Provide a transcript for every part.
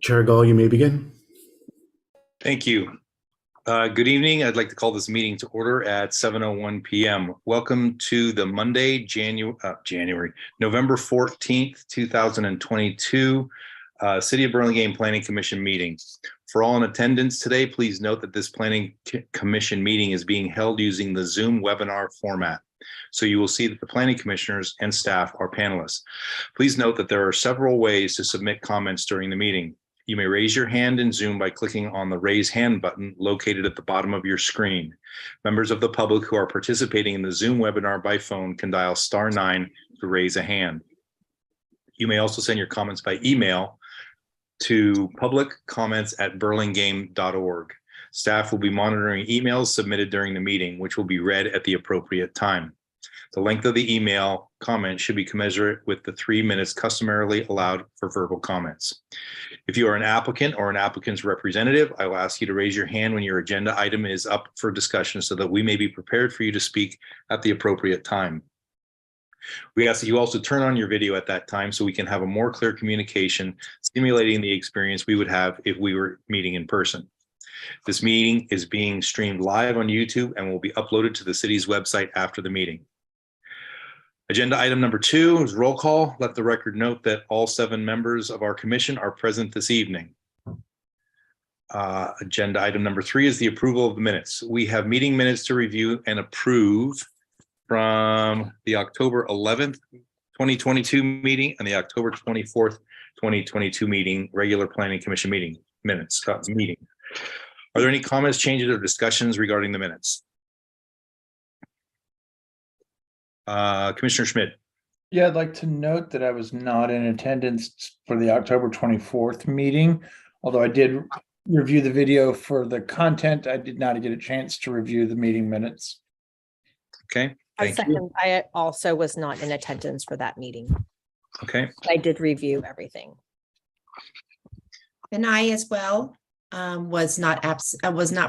Chair Gall, you may begin. Thank you. Good evening. I'd like to call this meeting to order at 7:01 p.m. Welcome to the Monday, November 14th, 2022 City of Burlingame Planning Commission meeting. For all in attendance today, please note that this Planning Commission meeting is being held using the Zoom webinar format. So you will see that the planning commissioners and staff are panelists. Please note that there are several ways to submit comments during the meeting. You may raise your hand in Zoom by clicking on the raise hand button located at the bottom of your screen. Members of the public who are participating in the Zoom webinar by phone can dial *9 to raise a hand. You may also send your comments by email to publiccomments@burlingame.org. Staff will be monitoring emails submitted during the meeting, which will be read at the appropriate time. The length of the email comment should be commensurate with the 3 minutes customarily allowed for verbal comments. If you are an applicant or an applicant's representative, I will ask you to raise your hand when your agenda item is up for discussion so that we may be prepared for you to speak at the appropriate time. We ask that you also turn on your video at that time so we can have a more clear communication, simulating the experience we would have if we were meeting in person. This meeting is being streamed live on YouTube and will be uploaded to the city's website after the meeting. Agenda item number 2 is roll call. Let the record note that all 7 members of our commission are present this evening. Agenda item number 3 is the approval of the minutes. We have meeting minutes to review and approve from the October 11th, 2022 meeting and the October 24th, 2022 meeting, regular planning commission meeting minutes. Are there any comments, changes, or discussions regarding the minutes? Commissioner Schmidt. Yeah, I'd like to note that I was not in attendance for the October 24th meeting, although I did review the video for the content. I did not get a chance to review the meeting minutes. Okay. Thank you. I also was not in attendance for that meeting. Okay. I did review everything. And I as well was not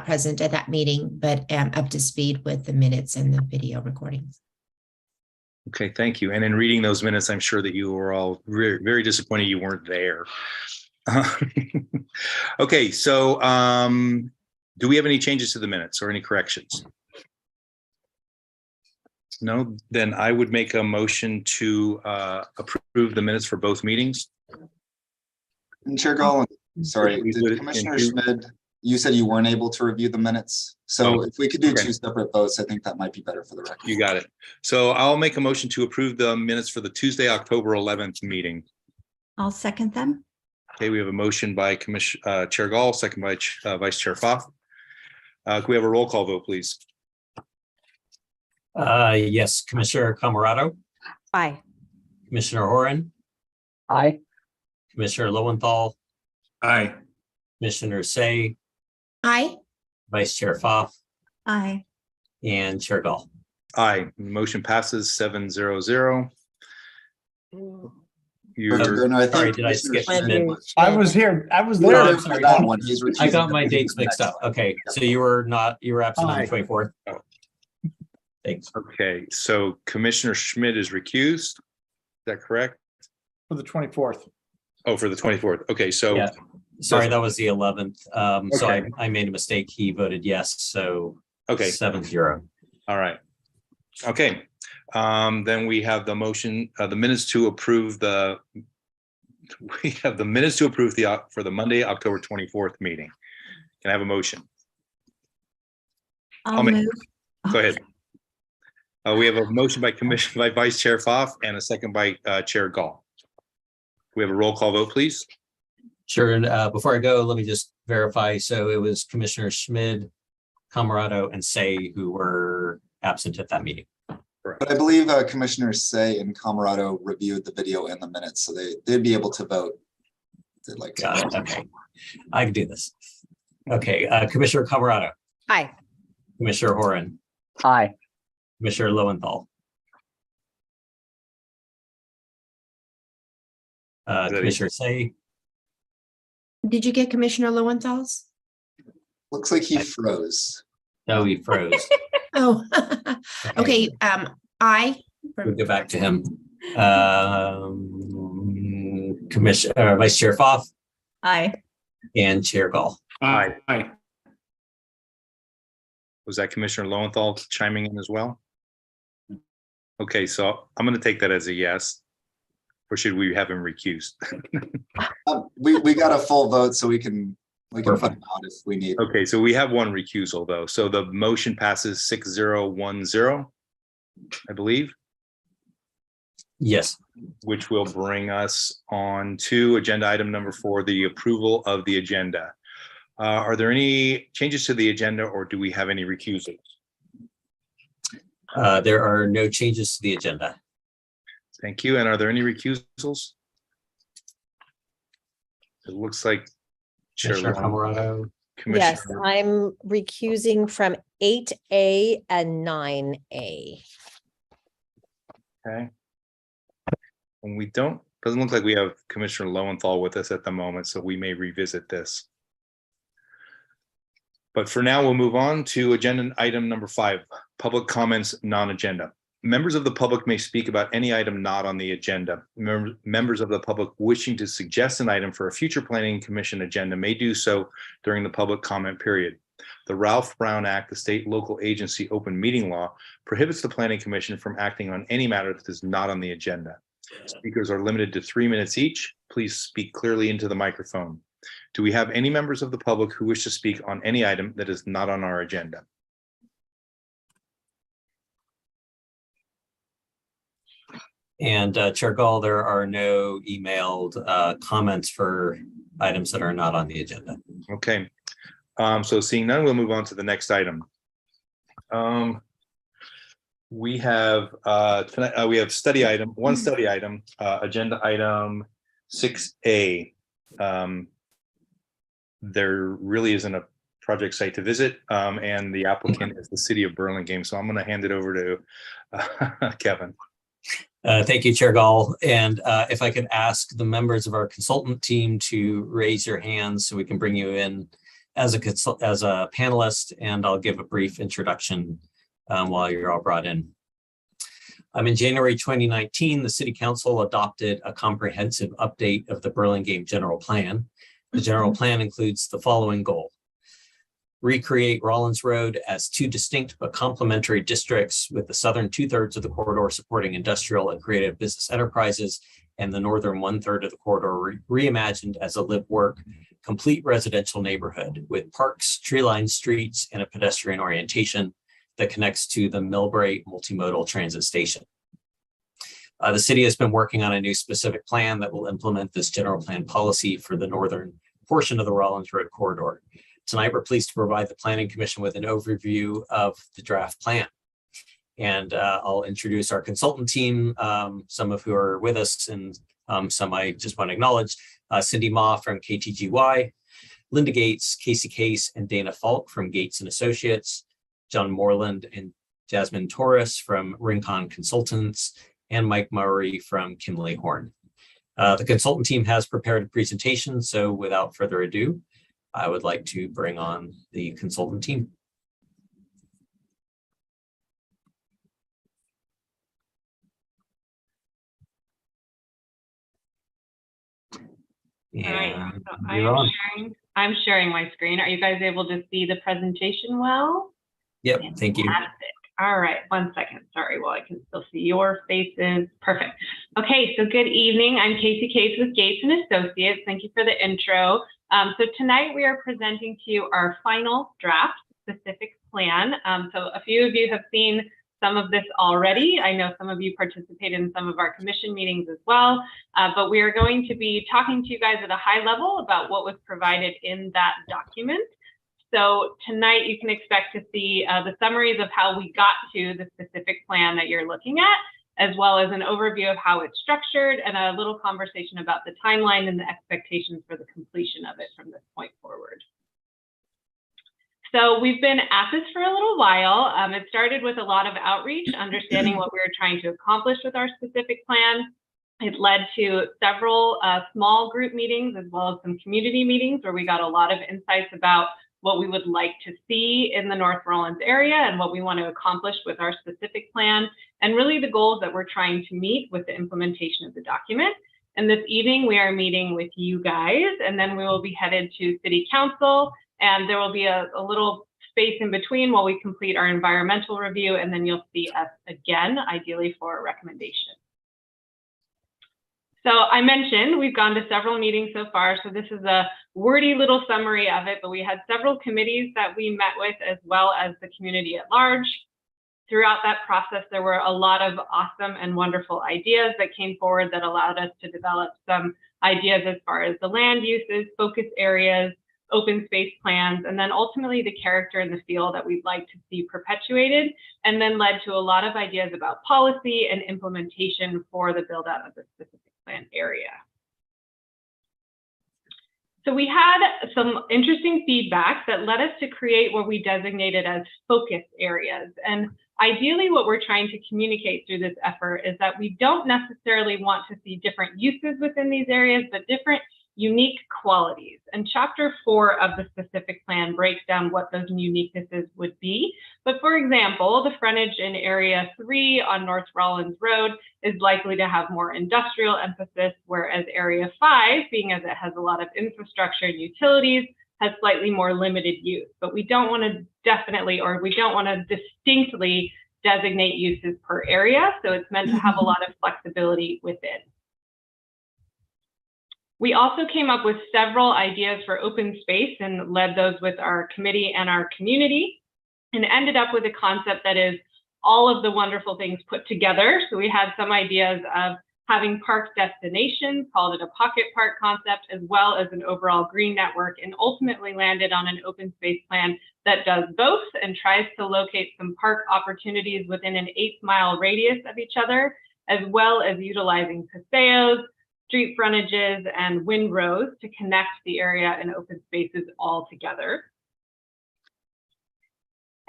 present at that meeting, but am up to speed with the minutes and the video recordings. Okay, thank you. And in reading those minutes, I'm sure that you were all very, very disappointed you weren't there. Okay, so do we have any changes to the minutes or any corrections? No, then I would make a motion to approve the minutes for both meetings. And Chair Gall, sorry, Commissioner Schmidt, you said you weren't able to review the minutes. So if we could do 2 separate votes, I think that might be better for the record. You got it. So I'll make a motion to approve the minutes for the Tuesday, October 11th meeting. I'll second them. Okay, we have a motion by Chair Gall, second by Vice Chair Pfaff. Can we have a roll call vote, please? Yes, Commissioner Camerado. Aye. Commissioner Horan. Aye. Commissioner Lowenthal. Aye. Commissioner Say. Aye. Vice Chair Pfaff. Aye. And Chair Gall. Aye. Motion passes 7-0-0. Sorry, did I skip Schmidt? I was here. I was Oh, there. I'm sorry. That one. I got my dates mixed up. Okay, so you were absent on the 24th. Thanks. Okay, so Commissioner Schmidt is recused. Is that correct? For the 24th. Oh, for the 24th. Okay, so Yeah. Sorry, that was the 11th. So Okay. I made a mistake. He voted yes, so okay, 7-0. all right. Okay, then we have the motion, the minutes to approve the. We have the minutes to approve for the Monday, October 24th meeting. Can I have a motion? I'll move. Go ahead. We have a motion by Vice Chair Pfaff and a second by Chair Gall. We have a roll call vote, please. Sure. And before I go, let me just verify. So it was Commissioner Schmidt, Camerado, and Say who were absent at that meeting. But I believe Commissioners Say and Camerado reviewed the video and the minutes, so they'd be able to vote. If they'd like to. Got it. Okay. I can do this. Okay. Commissioner Camerado. Aye. Commissioner Horan. Aye. Commissioner Lowenthal. Commissioner Say. Did you get Commissioner Lowenthal's? Looks like he froze. No, he froze. Oh, okay. Aye. We'll go back to him. Commissioner Vice Chair Pfaff. Aye. and Chair Gall. Aye. Aye. Was that Commissioner Lowenthal chiming in as well? Okay, so I'm going to take that as a yes. Or should we have him recused? We got a full vote, so we can put Perfect. him out if we need. Okay, so we have one recusal though. So the motion passes 6-0-1-0, I believe, Yes. which will bring us on to agenda item number 4, the approval of the agenda. Are there any changes to the agenda or do we have any recusals? There are no changes to the agenda. Thank you. And are there any recusals? It looks like Commissioner Chair Camerado. Yes, Commissioner. I'm recusing from 8A and 9A. Okay. And we doesn't look like we have Commissioner Lowenthal with us at the moment, so we may revisit this. But for now, we'll move on to agenda item number 5, public comments, non-agenda. Members of the public may speak about any item not on the agenda. Members of the public wishing to suggest an item for a future planning commission agenda may do so during the public comment period. The Ralph Brown Act, the state local agency open meeting law, prohibits the planning commission from acting on any matter that is not on the agenda. Speakers are limited to 3 minutes each. Please speak clearly into the microphone. Do we have any members of the public who wish to speak on any item that is not on our agenda? And Chair Gall, there are no emailed comments for items that are not on the agenda. Okay, so seeing none, we'll move on to the next item. We have tonight, we have one study item, agenda item 6A. There really isn't a project site to visit, and the applicant is the city of Burlingame. So I'm going to hand it over to Kevin. Thank you, Chair Gall. And if I could ask the members of our consultant team to raise your hands so we can bring you in as a panelist, and I'll give a brief introduction while you're all brought in. In January 2019, the City Council adopted a comprehensive update of the Burlingame General Plan. The General Plan includes the following goal: recreate Rollins Road as 2 distinct but complementary districts, with the southern 2/3 of the corridor supporting industrial and creative business enterprises, and the northern 1/3 of the corridor reimagined as a live-work, complete residential neighborhood with parks, tree-lined streets, and a pedestrian orientation that connects to the Millbrae Multimodal Transit Station. The city has been working on a new specific plan that will implement this general plan policy for the northern portion of the Rollins Road corridor. Tonight, we're pleased to provide the Planning Commission with an overview of the draft plan. And I'll introduce our consultant team, some of who are with us, and some I just want to acknowledge. Cindy Ma from KTGY, Linda Gates, Casey Case, and Dana Falk from Gates and Associates, John Moreland and Jasmine Torres from Rincon Consultants, and Mike Murray from Kimley Horn. The consultant team has prepared a presentation, so without further ado, I would like to bring on the consultant team. All right, And so you're on. I'm sharing my screen. Are you guys able to see the presentation well? Yep, thank you. Fantastic. All right, 1 second. Sorry, well, I can still see your faces. Perfect. Okay, so good evening. I'm Casey Case with Gates and Associates. Thank you for the intro. So tonight we are presenting to you our final draft specific plan. So a few of you have seen some of this already. I know some of you participated in some of our commission meetings as well, but we are going to be talking to you guys at a high level about what was provided in that document. So tonight you can expect to see the summaries of how we got to the specific plan that you're looking at, as well as an overview of how it's structured and a little conversation about the timeline and the expectations for the completion of it from this point forward. So we've been at this for a little while. It started with a lot of outreach, understanding what we were trying to accomplish with our specific plan. It led to several small group meetings, as well as some community meetings, where we got a lot of insights about what we would like to see in the North Rollins area and what we want to accomplish with our specific plan, and really the goals that we're trying to meet with the implementation of the document. And this evening we are meeting with you guys, and then we will be headed to City Council, and there will be a little space in between while we complete our environmental review, and then you'll see us again, ideally for a recommendation. So I mentioned we've gone to several meetings so far, so this is a wordy little summary of it, but we had several committees that we met with, as well as the community at large. Throughout that process, there were a lot of awesome and wonderful ideas that came forward that allowed us to develop some ideas as far as the land uses, focus areas, open space plans, and then ultimately the character and the feel that we'd like to see perpetuated, and then led to a lot of ideas about policy and implementation for the build out of the specific plan area. So we had some interesting feedback that led us to create what we designated as focus areas. And ideally, what we're trying to communicate through this effort is that we don't necessarily want to see different uses within these areas, but different unique qualities. And chapter 4 of the specific plan breaks down what those uniquenesses would be. But for example, the frontage in area 3 on North Rollins Road is likely to have more industrial emphasis, whereas area 5, being as it has a lot of infrastructure and utilities, has slightly more limited use. But we don't want to definitely, or we don't want to distinctly designate uses per area. So it's meant to have a lot of flexibility within. We also came up with several ideas for open space and led those with our committee and our community, and ended up with a concept that is all of the wonderful things put together. So we had some ideas of having park destinations, called it a pocket park concept, as well as an overall green network, and ultimately landed on an open space plan that does both and tries to locate some park opportunities within an 8-mile radius of each other, as well as utilizing paseos, street frontages, and windrows to connect the area and open spaces all together.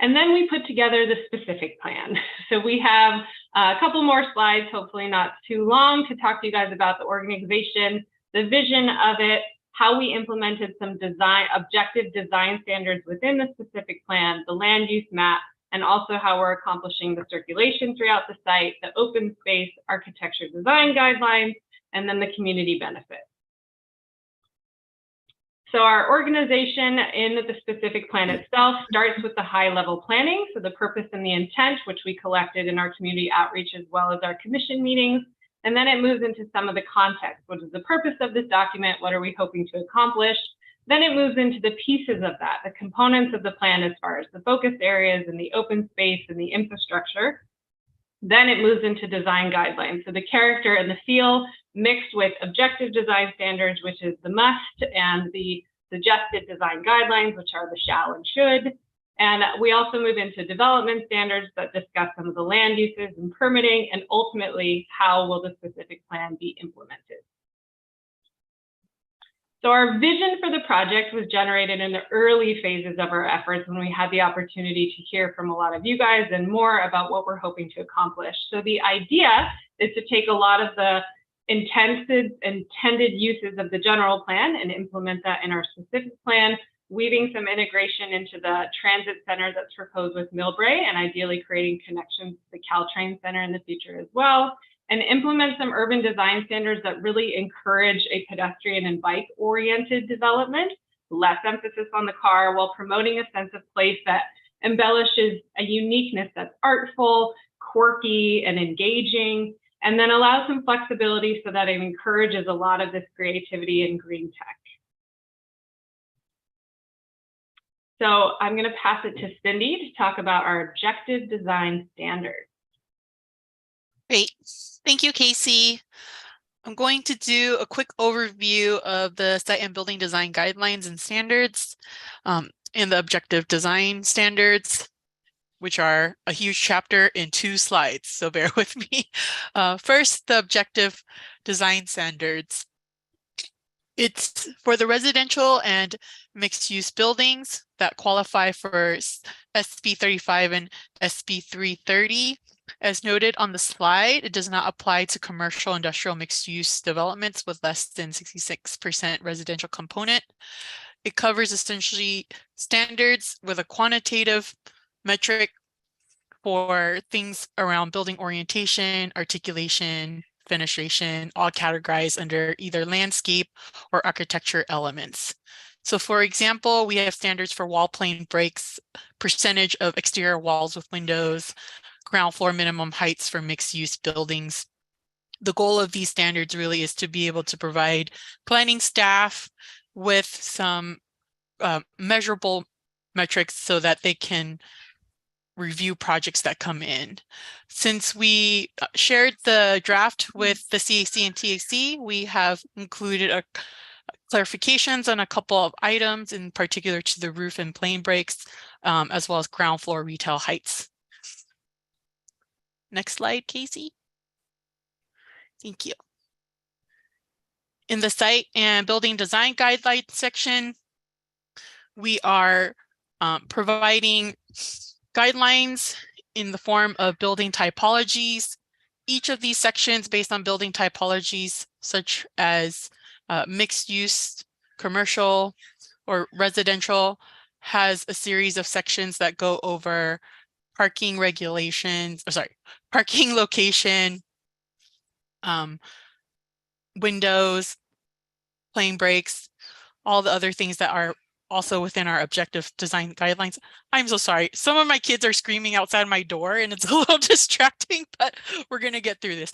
And then we put together the specific plan. So we have a couple more slides, hopefully not too long, to talk to you guys about the organization, the vision of it, how we implemented some objective design standards within the specific plan, the land use map, and also how we're accomplishing the circulation throughout the site, the open space architecture design guidelines, and then the community benefits. So our organization in the specific plan itself starts with the high level planning. So the purpose and the intent, which we collected in our community outreach as well as our commission meetings. And then it moves into some of the context. What is the purpose of this document? What are we hoping to accomplish? Then it moves into the pieces of that, the components of the plan as far as the focus areas and the open space and the infrastructure. Then it moves into design guidelines. So the character and the feel mixed with objective design standards, which is the must, and the suggested design guidelines, which are the shall and should. And we also move into development standards that discuss some of the land uses and permitting, and ultimately, how will the specific plan be implemented? So our vision for the project was generated in the early phases of our efforts when we had the opportunity to hear from a lot of you guys and more about what we're hoping to accomplish. So the idea is to take a lot of the intended uses of the general plan and implement that in our specific plan, weaving some integration into the transit center that's proposed with Millbrae, and ideally creating connections to the Caltrain Center in the future as well, and implement some urban design standards that really encourage a pedestrian and bike-oriented development, less emphasis on the car, while promoting a sense of place that embellishes a uniqueness that's artful, quirky, and engaging, and then allows some flexibility so that it encourages a lot of this creativity in green tech. So I'm going to pass it to Cindy to talk about our objective design standards. Great. Thank you, Casey. I'm going to do a quick overview of the site and building design guidelines and standards and the objective design standards, which are a huge chapter in 2 slides, so bear with me. First, the objective design standards. It's for the residential and mixed-use buildings that qualify for SB 35 and SB 330. As noted on the slide, it does not apply to commercial, industrial, mixed-use developments with less than 66% residential component. It covers essentially standards with a quantitative metric for things around building orientation, articulation, fenestration, all categorized under either landscape or architecture elements. So for example, we have standards for wall plane breaks, percentage of exterior walls with windows, ground floor minimum heights for mixed use buildings. The goal of these standards really is to be able to provide planning staff with some measurable metrics so that they can review projects that come in. Since we shared the draft with the CAC and TAC, we have included clarifications on a couple of items, in particular to the roof and plane breaks, as well as ground floor retail heights. Next slide, Casey. Thank you. In the site and building design guidelines section, we are providing guidelines in the form of building typologies. Each of these sections based on building typologies, such as mixed use, commercial, or residential, has a series of sections that go over parking regulations, parking location, windows, plane breaks, all the other things that are also within our objective design guidelines. I'm so sorry. Some of my kids are screaming outside my door and it's a little distracting, but we're going to get through this.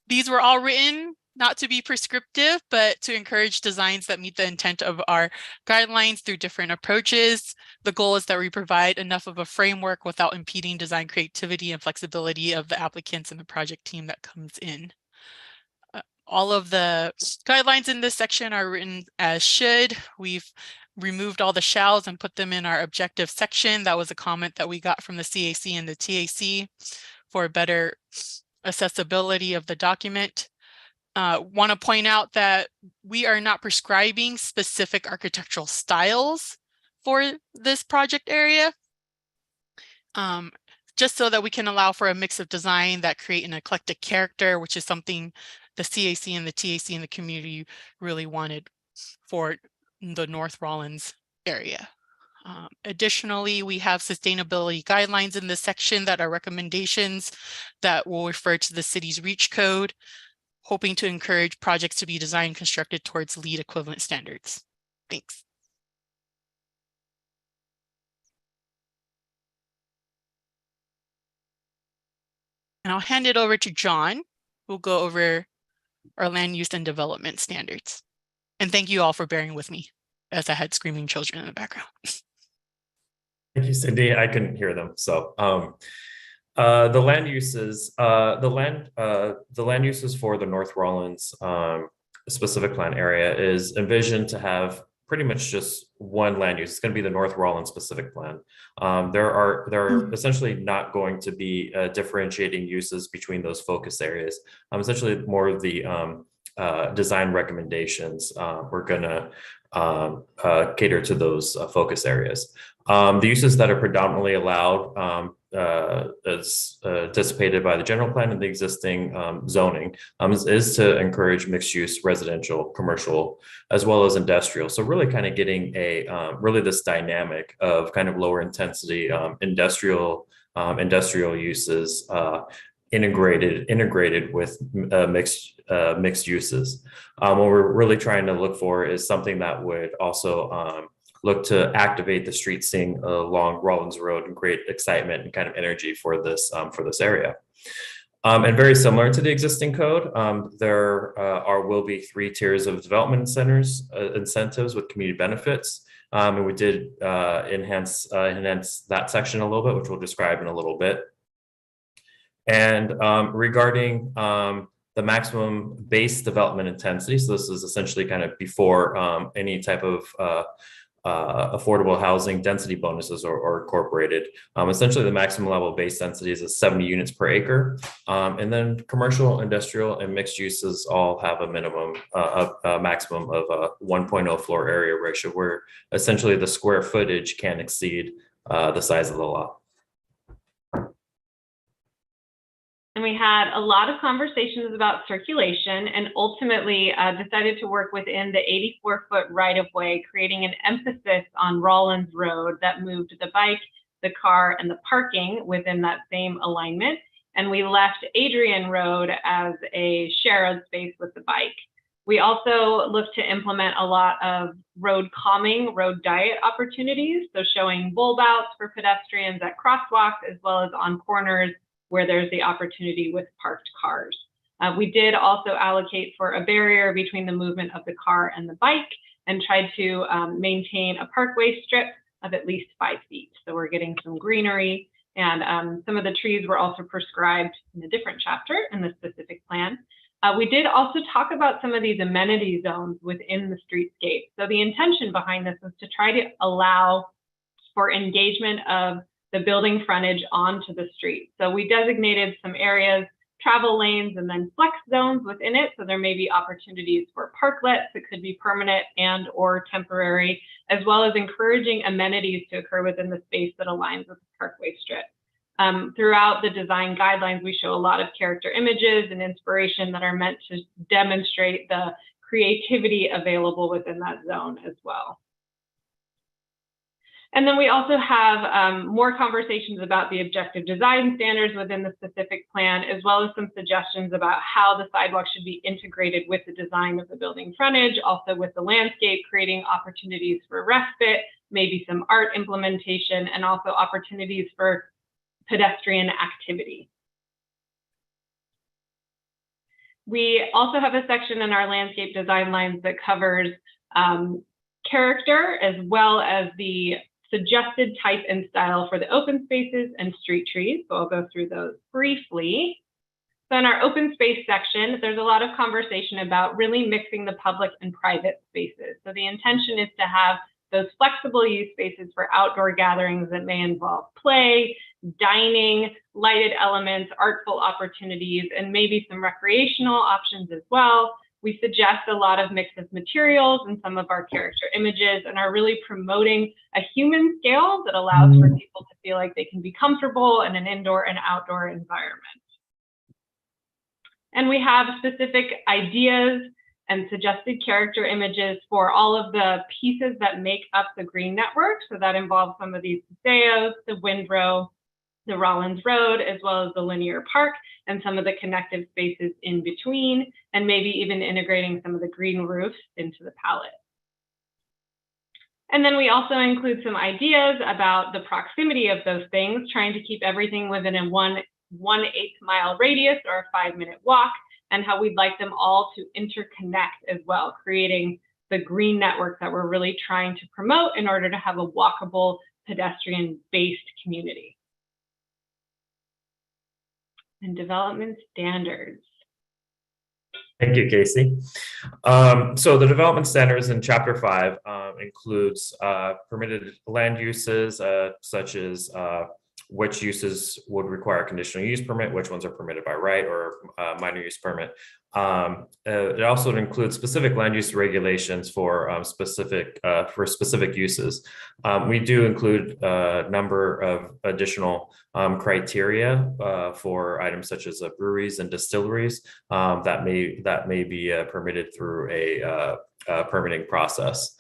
These were all written not to be prescriptive, but to encourage designs that meet the intent of our guidelines through different approaches. The goal is that we provide enough of a framework without impeding design creativity and flexibility of the applicants and the project team that comes in. All of the guidelines in this section are written as should. We've removed all the shalls and put them in our objective section. That was a comment that we got from the CAC and the TAC for better accessibility of the document. Want to point out that we are not prescribing specific architectural styles for this project area, just so that we can allow for a mix of design that create an eclectic character, which is something the CAC and the TAC and the community really wanted for the North Rawlins area. Additionally, we have sustainability guidelines in this section that are recommendations that will refer to the city's REACH code, hoping to encourage projects to be designed and constructed towards LEED equivalent standards. Thanks. And I'll hand it over to John, who'll go over our land use and development standards. And thank you all for bearing with me as I had screaming children in the background. Thank you, Cindy. I couldn't hear them. So the land uses, the land uses for the North Rawlins specific plan area is envisioned to have pretty much just one land use. It's going to be the North Rawlins specific plan. There are essentially not going to be differentiating uses between those focus areas. Essentially more of the design recommendations we're going to cater to those focus areas. The uses that are predominantly allowed as anticipated by the general plan and the existing zoning is to encourage mixed use residential, commercial, as well as industrial. So really kind of getting a really this dynamic of kind of lower intensity industrial uses integrated with mixed uses. What we're really trying to look for is something that would also look to activate the street scene along Rawlins Road and create excitement and kind of energy for this area. And very similar to the existing code, there will be 3 tiers of development incentives with community benefits. And we did enhance that section a little bit, which we'll describe in a little bit. And regarding the maximum base development intensity, so this is essentially kind of before any type of affordable housing density bonuses are incorporated. Essentially the maximum level of base density is 70 units per acre. And then commercial, industrial, and mixed uses all have a minimum, a maximum of a 1.0 floor area ratio, where essentially the square footage can exceed the size of the lot. And we had a lot of conversations about circulation and ultimately decided to work within the 84-foot right-of-way, creating an emphasis on Rawlins Road that moved the bike, the car, and the parking within that same alignment. and we left Adrian Road as a shared space with the bike. We also look to implement a lot of road calming, road diet opportunities, so showing bulb outs for pedestrians at crosswalks as well as on corners where there's the opportunity with parked cars. We did also allocate for a barrier between the movement of the car and the bike and tried to maintain a parkway strip of at least 5 feet. So we're getting some greenery, and some of the trees were also prescribed in a different chapter in the specific plan. We did also talk about some of these amenity zones within the streetscape. So the intention behind this was to try to allow for engagement of the building frontage onto the street. So we designated some areas, travel lanes, and then flex zones within it. So there may be opportunities for parklets that could be permanent and or temporary, as well as encouraging amenities to occur within the space that aligns with the parkway strip. Throughout the design guidelines, we show a lot of character images and inspiration that are meant to demonstrate the creativity available within that zone as well. And then we also have more conversations about the objective design standards within the specific plan, as well as some suggestions about how the sidewalk should be integrated with the design of the building frontage, also with the landscape, creating opportunities for respite, maybe some art implementation, and also opportunities for pedestrian activity. We also have a section in our landscape design lines that covers character as well as the suggested type and style for the open spaces and street trees. So I'll go through those briefly. So in our open space section, there's a lot of conversation about really mixing the public and private spaces. So the intention is to have those flexible use spaces for outdoor gatherings that may involve play, dining, lighted elements, artful opportunities, and maybe some recreational options as well. We suggest a lot of mix of materials in some of our character images and are really promoting a human scale that allows for people to feel like they can be comfortable in an indoor and outdoor environment. And we have specific ideas and suggested character images for all of the pieces that make up the green network. So that involves some of these paseos, the windrow, the Rollins Road, as well as the linear park and some of the connective spaces in between, and maybe even integrating some of the green roofs into the palette. And then we also include some ideas about the proximity of those things, trying to keep everything within a 1/8 mile radius or a 5-minute walk, and how we'd like them all to interconnect as well, creating the green network that we're really trying to promote in order to have a walkable, pedestrian-based community. And development standards. Thank you, Casey. So the development standards in Chapter 5 includes permitted land uses, such as which uses would require a conditional use permit, which ones are permitted by right or minor use permit. It also includes specific land use regulations for specific uses. We do include a number of additional criteria for items such as breweries and distilleries that may be permitted through a permitting process.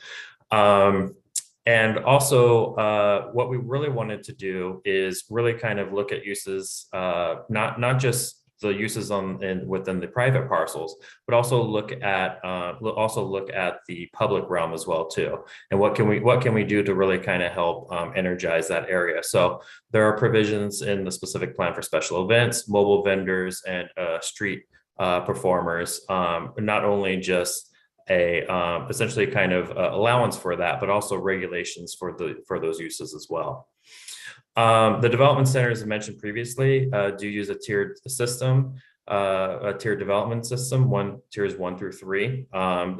And also, what we really wanted to do is really kind of look at uses, not just the uses within the private parcels, but also look at the public realm as well too. And what can we do to really kind of help energize that area? So there are provisions in the specific plan for special events, mobile vendors, and street performers. Not only just essentially kind of allowance for that, but also regulations for those uses as well. The development centers I mentioned previously do use a tiered system, a tiered development system, tiers 1 through 3,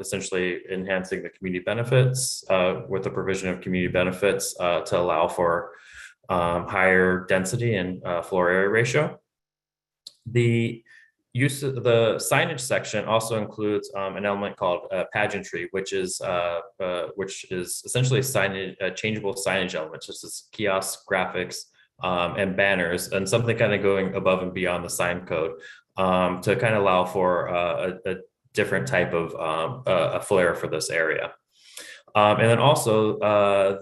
essentially enhancing the community benefits with the provision of community benefits to allow for higher density and floor area ratio. The use of the signage section also includes an element called pageantry, which is essentially changeable signage elements, such as kiosks, graphics, and banners, and something kind of going above and beyond the sign code to kind of allow for a different type of a flair for this area. And then also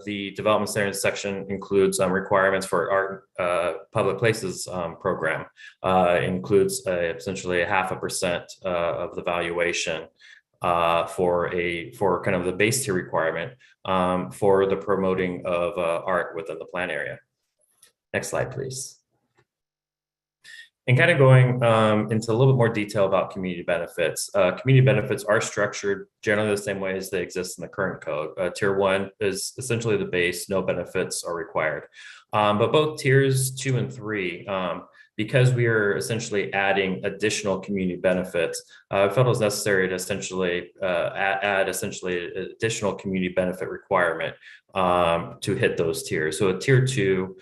the development standards section includes requirements for art public places program. Includes essentially a 0.5% of the valuation for kind of the base tier requirement for the promoting of art within the plan area. Next slide, please. And kind of going into a little bit more detail about community benefits. Community benefits are structured generally the same way as they exist in the current code. Tier 1 is essentially the base, no benefits are required. But both tiers 2 and 3, because we are essentially adding additional community benefits, I felt it was necessary to essentially add essentially an additional community benefit requirement to hit those tiers. So a tier 2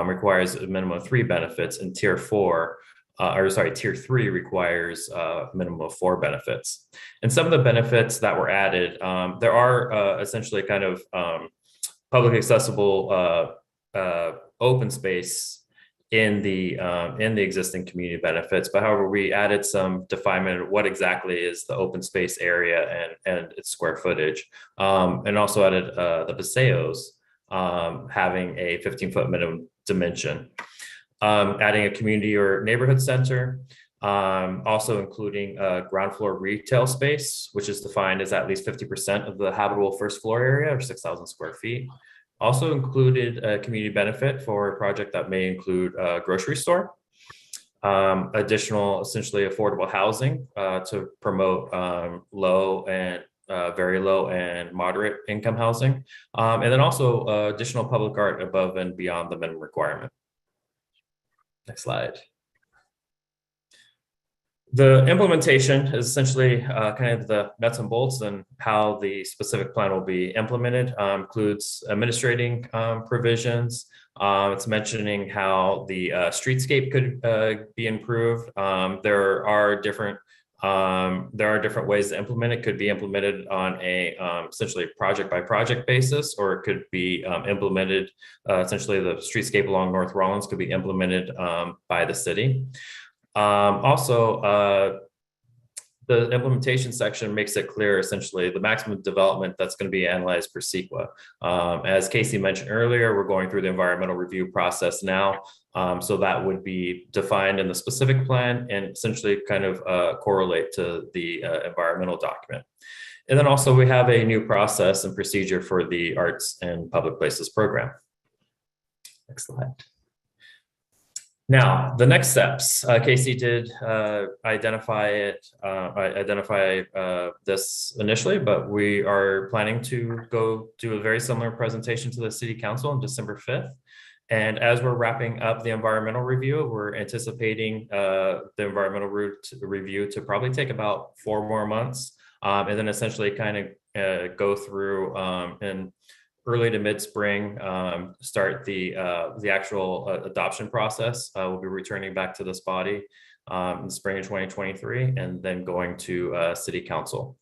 requires a minimum of 3 benefits, and tier 3 requires a minimum of 4 benefits. And some of the benefits that were added, there are essentially kind of public accessible open space in the existing community benefits. But however, we added some definement of what exactly is the open space area and its square footage, and also added the paseos having a 15-foot minimum dimension. Adding a community or neighborhood center, also including a ground floor retail space, which is defined as at least 50% of the habitable first floor area, or 6,000 square feet. Also included a community benefit for a project that may include a grocery store. Additional, essentially affordable housing to promote low and very low and moderate income housing. And then also additional public art above and beyond the minimum requirement. Next slide. The implementation is essentially kind of the nuts and bolts and how the specific plan will be implemented. Includes administrating provisions. It's mentioning how the streetscape could be improved. There are different ways to implement it. Could be implemented on a essentially project by project basis, or it could be implemented essentially the streetscape along North Rollins could be implemented by the city. Also, the implementation section makes it clear essentially the maximum development that's going to be analyzed per CEQA. As Casey mentioned earlier, we're going through the environmental review process now. So that would be defined in the specific plan and essentially kind of correlate to the environmental document. And then also we have a new process and procedure for the Arts and Public Places program. Next slide. Now, the next steps, Casey did identify this initially, but we are planning to go do a very similar presentation to the City Council on December 5th. And as we're wrapping up the environmental review, we're anticipating the environmental review to probably take about 4 more months, and then essentially kind of go through in early to mid-spring, start the actual adoption process. We'll be returning back to this body in the spring of 2023, and then going to City Council.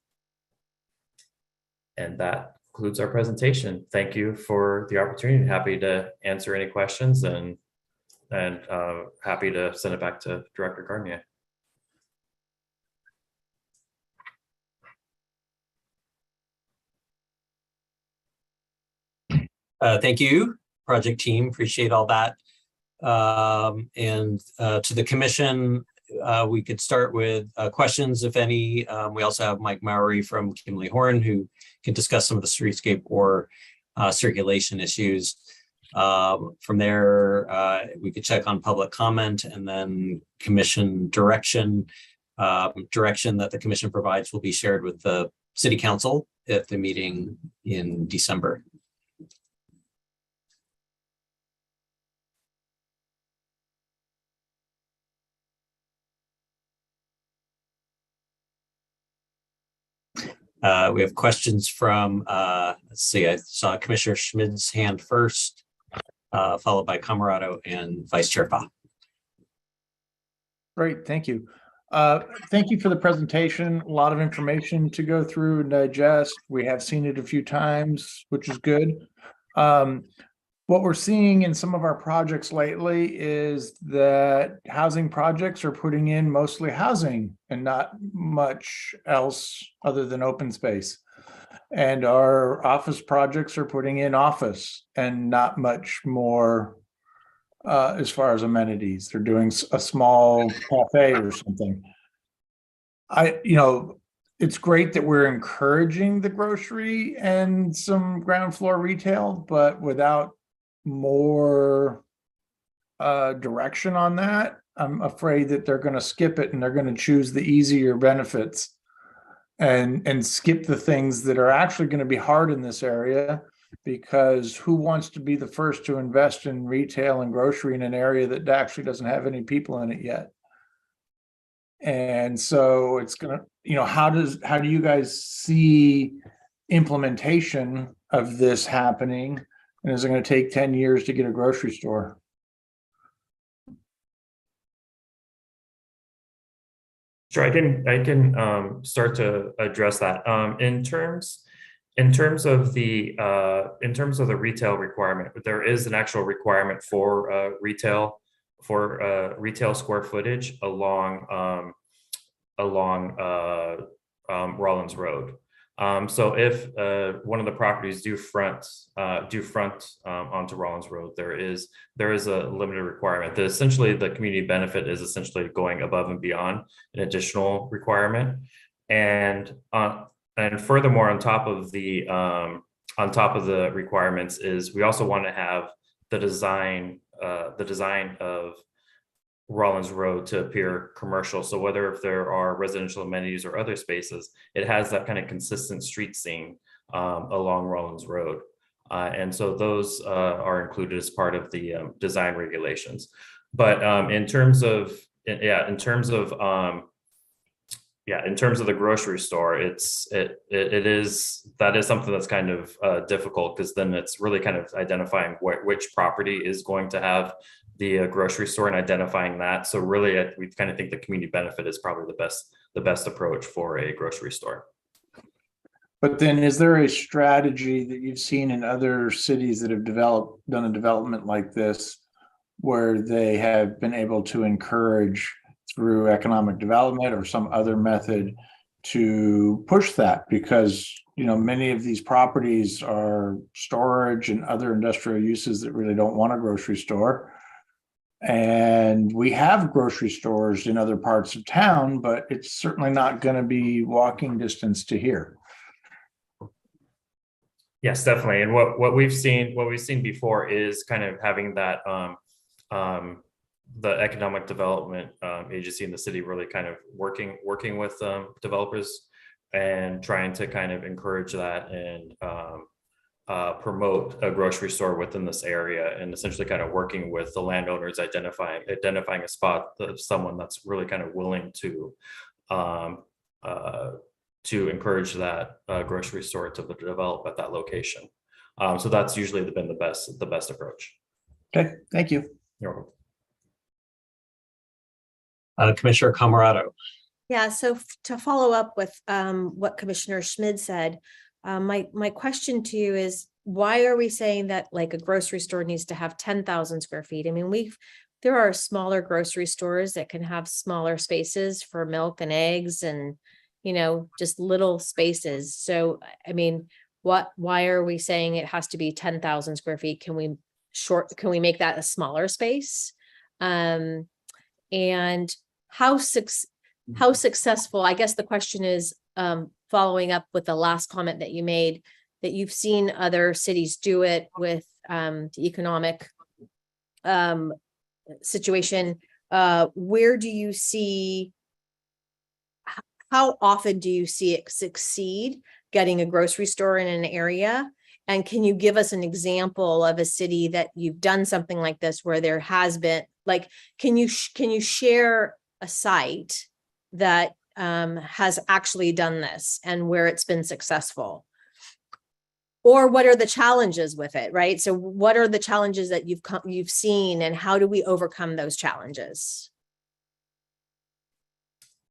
And that concludes our presentation. Thank you for the opportunity. Happy to answer any questions, and happy to send it back to Director Garnier. Thank you, project team. Appreciate all that. And to the commission, we could start with questions, if any. We also have Mike Mowry from Kimley Horn, who can discuss some of the streetscape or circulation issues. From there, we could check on public comment, and then commission direction. Direction that the commission provides will be shared with the City Council at the meeting in December. We have questions from, let's see, I saw Commissioner Schmid's hand first, followed by Camerado and Vice Chair Fa. Great, thank you. Thank you for the presentation. A lot of information to go through and digest. We have seen it a few times, which is good. What we're seeing in some of our projects lately is that housing projects are putting in mostly housing and not much else other than open space. And our office projects are putting in office and not much more as far as amenities. They're doing a small cafe or something. It's great that we're encouraging the grocery and some ground floor retail, but without more direction on that, I'm afraid that they're going to skip it and they're going to choose the easier benefits and skip the things that are actually going to be hard in this area, because who wants to be the first to invest in retail and grocery in an area that actually doesn't have any people in it yet? And so it's gonna, how do you guys see implementation of this happening? And is it going to take 10 years to get a grocery store? Sure, I can start to address that. In terms of the retail requirement, there is an actual requirement for retail square footage along Rollins Road. So if one of the properties do front onto Rollins Road, there is a limited requirement. Essentially, the community benefit is essentially going above and beyond an additional requirement, and furthermore, on top of the requirements is we also want to have the design of Rollins Road to appear commercial. So whether if there are residential amenities or other spaces, it has that kind of consistent street scene along Rollins Road. And so those are included as part of the design regulations. But in terms of the grocery store, that is something that's kind of difficult, because then it's really kind of identifying which property is going to have the grocery store and identifying that. So really, we kind of think the community benefit is probably the best approach for a grocery store. But then, is there a strategy that you've seen in other cities that have done a development like this, where they have been able to encourage through economic development or some other method to push that? Because many of these properties are storage and other industrial uses that really don't want a grocery store. And we have grocery stores in other parts of town, but it's certainly not going to be walking distance to here. Yes, definitely. And what we've seen before is kind of having that the economic development agency in the city really kind of working with developers and trying to kind of encourage that and promote a grocery store within this area, and essentially kind of working with the landowners, identifying a spot of someone that's really kind of willing to encourage that grocery store to develop at that location. So that's usually been the best approach. Okay, thank you. You're welcome. Commissioner Camerado. Yeah, so to follow up with what Commissioner Schmid said, my question to you is, why are we saying that like a grocery store needs to have 10,000 square feet? I mean, there are smaller grocery stores that can have smaller spaces for milk and eggs and, just little spaces. So, I mean, why are we saying it has to be 10,000 square feet? Can we make that a smaller space? And how successful, I guess the question is, following up with the last comment that you made, that you've seen other cities do it with the economic situation. Where do you see, how often do you see it succeed getting a grocery store in an area? And can you give us an example of a city that you've done something like this where there has been, like, can you share a site that has actually done this and where it's been successful? Or what are the challenges with it, right? So what are the challenges that you've seen, and how do we overcome those challenges?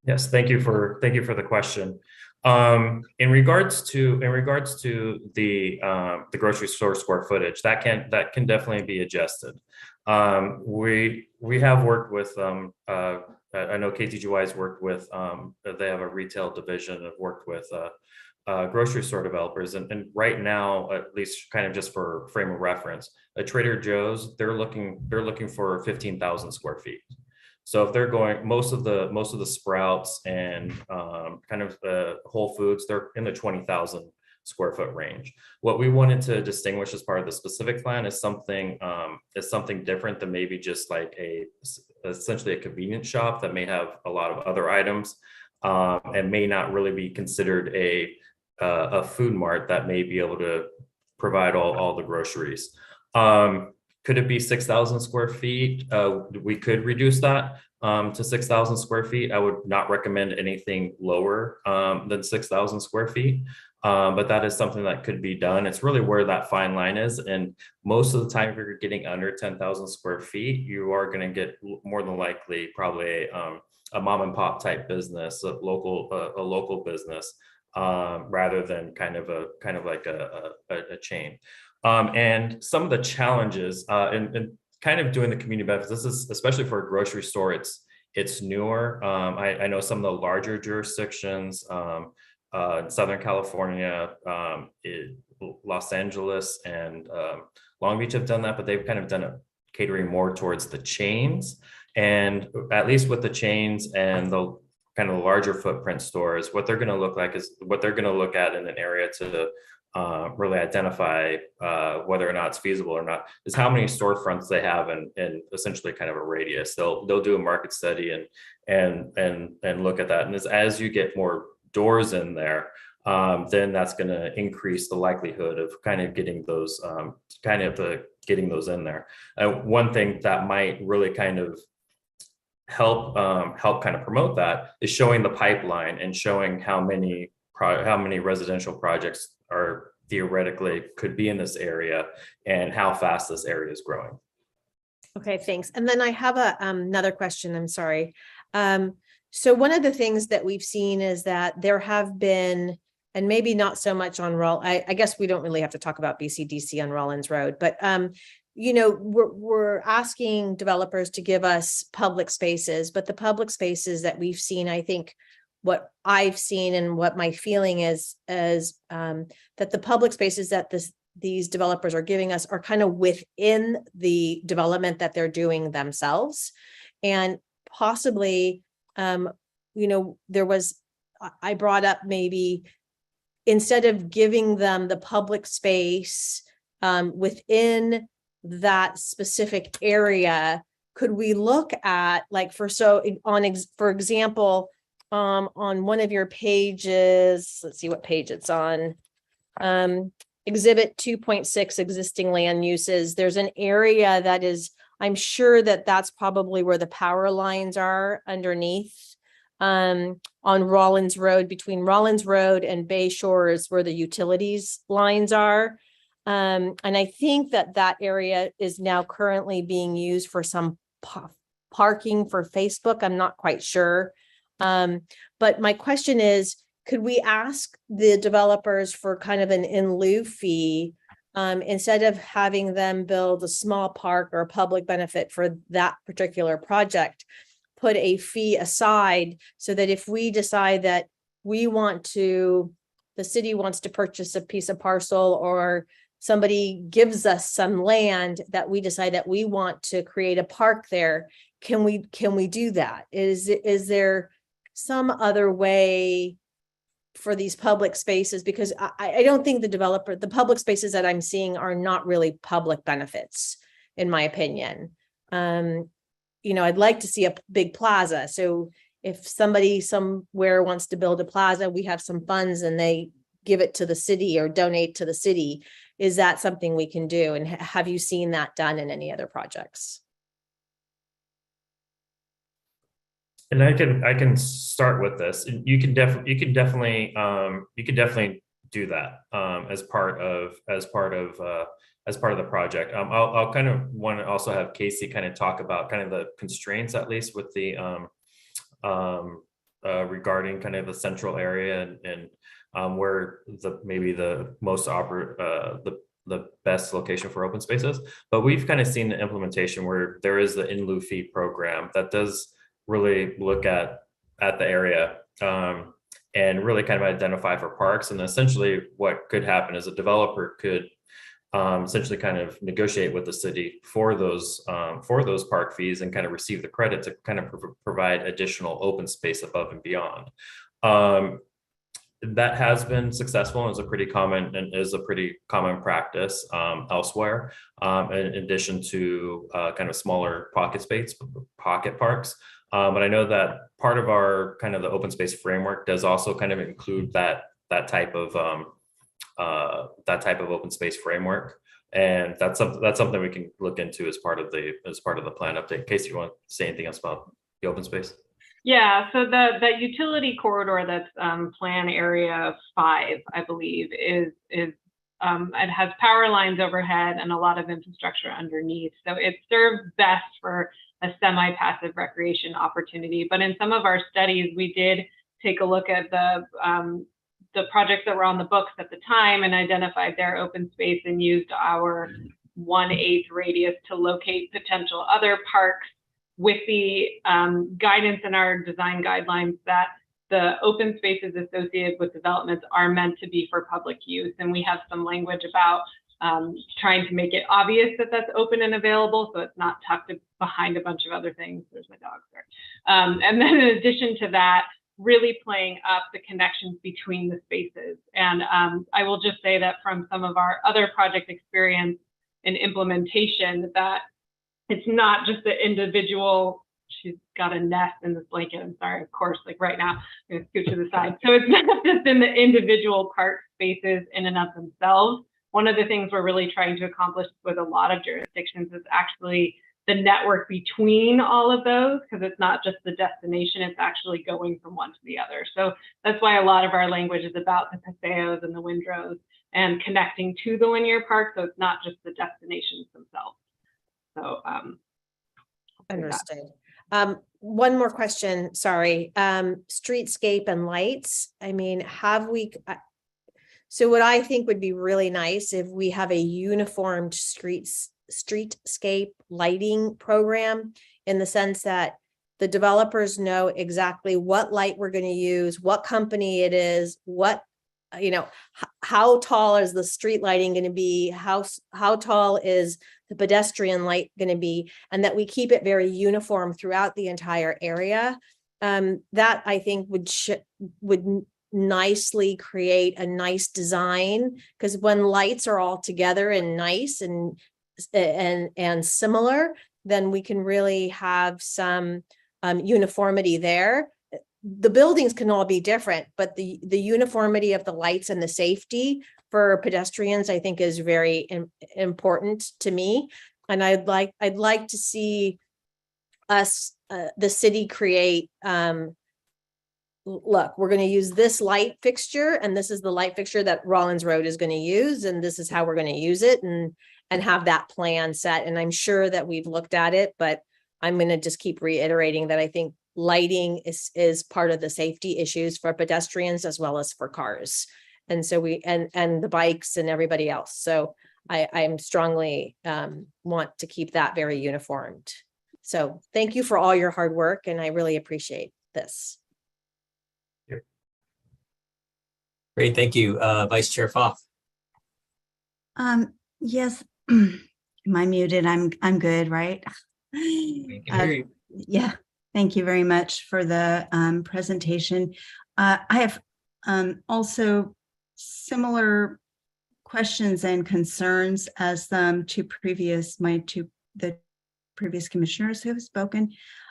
Yes, thank you for the question. In regards to the grocery store square footage, that can definitely be adjusted. We have worked with I know KTGY has worked with they have a retail division. I've worked with grocery store developers. And right now, at least kind of just for frame of reference, a Trader Joe's, they're looking for 15,000 square feet. So if they're going, most of the Sprouts and kind of Whole Foods, they're in the 20,000 square foot range. What we wanted to distinguish as part of the specific plan is something different than maybe just like essentially a convenience shop that may have a lot of other items and may not really be considered a food mart that may be able to provide all the groceries. Could it be 6,000 square feet? We could reduce that to 6,000 square feet. I would not recommend anything lower than 6,000 square feet, but that is something that could be done. It's really where that fine line is. And most of the time, if you're getting under 10,000 square feet, you are going to get more than likely probably a mom and pop type business, a local business, rather than kind of like a chain. And some of the challenges and kind of doing the community benefits, this is especially for a grocery store, it's newer. I know some of the larger jurisdictions, Southern California, Los Angeles and Long Beach have done that, but they've kind of done it catering more towards the chains. And at least with the chains and the kind of larger footprint stores, what they're going to look like is what they're going to look at in an area to really identify whether or not it's feasible or not is how many storefronts they have and essentially kind of a radius. They'll do a market study and look at that. And as you get more doors in there, then that's going to increase the likelihood of kind of getting those getting those in there. One thing that might really kind of help kind of promote that is showing the pipeline and showing how many residential projects are theoretically could be in this area and how fast this area is growing. Okay, thanks. And then I have another question. I'm sorry. So one of the things that we've seen is that there have been, and maybe not so much on I guess we don't really have to talk about BCDC on Rollins Road, but you know, we're asking developers to give us public spaces, but the public spaces that we've seen, I think what I've seen and what my feeling is that the public spaces that these developers are giving us are kind of within the development that they're doing themselves. And possibly, you know, I brought up maybe instead of giving them the public space within that specific area, could we look at like for example, on one of your pages, let's see what page it's on, exhibit 2.6 existing land uses, there's an area that is, I'm sure that's probably where the power lines are underneath on Rollins Road, between Rollins Road and Bay Shore is where the utilities lines are. And I think that area is now currently being used for some parking for Facebook. I'm not quite sure. But my question is, could we ask the developers for kind of an in lieu fee instead of having them build a small park or a public benefit for that particular project, put a fee aside so that if we decide that the city wants to purchase a piece of parcel or somebody gives us some land that we decide that we want to create a park there, can we do that? Is there some other way for these public spaces? Because I don't think the public spaces that I'm seeing are not really public benefits, in my opinion. You know, I'd like to see a big plaza. So if somebody somewhere wants to build a plaza, we have some funds and they give it to the city or donate to the city. Is that something we can do? And have you seen that done in any other projects? And I can start with this. You can definitely do that as part of the project. I'll kind of want to also have Casey kind of talk about kind of the constraints, at least with the regarding kind of the central area and where maybe the most the best location for open spaces. But we've kind of seen the implementation where there is the in lieu fee program that does really look at the area. and really kind of identify for parks. And essentially what could happen is a developer could essentially kind of negotiate with the city for those park fees and kind of receive the credit to kind of provide additional open space above and beyond. That has been successful and is a pretty common practice elsewhere, in addition to kind of smaller pocket parks. But I know that part of our kind of the open space framework does also kind of include that type of open space framework, and that's something we can look into as part of the plan update. Casey, you want to say anything else about the open space? Yeah, so the utility corridor that's plan area 5, I believe, is it has power lines overhead and a lot of infrastructure underneath. So it serves best for a semi-passive recreation opportunity. But in some of our studies, we did take a look at the projects that were on the books at the time and identified their open space and used our 1/8 radius to locate potential other parks, with the guidance in our design guidelines that the open spaces associated with developments are meant to be for public use. And we have some language about trying to make it obvious that that's open and available, so it's not tucked behind a bunch of other things. There's my dog, sorry. And then in addition to that, really playing up the connections between the spaces. And I will just say that from some of our other project experience and implementation, that it's not just the individual, she's got a nest in this blanket, I'm sorry, of course, like right now, I'm gonna scoot to the side. So it's not just in the individual park spaces in and of themselves. One of the things we're really trying to accomplish with a lot of jurisdictions is actually the network between all of those, because it's not just the destination, it's actually going from one to the other. So that's why a lot of our language is about the paseos and the windrows and connecting to the linear park, so it's not just the destinations themselves. So understood. One more question, sorry. Streetscape and lights. I mean, have we, so what I think would be really nice if we have a uniformed streetscape lighting program, in the sense that the developers know exactly what light we're going to use, what company it is, what, you know, how tall is the street lighting going to be, how tall is the pedestrian light going to be, and that we keep it very uniform throughout the entire area. That I think would nicely create a nice design, because when lights are all together and nice and similar, then we can really have some uniformity there. The buildings can all be different, but the uniformity of the lights and the safety for pedestrians, I think, is very important to me. And I'd like to see us, the city, create, look, we're going to use this light fixture, and this is the light fixture that Rollins Road is going to use, and this is how we're going to use it, and have that plan set. And I'm sure that we've looked at it, but I'm going to just keep reiterating that I think lighting is part of the safety issues for pedestrians as well as for cars. And so and the bikes and everybody else. So I'm strongly want to keep that very uniformed. So thank you for all your hard work, and I really appreciate this. Great, thank you. Vice Chair Foth. Yes, am I muted? I'm good, right? We can hear you. Yeah, thank you very much for the presentation. I have also similar questions and concerns as the previous commissioners who have spoken,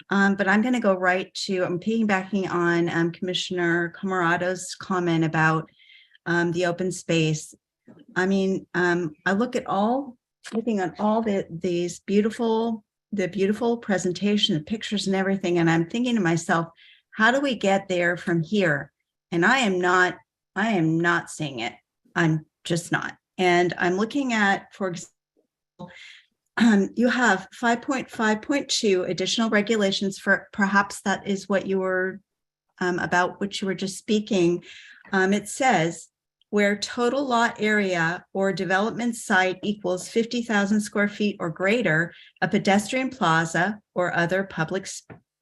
but I'm going to go right to, I'm piggybacking on Commissioner Camarado's comment about the open space. I mean, I look at looking at all these beautiful presentation, the pictures and everything, and I'm thinking to myself, how do we get there from here? And I am not seeing it. I'm just not. And I'm looking at, for example, you have 5.5.2 additional regulations for, perhaps that is what you were about which you were just speaking. It says, where total lot area or development site equals 50,000 square feet or greater, a pedestrian plaza or other public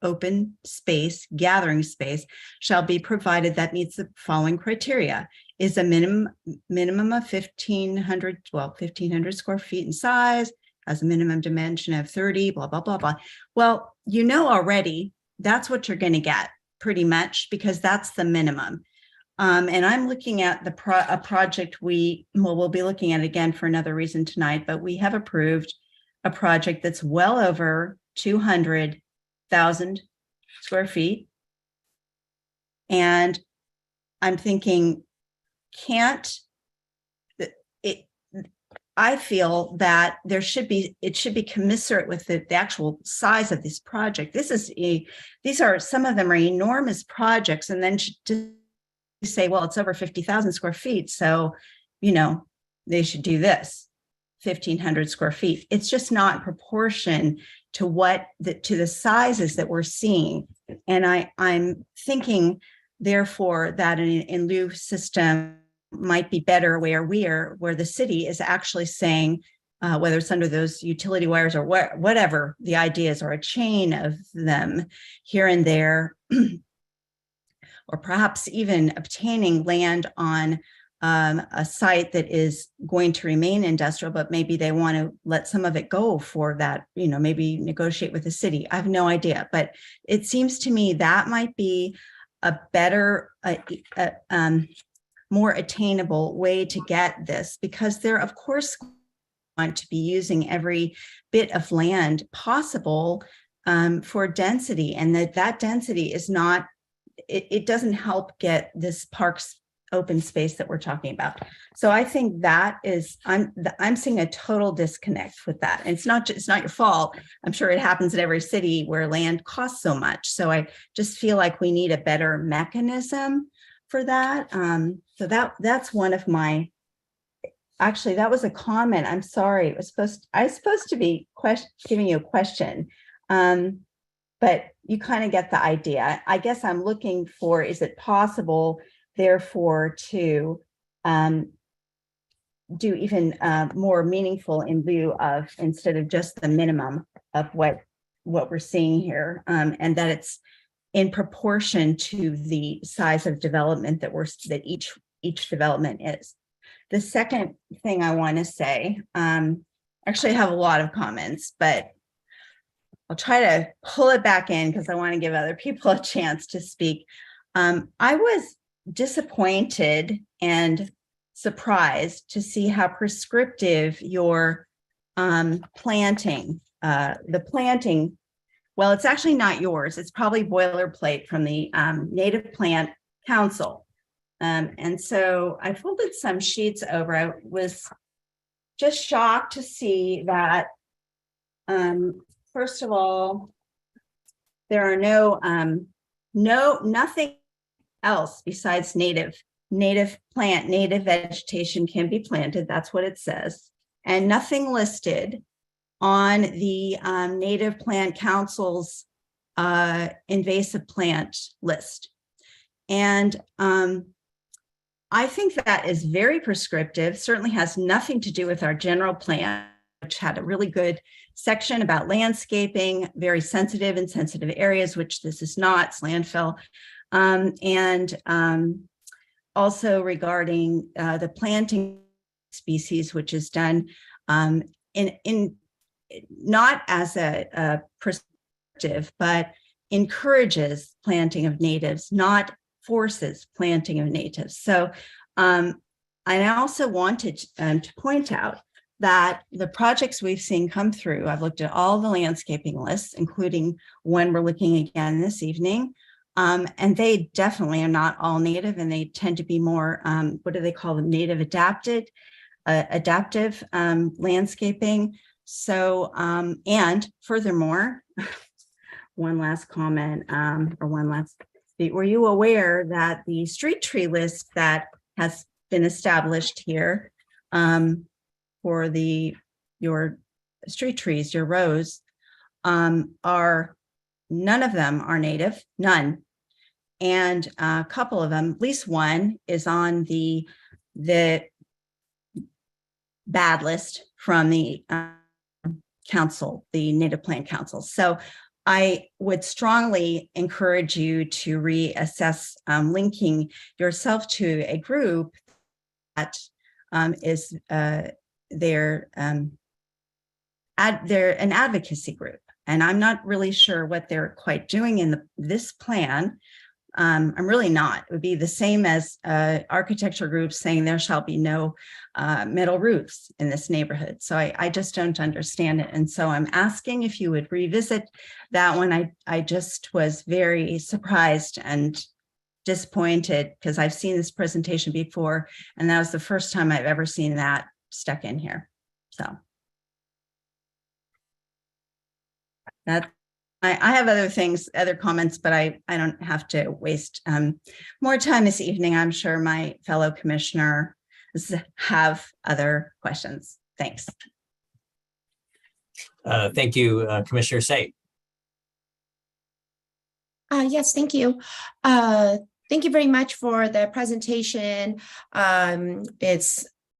open space, gathering space shall be provided that meets the following criteria. Is a minimum of 1,500 square feet in size, has a minimum dimension of 30, blah, blah, blah, blah. Well, you know already that's what you're going to get pretty much, because that's the minimum. And I'm looking at a project we'll be looking at again for another reason tonight, but we have approved a project that's well over 200,000 square feet. And I'm thinking, I feel that it should be commensurate with the actual size of this project. These are, some of them are enormous projects, and then to say, well, it's over 50,000 square feet, so, they should do this, 1,500 square feet. It's just not in proportion to to the sizes that we're seeing. And I'm thinking, therefore, that in lieu system might be better where the city is actually saying, whether it's under those utility wires or whatever the idea is, or a chain of them here and there, or perhaps even obtaining land on a site that is going to remain industrial, but maybe they want to let some of it go for that, maybe negotiate with the city. I have no idea, but it seems to me that might be a better, more attainable way to get this, because they're of course want to be using every bit of land possible for density, and that density is not, it doesn't help get this parks open space that we're talking about. So I think that is, I'm seeing a total disconnect with that. And it's not your fault. I'm sure it happens in every city where land costs so much. So I just feel like we need a better mechanism for that. So that's one of my, actually, that was a comment. I'm sorry. I was supposed to be giving you a question. But you kind of get the idea. I guess I'm looking for, is it possible, therefore, to do even more meaningful in lieu of, instead of just the minimum of what we're seeing here, and that it's in proportion to the size of development that each development is. The second thing I want to say, actually I have a lot of comments, but I'll try to pull it back in because I want to give other people a chance to speak. I was disappointed and surprised to see how prescriptive your planting, well, it's actually not yours. It's probably boilerplate from the Native Plant Council. And so I folded some sheets over. I was just shocked to see that, first of all, there are nothing else besides native vegetation can be planted. That's what it says. And nothing listed on the Native Plant Council's invasive plant list. And I think that is very prescriptive, certainly has nothing to do with our general plan, which had a really good section about landscaping, very sensitive in sensitive areas, which this is not, it's landfill. And also regarding the planting species, which is done in not as a prescriptive, but encourages planting of natives, not forces planting of natives. So I also wanted to point out that the projects we've seen come through, I've looked at all the landscaping lists, including one we're looking again this evening, and they definitely are not all native, and they tend to be more, what do they call them, native adaptive landscaping. So, and furthermore, one last comment, or one last, were you aware that the street tree list that has been established here for your street trees, your rows, are, none of them are native, none. And a couple of them, at least one, is on the bad list from the council, the Native Plant Council. So I would strongly encourage you to reassess linking yourself to a group that is they're an advocacy group, and I'm not really sure what they're quite doing in this plan. I'm really not. It would be the same as architecture groups saying there shall be no metal roofs in this neighborhood. So I just don't understand it. And so I'm asking if you would revisit that one. I just was very surprised and disappointed because I've seen this presentation before, and that was the first time I've ever seen that stuck in here. So that I have other things, other comments, but I don't have to waste more time this evening. I'm sure my fellow commissioners have other questions. Thanks. Thank you, Commissioner Say. Yes, thank you. Thank you very much for the presentation.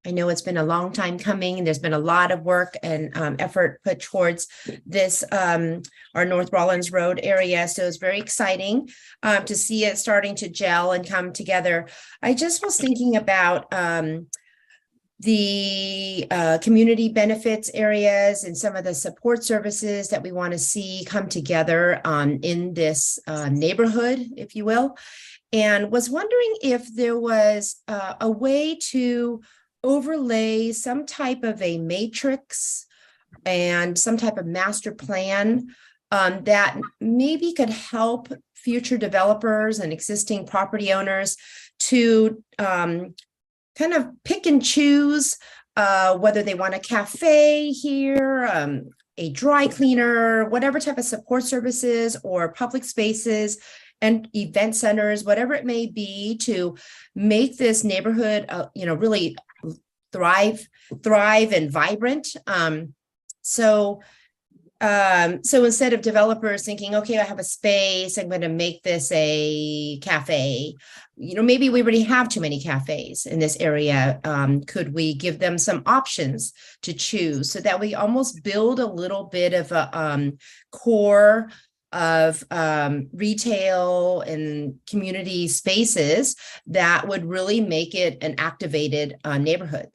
I know it's been a long time coming. There's been a lot of work and effort put towards this, our North Rollins Road area. So it's very exciting to see it starting to gel and come together. I just was thinking about the community benefits areas and some of the support services that we want to see come together in this neighborhood, if you will, and was wondering if there was a way to overlay some type of a matrix and some type of master plan that maybe could help future developers and existing property owners to kind of pick and choose whether they want a cafe here, a dry cleaner, whatever type of support services or public spaces and event centers, whatever it may be, to make this neighborhood, really thrive and vibrant. So instead of developers thinking, okay, I have a space, I'm going to make this a cafe. Maybe we already have too many cafes in this area. Could we give them some options to choose so that we almost build a little bit of a core of retail and community spaces that would really make it an activated neighborhood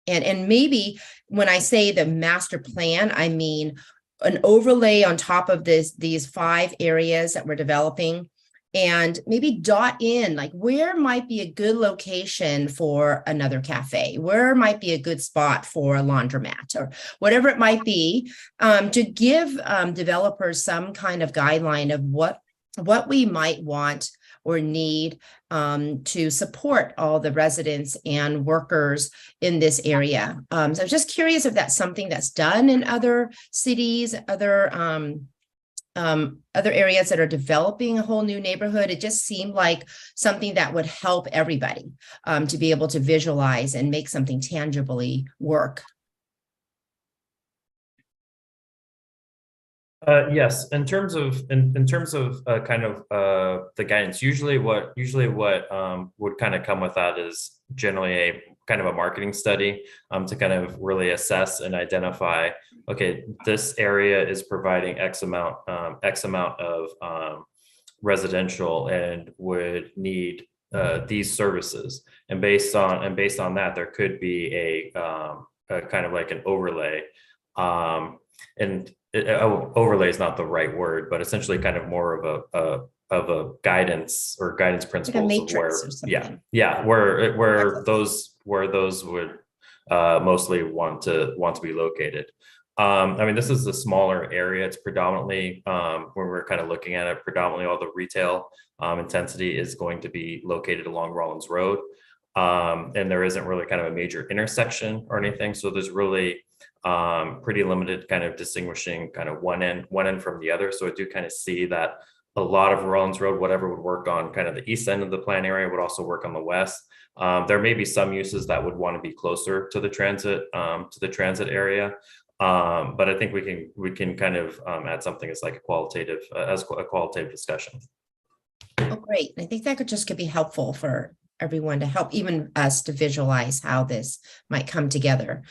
and maybe when I say the master plan, I mean an overlay on top of these 5 areas that we're developing, and maybe dot in like where might be a good location for another cafe, where might be a good spot for a laundromat or whatever it might be, to give developers some kind of guideline of what we might want or need to support all the residents and workers in this area. So I'm just curious if that's something that's done in other cities, other areas that are developing a whole new neighborhood. It just seemed like something that would help everybody to be able to visualize and make something tangibly work. Yes, in terms of kind of the guidance, usually what would kind of come with that is generally a kind of a marketing study to kind of really assess and identify, okay, this area is providing X amount of residential and would need these services, and based on that, there could be a kind of like an overlay, and overlay is not the right word, but essentially kind of more of a guidance or guidance principles, like a matrix or something. where those would mostly want to be located. I mean, this is a smaller area. It's predominantly, when we're kind of looking at it, predominantly all the retail intensity is going to be located along Rollins Road. And there isn't really kind of a major intersection or anything. So there's really pretty limited kind of distinguishing kind of one end from the other. So I do kind of see that a lot of Rollins Road, whatever would work on kind of the east end of the plan area, would also work on the west. There may be some uses that would want to be closer to the transit area. But I think we can kind of add something as like a qualitative discussion. Oh, great. I think that could be helpful for everyone, to help even us to visualize how this might come together.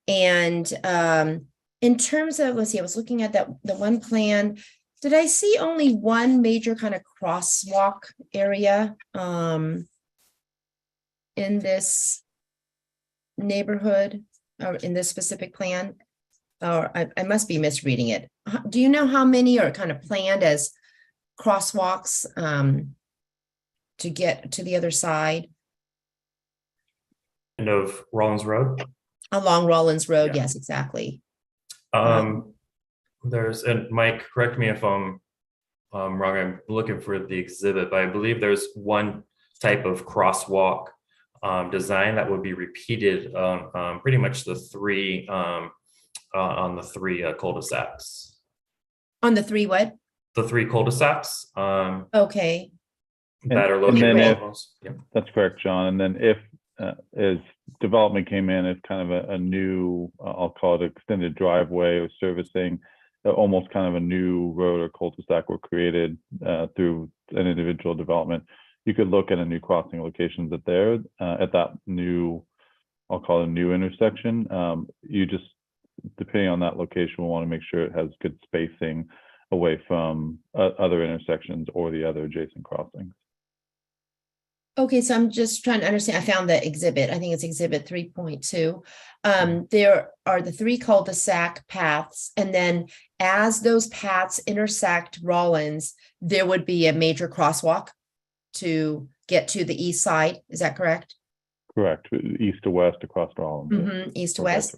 And in terms of, let's see, I was looking at the one plan. Did I see only one major kind of crosswalk area in this neighborhood or in this specific plan? Or I must be misreading it. Do you know how many are kind of planned as crosswalks to get to the other side? End of Rollins Road. Along Rollins Road, Yeah. yes, exactly. There's, and Mike, correct me if I'm wrong, I'm looking for the exhibit, but I believe there's one type of crosswalk design that would be repeated pretty much the three on the three cul-de-sacs. On the three what? The three cul-de-sacs Okay, that are And then located. if- That's correct, John. And then if as development came in as kind of a new, I'll call it extended driveway or servicing, almost kind of a new road or cul-de-sac were created through an individual development, you could look at a new crossing locations at that new, I'll call it a new intersection. You just, depending on that location, we'll want to make sure it has good spacing away from other intersections or the other adjacent crossings. okay, so I'm just trying to understand. I found the exhibit. I think it's exhibit 3.2. There are the three cul-de-sac paths, and then as those paths intersect Rollins, there would be a major crosswalk to get to the east side. Is that correct? Correct, east to west across Rollins. Mhm, east to Okay. west.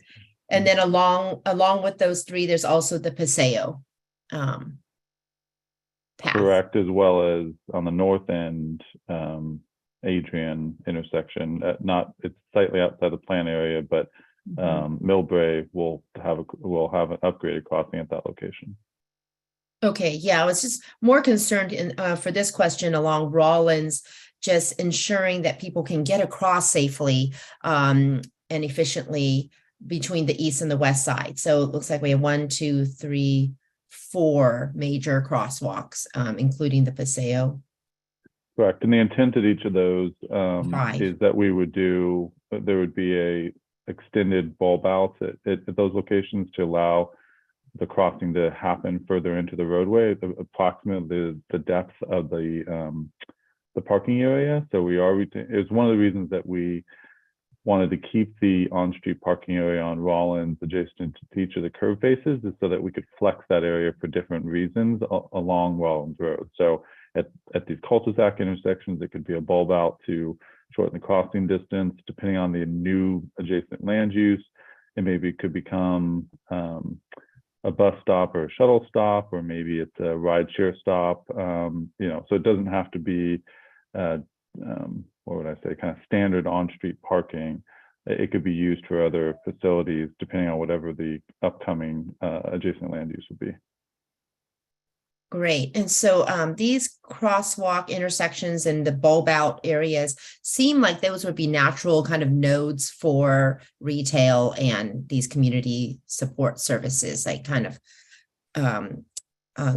And then along with those three, there's also the Paseo path. Correct, as well as on the north end, Adrian intersection, it's slightly outside the plan area, but Millbrae will have an upgraded crossing at that location. Okay, yeah, I was just more concerned for this question along Rollins, just ensuring that people can get across safely and efficiently between the east and the west side. So it looks like we have 1, 2, 3, 4 major crosswalks, including the Paseo. Correct, and the intent of each of those Right. is that there would be a extended bulb outs at those locations to allow the crossing to happen further into the roadway, approximately the depth of the parking area. So it's one of the reasons that we wanted to keep the on-street parking area on Rollins adjacent to each of the curb faces, is so that we could flex that area for different reasons along Rollins Road. So at these cul-de-sac intersections, it could be a bulb out to shorten the crossing distance. Depending on the new adjacent land use, it maybe could become a bus stop or a shuttle stop, or maybe it's a ride share stop. So it doesn't have to be what would I say, kind of standard on-street parking. It could be used for other facilities depending on whatever the upcoming adjacent land use would be. Great. And so these crosswalk intersections and the bulb out areas seem like those would be natural kind of nodes for retail and these community support services, like kind of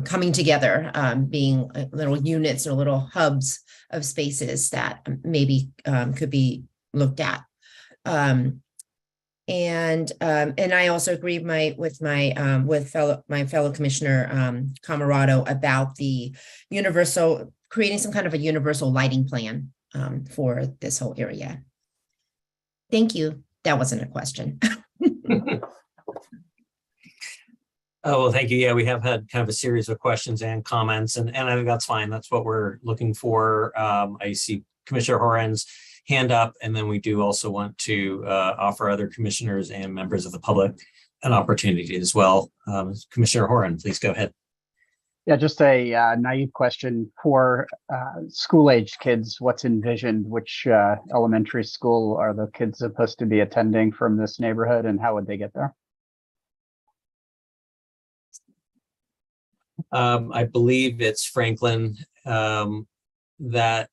coming together, being little units or little hubs of spaces that maybe could be looked at. And I also agree with my fellow Commissioner Camarado about the creating some kind of a universal lighting plan for this whole area. Thank you. That wasn't a question. Oh, well, thank you. Yeah, we have had kind of a series of questions and comments, and I think that's fine. That's what we're looking for. I see Commissioner Horan's hand up, and then we do also want to offer other commissioners and members of the public an opportunity as well. Commissioner Horan, please go ahead. Yeah, just a naive question for school-aged kids. What's envisioned? Which elementary school are the kids supposed to be attending from this neighborhood, and how would they get there? I believe it's Franklin. That,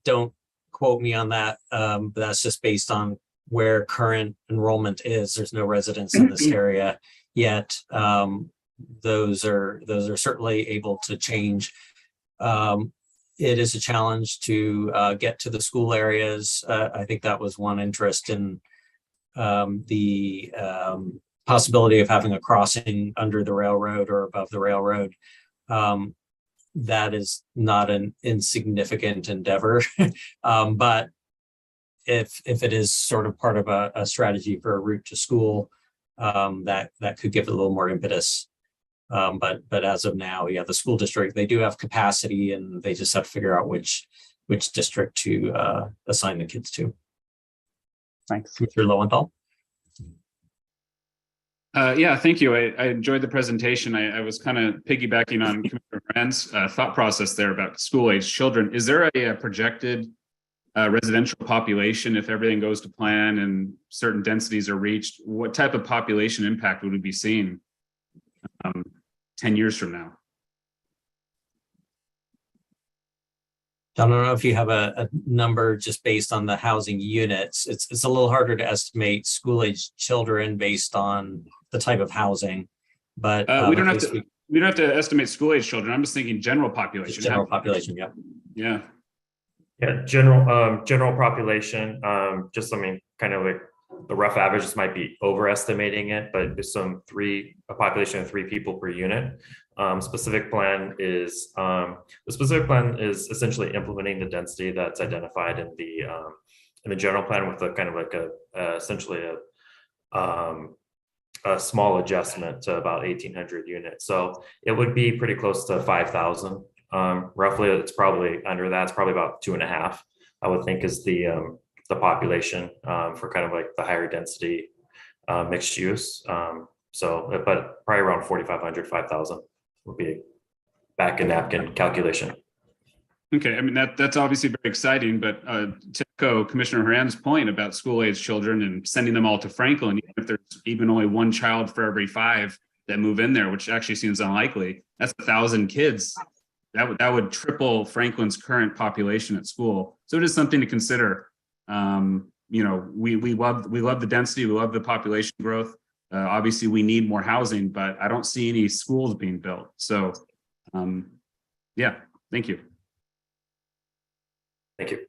don't quote me on that, but that's just based on where current enrollment is. There's no residents in this area yet. Those are certainly able to change. It is a challenge to get to the school areas. I think that was one interest in the possibility of having a crossing under the railroad or above the railroad. That is not an insignificant endeavor. But if it is sort of part of a strategy for a route to school, that could give it a little more impetus. But as of now, yeah, the school district, they do have capacity, and they just have to figure out which district to assign the kids to. Thanks. Mr. Lowenthal. Yeah, thank you. I enjoyed the presentation. I was kind of piggybacking on Commissioner Moran's thought process there about school-age children. Is there a projected residential population if everything goes to plan and certain densities are reached? What type of population impact would we be seeing 10 years from now? I don't know if you have a number just based on the housing units. It's a little harder to estimate school-age children based on the type of housing, but we don't have to estimate school-age children. I'm just thinking general population. General population, yeah. Yeah. Yeah, general population. Just kind of like the rough average. This might be overestimating it, but there's a population of 3 people per unit. Specific plan is essentially implementing the density that's identified in the general plan with a kind of like essentially a small adjustment to about 1,800 units. So it would be pretty close to 5,000. Roughly, it's probably under that. It's probably about 2.5. I would think is the population for kind of like the higher density mixed use. But probably around 4,500, 5,000 would be a back and napkin calculation. Okay, I mean that's obviously very exciting, but to echo Commissioner Moran's point about school-age children and sending them all to Franklin, even if there's even only 1 child for every 5 that move in there, which actually seems unlikely, that's 1,000 kids. That would triple Franklin's current population at school. So it is something to consider. We love the density, we love the population growth. Obviously, we need more housing, but I don't see any schools being built. So, yeah, thank you. Thank you.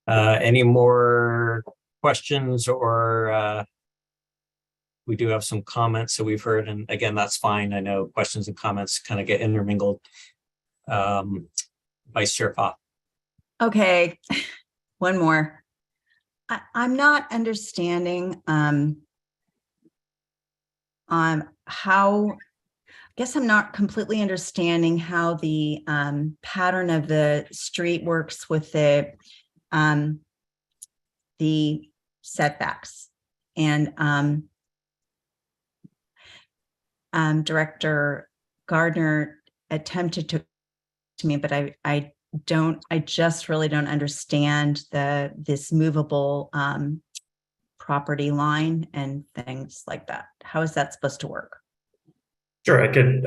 Any more questions, or we do have some comments that we've heard, and again, that's fine. I know questions and comments kind of get intermingled. Vice Chair Fa. Okay, one more. I'm not understanding how, I guess I'm not completely understanding how the pattern of the street works with the setbacks. And Director Gardner attempted to me, but I just really don't understand this movable property line and things like that. How is that supposed to work? Sure, I could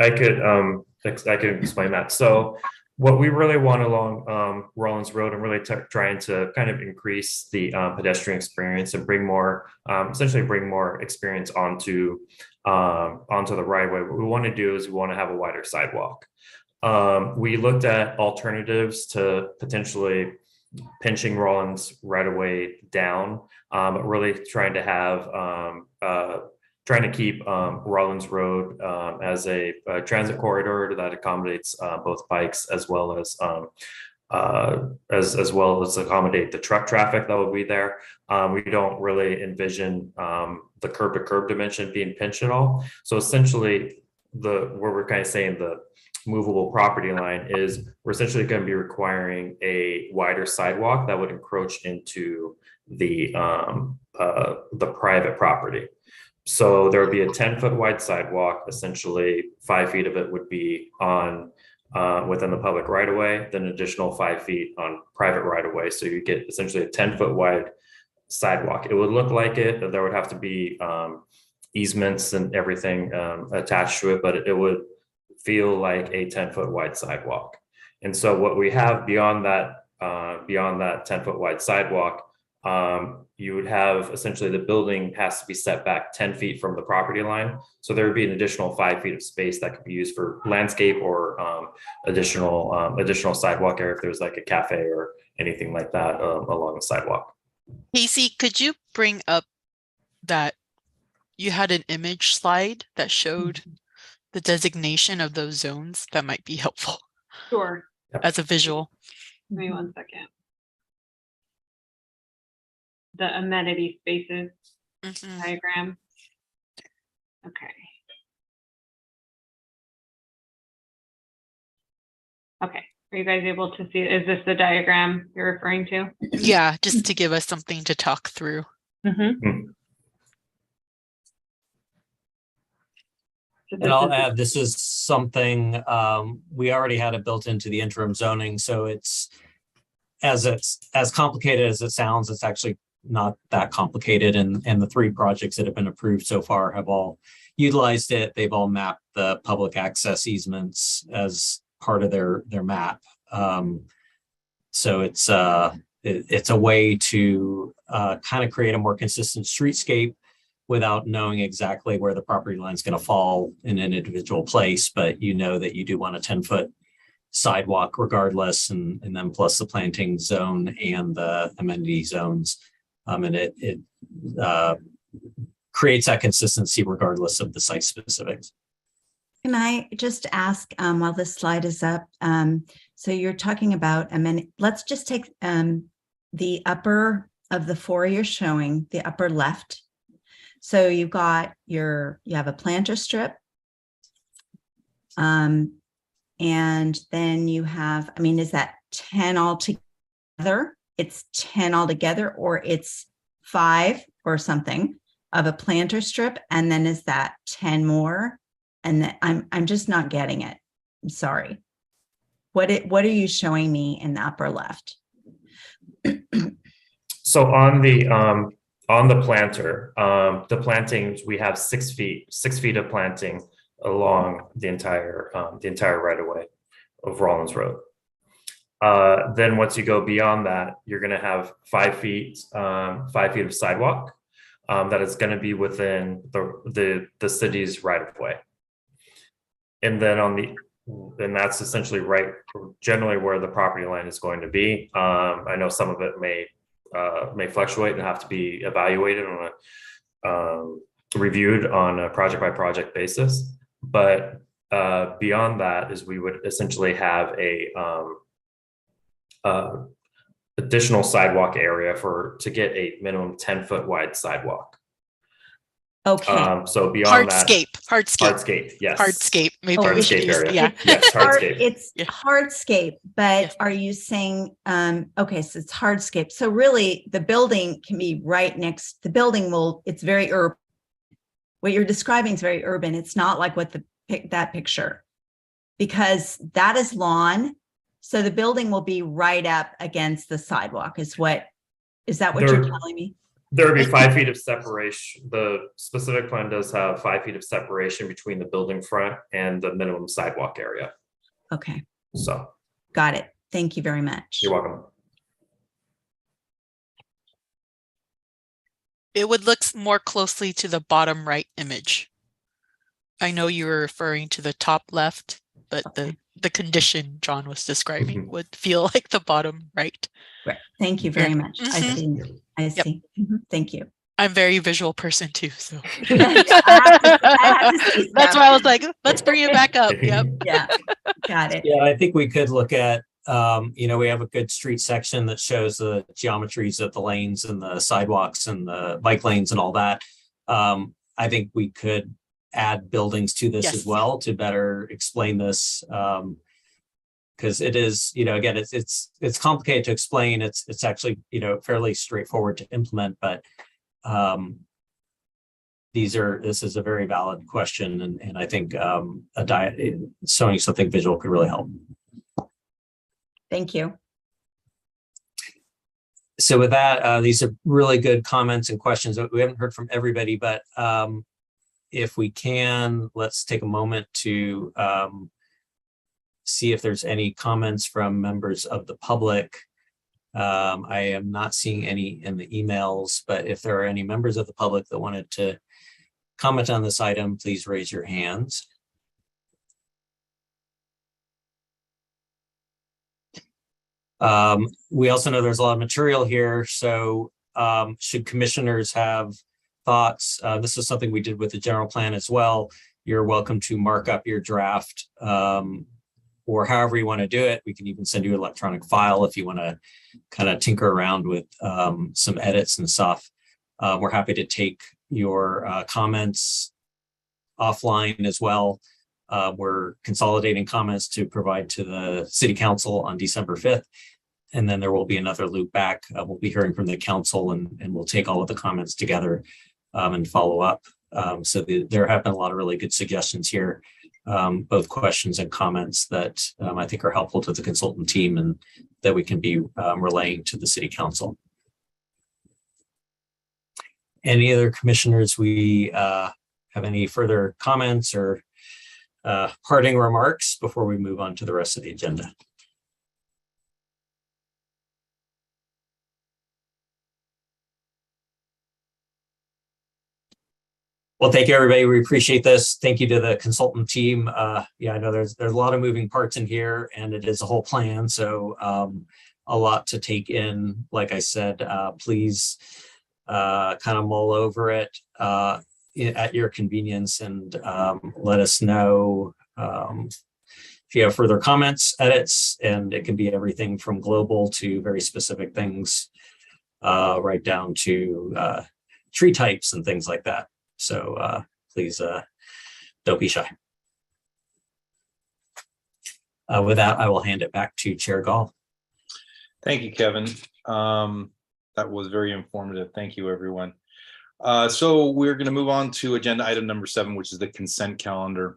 explain that. So what we really want along Rollins Road and really trying to kind of increase the pedestrian experience and bring more, essentially bring more experience onto the right of way. What we want to do is we want to have a wider sidewalk. We looked at alternatives to potentially pinching Rollins right away down, but really trying to have trying to keep Rollins Road as a transit corridor that accommodates both bikes as well as accommodate the truck traffic that will be there. We don't really envision the curb to curb dimension being pinched at all. So essentially, where we're kind of saying the movable property line is we're essentially going to be requiring a wider sidewalk that would encroach into the private property. So there would be a 10-foot wide sidewalk. Essentially, 5 feet of it would be on within the public right of way, then an additional 5 feet on private right of way. So you get essentially a 10-foot wide sidewalk. It would look like it. There would have to be easements and everything attached to it, but it would feel like a 10-foot wide sidewalk. And so what we have beyond that 10-foot wide sidewalk, you would have essentially the building has to be set back 10 feet from the property line. So there would be an additional 5 feet of space that could be used for landscape or additional sidewalk area if there's like a cafe or anything like that along the sidewalk. Casey, could you bring up that you had an image slide that showed the designation of those zones, that might be helpful Sure. as a visual. Give me 1 second. The amenity spaces diagram. Okay. Okay. Are you guys able to see? Is this the diagram you're referring to? Yeah, just to give us something to talk through. Mm-hmm. And I'll add, this is something we already had it built into the interim zoning, so it's as complicated as it sounds. It's actually not that complicated, and the 3 projects that have been approved so far have all utilized it. They've all mapped the public access easements as part of their map. So it's a way to kind of create a more consistent streetscape without knowing exactly where the property line is going to fall in an individual place, but you know that you do want a 10-foot sidewalk regardless, and then plus the planting zone and the amenity zones. And it creates that consistency regardless of the site specifics. Can I just ask, while this slide is up, so you're talking about let's just take the upper of the 4 you're showing, the upper left. So you've got you have a planter strip. And then you have, is that 10 altogether? It's 10 altogether, or it's 5 or something of a planter strip. And then is that 10 more? And then I'm just not getting it. I'm sorry. What are you showing me in the upper left? So on the planter, the plantings, we have 6 feet of planting along the entire right of way of Rollins Road. Then once you go beyond that, you're going to have 5 feet of sidewalk that is going to be within the city's right of way. And then and that's essentially generally where the property line is going to be. I know some of it may fluctuate and have to be evaluated reviewed on a project by project basis. But beyond that is we would essentially have a additional sidewalk area to get a minimum 10-foot wide sidewalk. Okay. So beyond hardscape, yes. Hardscape, maybe hardscape we should use, area. yeah. Yes, hardscape. It's hardscape, but are you saying, okay, so it's hardscape. So really the building can be right next, it's very urban. What you're describing is very urban. It's not like that picture, because that is lawn. So the building will be right up against the sidewalk is that what you're telling me? There would be 5 feet of separation. The specific plan does have 5 feet of separation between the building front and the minimum sidewalk area. Okay. So. Got it. Thank you very much. You're welcome. It would look more closely to the bottom right image. I know you were referring to the top left, but the condition John was describing would feel like the bottom right. Right. Thank you very much. I see. Yep. Thank you. I'm a very visual person too, so. I have to see That's stuff. why I was like, let's bring it back up. Yep. Yeah. Got it. Yeah, I think we could look at, we have a good street section that shows the geometries of the lanes and the sidewalks and the bike lanes and all that. I think we could add buildings to this as well to better explain this. Because it is, again, it's complicated to explain. It's actually, fairly straightforward to implement, but this is a very valid question. And I think showing something visual could really help. Thank you. So with that, these are really good comments and questions. We haven't heard from everybody, but if we can, let's take a moment to see if there's any comments from members of the public. I am not seeing any in the emails, but if there are any members of the public that wanted to comment on this item, please raise your hands. We also know there's a lot of material here, so should commissioners have thoughts. This is something we did with the general plan as well. You're welcome to mark up your draft or however you want to do it. We can even send you an electronic file if you want to kind of tinker around with some edits and stuff. We're happy to take your comments offline as well. We're consolidating comments to provide to the city council on December 5th. And then there will be another loop back. We'll be hearing from the council and we'll take all of the comments together and follow up. There have been a lot of really good suggestions here, both questions and comments that I think are helpful to the consultant team and that we can be relaying to the city council. Any other commissioners we have any further comments or parting remarks before we move on to the rest of the agenda? Well, thank you, everybody. We appreciate this. Thank you to the consultant team. Yeah, I know there's a lot of moving parts in here and it is a whole plan. So a lot to take in. Like I said, please kind of mull over it at your convenience and let us know if you have further comments, edits, and it can be everything from global to very specific things, right down to tree types and things like that. So please don't be shy. With that, I will hand it back to Chair Gall. Thank you, Kevin. That was very informative. Thank you, everyone. So we're going to move on to agenda item number 7, which is the consent calendar.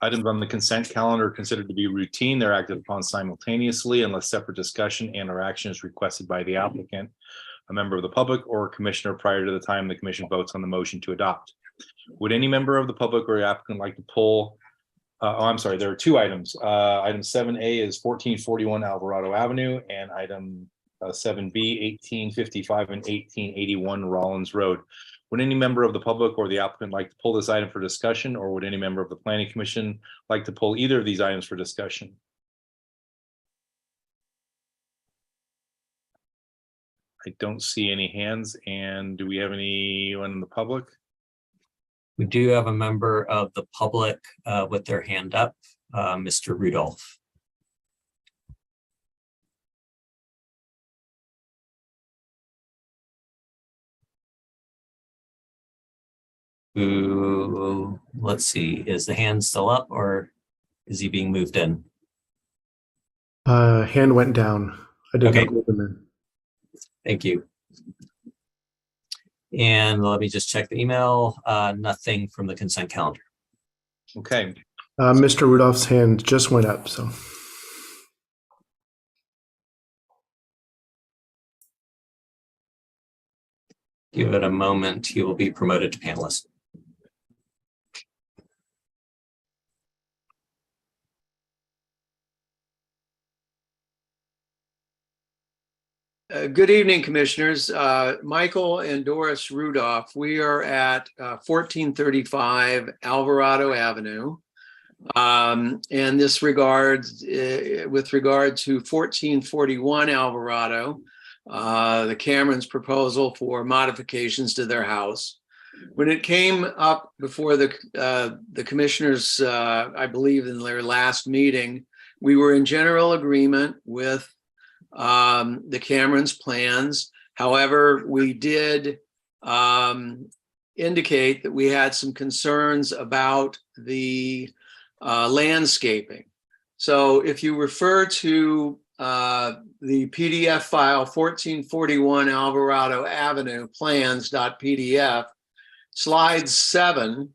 Items on the consent calendar are considered to be routine. They're acted upon simultaneously unless separate discussion and or action is requested by the applicant, a member of the public, or a commissioner prior to the time the commission votes on the motion to adopt. Would any member of the public or applicant like to pull? I'm sorry, there are 2 items. Item 7A is 1441 Alvarado Avenue, and item 7B 1855 and 1881 Rollins Road. Would any member of the public or the applicant like to pull this item for discussion, or would any member of the planning commission like to pull either of these items for discussion? I don't see any hands. And do we have anyone in the public? We do have a member of the public with their hand up, Mr. Rudolph. Ooh, let's see, is the hand still up or is he being moved in? Hand went down. I did Okay. not move him in. Thank you. And let me just check the email. Nothing from the consent calendar. Okay. Mr. Rudolph's hand just went up, so. Give it a moment. He will be promoted to panelist. Good evening, commissioners. Michael and Doris Rudolph. We are at 1435 Alvarado Avenue. And this regards, with regard to 1441 Alvarado, the Cameron's proposal for modifications to their house. When it came up before the commissioners, I believe in their last meeting, we were in general agreement with the Cameron's plans. However, we did indicate that we had some concerns about the landscaping. So if you refer to the PDF file 1441 Alvarado Avenue plans.pdf, slide 7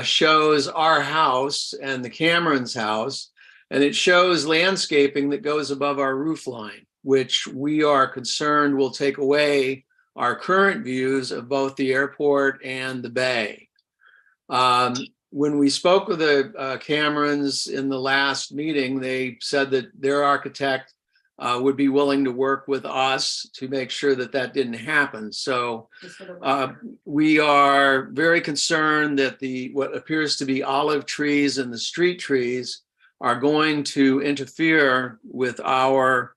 shows our house and the Cameron's house. And it shows landscaping that goes above our roof line, which we are concerned will take away our current views of both the airport and the bay. When we spoke with the Camerons in the last meeting, they said that their architect would be willing to work with us to make sure that that didn't happen. So we are very concerned that what appears to be olive trees and the street trees are going to interfere with our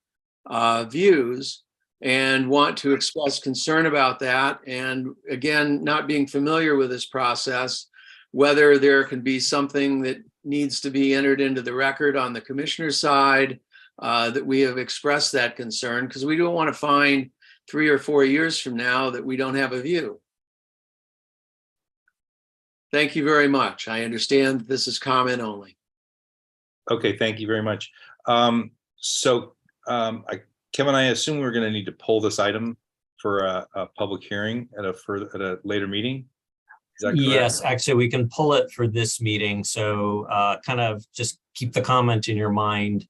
views. and want to express concern about that. And again, not being familiar with this process, whether there can be something that needs to be entered into the record on the commissioner's side, that we have expressed that concern, because we don't want to find 3 or 4 years from now that we don't have a view. Thank you very much. I understand this is comment only. Okay, thank you very much. Kevin, I assume we're going to need to pull this item for a public hearing at a later meeting. Is that correct? Yes, actually, we can pull it for this meeting. So kind of just keep the comment in your mind.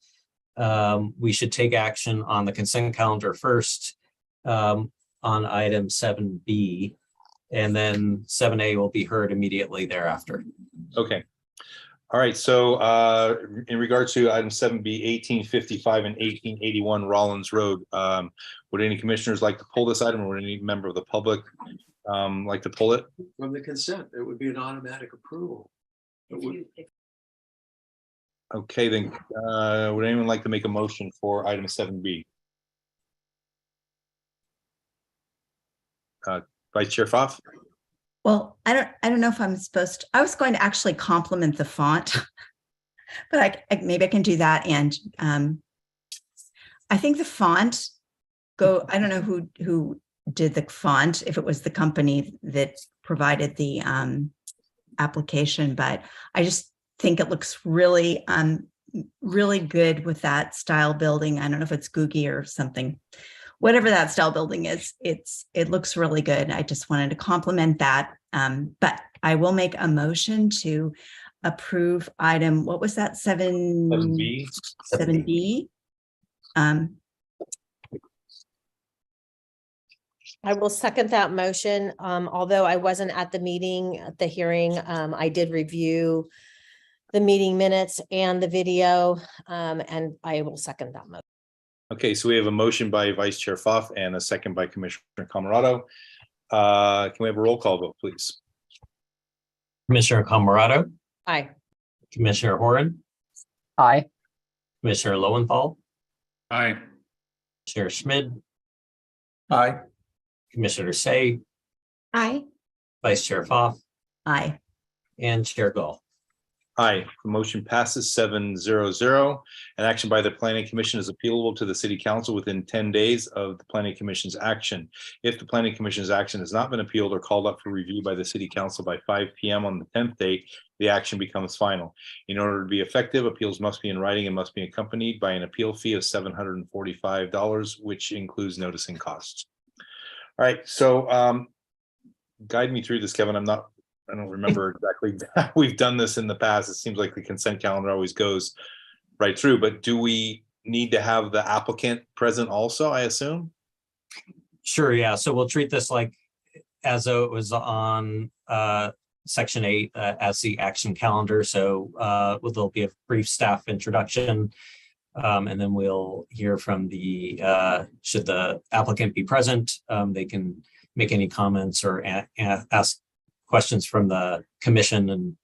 We should take action on the consent calendar first on item 7B, and then 7A will be heard immediately thereafter. Okay. All right. So in regards to item 7B, 1855 and 1881 Rollins Road, would any commissioners like to pull this item, or would any member of the public like to pull it? From the consent, it would be an automatic approval. Okay, then would anyone like to make a motion for item 7B? Vice Chair Pfaff? Well, I don't know if I'm supposed to. I was going to actually compliment the font, but maybe I can do that. And I think the font I don't know who did the font, if it was the company that provided the application, but I just think it looks really, really good with that style building. I don't know if it's Googie or something. Whatever that style building is, it looks really good. I just wanted to compliment that. But I will make a motion to approve item, what was that? 7B. 7B. I will second that motion. Although I wasn't at the meeting, at the hearing, I did review the meeting minutes and the video, and I will second that motion. Okay, so we have a motion by Vice Chair Pfaff and a second by Commissioner Camerado. Can we have a roll call vote, please? Commissioner Camerado? Aye. Commissioner Horan? Aye. Commissioner Lowenthal? Aye. Chair Schmid? Aye. Commissioner Say? Aye. Vice Chair Pfaff? Aye. And Chair Gull? Aye, the motion passes 7-0-0. An action by the Planning Commission is appealable to the City Council within 10 days of the Planning Commission's action. If the Planning Commission's action has not been appealed or called up for review by the City Council by 5 p.m. on the 10th date, the action becomes final. In order to be effective, appeals must be in writing and must be accompanied by an appeal fee of $745, which includes noticing costs. All right, so guide me through this, Kevin. I don't remember exactly how we've done this in the past. It seems like the consent calendar always goes right through, but do we need to have the applicant present also, I assume? Sure, yeah. So we'll treat this like as though it was on section 8 as the action calendar. So there'll be a brief staff introduction, and then we'll hear from should the applicant be present, they can make any comments or ask questions from the commission, and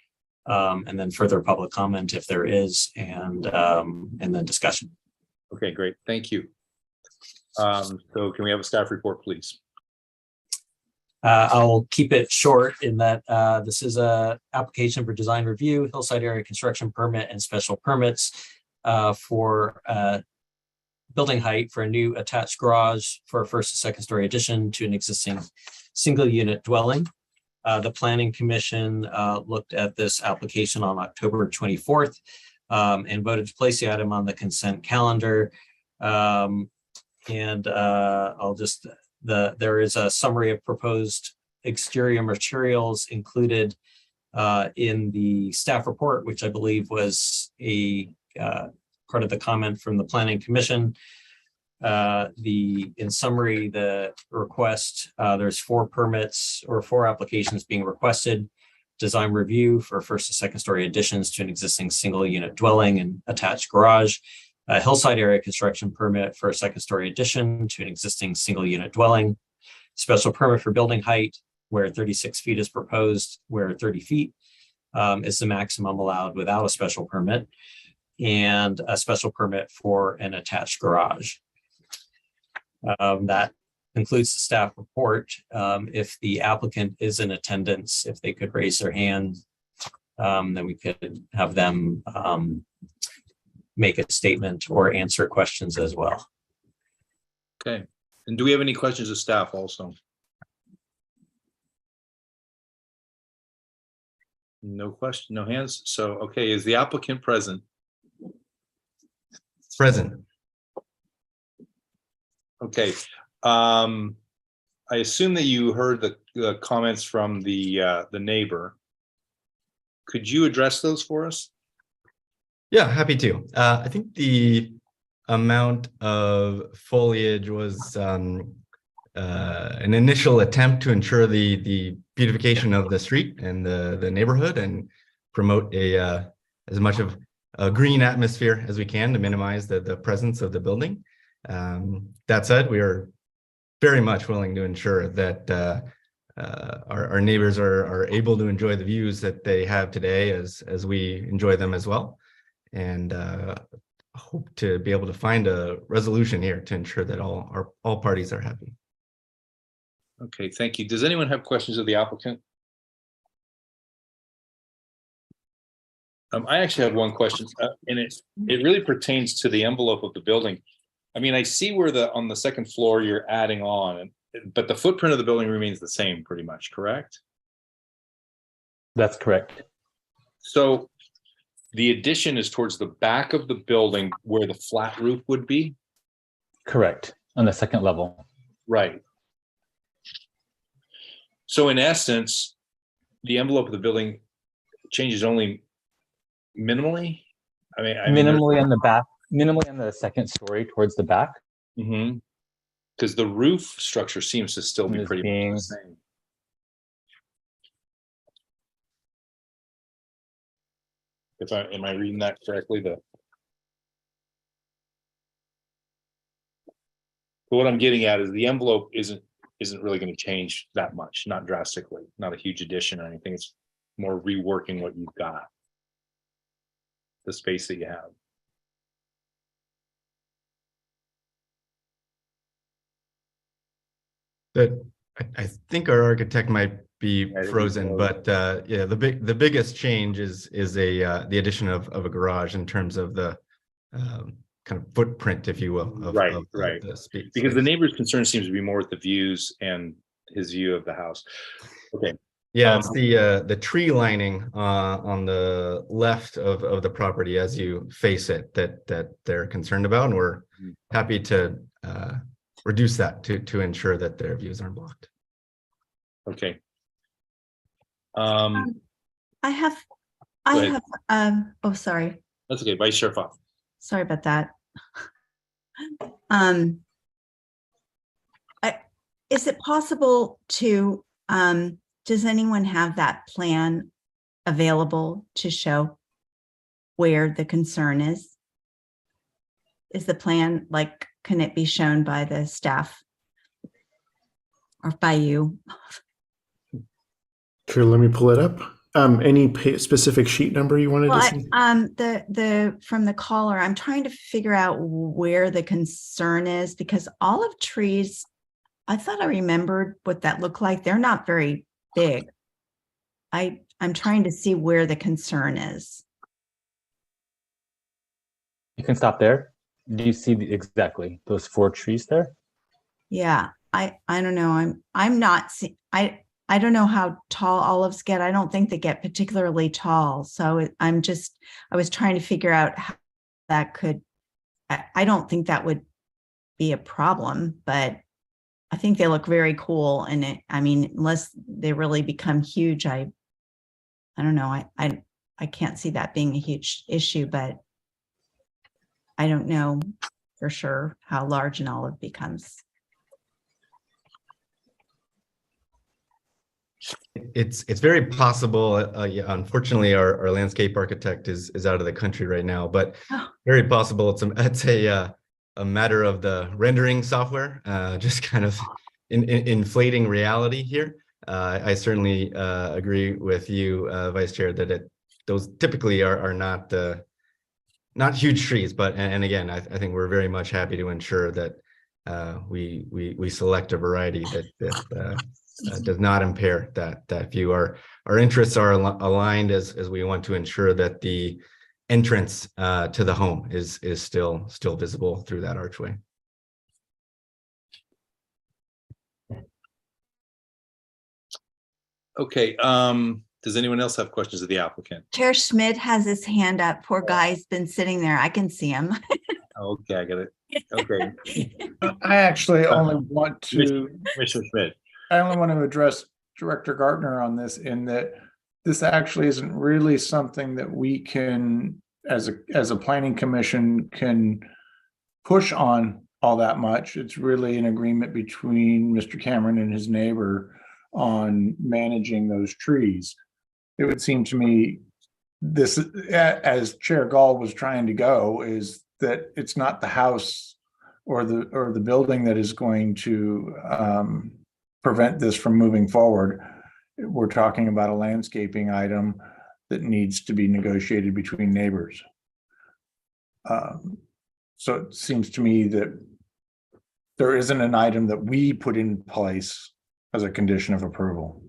then further public comment if there is, and then discussion. Okay, great. Thank you. So can we have a staff report, please? I'll keep it short in that this is a application for design review, hillside area construction permit and special permits for building height for a new attached garage for a first and second story addition to an existing single unit dwelling. The Planning Commission looked at this application on October 24th and voted to place the item on the consent calendar. There is a summary of proposed exterior materials included in the staff report, which I believe was a part of the comment from the Planning Commission. In summary, the request, there's 4 permits or 4 applications being requested. Design review for first and second story additions to an existing single unit dwelling and attached garage. A hillside area construction permit for a second story addition to an existing single unit dwelling. Special permit for building height where 36 feet is proposed, where 30 feet is the maximum allowed without a special permit. And a special permit for an attached garage. That concludes the staff report. If the applicant is in attendance, if they could raise their hand, then we could have them make a statement or answer questions as well. Okay. And do we have any questions of staff also? No question, no hands. So, okay, is the applicant present? Present. Okay. I assume that you heard the comments from the neighbor. Could you address those for us? Yeah, happy to. I think the amount of foliage was an initial attempt to ensure the beautification of the street and the neighborhood and promote as much of a green atmosphere as we can to minimize the presence of the building. That said, we are very much willing to ensure that our neighbors are able to enjoy the views that they have today as we enjoy them as well. And hope to be able to find a resolution here to ensure that all parties are happy. Okay, thank you. Does anyone have questions of the applicant? I actually have one question, and it really pertains to the envelope of the building. I mean, I see where on the second floor you're adding on, but the footprint of the building remains the same pretty much, correct? That's correct. So the addition is towards the back of the building where the flat roof would be? Correct, on the second level. Right. So in essence, the envelope of the building changes only minimally? I mean, minimally on the back, minimally on the second story towards the back. Mm-hmm. Because the roof structure seems to still be pretty much the same. Am I reading that correctly? But what I'm getting at is the envelope isn't really going to change that much, not drastically, not a huge addition or anything. It's more reworking what you've got, the space that you have. I think our architect might be frozen, but yeah, the biggest change is the addition of a garage in terms of the kind of footprint, if you will, of the space. Because the neighbor's concern seems to be more with the views and his view of the house. Okay. Yeah, it's the tree lining on the left of the property as you face it that they're concerned about, and we're happy to reduce that to ensure that their views aren't blocked. Okay. I have, oh, sorry. That's okay, Vice Chair Fox. Sorry about that. Is it possible to, does anyone have that plan available to show where the concern is? Is the plan, like, can it be shown by the staff or by you? Sure, let me pull it up. Any specific sheet number you wanted to see? The from the caller, I'm trying to figure out where the concern is, because olive trees, I thought I remembered what that looked like. They're not very big. I'm trying to see where the concern is. You can stop there. Do you see exactly those 4 trees there? Yeah, I don't know. I'm not see. I don't know how tall olives get. I don't think they get particularly tall. So I was trying to figure out how that could, I don't think that would be a problem, but I think they look very cool. And I mean, unless they really become huge, I don't know. I can't see that being a huge issue, but I don't know for sure how large an olive becomes. It's very possible. Yeah, unfortunately, our landscape architect is out of the country right now, but very possible it's a matter of the rendering software, just kind of inflating reality here. I certainly agree with you, Vice Chair, that those typically are not huge trees, but and again, I think we're very much happy to ensure that we select a variety that does not impair that view. Our interests are aligned as we want to ensure that the entrance to the home is still visible through that archway. Okay, does anyone else have questions of the applicant? Chair Schmidt has his hand up. Poor guy's been sitting there. I can see him. Okay, I got it. Okay. I actually only want to, Commissioner Schmidt. I only want to address Director Gartner on this, in that this actually isn't really something that we can, as a planning commission, can push on all that much. It's really an agreement between Mr. Cameron and his neighbor on managing those trees. It would seem to me this, as Chair Gall was trying to go, is that it's not the house or the building that is going to prevent this from moving forward. We're talking about a landscaping item that needs to be negotiated between neighbors. So it seems to me that there isn't an item that we put in place as a condition of approval.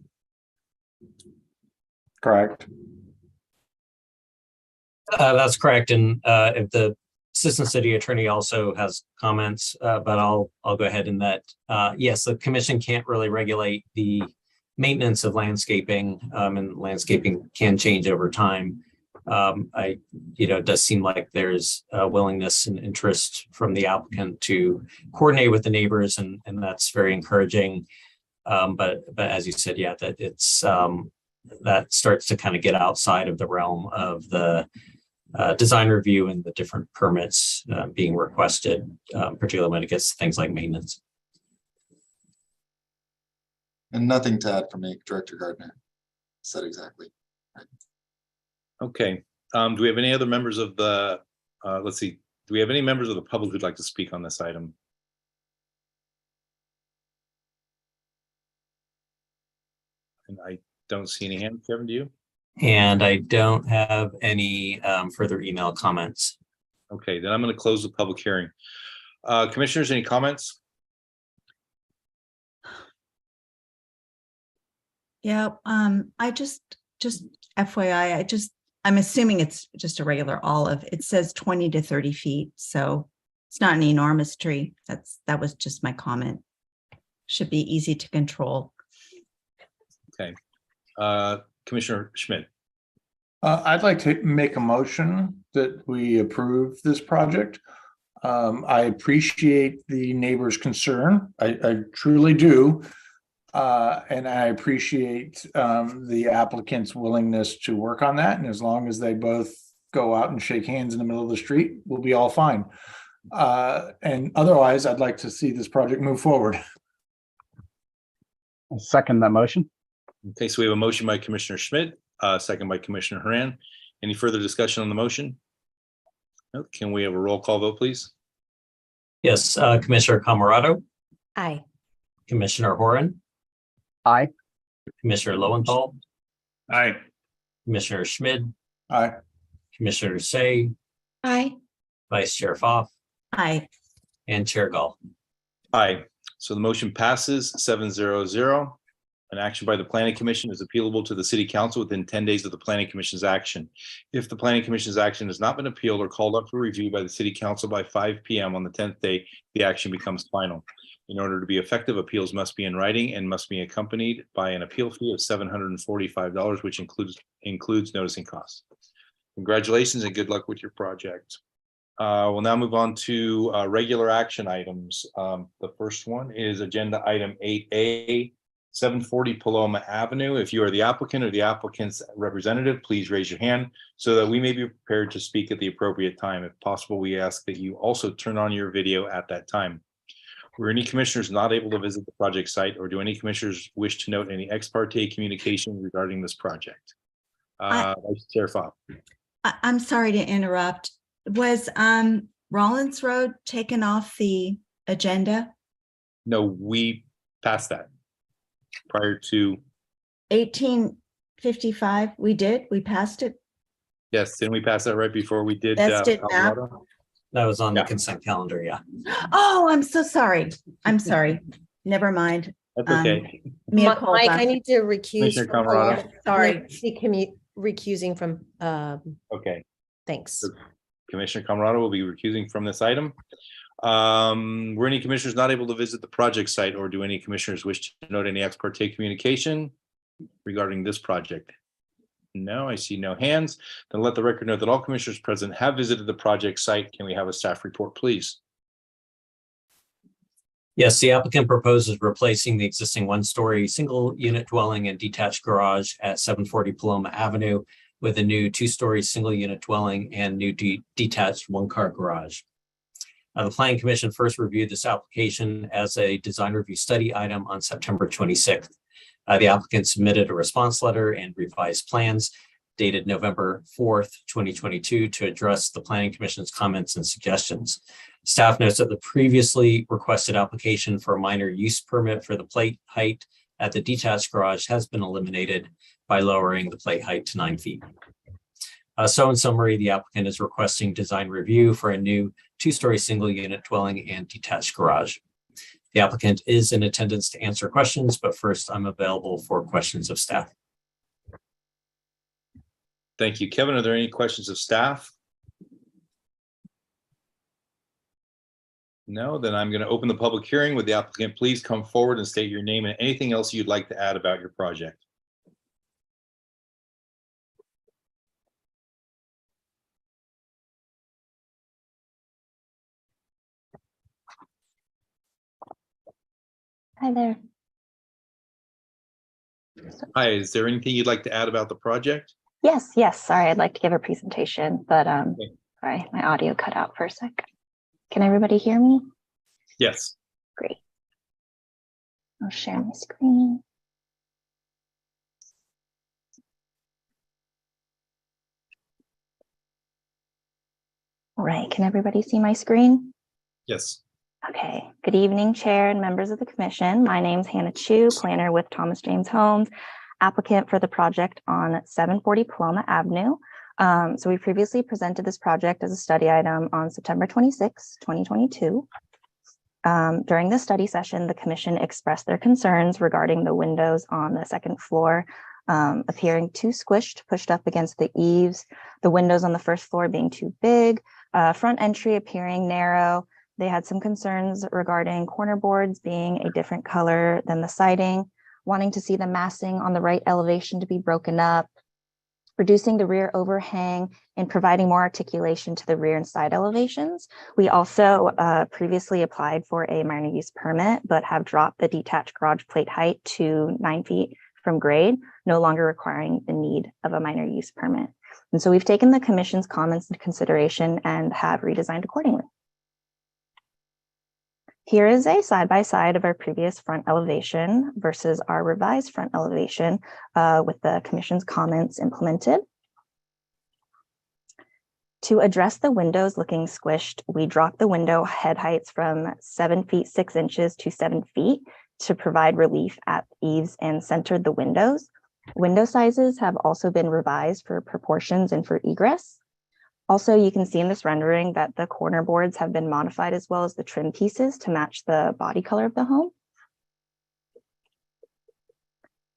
Correct? That's correct. And if the Assistant City Attorney also has comments, but I'll go ahead in that. Yes, the commission can't really regulate the maintenance of landscaping, and landscaping can change over time. It does seem like there's a willingness and interest from the applicant to coordinate with the neighbors, and that's very encouraging. But as you said, yeah, that it's that starts to kind of get outside of the realm of the design review and the different permits being requested, particularly when it gets to things like maintenance. And nothing to add from me, Director Gardner said exactly. Right. Okay. Do we have any other members of the, let's see, do we have any members of the public who'd like to speak on this item? And I don't see any hands. Kevin, do you? And I don't have any further email comments. Okay, then I'm going to close the public hearing. Commissioners, any comments? Yeah, I just FYI, I'm assuming it's just a regular olive. It says 20 to 30 feet, so it's not an enormous tree. That was just my comment. Should be easy to control. Okay. Commissioner Schmidt. I'd like to make a motion that we approve this project. I appreciate the neighbor's concern. I truly do. And I appreciate the applicant's willingness to work on that. And as long as they both go out and shake hands in the middle of the street, we'll be all fine. And otherwise, I'd like to see this project move forward. I'll second that motion. Okay, so we have a motion by Commissioner Schmidt, second by Commissioner Haran. Any further discussion on the motion? No. Can we have a roll call vote, please? Yes, Commissioner Camarado. Aye. Commissioner Horan. Aye. Commissioner Lowenthal. Aye. Commissioner Schmidt. Aye. Commissioner Say. Aye. Vice Chair Pfaff. Aye. And Chair Gall. Aye. So the motion passes 7-0-0. An action by the Planning Commission is appealable to the City Council within 10 days of the Planning Commission's action. If the Planning Commission's action has not been appealed or called up for review by the City Council by 5 p.m. on the 10th day, the action becomes final. In order to be effective, appeals must be in writing and must be accompanied by an appeal fee of $745, which includes noticing costs. Congratulations and good luck with your project. We'll now move on to regular action items. The first one is agenda item 8A, 740 Paloma Avenue. If you are the applicant or the applicant's representative, please raise your hand so that we may be prepared to speak at the appropriate time. If possible, we ask that you also turn on your video at that time. Were any commissioners not able to visit the project site, or do any commissioners wish to note any ex parte communication regarding this project? Vice Chair Pfaff. I'm sorry to interrupt. Was Rollins Road taken off the agenda? No, we passed that prior to 1855. We passed it. Yes, didn't we pass that right before we did? That's it now. That was on the consent calendar, yeah. Oh, I'm so sorry. I'm sorry. Never mind. That's okay. Mea Mike, culpa. I need to recuse. Commissioner from Camerado. Sorry. Recusing from, Okay. thanks. Commissioner Camerado will be recusing from this item. Were any commissioners not able to visit the project site, or do any commissioners wish to note any ex parte communication regarding this project? No, I see no hands. Then let the record note that all commissioners present have visited the project site. Can we have a staff report, please? Yes, the applicant proposes replacing the existing one-story single-unit dwelling and detached garage at 740 Paloma Avenue with a new two-story single-unit dwelling and new detached one-car garage. The Planning Commission first reviewed this application as a design review study item on September 26th. The applicant submitted a response letter and revised plans dated November 4th, 2022 to address the Planning Commission's comments and suggestions. Staff notes that the previously requested application for a minor use permit for the plate height at the detached garage has been eliminated by lowering the plate height to 9 feet. So in summary, the applicant is requesting design review for a new two-story single unit dwelling and detached garage. The applicant is in attendance to answer questions, but first I'm available for questions of staff. Thank you. Kevin, are there any questions of staff? No, then I'm going to open the public hearing. Would the applicant please come forward and state your name and anything else you'd like to add about your project? Hi there. Hi, is there anything you'd like to add about the project? Yes, yes. Sorry, I'd like to give a presentation, but sorry, my audio cut out for a sec. Can everybody hear me? Yes. Great. I'll share my screen. All right, can everybody see my screen? Yes. Okay, good evening, Chair and members of the Commission. My name is Hannah Chu, planner with Thomas James Homes, applicant for the project on 740 Paloma Avenue. So we previously presented this project as a study item on September 26, 2022. During the study session, the Commission expressed their concerns regarding the windows on the second floor appearing too squished, pushed up against the eaves, the windows on the first floor being too big, front entry appearing narrow. They had some concerns regarding corner boards being a different color than the siding, wanting to see the massing on the right elevation to be broken up, reducing the rear overhang, and providing more articulation to the rear and side elevations. We also previously applied for a minor use permit, but have dropped the detached garage plate height to 9 feet from grade, no longer requiring the need of a minor use permit. And so we've taken the Commission's comments into consideration and have redesigned accordingly. Here is a side-by-side of our previous front elevation versus our revised front elevation with the Commission's comments implemented. To address the windows looking squished, we dropped the window head heights from 7 feet 6 inches to 7 feet to provide relief at eaves and centered the windows. Window sizes have also been revised for proportions and for egress. Also, you can see in this rendering that the corner boards have been modified as well as the trim pieces to match the body color of the home.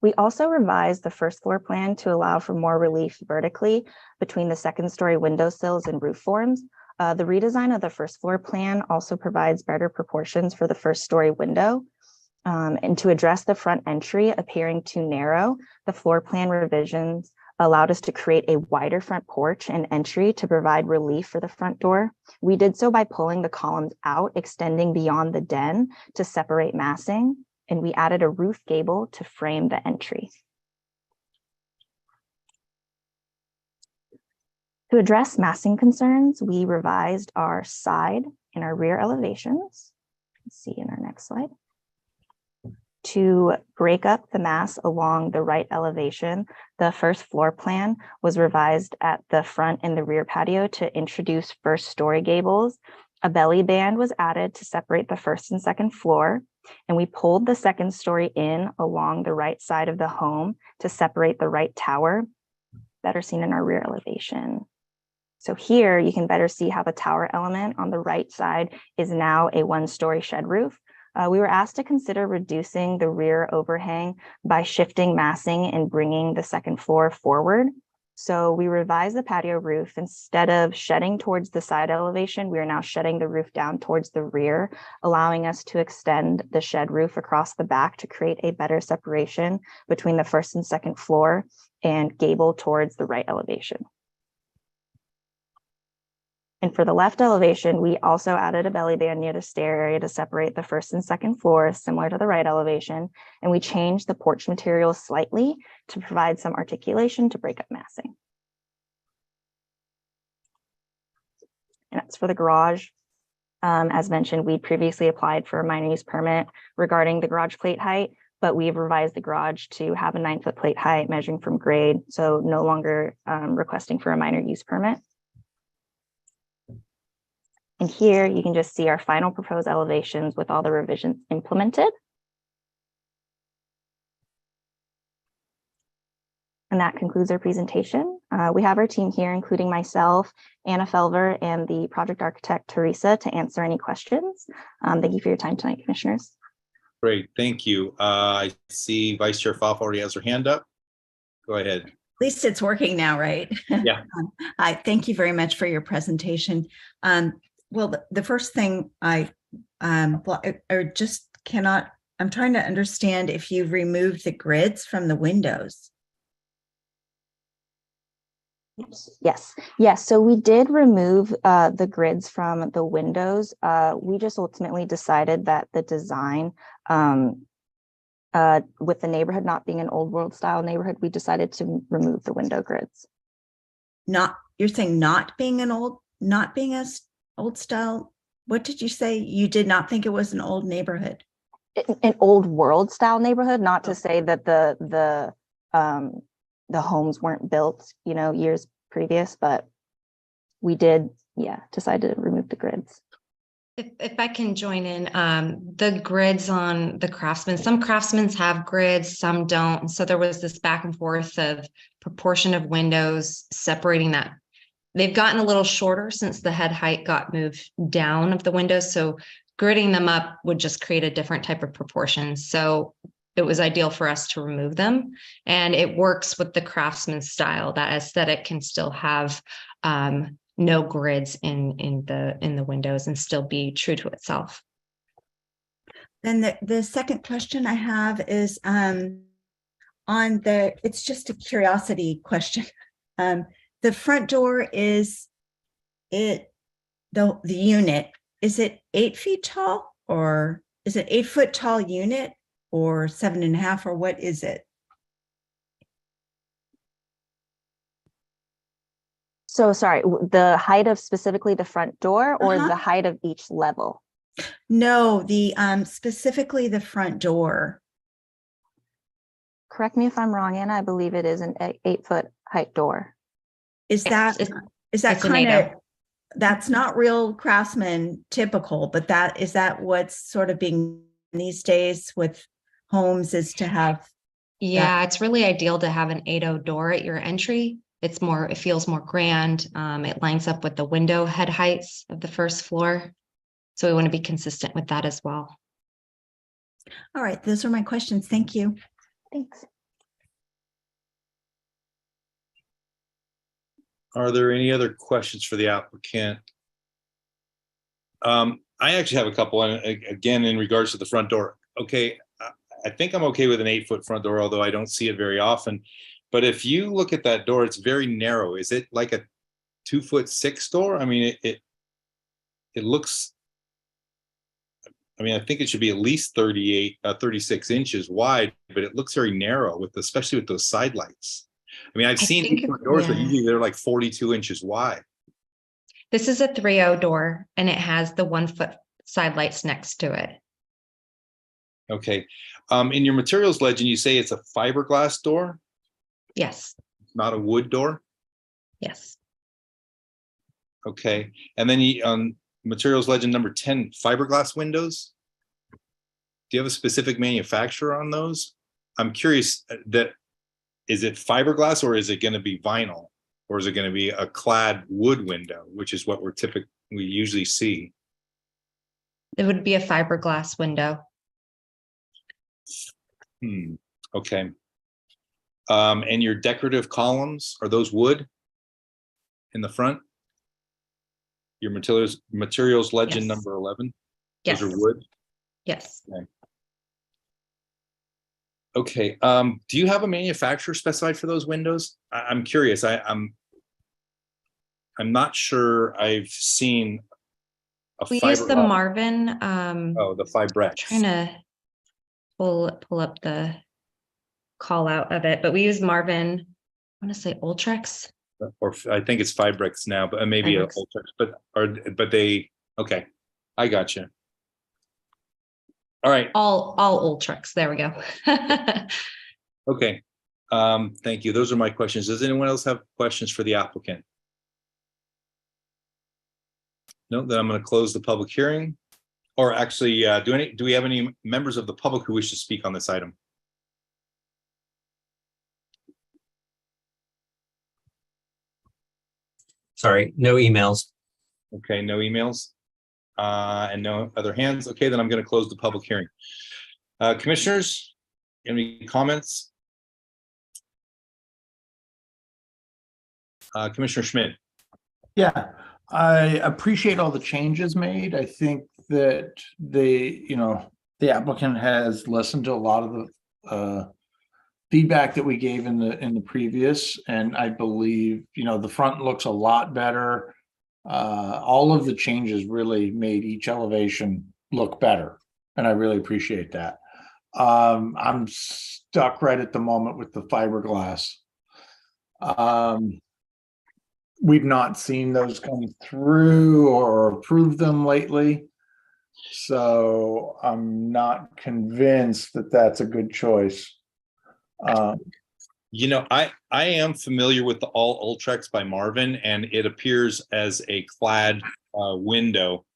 We also revised the first floor plan to allow for more relief vertically between the second story windowsills and roof forms. The redesign of the first floor plan also provides better proportions for the first story window. And to address the front entry appearing too narrow, the floor plan revisions allowed us to create a wider front porch and entry to provide relief for the front door. We did so by pulling the columns out, extending beyond the den to separate massing, and we added a roof gable to frame the entry. To address massing concerns, we revised our side and our rear elevations. Let's see in our next slide. To break up the mass along the right elevation, the first floor plan was revised at the front and the rear patio to introduce first story gables. A belly band was added to separate the first and second floor, and we pulled the second story in along the right side of the home to separate the right tower, better seen in our rear elevation. So here you can better see how the tower element on the right side is now a 1-story shed roof. We were asked to consider reducing the rear overhang by shifting massing and bringing the second floor forward. So we revised the patio roof. Instead of shedding towards the side elevation, we are now shedding the roof down towards the rear, allowing us to extend the shed roof across the back to create a better separation between the first and second floor and gable towards the right elevation. And for the left elevation, we also added a belly band near the stair area to separate the first and second floors, similar to the right elevation. And we changed the porch material slightly to provide some articulation to break up massing. And that's for the garage. As mentioned, we previously applied for a minor use permit regarding the garage plate height, but we've revised the garage to have a 9-foot plate height measuring from grade, so no longer requesting for a minor use permit. And here you can just see our final proposed elevations with all the revisions implemented. And that concludes our presentation. We have our team here, including myself, Anna Felver, and the project architect, Teresa, to answer any questions. Thank you for your time tonight, commissioners. Great, thank you. I see Vice Chair Pfaff already has her hand up. Go ahead. At least it's working now, right? Yeah. I thank you very much for your presentation. Well, the first thing I just cannot, I'm trying to understand if you've removed the grids from the windows. Yes. So we did remove the grids from the windows. We just ultimately decided that the design, with the neighborhood not being an old world style neighborhood, we decided to remove the window grids. You're saying not being old style. What did you say? You did not think it was an old neighborhood? An old world style neighborhood, not to say that the homes weren't built, years previous, but we did, decide to remove the grids. If I can join in, the grids on the Craftsman, some Craftsmen have grids, some don't. And so there was this back and forth of proportion of windows separating that. They've gotten a little shorter since the head height got moved down of the windows. So gridding them up would just create a different type of proportion. So it was ideal for us to remove them. And it works with the Craftsman style. That aesthetic can still have no grids in the windows and still be true to itself. Then the second question I have is it's just a curiosity question. The front door the unit, is it 8 feet tall, or is it 8 foot tall unit, or 7.5, or what is it? So sorry, the height of specifically the front door, or the height of each level? No, specifically the front door. Correct me if I'm wrong, Anna. I believe it is an 8-foot height door. Is that kind of, that's not real Craftsman typical, but is that what's sort of being these days with homes, is to have? Yeah, it's really ideal to have an 8.0 door at your entry. It feels more grand. It lines up with the window head heights of the first floor. So we want to be consistent with that as well. All right, those are my questions. Thank you. Thanks. Are there any other questions for the applicant? I actually have a couple, and again, in regards to the front door. Okay, I think I'm okay with an 8-foot front door, although I don't see it very often. But if you look at that door, it's very narrow. Is it like a 2'6" door? I mean, it looks, I mean, I think it should be at least 36 inches wide, but it looks very narrow, especially with those side lights. I mean, I've seen front doors, but usually they're like 42 inches wide. This is a 3.0 door, and it has the 1-foot side lights next to it. Okay. In your materials legend, you say it's a fiberglass door? Yes. Not a wood door? Yes. Okay. And then on materials legend number 10, fiberglass windows? Do you have a specific manufacturer on those? I'm curious, is it fiberglass or is it going to be vinyl? Or is it going to be a clad wood window, which is what we usually see? It would be a fiberglass window. Okay. And your decorative columns, are those wood in the front? Your materials legend Yes. number 11? Yes. Those are wood? Yes. Okay. Do you have a manufacturer specified for those windows? I'm curious. I'm not sure I've seen a We fiber. use the Marvin. Oh, the Fibrex. Trying to pull up the call out of it, but we use Marvin. I want to say Ultrex. Or I think it's Fibrex now, but maybe a Fibrex. but they okay. I got you. All right. All Ultrex. There we go. Okay. Thank you. Those are my questions. Does anyone else have questions for the applicant? No, then I'm going to close the public hearing. Or actually, do we have any members of the public who wish to speak on this item? Sorry, no emails. Okay, no emails. And no other hands. Okay, then I'm going to close the public hearing. Commissioners, any comments? Commissioner Schmidt. Yeah, I appreciate all the changes made. I think that the applicant has listened to a lot of the feedback that we gave in the previous, and I believe, the front looks a lot better. All of the changes really made each elevation look better, and I really appreciate that. I'm stuck right at the moment with the fiberglass. We've not seen those come through or approved them lately, so I'm not convinced that that's a good choice. I am familiar with the All Ultrex by Marvin, and it appears as a clad window.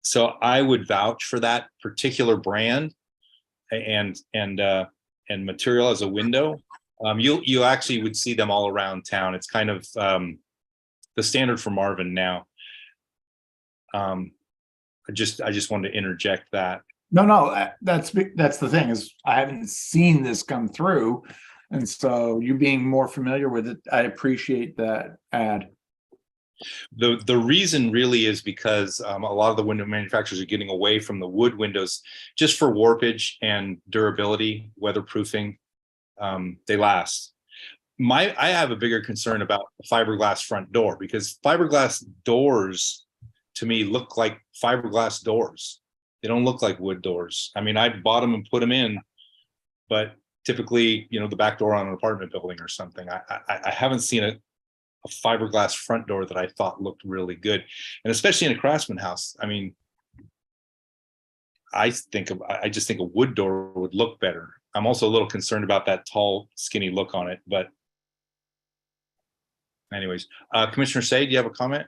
So I would vouch for that particular brand and material as a window. You actually would see them all around town. It's kind of the standard for Marvin now. I just wanted to interject that. No, that's the thing, is I haven't seen this come through, and so you being more familiar with it, I appreciate that add. The reason really is because a lot of the window manufacturers are getting away from the wood windows just for warpage and durability, weatherproofing. They last. I have a bigger concern about the fiberglass front door, because fiberglass doors to me look like fiberglass doors. They don't look like wood doors. I mean, I bought them and put them in, but typically, the back door on an apartment building or something. I haven't seen a fiberglass front door that I thought looked really good, and especially in a craftsman house. I mean, I just think a wood door would look better. I'm also a little concerned about that tall, skinny look on it, but anyways, Commissioner Say, do you have a comment?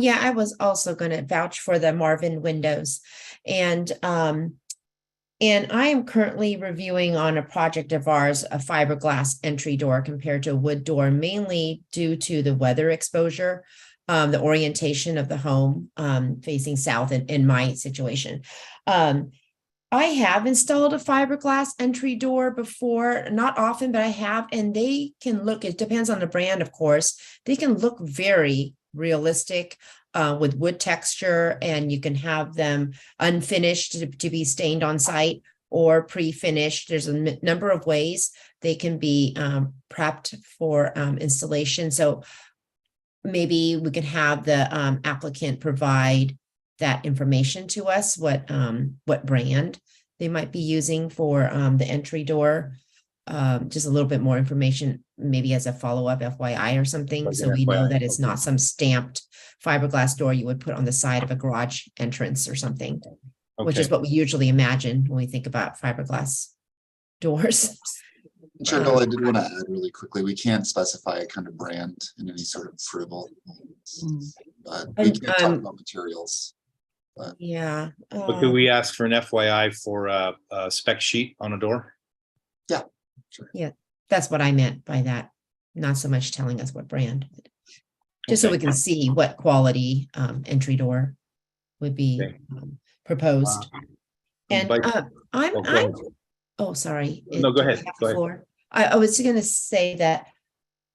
Yeah, I was also going to vouch for the Marvin windows, and I am currently reviewing on a project of ours a fiberglass entry door compared to a wood door, mainly due to the weather exposure, the orientation of the home facing south in my situation. I have installed a fiberglass entry door before, not often, but I have, and they can look, it depends on the brand, of course, they can look very realistic with wood texture, and you can have them unfinished to be stained on site or pre-finished. There's a number of ways they can be prepped for installation. So maybe we could have the applicant provide that information to us, what brand they might be using for the entry door. Just a little bit more information, maybe as a follow-up FYI or something, so we know that it's not some stamped fiberglass door you would put on the side of a garage entrance or something, which is what we usually imagine when we think about fiberglass doors. Chair Gull, I did want to add really quickly, we can't specify a kind of brand in any sort of approval, but we can talk about materials. But. Yeah. But could we ask for an FYI for a spec sheet on a door? Yeah. Sure. Yeah. That's what I meant by that. Not so much telling us what brand. Just so we can see what quality entry door would be proposed. And sorry. No, go ahead. Go ahead. I was going to say that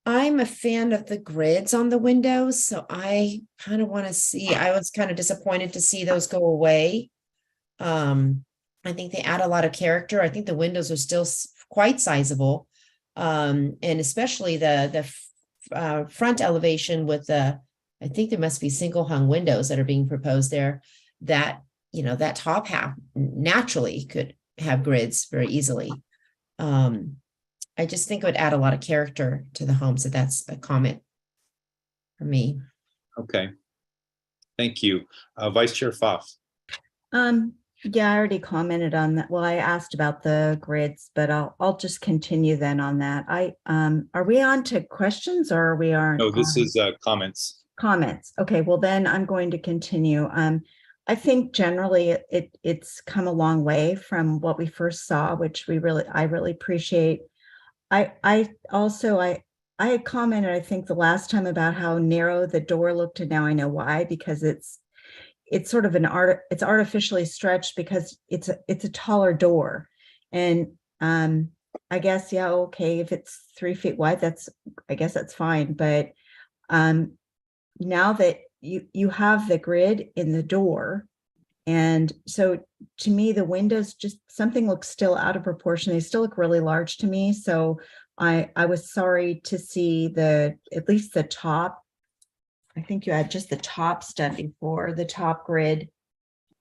I'm a fan of the grids on the windows, so I kind of want to see, I was kind of disappointed to see those go away. I think they add a lot of character. I think the windows are still quite sizable. And especially the front elevation with I think there must be single hung windows that are being proposed there, that, you know, that top half naturally could have grids very easily. I just think it would add a lot of character to the home. So that's a comment for me. Okay. Thank you. Vice Chair Pfaff. Yeah, I already commented on that. Well, I asked about the grids, but I'll just continue then on that. Are we on to questions or are we on? No, this is comments. Comments. Okay, well then I'm going to continue. I think generally it's come a long way from what we first saw, which I really appreciate. I had commented, I think the last time, about how narrow the door looked, and now I know why, because it's sort of it's artificially stretched because it's a taller door. And I guess, yeah, okay, if it's 3 feet wide, I guess that's fine. But now that you have the grid in the door, and so to me, the windows, just something looks still out of proportion. They still look really large to me. So I was sorry to see at least the top. I think you had just the top stuff before, the top grid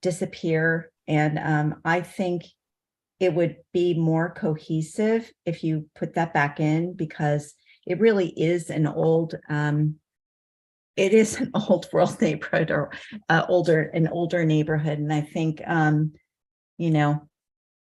disappear. And I think it would be more cohesive if you put that back in, because it really is an old, it is an old world neighborhood, or an older neighborhood. And I think, you know,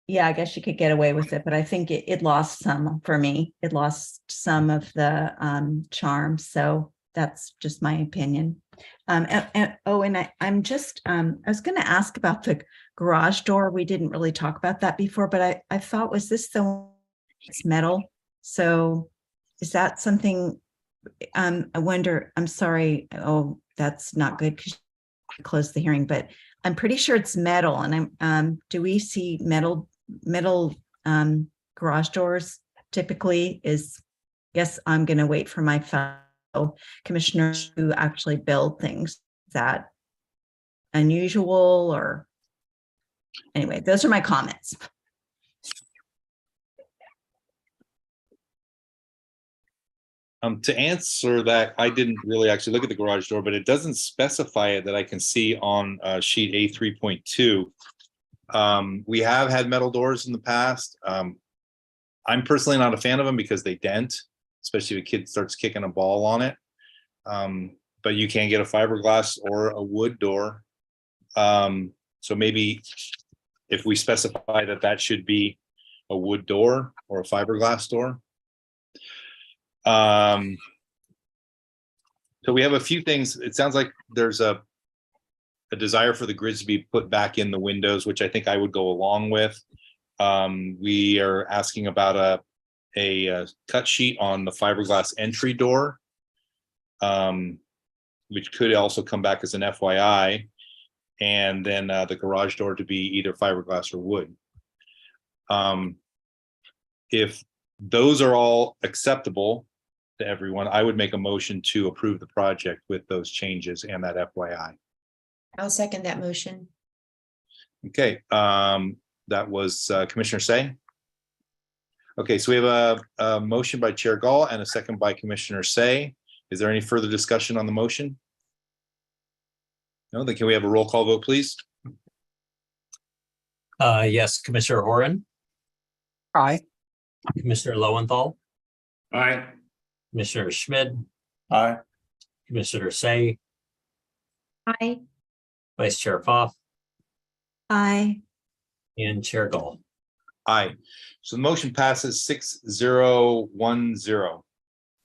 yeah, I guess you could get away with it, but I think it lost some for me. It lost some of the charm. So that's just my opinion. I was going to ask about the garage door. We didn't really talk about that before, but I thought, was this it's metal? So is that something? I wonder, I'm sorry. Oh, that's not good because you closed the hearing, but I'm pretty sure it's metal. And do we see metal garage doors typically? Guess I'm going to wait for my fellow commissioners who actually build things. Is that unusual? Or anyway, those are my comments. To answer that, I didn't really actually look at the garage door, but it doesn't specify it that I can see on sheet A3.2. We have had metal doors in the past. I'm personally not a fan of them because they dent, especially if a kid starts kicking a ball on it. But you can get a fiberglass or a wood door. So maybe if we specify that should be a wood door or a fiberglass door. So we have a few things. It sounds like there's a desire for the grids to be put back in the windows, which I think I would go along with. We are asking about a cut sheet on the fiberglass entry door, which could also come back as an FYI, and then the garage door to be either fiberglass or wood. If those are all acceptable to everyone, I would make a motion to approve the project with those changes and that FYI. I'll second that motion. Okay, that was Commissioner Say. Okay, so we have a motion by Chair Gall and a second by Commissioner Say. Is there any further discussion on the motion? No, then can we have a roll call vote, please? Yes, Commissioner Horan. Aye. Commissioner Lowenthal. Aye. Commissioner Schmid. Aye. Commissioner Say. Aye. Vice Chair Pfaff. Aye. And Chair Gall. Aye. So the motion passes 6-0-1-0.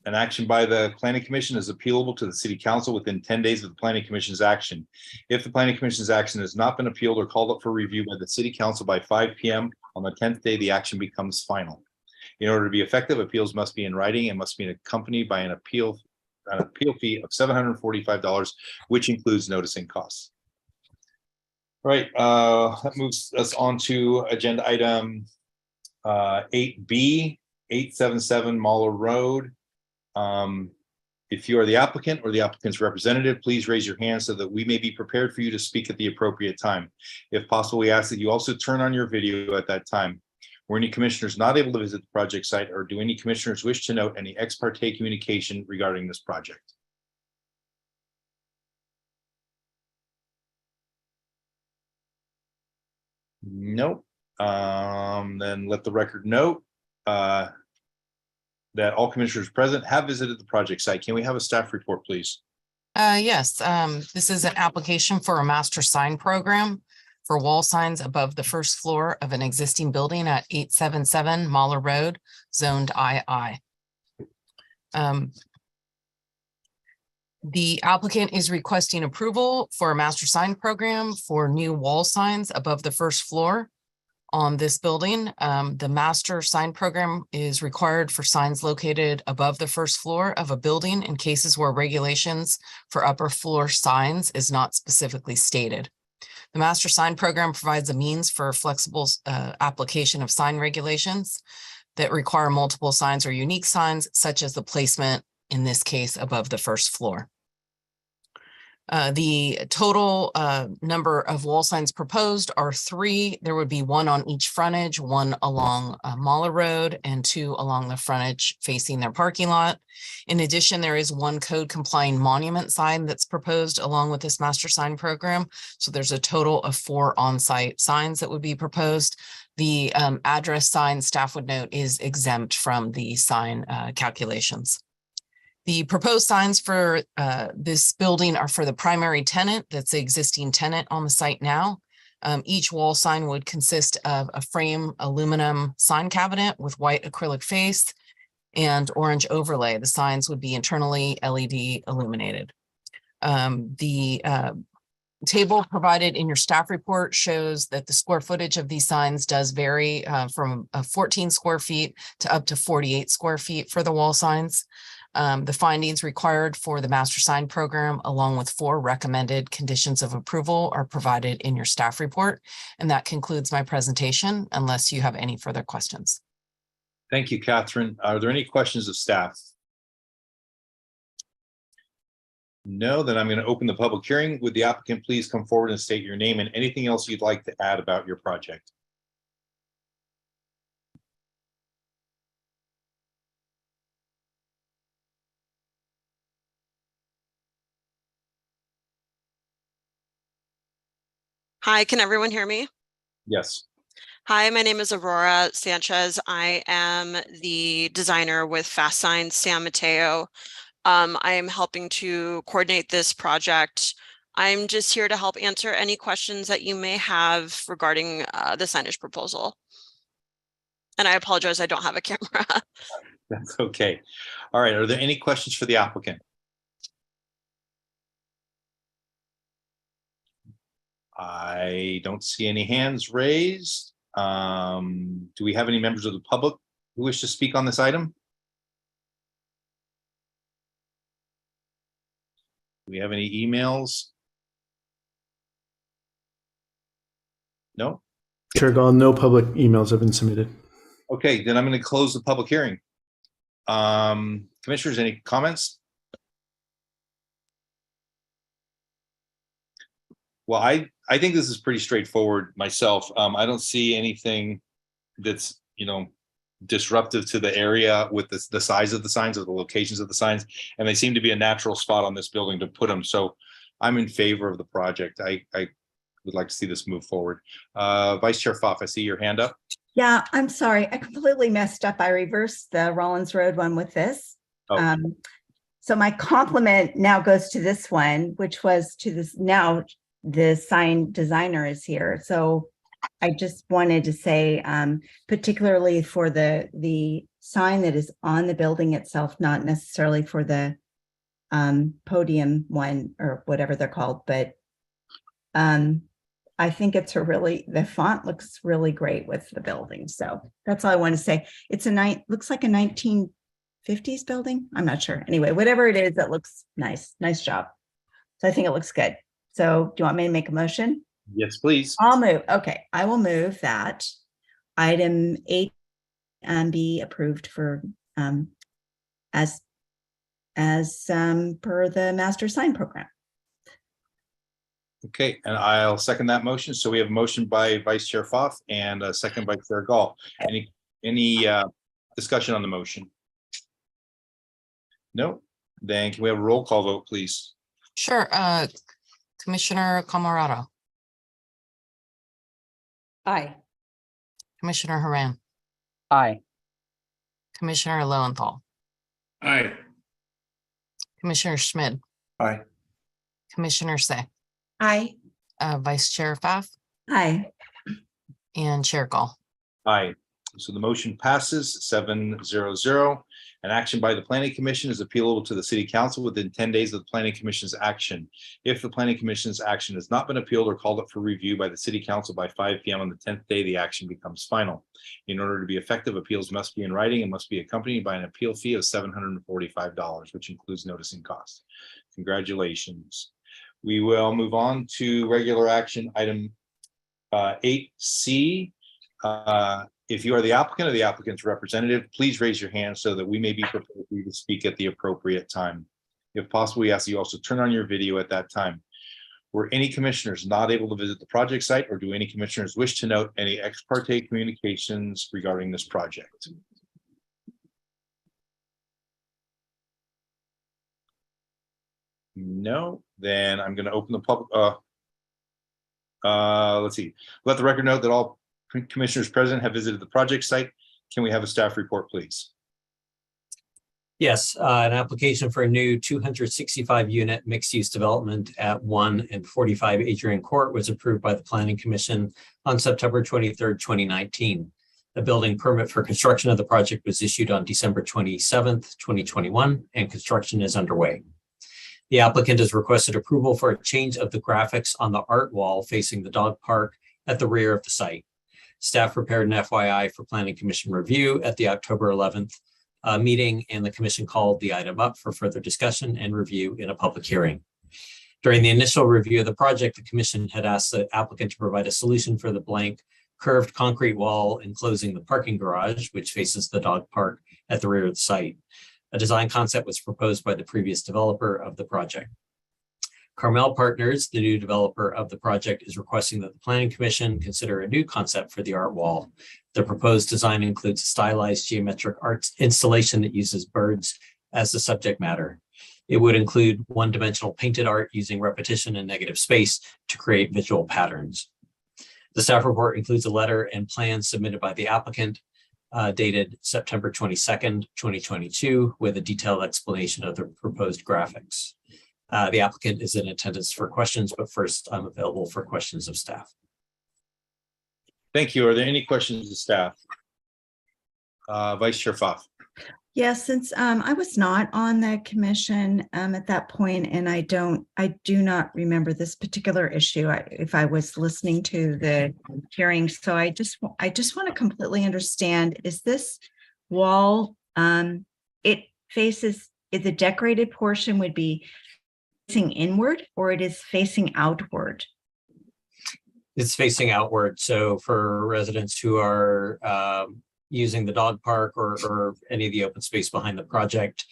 An action by the Planning Commission is appealable to the City Council within 10 days of the Planning Commission's action. If the Planning Commission's action has not been appealed or called up for review by the City Council by 5 p.m. on the 10th day, the action becomes final. In order to be effective, appeals must be in writing and must be accompanied by an appeal fee of $745, which includes noticing costs. All right, that moves us on to agenda item 8B, 877 Mahler Road. If you are the applicant or the applicant's representative, please raise your hand so that we may be prepared for you to speak at the appropriate time. If possible, we ask that you also turn on your video at that time. Were any commissioners not able to visit the project site, or do any commissioners wish to note any ex parte communication regarding this project? Nope. Then let the record note that all commissioners present have visited the project site. Can we have a staff report, please? Yes, this is an application for a master sign program for wall signs above the first floor of an existing building at 877 Mahler Road, zoned II. The applicant is requesting approval for a master sign program for new wall signs above the first floor on this building. The master sign program is required for signs located above the first floor of a building in cases where regulations for upper floor signs is not specifically stated. The master sign program provides a means for flexible application of sign regulations that require multiple signs or unique signs, such as the placement, in this case, above the first floor. The total number of wall signs proposed are 3. There would be 1 on each frontage, 1 along Mahler Road, and 2 along the frontage facing their parking lot. In addition, there is 1 code complying monument sign that's proposed along with this master sign program. So there's a total of 4 on-site signs that would be proposed. The address sign, staff would note, is exempt from the sign calculations. The proposed signs for this building are for the primary tenant, that's the existing tenant on the site now. Each wall sign would consist of a frame aluminum sign cabinet with white acrylic face and orange overlay. The signs would be internally LED illuminated. The table provided in your staff report shows that the square footage of these signs does vary from 14 square feet to up to 48 square feet for the wall signs. The findings required for the master sign program, along with 4 recommended conditions of approval, are provided in your staff report. And that concludes my presentation, unless you have any further questions. Thank you, Catherine. Are there any questions of staff? No, then I'm going to open the public hearing. Would the applicant please come forward and state your name and anything else you'd like to add about your project? Hi, can everyone hear me? Yes. Hi, my name is Aurora Sanchez. I am the designer with Fast Signs San Mateo. I am helping to coordinate this project. I'm just here to help answer any questions that you may have regarding the signage proposal. And I apologize, I don't have a camera. That's okay. All right, are there any questions for the applicant? I don't see any hands raised. Do we have any members of the public who wish to speak on this item? Do we have any emails? No? Chair Gall, no public emails have been submitted. Okay, then I'm going to close the public hearing. Commissioners, any comments? Well, I think this is pretty straightforward myself. I don't see anything that's, disruptive to the ation with the size of the signs or the locations of the signs, and they seem to be a natural spot on this building to put them. So I'm in favor of the project. I would like to see this move forward. Vice Chair Pfaff, I see your hand up. Yeah, I'm sorry. I completely messed up. I reversed the Rollins Road one with this. Oh. So my compliment now goes to this one, which was to this now. The sign designer is here. So I just wanted to say, particularly for the sign that is on the building itself, not necessarily for the podium one or whatever they're called, but I think it's the font looks really great with the building. So that's all I want to say. It's looks like a 1950s building. I'm not sure. Anyway, whatever it is, that looks nice. Nice job. So I think it looks good. So do you want me to make a motion? Yes, please. I'll move. Okay, I will move that item 8 be approved for as per the master sign program. Okay, and I'll second that motion. So we have a motion by Vice Chair Pfaff and a second by Chair Gall. Any discussion on the motion? No? Then can we have a roll call vote, please? Sure. Commissioner Camarado, Aye. Commissioner Haran, Aye. Commissioner Lowenthal, Aye. Commissioner Schmid, Aye. Commissioner Say, Aye. Vice Chair Pfaff, Aye. and Chair Gall. Aye. So the motion passes 7-0-0. An action by the Planning Commission is appealable to the City Council within 10 days of the Planning Commission's action. If the Planning Commission's action has not been appealed or called up for review by the City Council by 5 p.m. on the 10th day, the action becomes final. In order to be effective, appeals must be in writing and must be accompanied by an appeal fee of $745, which includes noticing costs. Congratulations. We will move on to regular action item 8C. If you are the applicant or the applicant's representative, please raise your hand so that we may be prepared for you to speak at the appropriate time. If possible, we ask that you also turn on your video at that time. Were any commissioners not able to visit the project site, or do any commissioners wish to note any ex parte communications regarding this project? No, then I'm going to open the public. Let's see. Let the record note that all commissioners present have visited the project site. Can we have a staff report, please? Yes, an application for a new 265 unit mixed use development at 1 and 45 Adrian Court was approved by the Planning Commission on September 23rd, 2019. A building permit for construction of the project was issued on December 27th, 2021, and construction is underway. The applicant has requested approval for a change of the graphics on the art wall facing the dog park at the rear of the site. Staff prepared an FYI for Planning Commission review at the October 11th meeting, and the commission called the item up for further discussion and review in a public hearing. During the initial review of the project, the commission had asked the applicant to provide a solution for the blank curved concrete wall enclosing the parking garage, which faces the dog park at the rear of the site. A design concept was proposed by the previous developer of the project. Carmel Partners, the new developer of the project, is requesting that the Planning Commission consider a new concept for the art wall. The proposed design includes a stylized geometric art installation that uses birds as the subject matter. It would include one-dimensional painted art using repetition and negative space to create visual patterns. The staff report includes a letter and plans submitted by the applicant dated September 22nd, 2022, with a detailed explanation of the proposed graphics. The applicant is in attendance for questions, but first I'm available for questions of staff. Thank you. Are there any questions of staff? Vice Chair Pfaff. Yes, since I was not on the commission at that point, and I do not remember this particular issue if I was listening to the hearing. So I just want to completely understand, is this wall, it faces, the decorated portion would be facing inward, or it is facing outward? It's facing outward. So for residents who are using the dog park or any of the open space behind the project,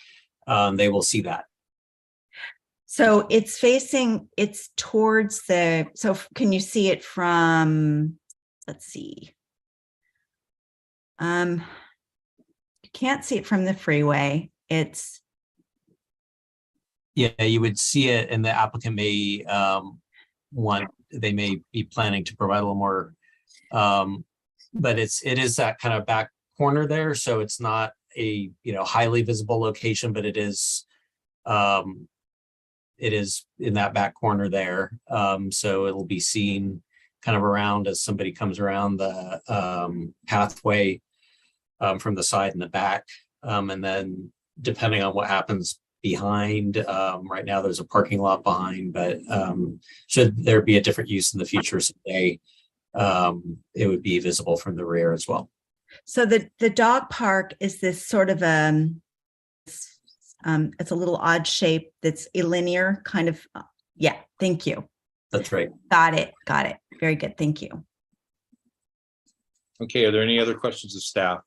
they will see that. So it's facing, it's towards the, so can you see it from, let's see. You can't see it from the freeway. It's. Yeah, you would see it, and the applicant may they may be planning to provide a little more, but it is that kind of back corner there. So it's not a, highly visible location, but it is in that back corner there. So it'll be seen kind of around as somebody comes around the pathway from the side and the back. And then depending on what happens behind. Right now, there's a parking lot behind, but should there be a different use in the future someday, it would be visible from the rear as well. So the dog park is this sort of it's a little odd shape that's a linear kind of, yeah, thank you. That's right. Got it. Very good. Thank you. Okay, are there any other questions of staff?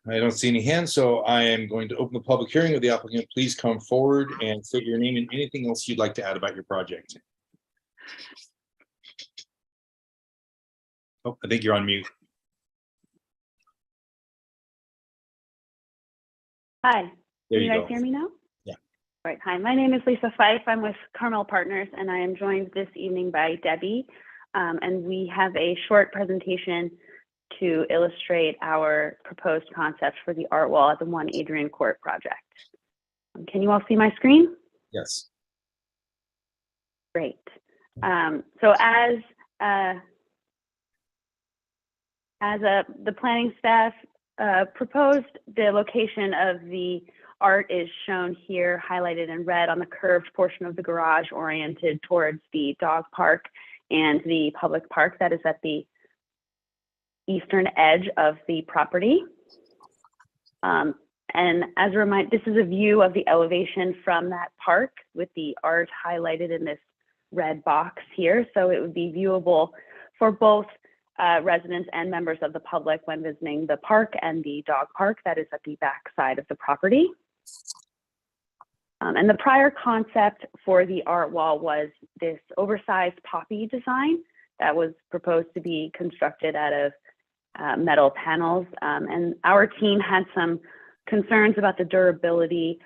I don't see any hands, so I am going to open the public hearing of the applicant. Please come forward and state your name and anything else you'd like to add about your project. Oh, I think you're on mute. Hi, There can you you guys go. hear me now? Yeah. All right, hi, my name is Lisa Fife. I'm with Carmel Partners, and I am joined this evening by Debbie. And we have a short presentation to illustrate our proposed concept for the art wall at the 1 Adrian Court project. Can you all see my screen? Yes. Great. So as the planning staff proposed, the location of the art is shown here, highlighted in red on the curved portion of the garage oriented towards the dog park and the public park that is at the eastern edge of the property. And as a reminder, this is a view of the elevation from that park with the art highlighted in this red box here. So it would be viewable for both residents and members of the public when visiting the park and the dog park that is at the back side of the property. And the prior concept for the art wall was this oversized poppy design that was proposed to be constructed out of metal panels. And our team had some concerns about the durability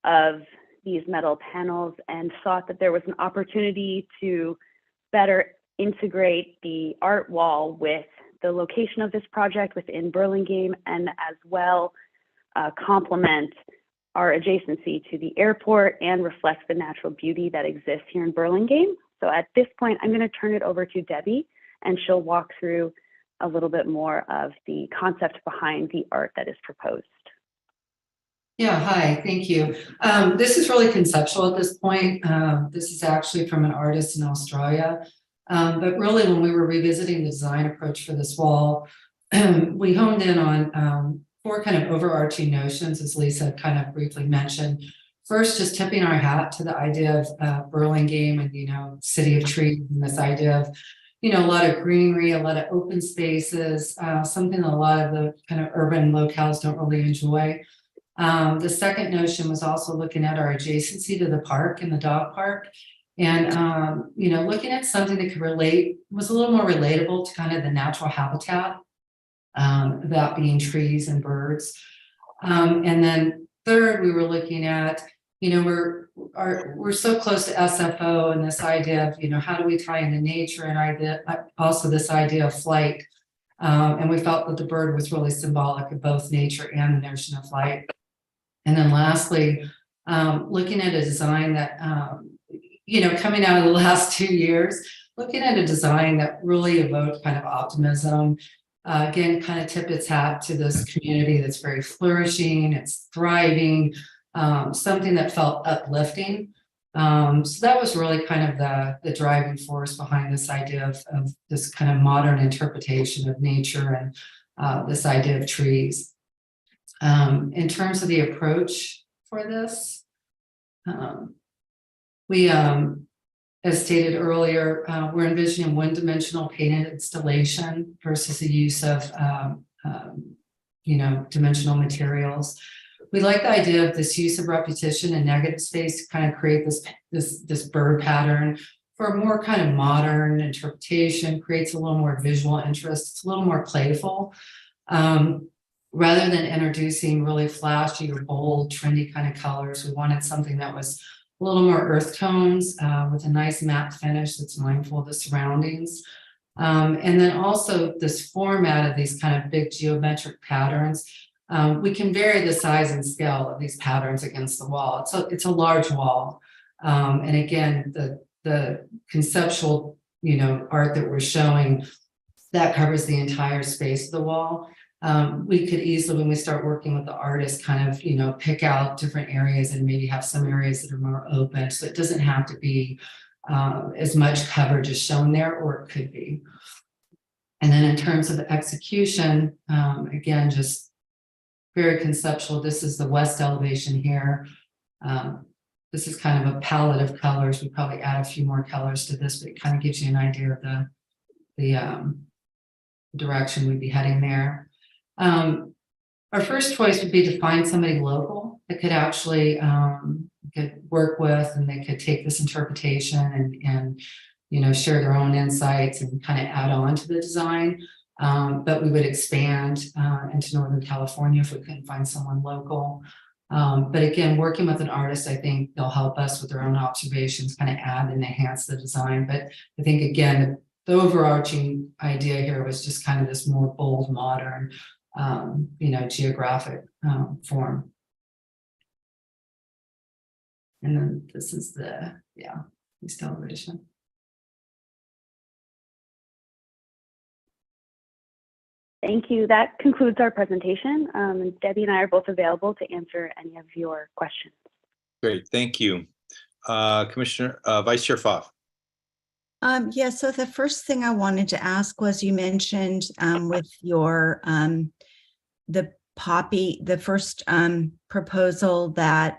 of these metal panels and thought that there was an opportunity to better integrate the art wall with the location of this project within Burlingame, and as well complement our adjacency to the airport and reflect the natural beauty that exists here in Burlingame. So at this point, I'm going to turn it over to Debbie, and she'll walk through a little bit more of the concept behind the art that is proposed. Yeah, hi, thank you. This is really conceptual at this point. This is actually from an artist in Australia. But really, when we were revisiting the design approach for this wall, we honed in on 4 kind of overarching notions, as Lisa kind of briefly mentioned. First, just tipping our hat to the idea of Burlingame and, city of trees, and this idea of, a lot of greenery, a lot of open spaces, something that a lot of the kind of urban locales don't really enjoy. The second notion was also looking at our adjacency to the park and the dog park. And, looking at something that could was a little more relatable to kind of the natural habitat, that being trees and birds. And then third, we were looking at, we're so close to SFO and this idea of, how do we tie into nature, and also this idea of flight. And we felt that the bird was really symbolic of both nature and the notion of flight. And then lastly, looking at a design that, coming out of the last 2 years, looking at a design that really evoked kind of optimism, again, kind of tip its hat to this community that's very flourishing, it's thriving, something that felt uplifting. So that was really kind of the driving force behind this idea of this kind of modern interpretation of nature and this idea of trees. In terms of the approach for this, we, as stated earlier, we're envisioning one-dimensional painted installation versus the use of, dimensional materials. We like the idea of this use of repetition and negative space to kind of create this bird pattern for a more kind of modern interpretation, creates a little more visual interest. It's a little more playful. Rather than introducing really flashy or bold, trendy kind of colors, we wanted something that was a little more earth tones with a nice matte finish that's mindful of the surroundings. And then also this format of these kind of big geometric patterns. We can vary the size and scale of these patterns against the wall. It's a large wall. And again, the conceptual, art that we're showing, that covers the entire space of the wall. We could easily, when we start working with the artist, kind of, pick out different areas and maybe have some areas that are more open. So it doesn't have to be as much coverage as shown there, or it could be. And then in terms of execution, again, just very conceptual. This is the west elevation here. This is kind of a palette of colors. We probably add a few more colors to this, but it kind of gives you an idea of the direction we'd be heading there. Our first choice would be to find somebody local that could actually could work with, and they could take this interpretation and share their own insights and kind of add on to the design. But we would expand into Northern California if we couldn't find someone local. But again, working with an artist, I think they'll help us with their own observations, kind of add and enhance the design. But I think, again, the overarching idea here was just kind of this more bold, modern, geographic form. And then this is the, east elevation. Thank you. That concludes our presentation. Debbie and I are both available to answer any of your questions. Great, thank you. Commissioner, Vice Chair Pfaff. Yeah, so the first thing I wanted to ask was, you mentioned with your the first proposal that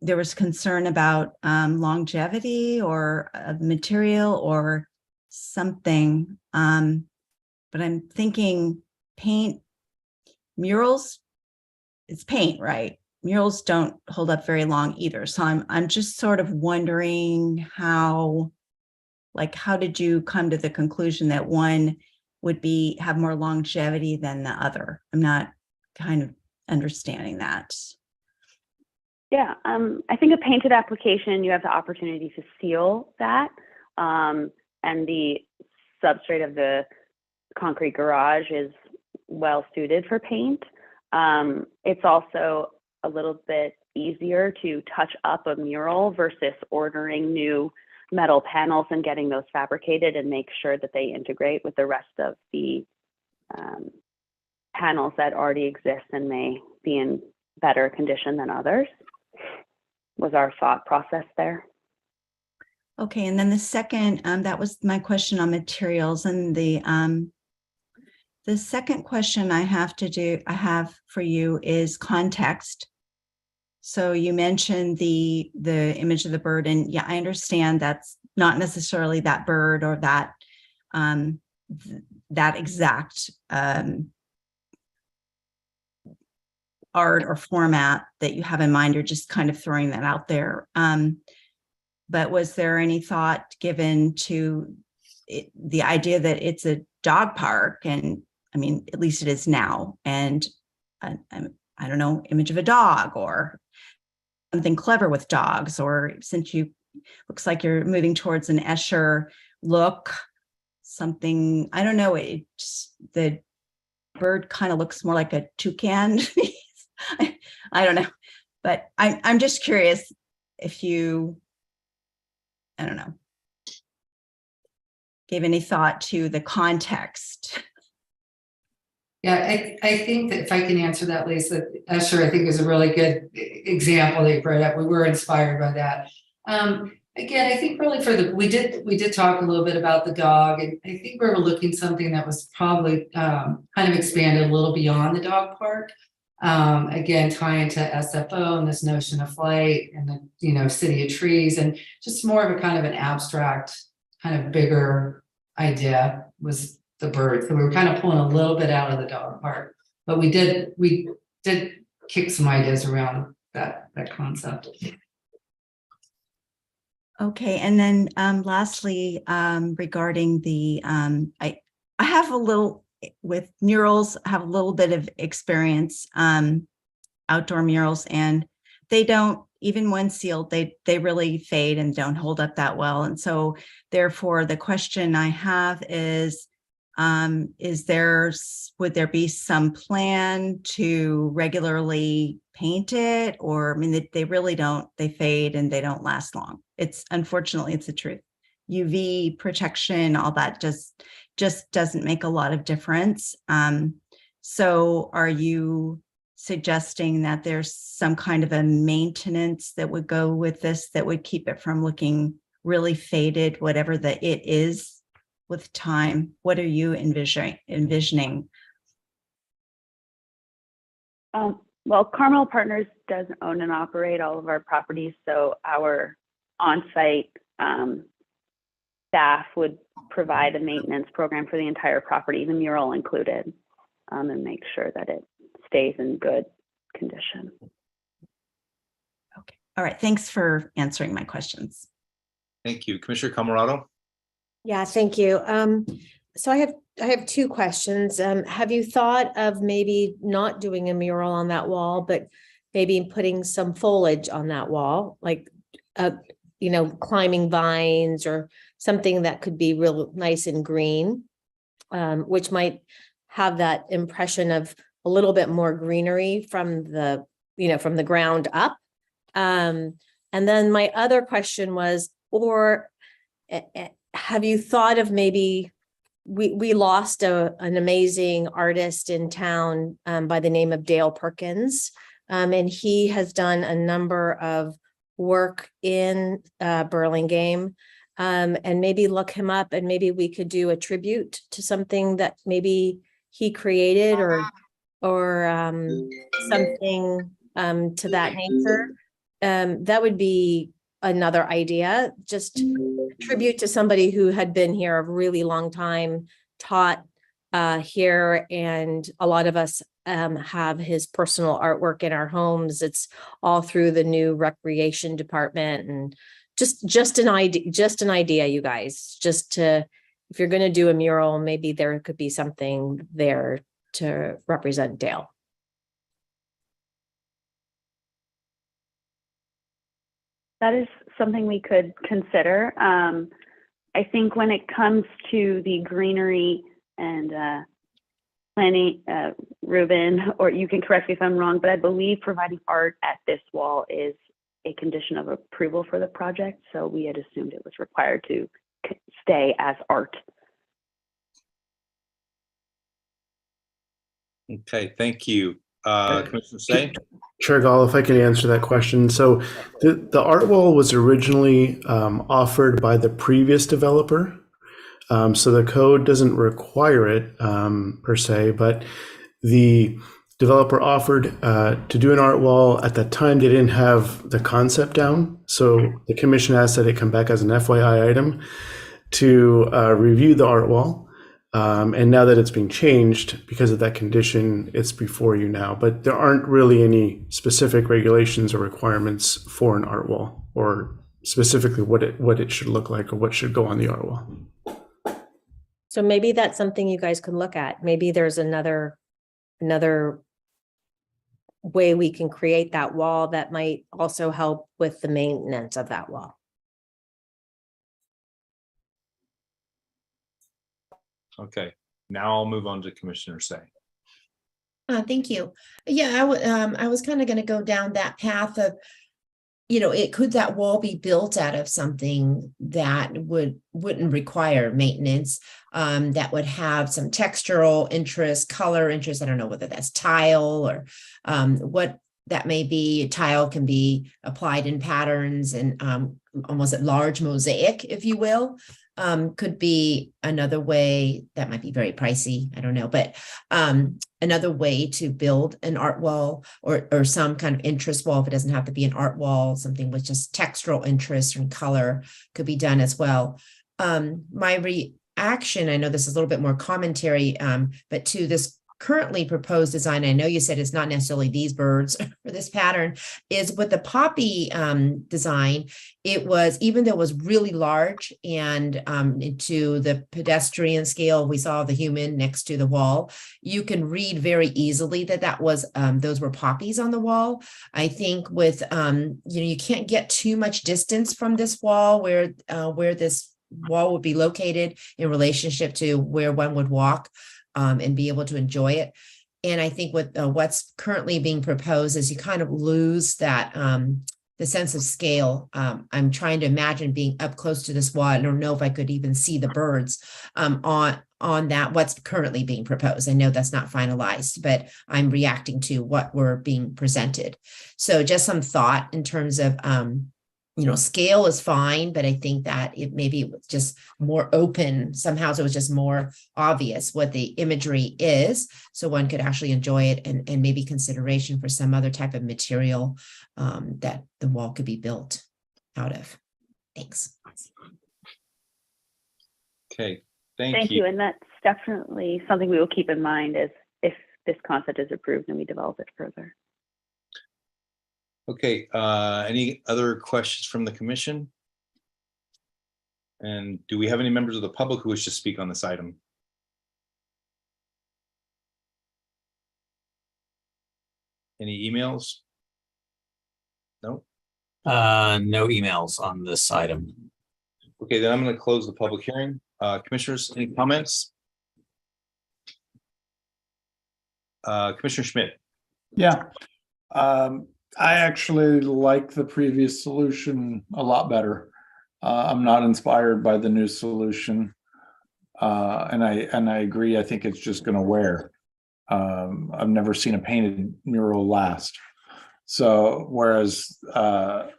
there was concern about longevity or material or something. But I'm thinking paint, murals, it's paint, right? Murals don't hold up very long either. So I'm just sort of wondering how did you come to the conclusion that one would have more longevity than the other? I'm not kind of understanding that. Yeah, I think a painted application, you have the opportunity to seal that, and the substrate of the concrete garage is well suited for paint. It's also a little bit easier to touch up a mural versus ordering new metal panels and getting those fabricated and make sure that they integrate with the rest of the panels that already exist and may be in better condition than others, was our thought process there. Okay, and then the second, that was my question on materials, and the second question I have for you is context. So you mentioned the image of the bird, and yeah, I understand that's not necessarily that bird or that that exact art or format that you have in mind. You're just kind of throwing that out there. But was there any thought given to the idea that it's a dog park? And I mean, at least it is now. And I don't know, image of a dog or something clever with dogs, or since looks like you're moving towards an Escher look, something, I don't know, the bird kind of looks more like a toucan. I don't know, but I'm just curious if you, I don't know, gave any thought to the context. Yeah, I think that if I can answer that, Lisa, Escher, I think is a really good example that you brought up. We were inspired by that. Again, I think really we did talk a little bit about the dog, and I think we were looking something that was probably kind of expanded a little beyond the dog park. Again, tying to SFO and this notion of flight and the city of trees, and just more of a kind of an abstract, kind of bigger idea was the bird. So we were kind of pulling a little bit out of the dog park, but we did kick some ideas around that concept. Okay, and then lastly, regarding the I have a little with murals, I have a little bit of experience outdoor murals, and they don't, even when sealed, they really fade and don't hold up that well. And so therefore the question I have is would there be some plan to regularly paint it? Or I mean, they really don't, they fade and they don't last long. Unfortunately, it's the truth. UV protection, all that just doesn't make a lot of difference. So are you suggesting that there's some kind of a maintenance that would go with this that would keep it from looking really faded, whatever it is with time? What are you envisioning? Well, Carmel Partners does own and operate all of our properties, so our on-site staff would provide a maintenance program for the entire property, the mural included, and make sure that it stays in good condition. Okay. All right. Thanks for answering my questions. Thank you. Commissioner Camerado? Yeah, thank you. So I have two questions. Have you thought of maybe not doing a mural on that wall, but maybe putting some foliage on that wall, like climbing vines or something that could be real nice and green, which might have that impression of a little bit more greenery from the ground up. And then my other question was, have you thought of maybe, we lost an amazing artist in town by the name of Dale Perkins, and he has done a number of work in Burlingame, and maybe look him up, and maybe we could do a tribute to something that maybe he created or something to that nature. That would be another idea, just tribute to somebody who had been here a really long time, taught here, and a lot of us have his personal artwork in our homes. It's all through the new recreation department, and just an idea, you guys, if you're going to do a mural, maybe there could be something there to represent Dale. That is something we could consider. I think when it comes to the greenery and planning, Ruben, or you can correct me if I'm wrong, but I believe providing art at this wall is a condition of approval for the project. So we had assumed it was required to stay as art. Okay, thank you. Commissioner Say? Chair Gall, if I can answer that question. So the art wall was originally offered by the previous developer. So the code doesn't require it per se, but the developer offered to do an art wall. At that time, they didn't have the concept down. So the commission asked that it come back as an FYI item to review the art wall. And now that it's being changed because of that condition, it's before you now. But there aren't really any specific regulations or requirements for an art wall, or specifically what it should look like or what should go on the art wall. So maybe that's something you guys can look at. Maybe there's another way we can create that wall that might also help with the maintenance of that wall. Okay, now I'll move on to Commissioner Say. Thank you. Yeah, I was kind of going to go down that path of, could that wall be built out of something that wouldn't require maintenance, that would have some textural interest, color interest. I don't know whether that's tile or what that may be. Tile can be applied in patterns and almost a large mosaic, if you will. Could be another way. That might be very pricey, I don't know, but another way to build an art wall or some kind of interest wall. If it doesn't have to be an art wall, something with just textural interest and color could be done as well. My reaction, I know this is a little bit more commentary, but to this currently proposed design, I know you said it's not necessarily these birds or this pattern, is with the poppy design. It was, even though it was really large and to the pedestrian scale, we saw the human next to the wall. You can read very easily that was those were poppies on the wall. I think with you can't get too much distance from this wall where this wall would be located in relationship to where one would walk. And be able to enjoy it. And I think with what's currently being proposed is you kind of lose that the sense of scale. I'm trying to imagine being up close to this wall. I don't know if I could even see the birds on that, what's currently being proposed. I know that's not finalized, but I'm reacting to what we're being presented. So just some thought in terms of, scale is fine, but I think that maybe it was just more open. Somehow it was just more obvious what the imagery is, so one could actually enjoy it, and maybe consideration for some other type of material that the wall could be built out of. Thanks. Okay, Thank you. And that's definitely something we will keep in mind as if this concept is approved and we develop it further. Okay, any other questions from the commission? And do we have any members of the public who wish to speak on this item? Any emails? No? No emails on this item. Okay, then I'm going to close the public hearing. Commissioners, any comments? Commissioner Schmidt. Yeah. I actually like the previous solution a lot better. I'm not inspired by the new solution. And I agree. I think it's just going to wear. I've never seen a painted mural last. So whereas, a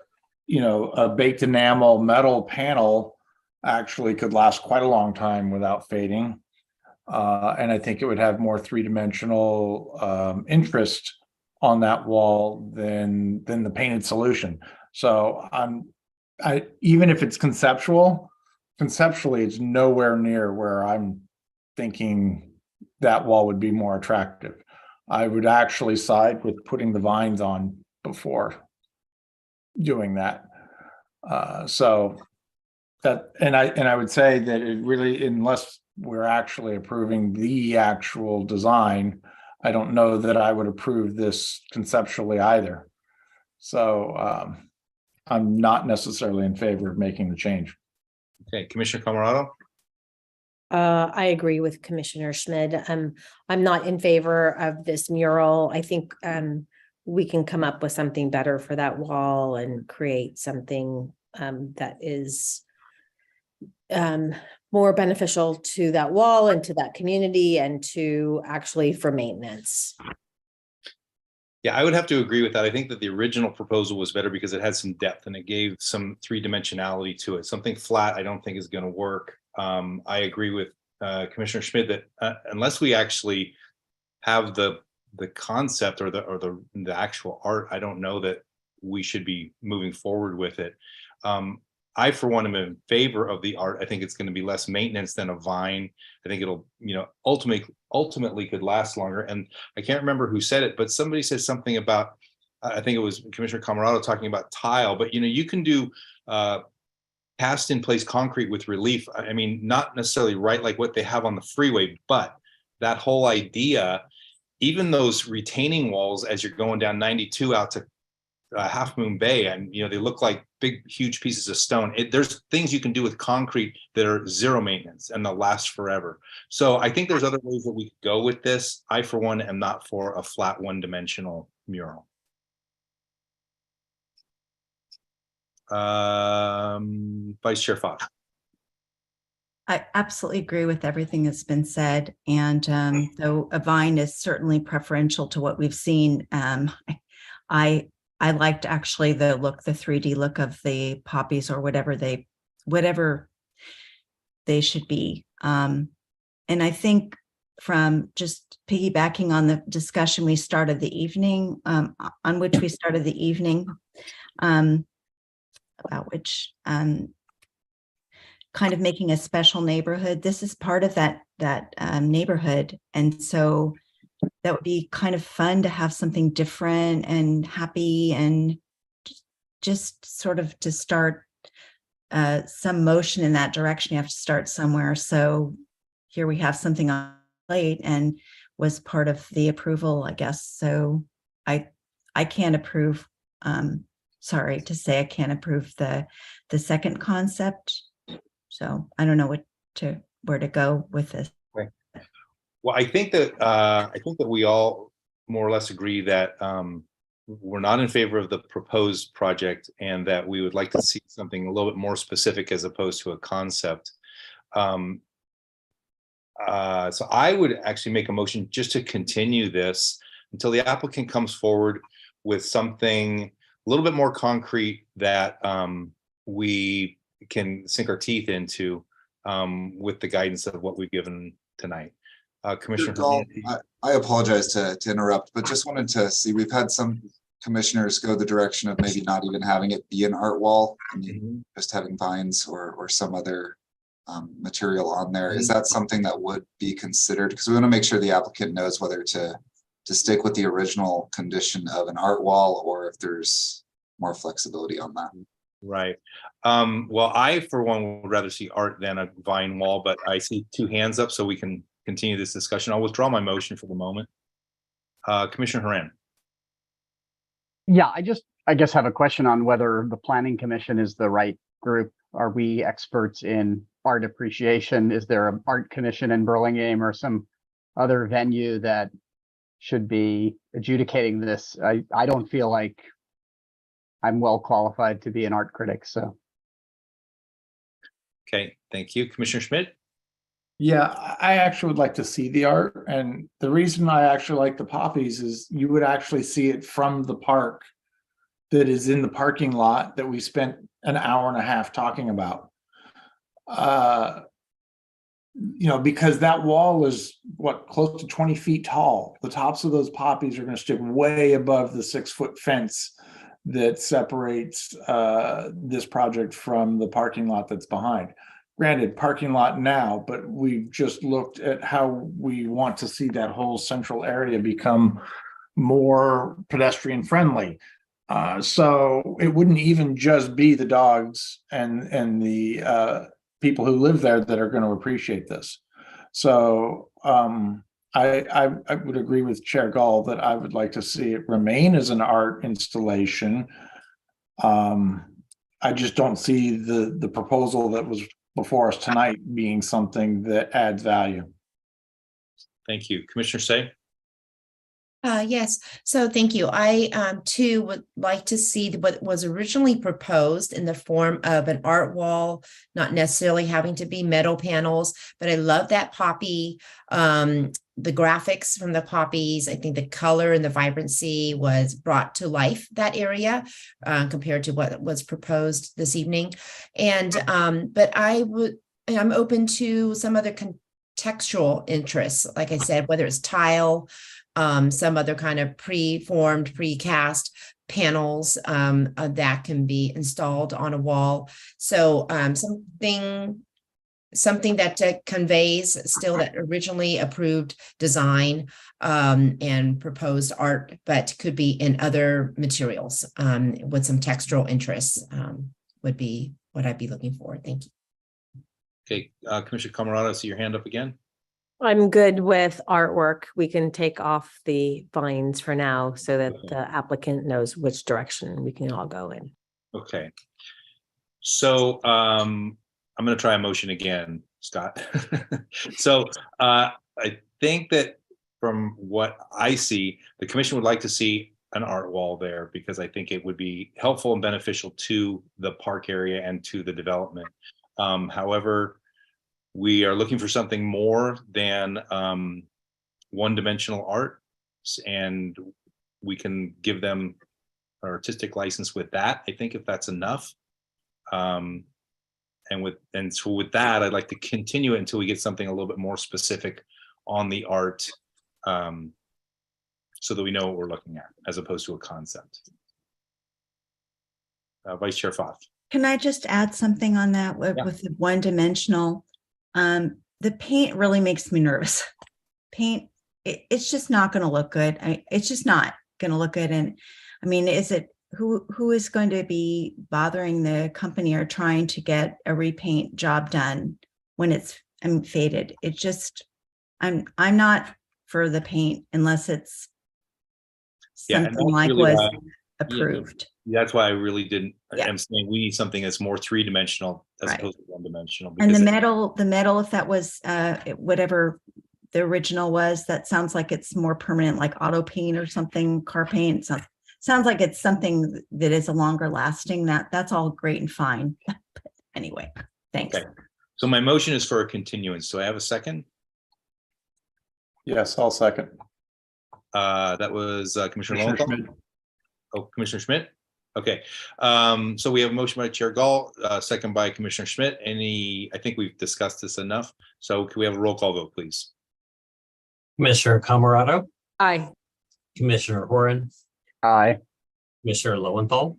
baked enamel metal panel actually could last quite a long time without fading. And I think it would have more three-dimensional interest on that wall than the painted solution. So even if it's conceptually, it's nowhere near where I'm thinking that wall would be more attractive. I would actually side with putting the vines on before doing that. So that, and I would say that it really, unless we're actually approving the actual design, I don't know that I would approve this conceptually either. So I'm not necessarily in favor of making the change. Okay, Commissioner Camarado. I agree with Commissioner Schmid. I'm not in favor of this mural. I think we can come up with something better for that wall and create something that is more beneficial to that wall and to that community and to actually for maintenance. Yeah, I would have to agree with that. I think that the original proposal was better because it had some depth and it gave some three-dimensionality to it. Something flat, I don't think is going to work. I agree with Commissioner Schmid that unless we actually have the concept or the actual art, I don't know that we should be moving forward with it. I, for one, am in favor of the art. I think it's going to be less maintenance than a vine. I think it'll, ultimately could last longer. And I can't remember who said it, but somebody said something about, I think it was Commissioner Camarado talking about tile, but you can do cast in place concrete with relief. I mean, not necessarily right like what they have on the freeway, but that whole idea, even those retaining walls as you're going down 92 out to Half Moon Bay, and they look like big, huge pieces of stone. There's things you can do with concrete that are zero maintenance and they'll last forever. So I think there's other ways that we could go with this. I, for one, am not for a flat one-dimensional mural. Vice Chair Fox. I absolutely agree with everything that's been said. And though a vine is certainly preferential to what we've seen, I liked actually the 3D look of the poppies or whatever they should be. And I think from just piggybacking on the discussion we started the evening, on which we started the evening, about which kind of making a special neighborhood. This is part of that neighborhood. And so that would be kind of fun to have something different and happy and just sort of to start some motion in that direction. You have to start somewhere. So here we have something on plate and was part of the approval, I guess. So I can't approve, sorry to say I can't approve the second concept. So I don't know where to go with this. Well, I think that we all more or less agree that we're not in favor of the proposed project and that we would like to see something a little bit more specific as opposed to a concept. So I would actually make a motion just to continue this until the applicant comes forward with something a little bit more concrete that we can sink our teeth into with the guidance of what we've given tonight. Commissioner Gall, I apologize to interrupt, but just wanted to see, we've had some commissioners go the direction of maybe not even having it be an art wall, I mean, just having vines or some other material on there. Is that something that would be considered? Because we want to make sure the applicant knows whether to stick with the original condition of an art wall or if there's more flexibility on that. Right. Well, I, for one, would rather see art than a vine wall, but I see two hands up, so we can continue this discussion. I'll withdraw my motion for the moment. Commissioner Haran. Yeah, I guess have a question on whether the Planning Commission is the right group. Are we experts in art appreciation? Is there an art commission in Burlingame or some other venue that should be adjudicating this? I don't feel like I'm well qualified to be an art critic, so. Okay, thank you. Commissioner Schmidt? Yeah, I actually would like to see the art. And the reason I actually like the poppies is you would actually see it from the park that is in the parking lot that we spent an hour and a half talking about. You know, because that wall is what, close to 20 feet tall. The tops of those poppies are going to stick way above the 6-foot fence that separates this project from the parking lot that's behind. Granted, parking lot now, but we've just looked at how we want to see that whole central area become more pedestrian friendly. So it wouldn't even just be the dogs and the people who live there that are going to appreciate this. So I would agree with Chair Gall that I would like to see it remain as an art installation. I just don't see the proposal that was before us tonight being something that adds value. Thank you. Commissioner Say? Yes, so thank you. I too would like to see what was originally proposed in the form of an art wall, not necessarily having to be metal panels, but I love that poppy, the graphics from the poppies. I think the color and the vibrancy was brought to life, that area, compared to what was proposed this evening. And but I'm open to some other contextual interests, like I said, whether it's tile, some other kind of pre-formed, pre-cast panels that can be installed on a wall. So something that conveys still that originally approved design and proposed art, but could be in other materials with some textural interests would be what I'd be looking for. Thank you. Okay, Commissioner Camarado, I see your hand up again. I'm good with artwork. We can take off the vines for now so that the applicant knows which direction we can all go in. Okay. So I'm going to try a motion again, Scott. So I think that from what I see, the commission would like to see an art wall there because I think it would be helpful and beneficial to the park area and to the development. However, we are looking for something more than one-dimensional art, and we can give them an artistic license with that, I think, if that's enough. And so with that, I'd like to continue it until we get something a little bit more specific on the art, so that we know what we're looking at, as opposed to a concept. Vice Chair Foth. Can I just add something on that with the one-dimensional? The paint really makes me nervous. Paint, it's just not going to look good. It's just not going to look good. And I mean, who is going to be bothering the company or trying to get a repaint job done when it's faded? It just, I'm not for the paint unless it's something like really was approved. That's why I really didn't. I'm saying we need something that's more three-dimensional as opposed to one-dimensional. And the metal, if that was whatever the original was, that sounds like it's more permanent, like auto paint or something, car paint, sounds like it's something that is a longer lasting, that's all great and fine. But anyway, thanks. Okay. So my motion is for a continuance. So I have a second. Yes, I'll second. That was Commissioner Commissioner Lowenthal. Schmidt. Oh, Commissioner Schmidt. Okay. So we have a motion by Chair Gall, second by Commissioner Schmidt. I think we've discussed this enough. So can we have a roll call vote, please? Commissioner Camerado, Aye. Commissioner Horan, Aye. Commissioner Lowenthal,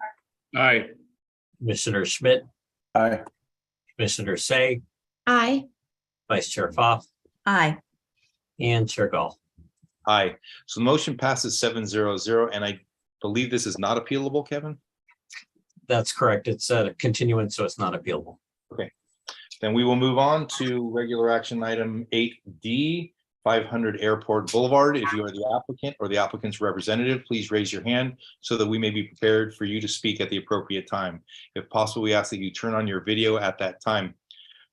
Aye. Commissioner Schmidt, Aye. Commissioner Say, Aye. Vice Chair Foth, Aye. and Chair Gall. Aye. So the motion passes 7-0-0, and I believe this is not appealable, Kevin? That's correct. It's a continuance, so it's not appealable. Okay. Then we will move on to regular action item 8D, 500 Airport Boulevard. If you are the applicant or the applicant's representative, please raise your hand so that we may be prepared for you to speak at the appropriate time. If possible, we ask that you turn on your video at that time.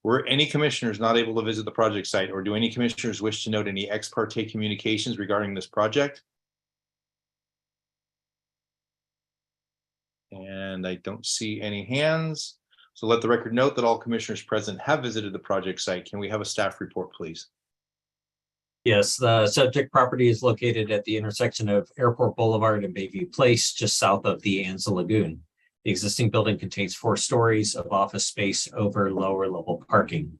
Were any commissioners not able to visit the project site, or do any commissioners wish to note any ex parte communications regarding this project? And I don't see any hands. So let the record note that all commissioners present have visited the project site. Can we have a staff report, please? Yes, the subject property is located at the intersection of Airport Boulevard and Bayview Place, just south of the Anza Lagoon. The existing building contains 4 stories of office space over lower level parking.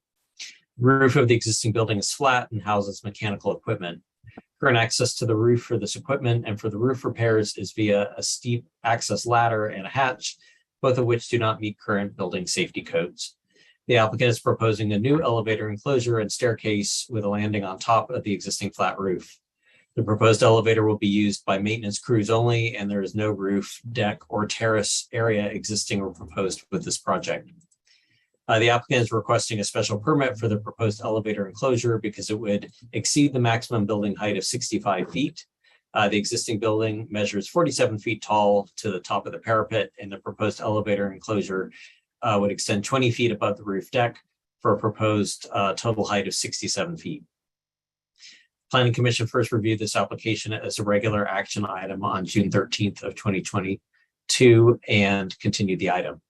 The roof of the existing building is flat and houses mechanical equipment. Current access to the roof for this equipment and for the roof repairs is via a steep access ladder and a hatch, both of which do not meet current building safety codes. The applicant is proposing a new elevator enclosure and staircase with a landing on top of the existing flat roof. The proposed elevator will be used by maintenance crews only, and there is no roof, deck, or terrace area existing or proposed with this project. The applicant is requesting a special permit for the proposed elevator enclosure because it would exceed the maximum building height of 65 feet. The existing building measures 47 feet tall to the top of the parapet, and the proposed elevator enclosure would extend 20 feet above the roof deck for a proposed total height of 67 feet. Planning Commission first reviewed this application as a regular action item on June 13th of 2022 and continued the item.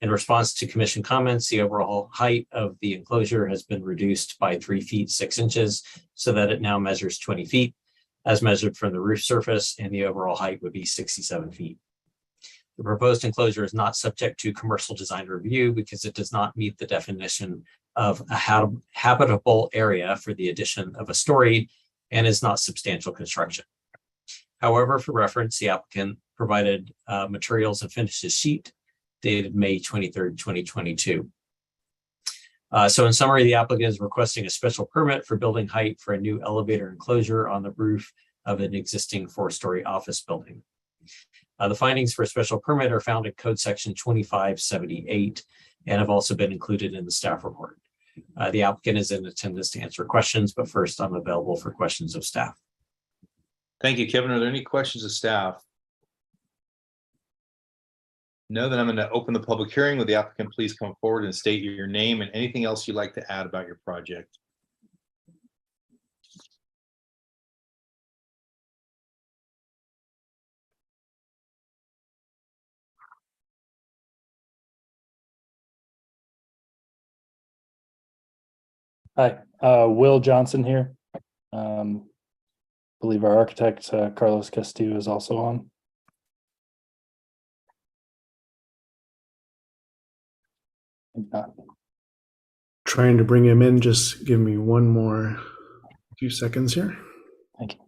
In response to commission comments, the overall height of the enclosure has been reduced by 3 feet 6 inches so that it now measures 20 feet as measured from the roof surface, and the overall height would be 67 feet. The proposed enclosure is not subject to commercial design review because it does not meet the definition of a habitable area for the addition of a story and is not substantial construction. However, for reference, the applicant provided materials and finishes sheet dated May 23rd, 2022. So in summary, the applicant is requesting a special permit for building height for a new elevator enclosure on the roof of an existing 4-story office building. The findings for a special permit are found in Code Section 2578 and have also been included in the staff report. The applicant is in attendance to answer questions, but first I'm available for questions of staff. Thank you, Kevin. Are there any questions of staff? No, then I'm going to open the public hearing. Would the applicant please come forward and state your name and anything else you'd like to add about your project? Hi, Will Johnson here. Believe our architect, Carlos Castillo, is also on. Trying to bring him in. Just give me one more few seconds here. Thank you.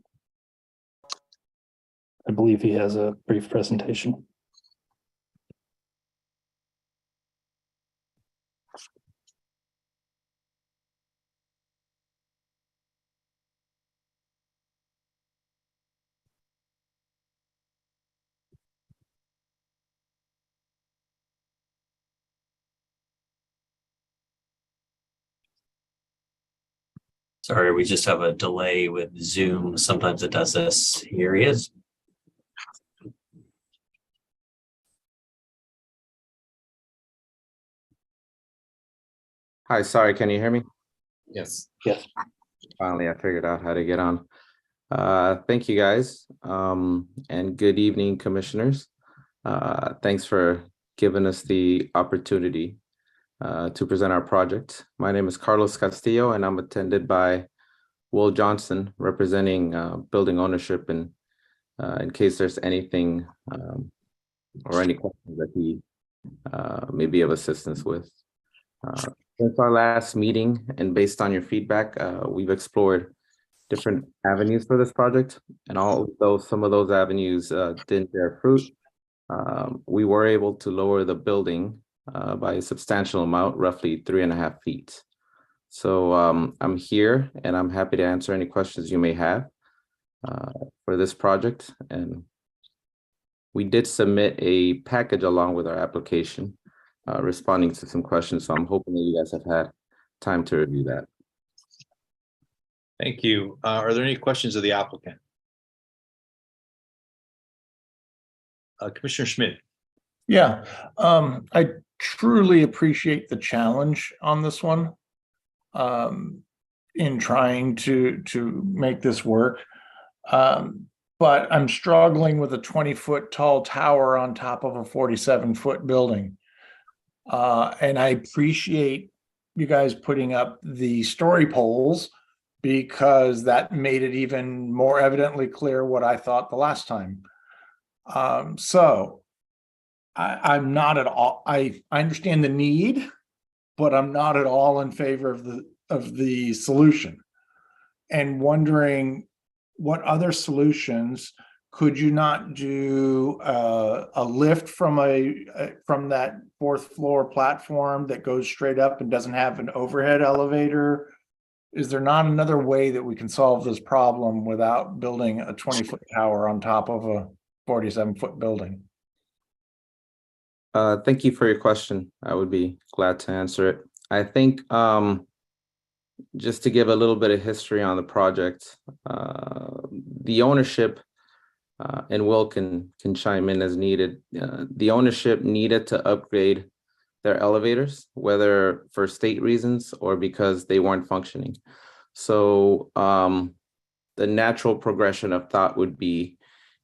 I believe he has a brief presentation. Sorry, we just have a delay with Zoom. Sometimes it does this. Here he is. Hi, sorry, can you hear me? Yes. Yes. Finally, I figured out how to get on. Thank you guys. And good evening, commissioners. Thanks for giving us the opportunity to present our project. My name is Carlos Castillo, and I'm attended by Will Johnson, representing building ownership, and in case there's anything or any questions that he may be of assistance with. Since our last meeting and based on your feedback, we've explored different avenues for this project, and although some of those avenues didn't bear fruit, we were able to lower the building by a substantial amount, roughly 3.5 feet. So I'm here and I'm happy to answer any questions you may have for this project. And we did submit a package along with our application, responding to some questions. So I'm hoping that you guys have had time to review that. Thank you. Are there any questions of the applicant? Commissioner Schmidt. Yeah, I truly appreciate the challenge on this one in trying to make this work. But I'm struggling with a 20-foot tall tower on top of a 47-foot building. And I appreciate you guys putting up the story poles, because that made it even more evidently clear what I thought the last time. So I'm not at all, I understand the need, but I'm not at all in favor of the solution, and wondering what other solutions could you not do a lift from that 4th floor platform that goes straight up and doesn't have an overhead elevator? Is there not another way that we can solve this problem without building a 20-foot tower on top of a 47-foot building? Thank you for your question. I would be glad to answer it. I think just to give a little bit of history on the project, the ownership, and Will can chime in as needed. The ownership needed to upgrade their elevators, whether for state reasons or because they weren't functioning. So the natural progression of thought would be,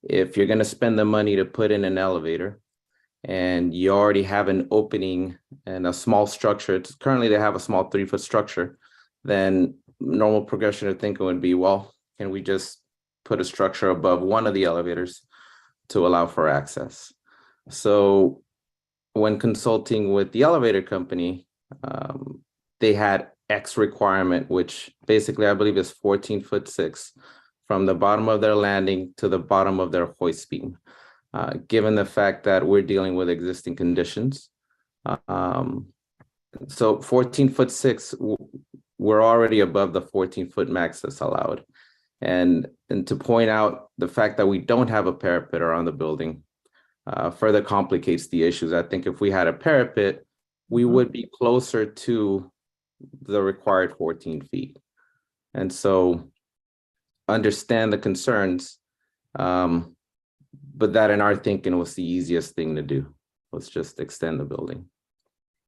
if you're going to spend the money to put in an elevator and you already have an opening and a small structure, currently they have a small 3-foot structure, then normal progression of thinking would be, well, can we just put a structure above one of the elevators to allow for access? So when consulting with the elevator company, they had X requirement, which basically I believe is 14'6" from the bottom of their landing to the bottom of their hoist beam. Given the fact that we're dealing with existing conditions, so 14'6", we're already above the 14-foot max that's allowed. And to point out the fact that we don't have a parapet around the building further complicates the issues. I think if we had a parapet, we would be closer to the required 14 feet. And so understand the concerns, but that in our thinking was the easiest thing to do. Let's just extend the building.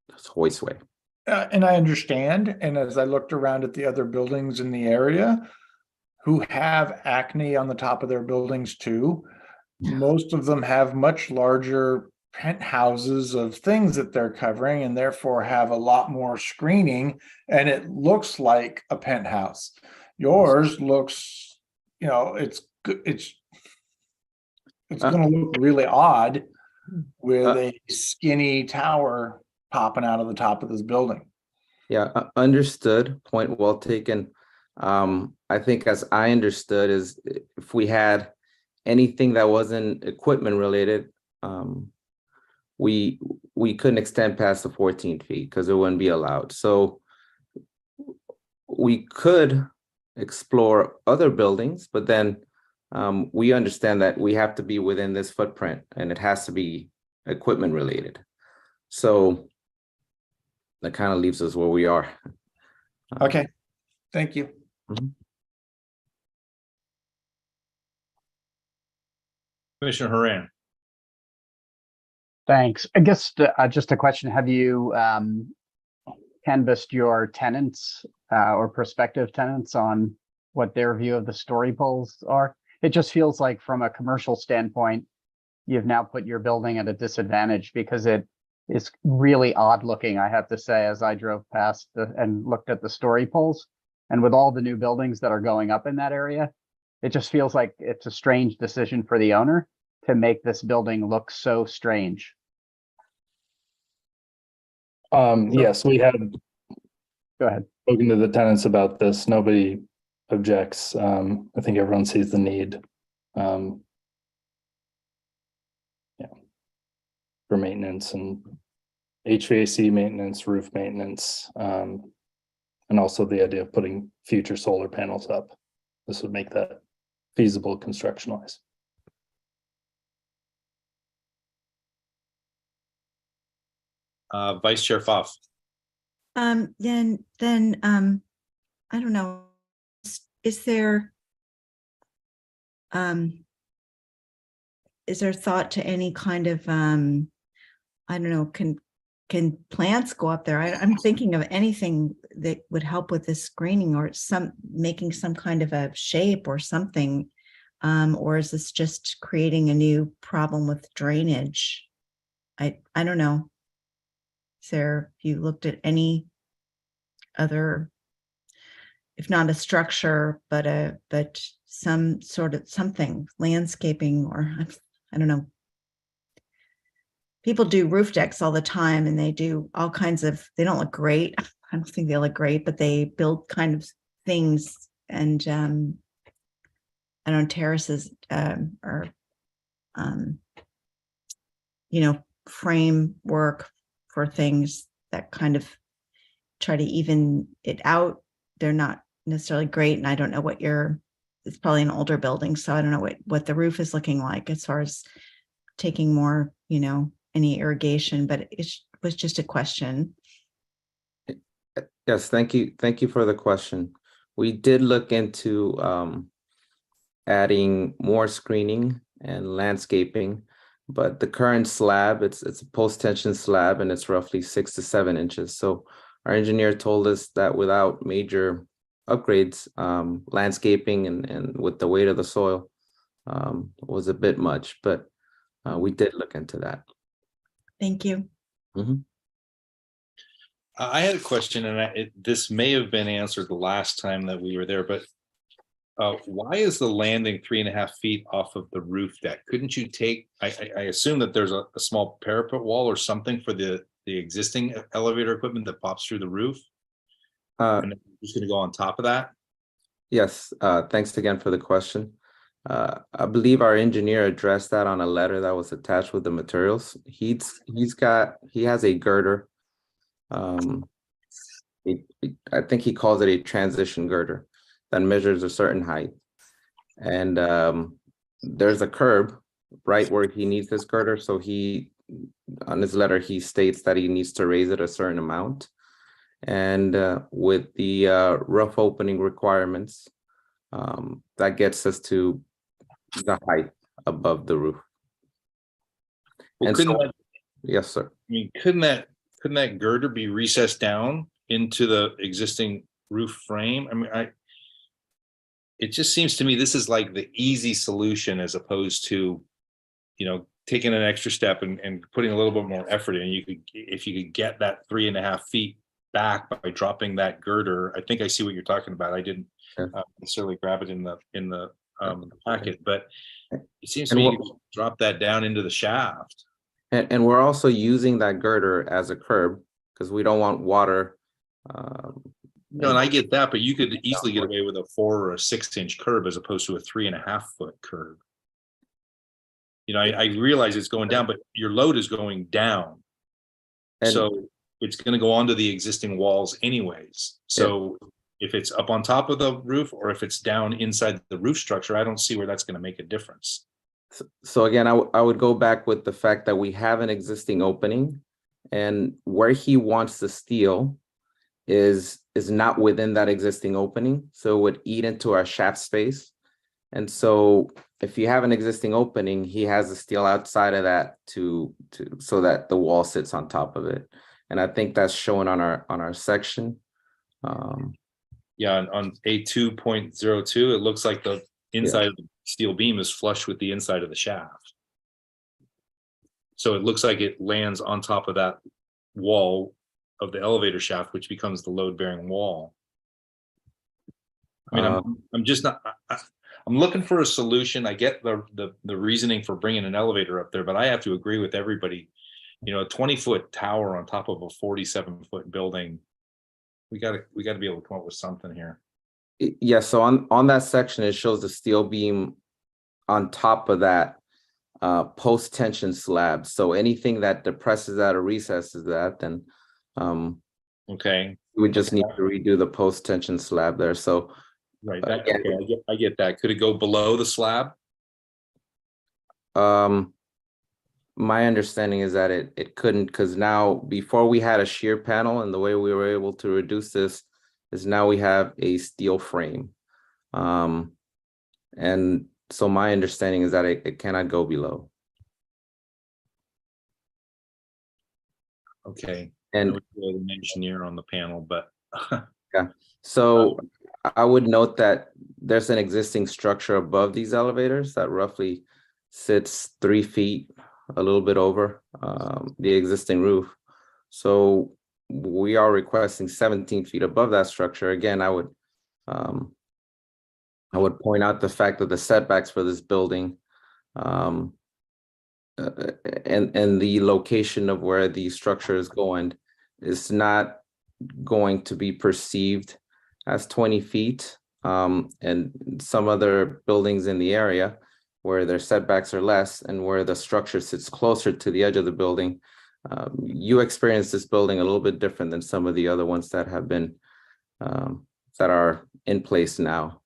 That's hoistway. And I understand. And as I looked around at the other buildings in the area who have acne on the top of their buildings too, most of them have much larger penthouses of things that they're covering, and therefore have a lot more screening, and it looks like a penthouse. Yours looks, it's going to look really odd with a skinny tower popping out of the top of this building. Yeah, understood. Point well taken. I think as I understood is, if we had anything that wasn't equipment related, we couldn't extend past the 14 feet because it wouldn't be allowed. So we could explore other buildings, but then we understand that we have to be within this footprint and it has to be equipment related. So that kind of leaves us where we are. Okay, thank you. Commissioner Haran. Thanks. I guess just a question. Have you canvassed your tenants or prospective tenants on what their view of the story poles are. It just feels like from a commercial standpoint, you've now put your building at a disadvantage because it is really odd looking, I have to say, as I drove past and looked at the story poles. And with all the new buildings that are going up in that area, it just feels like it's a strange decision for the owner to make this building look so strange. Yes, we have Go ahead. spoken to the tenants about this. Nobody objects. I think everyone sees the need. For maintenance and HVAC maintenance, roof maintenance, and also the idea of putting future solar panels up. This would make that feasible construction-wise. Vice Chair Pfaff. Then I don't know, is there thought to any kind of I don't know, can plants go up there? I'm thinking of anything that would help with this screening, or making some kind of a shape or something. Or is this just creating a new problem with drainage? I don't know. Have you looked at any other, if not a structure, but some sort of something, landscaping, or I don't know. People do roof decks all the time, and they do all kinds of, they don't look great. I don't think they look great, but they build kind of things, and I don't know, terraces or framework for things that kind of try to even it out. They're not necessarily great, and I don't know what it's probably an older building, so I don't know what the roof is looking like as far as taking more, any irrigation, but it was just a question. Yes, thank you. Thank you for the question. We did look into adding more screening and landscaping, but the current slab, it's a post-tension slab, and it's roughly 6 to 7 inches. So our engineer told us that without major upgrades, landscaping and with the weight of the soil was a bit much, but we did look into that. Thank you. Mhm. I had a question, and this may have been answered the last time that we were there, but why is the landing 3.5 feet off of the roof deck? Couldn't you take, I assume that there's a small parapet wall or something for the existing elevator equipment that pops through the roof? And then you're just gonna go on top of that? Yes, thanks again for the question. I believe our engineer addressed that on a letter that was attached with the materials. He has a girder. I think he calls it a transition girder that measures a certain height. And there's a curb right where he needs this girder. So on his letter, he states that he needs to raise it a certain amount. And with the rough opening requirements, that gets us to the height above the roof. Well, Yes, sir. I mean, couldn't that girder be recessed down into the existing roof frame? I mean, it just seems to me this is like the easy solution, as opposed to, taking an extra step and putting a little bit more effort in. If you could get that 3.5 feet back by dropping that girder. I think I see what you're talking about. I didn't necessarily grab it in the packet, but it seems to me you can drop that down into the shaft. And we're also using that girder as a curb because we don't want water. No, and I get that, but you could easily get away with a 4 or a 6 inch curb as opposed to a 3.5 foot curb. I realize it's going down, but your load is going down. So it's going to go onto the existing walls anyways. So if it's up on top of the roof or if it's down inside the roof structure, I don't see where that's going to make a difference. So again, I would go back with the fact that we have an existing opening, and where he wants the steel is not within that existing opening. So it would eat into our shaft space. And so if you have an existing opening, he has the steel outside of that so that the wall sits on top of it. And I think that's shown on our section. Yeah, on A2.02, it looks like the inside of the steel beam is flush with the inside of the shaft. So it looks like it lands on top of that wall of the elevator shaft, which becomes the load-bearing wall. I mean, I'm just not. I'm looking for a solution. I get the reasoning for bringing an elevator up there, but I have to agree with everybody. You know, a 20-foot tower on top of a 47-foot building. We got to be able to come up with something here. Yeah, so on that section, it shows the steel beam on top of that post-tension slab. So anything that depresses that or recesses that, then okay, we just need to redo the post-tension slab there. So right, okay, I get that. Could it go below the slab? My understanding is that it couldn't, because now before we had a shear panel, and the way we were able to reduce this is now we have a steel frame. And so my understanding is that it cannot go below. Okay. And an engineer on the panel, but yeah. So I would note that there's an existing structure above these elevators that roughly sits 3 feet, a little bit over the existing roof. So we are requesting 17 feet above that structure. Again, I would point out the fact that the setbacks for this building and the location of where the structure is going is not going to be perceived as 20 feet. And some other buildings in the area where their setbacks are less and where the structure sits closer to the edge of the building, you experience this building a little bit different than some of the other ones that have been that are in place now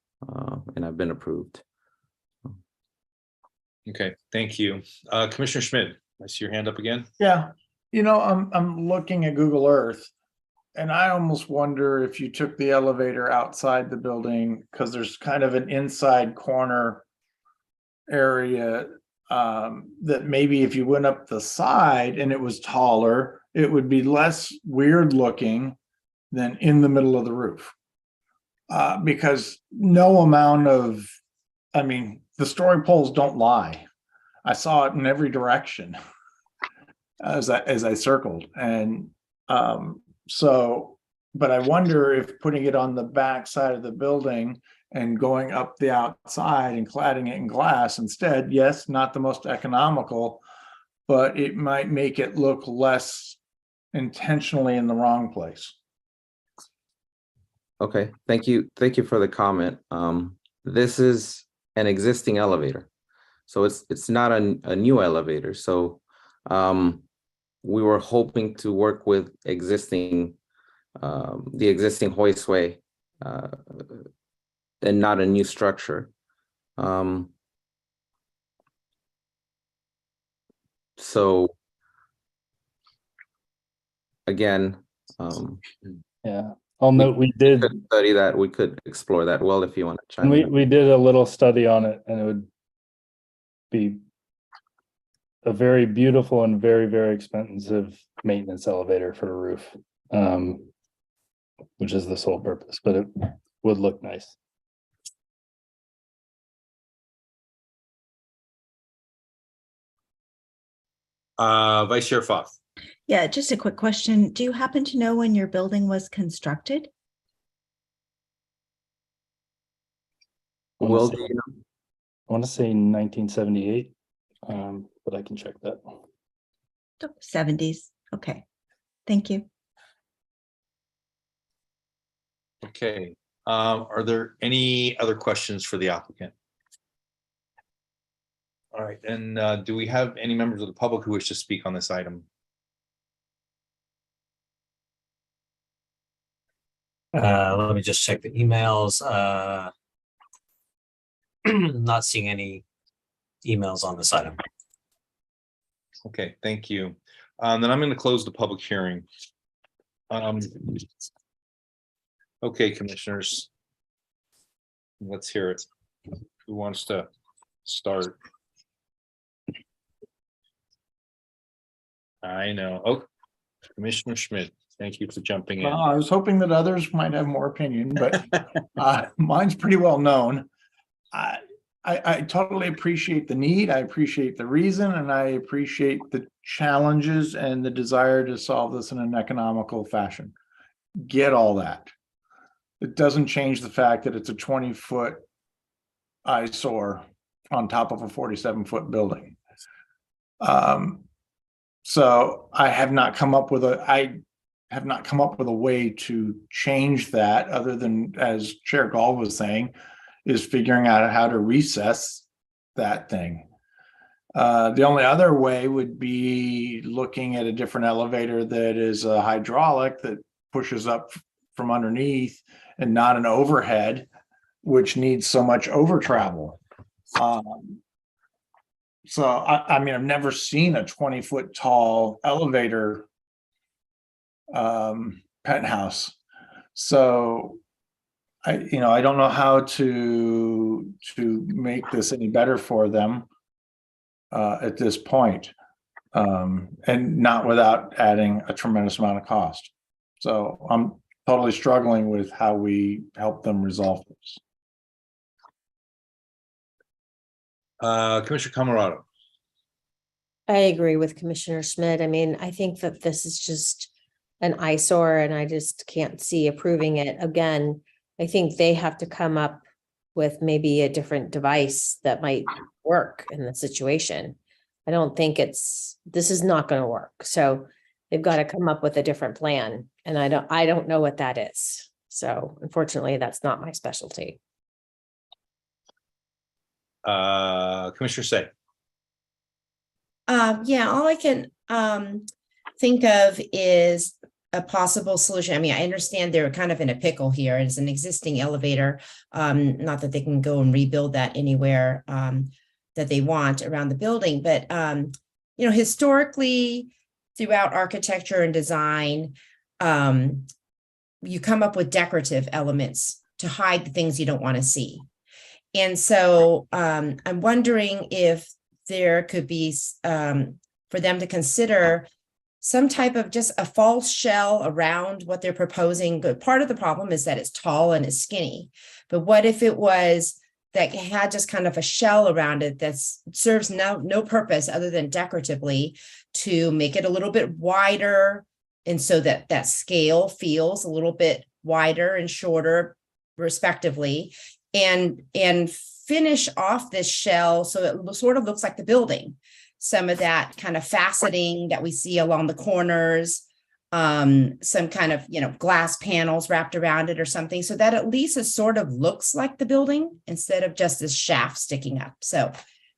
and have been approved. okay, thank you. Commissioner Schmidt, I see your hand up again. Yeah, you know, I'm looking at Google Earth, and I almost wonder if you took the elevator outside the building, because there's kind of an inside corner area that maybe if you went up the side and it was taller, it would be less weird looking than in the middle of the roof. Because no amount of, I mean, the story poles don't lie. I saw it in every direction as I circled. And so, but I wonder if putting it on the back side of the building and going up the outside and cladding it in glass instead, yes, not the most economical, but it might make it look less intentionally in the wrong place. Okay, thank you. Thank you for the comment. This is an existing elevator, so it's not a new elevator. So we were hoping to work with the existing hoistway and not a new structure. So again, Yeah, I'll note we did study that. We could explore that well if you want to and chime in. we did a little study on it, and it would be a very beautiful and very, very expensive maintenance elevator for a roof, which is the sole purpose, but it would look nice. Vice Chair Foth. Yeah, just a quick question. Do you happen to know when your building was constructed? I want to say 1978, but I can check that. 70s. Okay. Thank you. Okay, are there any other questions for the applicant? All right, and do we have any members of the public who wish to speak on this item? Let me just check the emails. Not seeing any emails on this item. Okay, thank you. Then I'm going to close the public hearing. Okay, commissioners. Let's hear it. Who wants to start? I know. Oh, Commissioner Schmidt. Thank you for jumping in. Well, I was hoping that others might have more opinion, but mine's pretty well known. I totally appreciate the need. I appreciate the reason, and I appreciate the challenges and the desire to solve this in an economical fashion. Get all that. It doesn't change the fact that it's a 20-foot eyesore on top of a 47-foot building. So I have not come up with a way to change that, other than, as Chair Gall was saying, is figuring out how to recess that thing. The only other way would be looking at a different elevator that is a hydraulic that pushes up from underneath and not an overhead, which needs so much over travel. So I mean, I've never seen a 20-foot tall elevator penthouse. So I don't know how to make this any better for them at this point, and not without adding a tremendous amount of cost. So I'm totally struggling with how we help them resolve this. Commissioner Camerado. I agree with Commissioner Schmidt. I mean, I think that this is just an eyesore and I just can't see approving it. Again, I think they have to come up with maybe a different device that might work in the situation. I don't think this is not going to work. So they've got to come up with a different plan. And I don't know what that is. So unfortunately, that's not my specialty. Commissioner Say. Yeah, all I can think of is a possible solution. I mean, I understand they're kind of in a pickle here. It's an existing elevator. Not that they can go and rebuild that anywhere that they want around the building, but historically, throughout architecture and design, you come up with decorative elements to hide the things you don't want to see. And so I'm wondering if there could be, for them to consider some type of just a false shell around what they're proposing. But part of the problem is that it's tall and it's skinny. But what if it was that it had just kind of a shell around it that serves no purpose other than decoratively to make it a little bit wider, and so that that scale feels a little bit wider and shorter respectively, and finish off this shell so it sort of looks like the building. Some of that kind of faceting that we see along the corners, some kind of, glass panels wrapped around it or something, so that at least it sort of looks like the building instead of just this shaft sticking up. So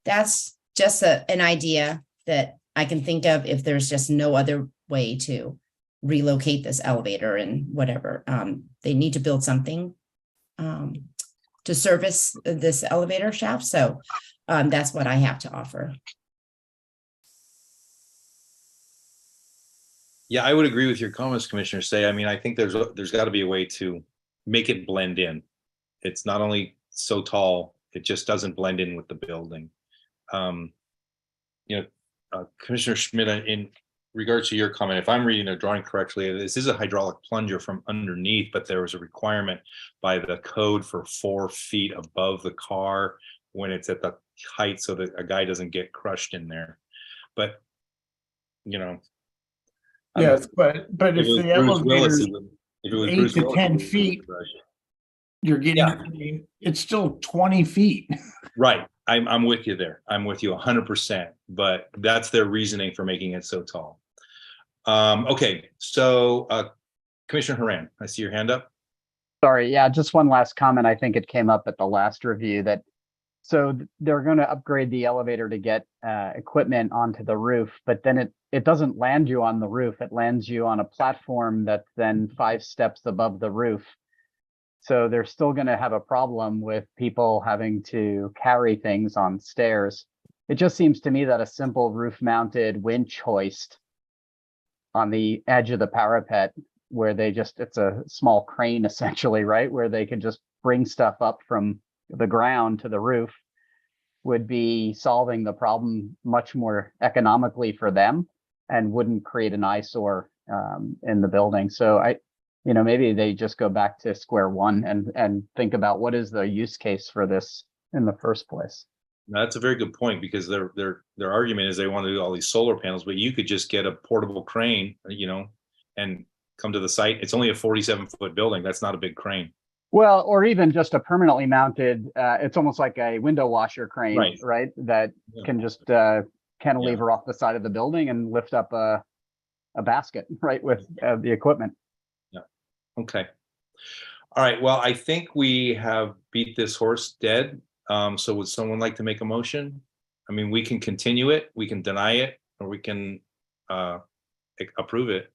that's just an idea that I can think of if there's just no other way to relocate this elevator and whatever. They need to build something to service this elevator shaft. So that's what I have to offer. Yeah, I would agree with your comments, Commissioner Say. I mean, I think there's got to be a way to make it blend in. It's not only so tall, it just doesn't blend in with the building. Commissioner Schmidt, in regards to your comment, if I'm reading the drawing correctly, this is a hydraulic plunger from underneath, but there was a requirement by the code for 4 feet above the car when it's at the height so that a guy doesn't get crushed in there. But, Yes, but if the elevator is 8 to 10 feet, you're getting, it's still 20 feet. Right. I'm with you there. I'm with you 100%, but that's their reasoning for making it so tall. Okay, so Commissioner Haran, I see your hand up. Sorry, yeah, just one last comment. I think it came up at the last review that, so they're going to upgrade the elevator to get equipment onto the roof, but then it doesn't land you on the roof. It lands you on a platform that's then 5 steps above the roof. So they're still going to have a problem with people having to carry things on stairs. It just seems to me that a simple roof-mounted winch hoist on the edge of the parapet, where it's a small crane essentially, right? Where they could just bring stuff up from the ground to the roof, would be solving the problem much more economically for them and wouldn't create an eyesore in the building. So maybe they just go back to square one and think about what is the use case for this in the first place. That's a very good point, because their argument is they want to do all these solar panels, but you could just get a portable crane, and come to the site. It's only a 47-foot building. That's not a big crane. Well, or even just a permanently mounted, it's almost like a window washer crane, right? That can just cantilever off the side of the building and lift up a basket, right, with the equipment. Yeah. Okay. All right. Well, I think we have beat this horse dead. So would someone like to make a motion? I mean, we can continue it, we can deny it, or we can approve it.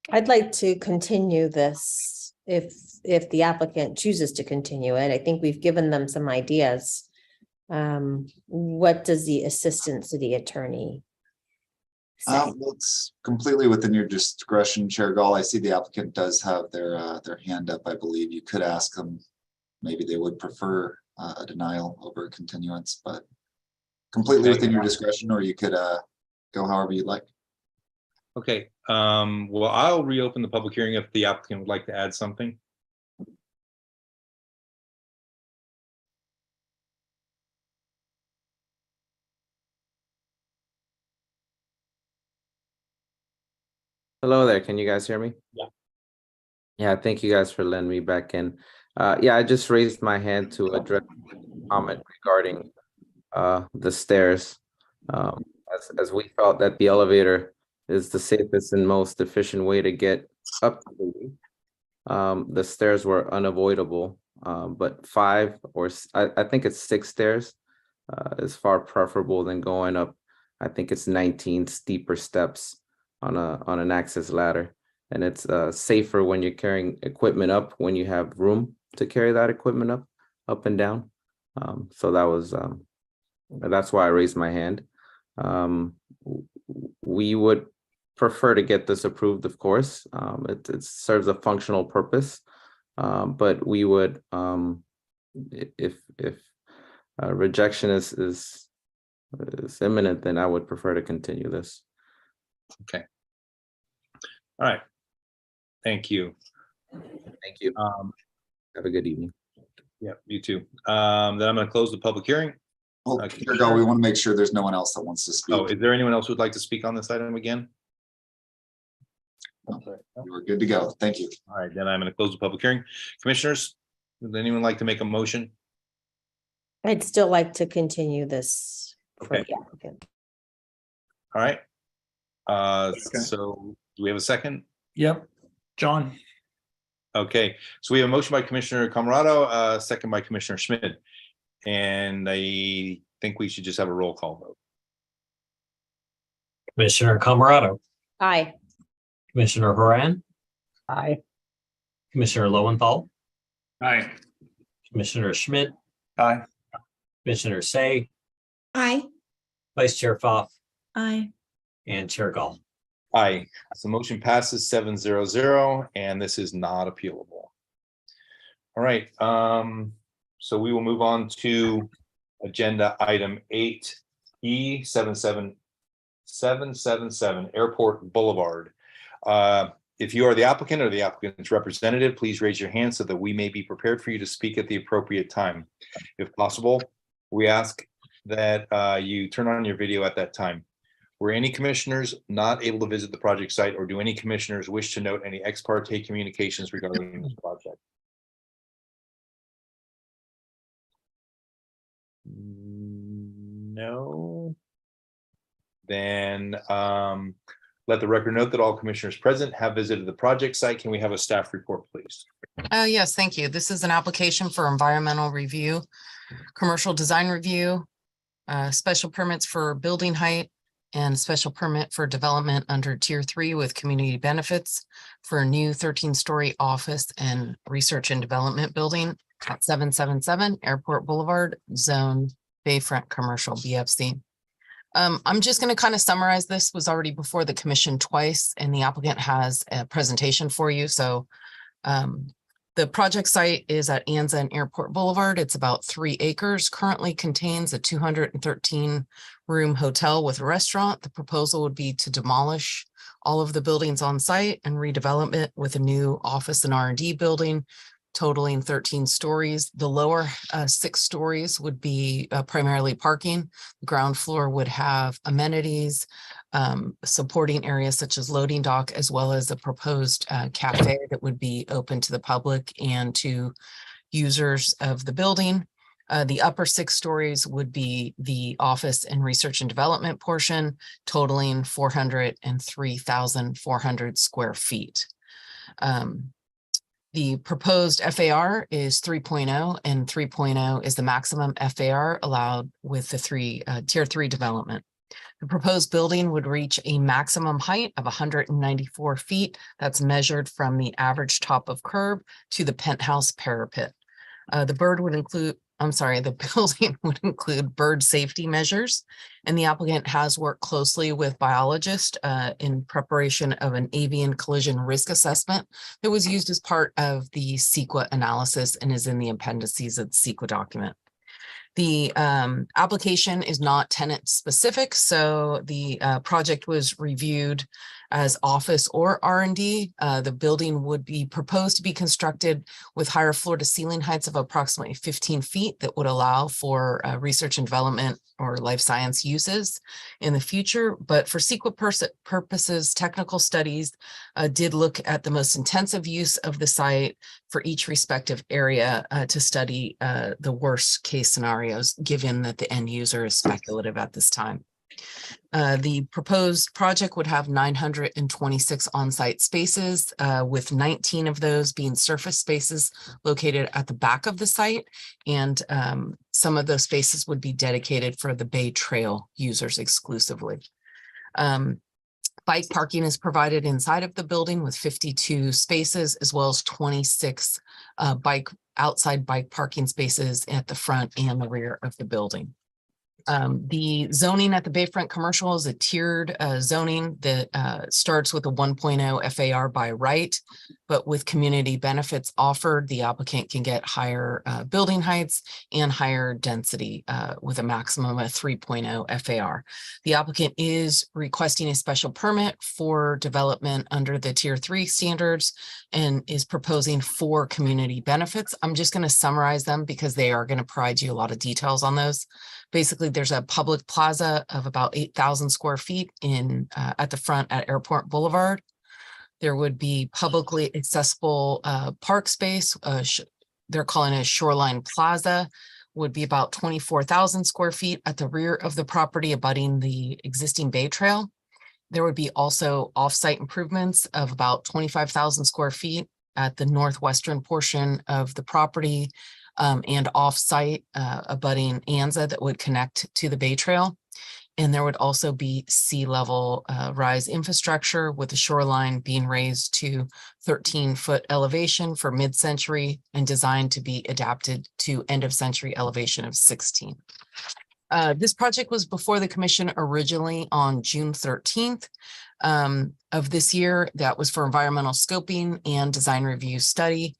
I'd like to continue this if the applicant chooses to continue it. I think we've given them some ideas. What does the assistant city attorney say? Well, it's completely within your discretion, Chair Gall. I see the applicant does have their hand up. I believe you could ask them. Maybe they would prefer a denial over a continuance, but completely within your discretion, or you could go however you'd like. Okay. Well, I'll reopen the public hearing if the applicant would like to add something. Hello there. Can you guys hear me? Yeah. Yeah, thank you guys for letting me back in. Yeah, I just raised my hand to address a comment regarding the stairs. As we felt that the elevator is the safest and most efficient way to get up to the roof. The stairs were unavoidable, but I think it's 6 stairs is far preferable than going up. I think it's 19 steeper steps on an access ladder, and it's safer when you're carrying equipment up, when you have room to carry that equipment up and down. So that's why I raised my hand. We would prefer to get this approved, of course. It serves a functional purpose, but we would, if rejection is imminent, then I would prefer to continue this. Okay. All right. Thank you. Thank you. Have a good evening. Yeah, you too. Then I'm going to close the public hearing. Oh, Chair Gall, we want to make sure there's no one else that wants to speak. Oh, is there anyone else who'd like to speak on this item again? We're good to go. Thank you. All right, then I'm going to close the public hearing. Commissioners, would anyone like to make a motion? I'd still like to continue this for Okay. the applicant. All right. So do we have a second? Yep, John. Okay, so we have a motion by Commissioner Camarado, second by Commissioner Schmidt. And I think we should just have a roll call vote. Commissioner Camarado, Aye. Commissioner Horan, Aye. Commissioner Lowenthal, Aye. Commissioner Schmidt, Aye. Commissioner Say, Aye. Vice Chair Pfaff, Aye. and Chair Gall. Aye. So motion passes 7-0, and this is not appealable. All right. So we will move on to agenda item 8E 777 Airport Boulevard. If you are the applicant or the applicant's representative, please raise your hand so that we may be prepared for you to speak at the appropriate time. If possible, we ask that you turn on your video at that time. Were any commissioners not able to visit the project site, or do any commissioners wish to note any ex parte communications regarding this project? No. Then let the record note that all commissioners present have visited the project site. Can we have a staff report, please? Yes, thank you. This is an application for environmental review, commercial design review, special permits for building height, and special permit for development under Tier 3 with community benefits for a new 13-story office and research and development building at 777 Airport Boulevard, Zone Bayfront Commercial BFC. I'm just going to kind of summarize. This was already before the commission twice, and the applicant has a presentation for you. So the project site is at Anza and Airport Boulevard. It's about 3 acres, currently contains a 213-room hotel with a restaurant. The proposal would be to demolish all of the buildings on site and redevelopment with a new office and R&D building totaling 13 stories. The lower 6 stories would be primarily parking. The ground floor would have amenities, supporting areas such as loading dock, as well as a proposed cafe that would be open to the public and to users of the building. The upper 6 stories would be the office and research and development portion, totaling 403,400 square feet. The proposed FAR is 3.0, and 3.0 is the maximum FAR allowed with the tier 3 development. The proposed building would reach a maximum height of 194 feet. That's measured from the average top of curb to the penthouse parapet. The building would include bird safety measures, and the applicant has worked closely with biologists in preparation of an avian collision risk assessment that was used as part of the CEQA analysis and is in the appendices of the CEQA document. The application is not tenant specific, so the project was reviewed as office or R&D. The building would be proposed to be constructed with higher floor to ceiling heights of approximately 15 feet that would allow for research and development or life science uses in the future. But for CEQA purposes, technical studies did look at the most intensive use of the site for each respective area to study the worst case scenarios, given that the end user is speculative at this time. The proposed project would have 926 on-site spaces, with 19 of those being surface spaces located at the back of the site. And some of those spaces would be dedicated for the Bay Trail users exclusively. Bike parking is provided inside of the building with 52 spaces, as well as 26 outside bike parking spaces at the front and the rear of the building. The zoning at the Bayfront Commercial is a tiered zoning that starts with a 1.0 FAR by right, but with community benefits offered, the applicant can get higher building heights and higher density with a maximum of 3.0 FAR. The applicant is requesting a special permit for development under the tier 3 standards and is proposing 4 community benefits. I'm just going to summarize them because they are going to provide you a lot of details on those. Basically, there's a public plaza of about 8,000 square feet at the front at Airport Boulevard. There would be publicly accessible park space. They're calling it a Shoreline Plaza, would be about 24,000 square feet at the rear of the property abutting the existing Bay Trail. There would be also off-site improvements of about 25,000 square feet at the northwestern portion of the property, and off-site abutting Anza that would connect to the Bay Trail. And there would also be sea level rise infrastructure with the shoreline being raised to 13-foot elevation for mid-century and designed to be adapted to end-of-century elevation of 16. This project was before the commission originally on June 13th of this year. That was for environmental scoping and design review study.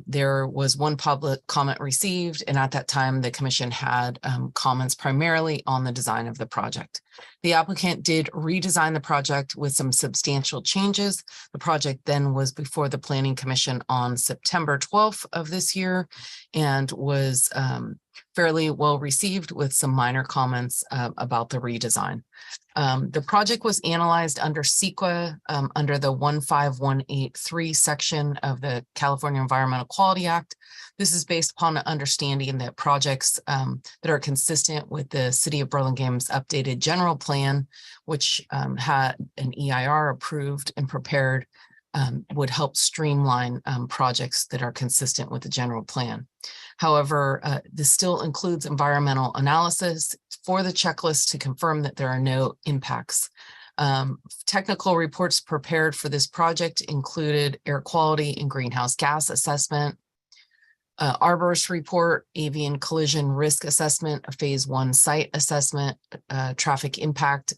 There was one public comment received, and at that time, the commission had comments primarily on the design of the project. The applicant did redesign the project with some substantial changes. The project then was before the Planning Commission on September 12th of this year and was fairly well received with some minor comments about the redesign. The project was analyzed under CEQA under the 15183 section of the California Environmental Quality Act. This is based upon an understanding that projects that are consistent with the City of Burlingame's updated general plan, which had an EIR approved and prepared, would help streamline projects that are consistent with the general plan. However, this still includes environmental analysis for the checklist to confirm that there are no impacts. Technical reports prepared for this project included air quality and greenhouse gas assessment, arborist report, avian collision risk assessment, a phase 1 site assessment, traffic impact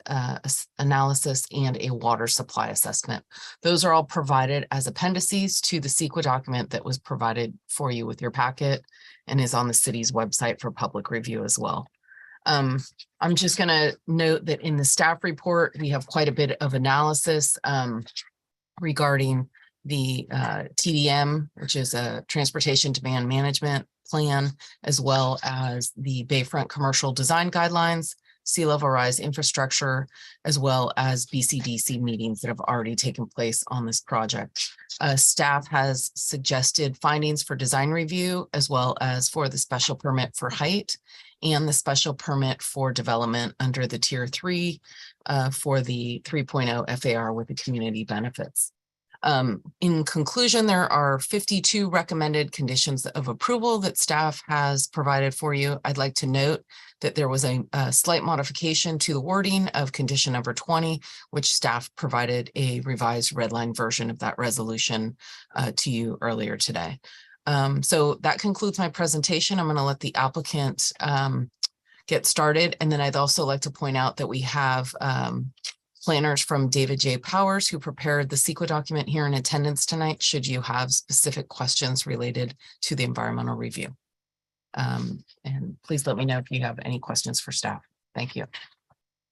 analysis, and a water supply assessment. Those are all provided as appendices to the CEQA document that was provided for you with your packet and is on the city's website for public review as well. I'm just going to note that in the staff report, we have quite a bit of analysis regarding the TDM, which is a transportation demand management plan, as well as the Bayfront commercial design guidelines, sea level rise infrastructure, as well as BCDC meetings that have already taken place on this project. Staff has suggested findings for design review, as well as for the special permit for height and the special permit for development under the tier 3 for the 3.0 FAR with the community benefits. In conclusion, there are 52 recommended conditions of approval that staff has provided for you. I'd like to note that there was a slight modification to the wording of condition number 20, which staff provided a revised red line version of that resolution to you earlier today. So that concludes my presentation. I'm going to let the applicant get started. And then I'd also like to point out that we have planners from David J. Powers, who prepared the CEQA document, here in attendance tonight, should you have specific questions related to the environmental review. And please let me know if you have any questions for staff. Thank you.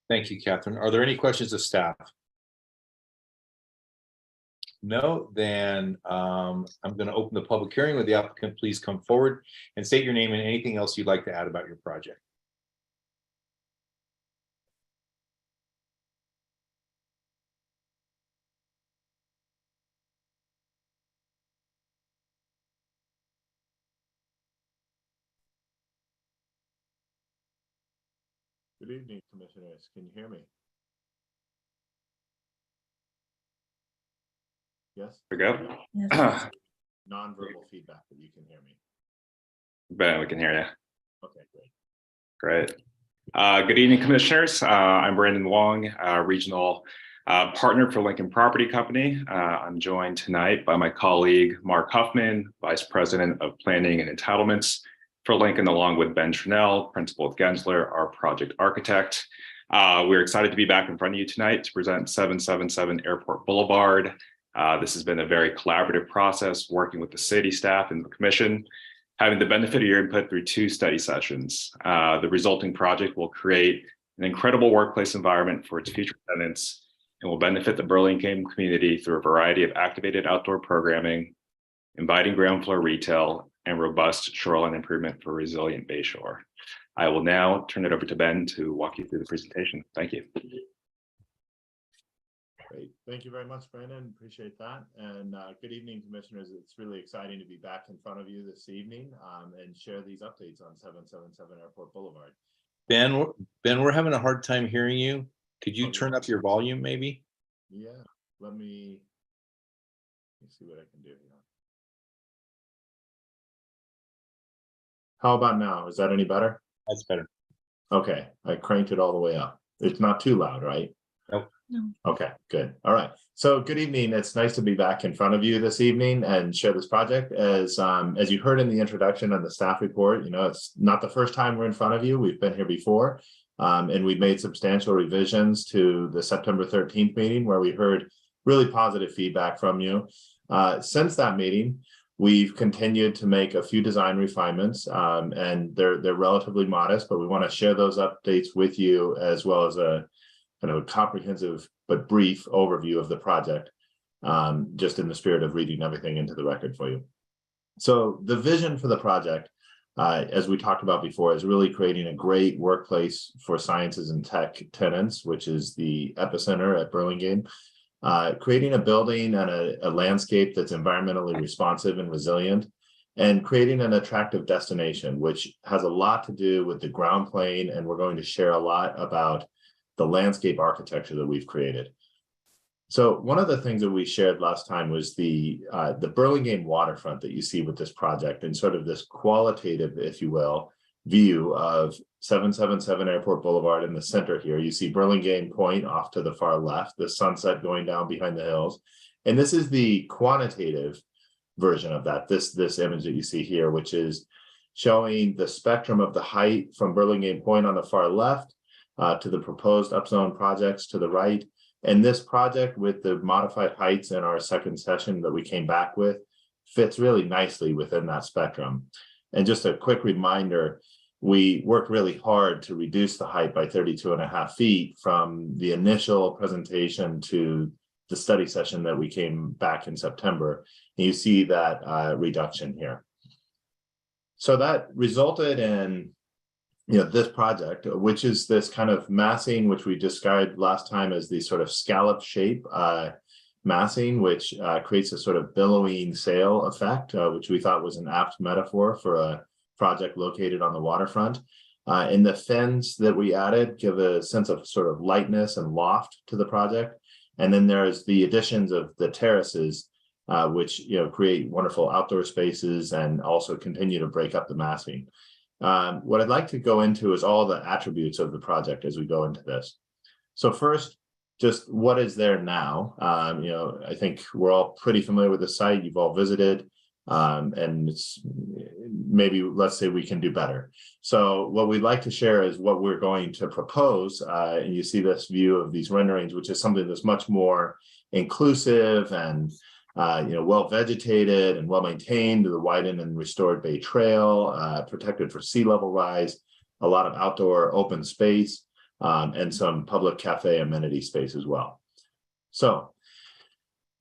Thank you, Catherine. Are there any questions of staff? No, then I'm going to open the public hearing. With the applicant please come forward and state your name and anything else you'd like to add about your project. Good evening, commissioners. Can you hear me? Yes? We go. Non-verbal feedback that you can hear me. Ben, we can hear you. Okay, great. Great. Good evening, commissioners. I'm Brandon Wong, regional partner for Lincoln Property Company. I'm joined tonight by my colleague, Mark Huffman, Vice President of Planning and Entitlements for Lincoln, along with Ben Trinell, Principal with Gensler, our project architect. We're excited to be back in front of you tonight to present 777 Airport Boulevard. This has been a very collaborative process, working with the city staff and the commission, having the benefit of your input through 2 study sessions. The resulting project will create an incredible workplace environment for its future tenants and will benefit the Burlingame community through a variety of activated outdoor programming, inviting ground floor retail, and robust shoreline improvement for resilient Bayshore. I will now turn it over to Ben to walk you through the presentation. Thank you. Great. Thank you very much, Brandon. Appreciate that. And good evening, commissioners. It's really exciting to be back in front of you this evening and share these updates on 777 Airport Boulevard. Ben, we're having a hard time hearing you. Could you turn up your volume maybe? Yeah, let me see what I can do here. How about now? Is that any better? That's better. Okay, I cranked it all the way up. It's not too loud, right? Nope. No. Okay, good. All right. So good evening. It's nice to be back in front of you this evening and share this project. As you heard in the introduction and the staff report, you know, it's not the first time we're in front of you. We've been here before. And we've made substantial revisions to the September 13th meeting, where we heard really positive feedback from you. Since that meeting, we've continued to make a few design refinements, and they're relatively modest, but we want to share those updates with you, as well as a kind of a comprehensive but brief overview of the project, just in the spirit of reading everything into the record for you. So the vision for the project, as we talked about before, is really creating a great workplace for sciences and tech tenants, which is the epicenter at Burlingame. Creating a building and a landscape that's environmentally responsive and resilient, and creating an attractive destination, which has a lot to do with the ground plane. And we're going to share a lot about the landscape architecture that we've created. So one of the things that we shared last time was the Burlingame waterfront that you see with this project, and sort of this qualitative, if you will, view of 777 Airport Boulevard in the center here. You see Burlingame Point off to the far left, the sunset going down behind the hills. And this is the quantitative version of that, this image that you see here, which is showing the spectrum of the height from Burlingame Point on the far left to the proposed upzone projects to the right. And this project, with the modified heights in our second session that we came back with, fits really nicely within that spectrum. And just a quick reminder, we worked really hard to reduce the height by 32.5 feet from the initial presentation to the study session that we came back in September. And you see that reduction here. So that resulted in this project, which is this kind of massing, which we described last time as the sort of scallop shape massing, which creates a sort of billowing sail effect, which we thought was an apt metaphor for a project located on the waterfront. And the fins that we added give a sense of sort of lightness and loft to the project. And then there's the additions of the terraces, which create wonderful outdoor spaces and also continue to break up the massing. What I'd like to go into is all the attributes of the project as we go into this. So first, just what is there now? I think we're all pretty familiar with the site. You've all visited, and it's maybe, let's say, we can do better. So what we'd like to share is what we're going to propose. And you see this view of these renderings, which is something that's much more inclusive and well vegetated and well maintained. The widened and restored Bay Trail, protected for sea level rise, a lot of outdoor open space, and some public cafe amenity space as well. So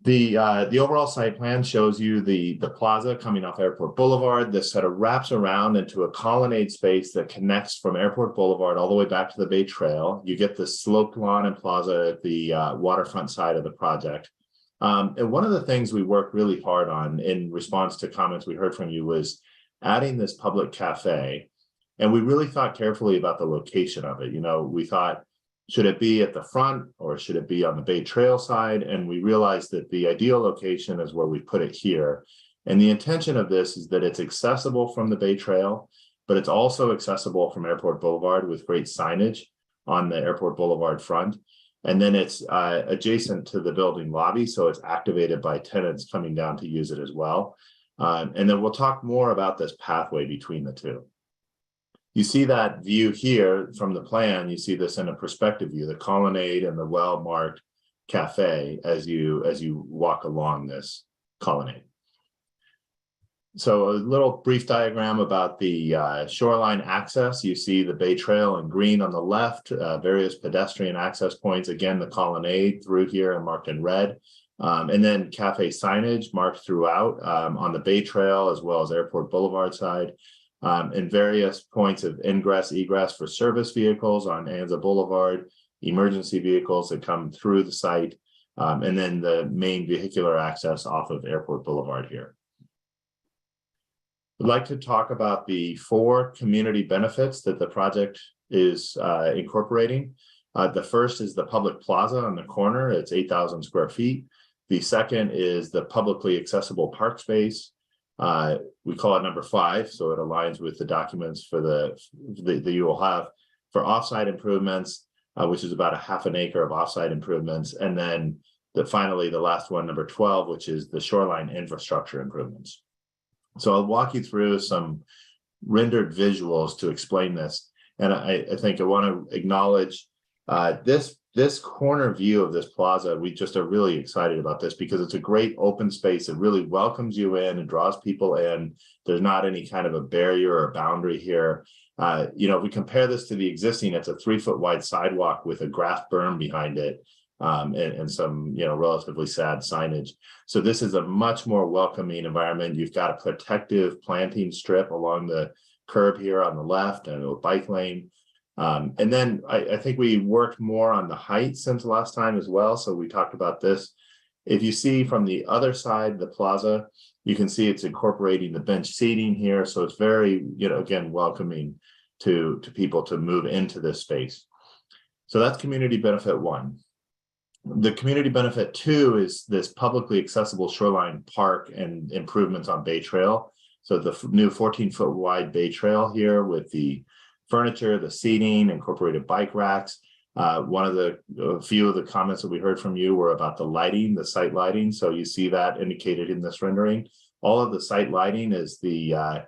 the overall site plan shows you the plaza coming off Airport Boulevard. This sort of wraps around into a colonnade space that connects from Airport Boulevard all the way back to the Bay Trail. You get the sloped lawn and plaza at the waterfront side of the project. And one of the things we worked really hard on in response to comments we heard from you was adding this public cafe. And we really thought carefully about the location of it. We thought, should it be at the front or should it be on the Bay Trail side? And we realized that the ideal location is where we put it here. And the intention of this is that it's accessible from the Bay Trail, but it's also accessible from Airport Boulevard with great signage on the Airport Boulevard front. And then it's adjacent to the building lobby, so it's activated by tenants coming down to use it as well. And then we'll talk more about this pathway between the two. You see that view here from the plan. You see this in a perspective view, the colonnade and the well-marked cafe as you walk along this colonnade. So a little brief diagram about the shoreline access. You see the Bay Trail in green on the left, various pedestrian access points. Again, the colonnade through here and marked in red. And then cafe signage marked throughout on the Bay Trail as well as Airport Boulevard side. And various points of ingress, egress for service vehicles on Anza Boulevard, emergency vehicles that come through the site, and then the main vehicular access off of Airport Boulevard here. I'd like to talk about the 4 community benefits that the project is incorporating. The first is the public plaza on the corner. It's 8,000 square feet. The second is the publicly accessible park space. We call it number 5, so it aligns with the documents for that you will have for offsite improvements, which is about a half an acre of offsite improvements. And then finally, the last one, number 12, which is the shoreline infrastructure improvements. So I'll walk you through some rendered visuals to explain this. And I think I want to acknowledge this corner view of this plaza. We just are really excited about this because it's a great open space. It really welcomes you in and draws people in. There's not any kind of a barrier or boundary here. If we compare this to the existing, it's a 3-foot wide sidewalk with a grass berm behind it. And some, relatively sad signage. So this is a much more welcoming environment. You've got a protective planting strip along the curb here on the left and a bike lane. And then I think we worked more on the height since last time as well. So we talked about this. If you see from the other side, the plaza, you can see it's incorporating the bench seating here. So it's very, again, welcoming to people to move into this space. So that's community benefit 1. The community benefit 2 is this publicly accessible shoreline park and improvements on Bay Trail. So the new 14-foot wide Bay Trail here with the furniture, the seating, incorporated bike racks. One of a few of the comments that we heard from you were about the lighting, the site lighting. So you see that indicated in this rendering. All of the site lighting is the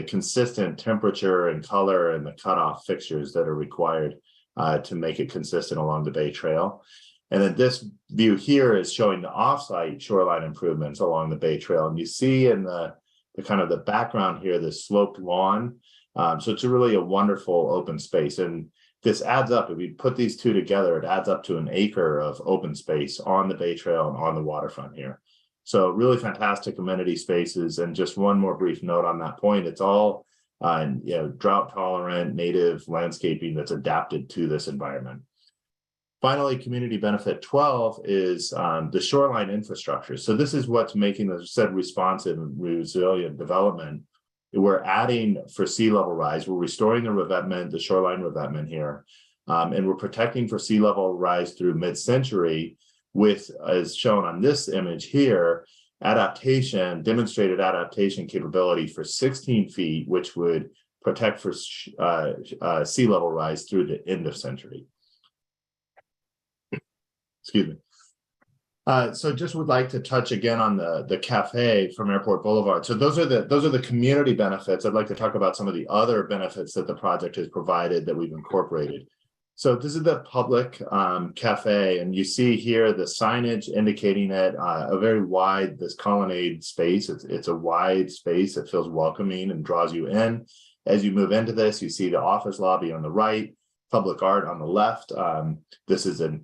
consistent temperature and color and the cutoff fixtures that are required to make it consistent along the Bay Trail. And then this view here is showing the offsite shoreline improvements along the Bay Trail. And you see in the kind of the background here, the sloped lawn. So it's really a wonderful open space. And this adds up. If we put these two together, it adds up to an acre of open space on the Bay Trail and on the waterfront here. So really fantastic amenity spaces. And just one more brief note on that point, it's all drought tolerant native landscaping that's adapted to this environment. Finally, community benefit 12 is the shoreline infrastructure. So this is what's making, as I said, responsive and resilient development. We're adding for sea level rise. We're restoring the revetment, the shoreline revetment here, and we're protecting for sea level rise through mid-century with, as shown on this image here, demonstrated adaptation capability for 16 feet, which would protect for sea level rise through the end of century. Excuse me. So just would like to touch again on the cafe from Airport Boulevard. So those are the community benefits. I'd like to talk about some of the other benefits that the project has provided that we've incorporated. So this is the public cafe, and you see here the signage indicating it, a very wide, this colonnade space. It's a wide space that feels welcoming and draws you in. As you move into this, you see the office lobby on the right, public art on the left. This is a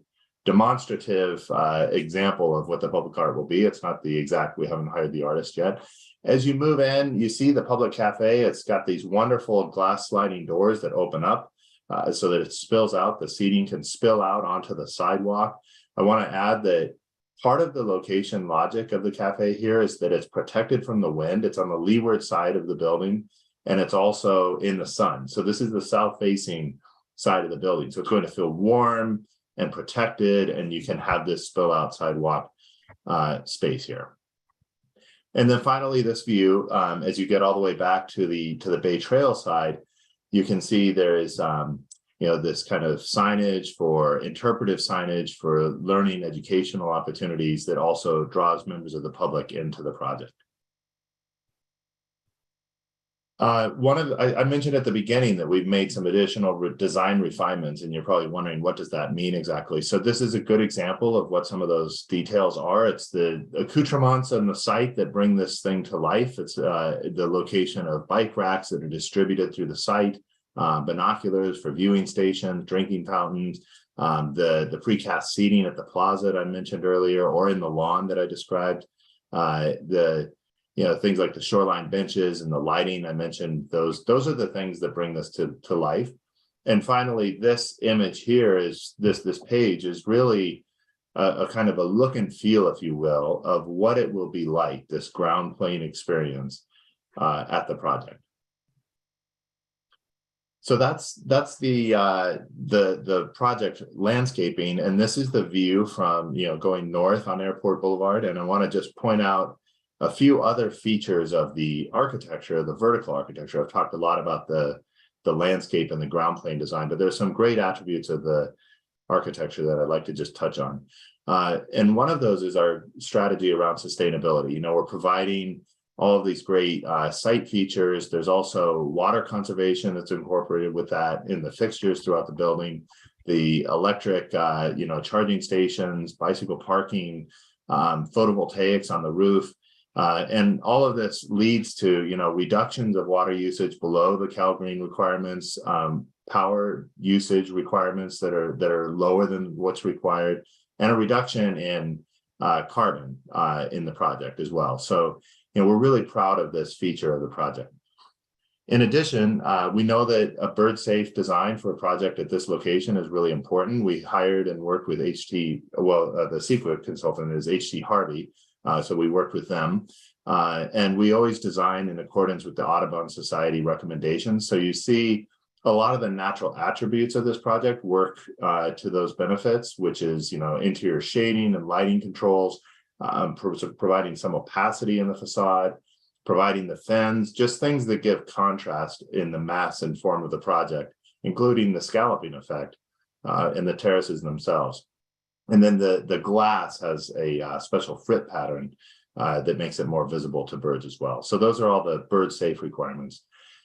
demonstrative example of what the public art will be. It's not the exact, we haven't hired the artist yet. As you move in, you see the public cafe. It's got these wonderful glass sliding doors that open up so that it spills out. The seating can spill out onto the sidewalk. I want to add that part of the location logic of the cafe here is that it's protected from the wind. It's on the leeward side of the building, and it's also in the sun. So this is the south-facing side of the building. So it's going to feel warm and protected, and you can have this spill out sidewalk space here. And then finally, this view, as you get all the way back to the Bay Trail side, you can see there is this kind of signage for interpretive signage for learning educational opportunities that also draws members of the public into the project. I mentioned at the beginning that we've made some additional design refinements, and you're probably wondering, what does that mean exactly? So this is a good example of what some of those details are. It's the accoutrements on the site that bring this thing to life. It's the location of bike racks that are distributed through the site, binoculars for viewing stations, drinking fountains, the precast seating at the plaza that I mentioned earlier, or in the lawn that I described, things like the shoreline benches and the lighting, I mentioned those are the things that bring this to life. And finally, this image here is this page is really a kind of a look and feel, if you will, of what it will be like, this ground plane experience at the project. So that's the project landscaping, and this is the view from going north on Airport Boulevard. And I want to just point out a few other features of the architecture, the vertical architecture. I've talked a lot about the landscape and the ground plane design, but there's some great attributes of the architecture that I'd like to just touch on. And one of those is our strategy around sustainability. We're providing all of these great site features. There's also water conservation that's incorporated with that in the fixtures throughout the building, the electric, charging stations, bicycle parking, photovoltaics on the roof. And all of this leads to, reductions of water usage below the CalGreen requirements, power usage requirements that are lower than what's required, and a reduction in carbon in the project as well. So, we're really proud of this feature of the project. In addition, we know that a bird-safe design for a project at this location is really important. We hired and worked with the CEQA consultant is HT Harvey. So we worked with them, and we always design in accordance with the Audubon Society recommendations. So you see a lot of the natural attributes of this project work to those benefits, which is, interior shading and lighting controls, providing some opacity in the facade, providing the fens, just things that give contrast in the mass and form of the project, including the scalloping effect and the terraces themselves. And then the glass has a special frit pattern that makes it more visible to birds as well. So those are all the bird safe requirements.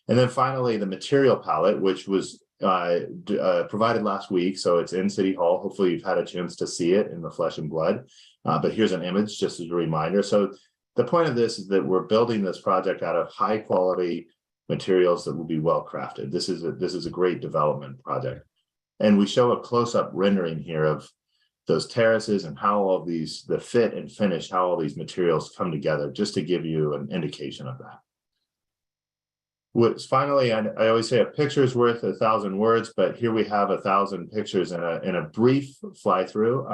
And then finally, the material palette, which was provided last week. So it's in City Hall. Hopefully you've had a chance to see it in the flesh and blood. But here's an image just as a reminder. So the point of this is that we're building this project out of high quality materials that will be well crafted. This is a great development project. And we show a close-up rendering here of those terraces and how all these, the fit and finish, how all these materials come together, just to give you an indication of that. What's finally, I always say a picture is worth 1,000 words, but here we have 1,000 pictures in a brief fly through.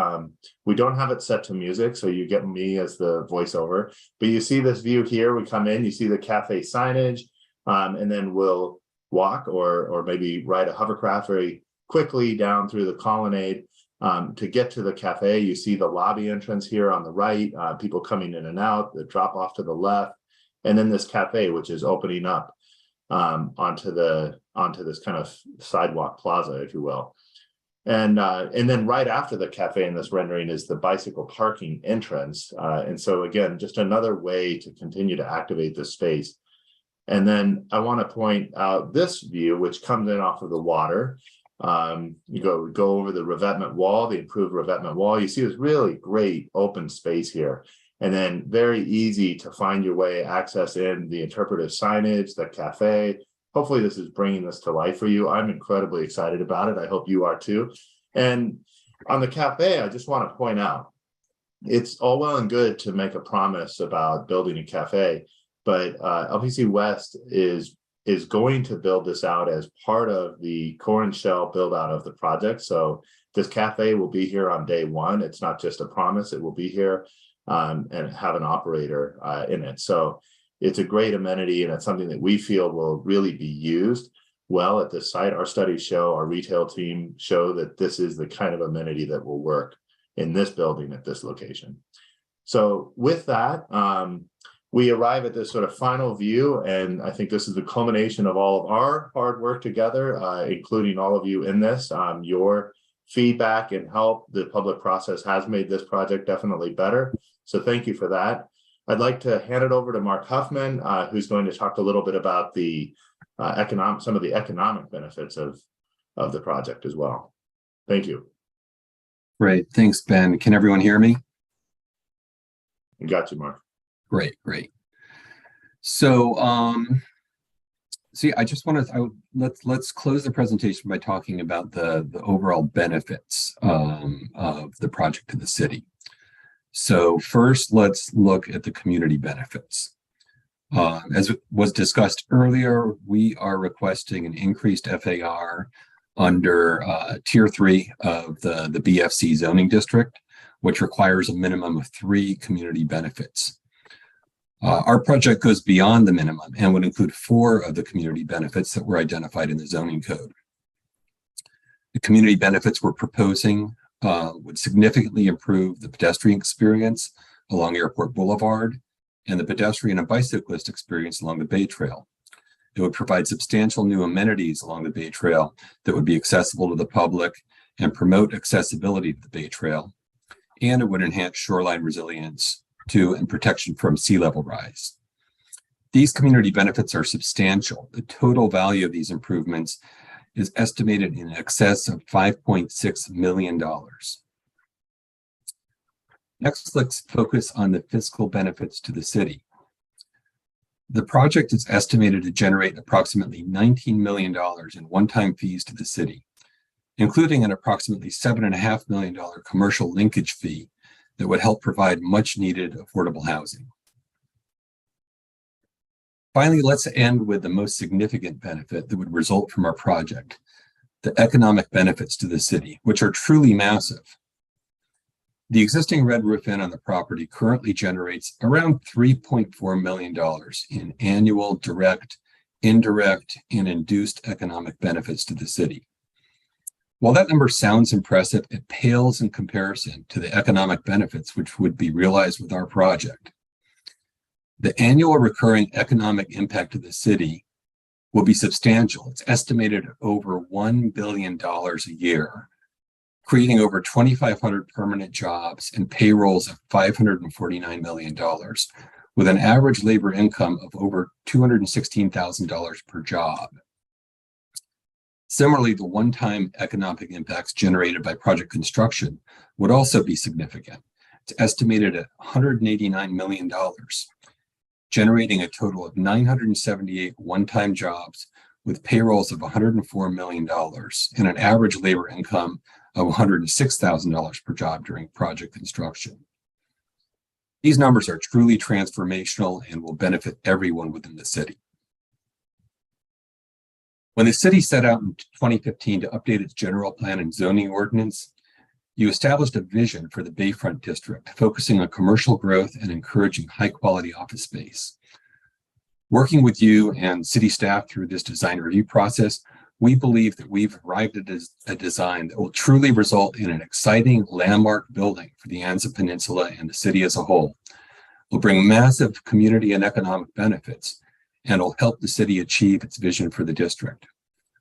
We don't have it set to music, so you get me as the voiceover, but you see this view here. We come in, you see the cafe signage, and then we'll walk or maybe ride a hovercraft very quickly down through the colonnade to get to the cafe. You see the lobby entrance here on the right, people coming in and out, the drop off to the left, and then this cafe, which is opening up onto this kind of sidewalk plaza, if you will. And then right after the cafe in this rendering is the bicycle parking entrance. And so again, just another way to continue to activate this space. And then I want to point out this view, which comes in off of the water. You go over the revetment wall, the improved revetment wall. You see this really great open space here. And then very easy to find your way, access in the interpretive signage, the cafe. Hopefully this is bringing this to life for you. I'm incredibly excited about it. I hope you are too. And on the cafe, I just want to point out, it's all well and good to make a promise about building a cafe, but LPC West is going to build this out as part of the core and shell build out of the project. So this cafe will be here on day one. It's not just a promise, it will be here. And have an operator in it. So it's a great amenity, and it's something that we feel will really be used well at this site. Our studies show, our retail team show that this is the kind of amenity that will work in this building at this location. So with that, we arrive at this sort of final view, and I think this is the culmination of all of our hard work together, including all of you in this. Your feedback and help, the public process has made this project definitely better. So thank you for that. I'd like to hand it over to Mark Huffman, who's going to talk a little bit about the some of the economic benefits of the project as well. Thank you. Great, thanks, Ben. Can everyone hear me? I got you, Mark. Great. So, I just want to let's close the presentation by talking about the overall benefits of the project to the city. So first, let's look at the community benefits. As was discussed earlier, we are requesting an increased FAR under Tier 3 of the BFC zoning district, which requires a minimum of 3 community benefits. Our project goes beyond the minimum and would include 4 of the community benefits that were identified in the zoning code. The community benefits we're proposing would significantly improve the pedestrian experience along Airport Boulevard and the pedestrian and bicyclist experience along the Bay Trail. It would provide substantial new amenities along the Bay Trail that would be accessible to the public and promote accessibility to the Bay Trail. And it would enhance shoreline resilience to and protection from sea level rise. These community benefits are substantial. The total value of these improvements is estimated in excess of $5.6 million. Next, let's focus on the fiscal benefits to the city. The project is estimated to generate approximately $19 million in one-time fees to the city, including an approximately $7.5 million commercial linkage fee that would help provide much needed affordable housing. Finally, let's end with the most significant benefit that would result from our project, the economic benefits to the city, which are truly massive. The existing Red Roof Inn on the property currently generates around $3.4 million in annual direct, indirect, and induced economic benefits to the city. While that number sounds impressive, it pales in comparison to the economic benefits which would be realized with our project. The annual recurring economic impact to the city will be substantial. It's estimated at over $1 billion a year, creating over 2,500 permanent jobs and payrolls of $549 million, with an average labor income of over $216,000 per job. Similarly, the one-time economic impacts generated by project construction would also be significant. It's estimated at $189 million. generating a total of 978 one-time jobs with payrolls of $104 million and an average labor income of $106,000 per job during project construction. These numbers are truly transformational and will benefit everyone within the city. When the city set out in 2015 to update its general plan and zoning ordinance, you established a vision for the Bayfront District, focusing on commercial growth and encouraging high-quality office space. Working with you and city staff through this design review process, we believe that we've arrived at a design that will truly result in an exciting landmark building for the Anza Peninsula and the city as a whole. Will bring massive community and economic benefits and will help the city achieve its vision for the district.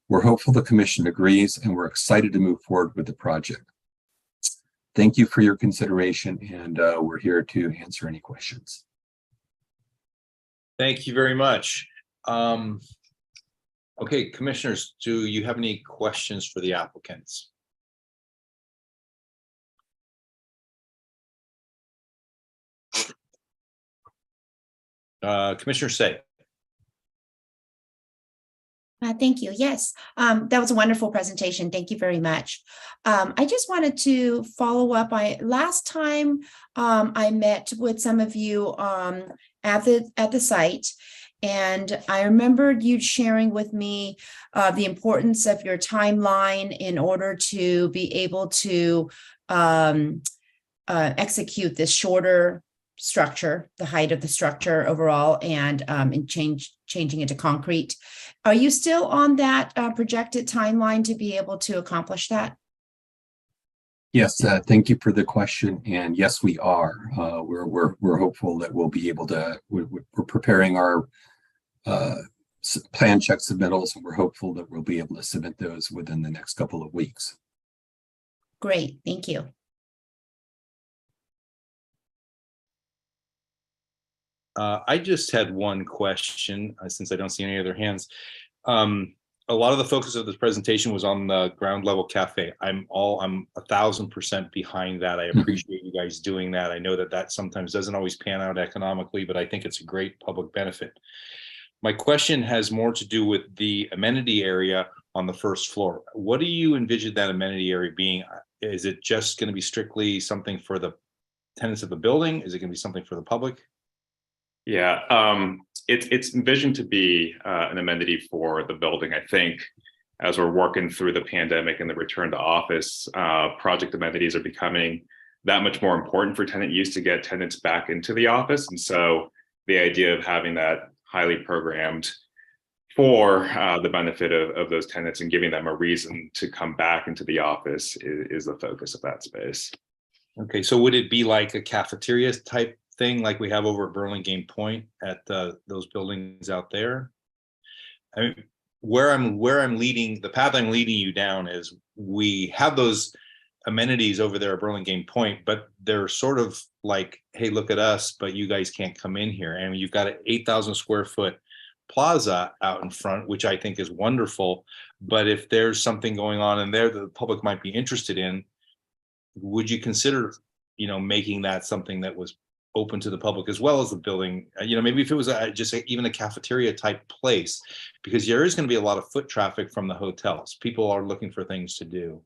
We're hopeful the commission agrees, and we're excited to move forward with the project. Thank you for your consideration, and we're here to answer any questions. Thank you very much. Okay, commissioners, do you have any questions for the applicants? Commissioner Say. Thank you. Yes, that was a wonderful presentation. Thank you very much. I just wanted to follow up. Last time I met with some of you at the site, and I remembered you sharing with me the importance of your timeline in order to be able to execute this shorter structure, the height of the structure overall, and changing it to concrete. Are you still on that projected timeline to be able to accomplish that? Yes, thank you for the question. And yes, we are. We're hopeful that we'll be able to. We're preparing our plan check submittals, and we're hopeful that we'll be able to submit those within the next couple of weeks. Great, thank you. I just had one question, since I don't see any other hands. A lot of the focus of this presentation was on the ground level cafe. I'm 1,000% behind that. I appreciate you guys doing that. I know that sometimes doesn't always pan out economically, but I think it's a great public benefit. My question has more to do with the amenity area on the first floor. What do you envision that amenity area being? Is it just going to be strictly something for the tenants of the building? Is it going to be something for the public? Yeah, it's envisioned to be an amenity for the building. I think as we're working through the pandemic and the return to office, project amenities are becoming that much more important for tenant use to get tenants back into the office. And so the idea of having that highly programmed for the benefit of those tenants and giving them a reason to come back into the office is the focus of that space. Okay, so would it be like a cafeteria type thing like we have over at Burlingame Point at those buildings out there? I mean, where I'm leading, the path I'm leading you down is we have those amenities over there at Burlingame Point, but they're sort of like, hey, look at us, but you guys can't come in here. And you've got an 8,000 square foot plaza out in front, which I think is wonderful. But if there's something going on in there that the public might be interested in, would you consider, making that something that was open to the public as well as the building? Maybe if it was even a cafeteria type place, because there is going to be a lot of foot traffic from the hotels. People are looking for things to do.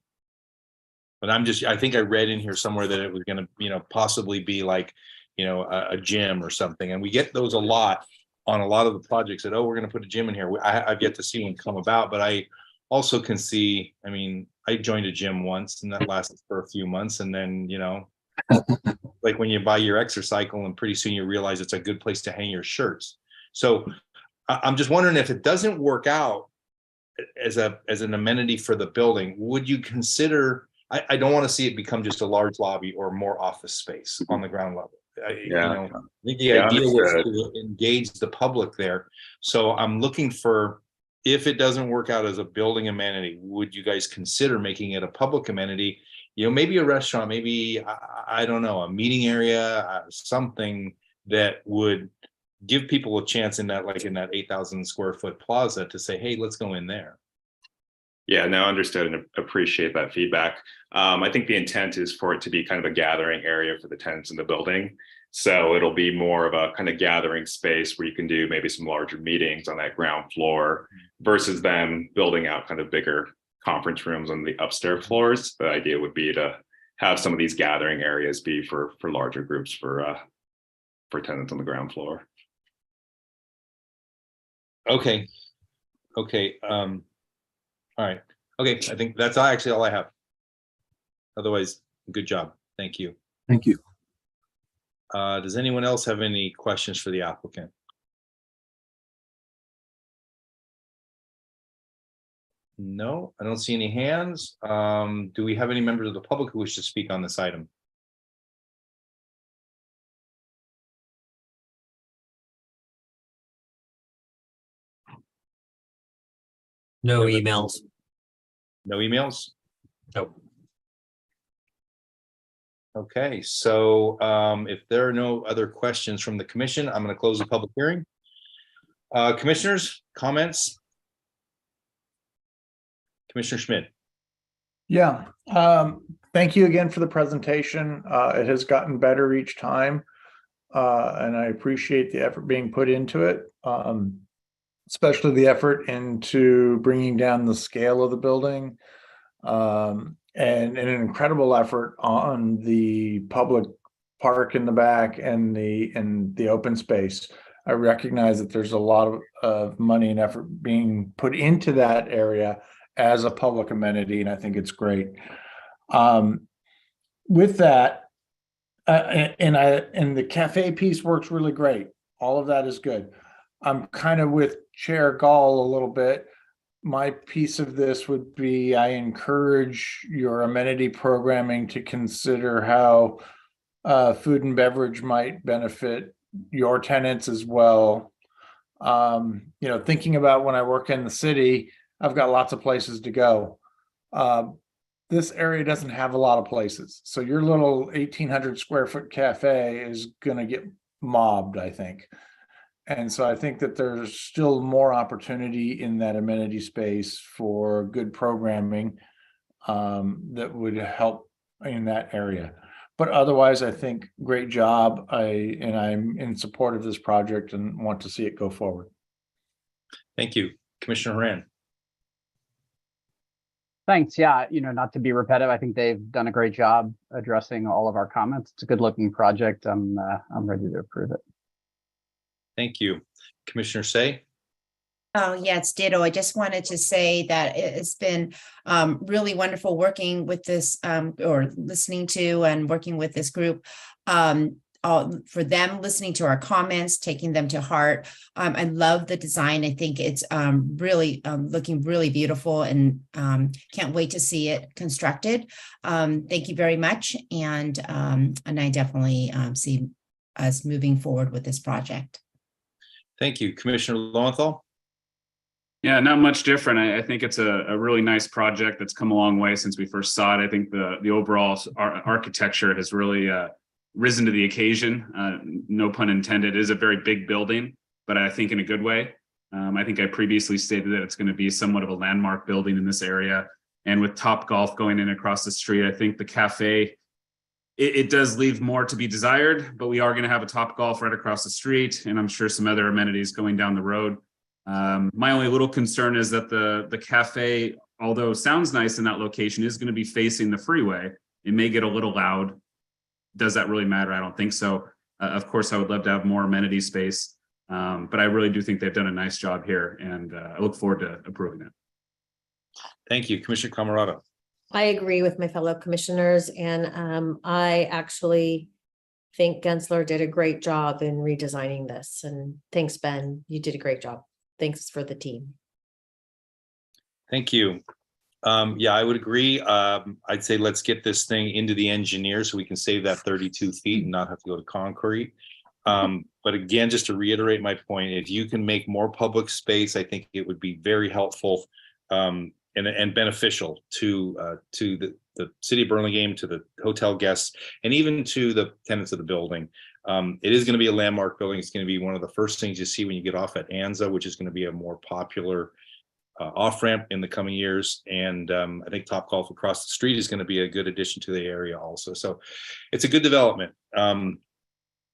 But I think I read in here somewhere that it was going to, possibly be like, a gym or something. And we get those a lot on a lot of the projects that, we're going to put a gym in here. I've yet to see one come about, but I also can see, I joined a gym once and that lasted for a few months. And then, like when you buy your exercycle and pretty soon you realize it's a good place to hang your shirts. So I'm just wondering, if it doesn't work out as an amenity for the building, would you consider, I don't want to see it become just a large lobby or more office space on the ground level. I think the idea was to engage the public there. So I'm looking for, if it doesn't work out as a building amenity, would you guys consider making it a public amenity? Maybe a restaurant, maybe, I don't know, a meeting area, something that would give people a chance in that 8,000 square foot plaza to say, hey, let's go in there. Yeah, no, understood and appreciate that feedback. I think the intent is for it to be kind of a gathering area for the tenants in the building. So it'll be more of a kind of gathering space where you can do maybe some larger meetings on that ground floor versus them building out kind of bigger conference rooms on the upstairs floors. The idea would be to have some of these gathering areas be for larger groups for tenants on the ground floor. Okay. Okay. All right. Okay. I think that's actually all I have. Otherwise, good job. Thank you. Thank you. Does anyone else have any questions for the applicant? No, I don't see any hands. Do we have any members of the public who wish to speak on this item? No emails. No emails? Nope. Okay, so if there are no other questions from the commission, I'm going to close the public hearing. Commissioners, comments? Commissioner Schmidt. Yeah, thank you again for the presentation. It has gotten better each time. And I appreciate the effort being put into it, especially the effort into bringing down the scale of the building. And an incredible effort on the public park in the back and the open space. I recognize that there's a lot of money and effort being put into that area as a public amenity, and I think it's great. With that, and the cafe piece works really great. All of that is good. I'm kind of with Chair Gall a little bit. My piece of this would be, I encourage your amenity programming to consider how food and beverage might benefit your tenants as well. Thinking about when I work in the city, I've got lots of places to go. This area doesn't have a lot of places. So your little 1,800 square foot cafe is going to get mobbed, I think. And so I think that there's still more opportunity in that amenity space for good programming that would help in that area. But otherwise, I think great job. I'm in support of this project and want to see it go forward. Thank you. Commissioner Horan. Thanks. Yeah, not to be repetitive, I think they've done a great job addressing all of our comments. It's a good looking project. I'm ready to approve it. Thank you. Commissioner Say. Oh, yeah, it's ditto. I just wanted to say that it's been really wonderful working with this or listening to and working with this group. For them, listening to our comments, taking them to heart. I love the design. I think it's really looking really beautiful, and can't wait to see it constructed. Thank you very much. And I definitely see us moving forward with this project. Thank you. Commissioner Lowenthal. Yeah, not much different. I think it's a really nice project that's come a long way since we first saw it. I think the overall architecture has really risen to the occasion. No pun intended. It is a very big building, but I think in a good way. I think I previously stated that it's going to be somewhat of a landmark building in this area. And with Topgolf going in across the street, I think the cafe, it does leave more to be desired, but we are going to have a Topgolf right across the street, and I'm sure some other amenities going down the road. My only little concern is that the cafe, although sounds nice in that location, is going to be facing the freeway. It may get a little loud. Does that really matter? I don't think so. Of course, I would love to have more amenity space, but I really do think they've done a nice job here, and I look forward to approving it. Thank you. Commissioner Camerata. I agree with my fellow commissioners, and I actually think Gensler did a great job in redesigning this. And thanks, Ben. You did a great job. Thanks for the team. Thank you. Yeah, I would agree. I'd say let's get this thing into the engineer so we can save that 32 feet and not have to go to concrete. But again, just to reiterate my point, if you can make more public space, I think it would be very helpful and beneficial to the city of Burlingame, to the hotel guests, and even to the tenants of the building. It is going to be a landmark building. It's going to be one of the first things you see when you get off at Anza, which is going to be a more popular off-ramp in the coming years. And I think Topgolf across the street is going to be a good addition to the area also. So it's a good development.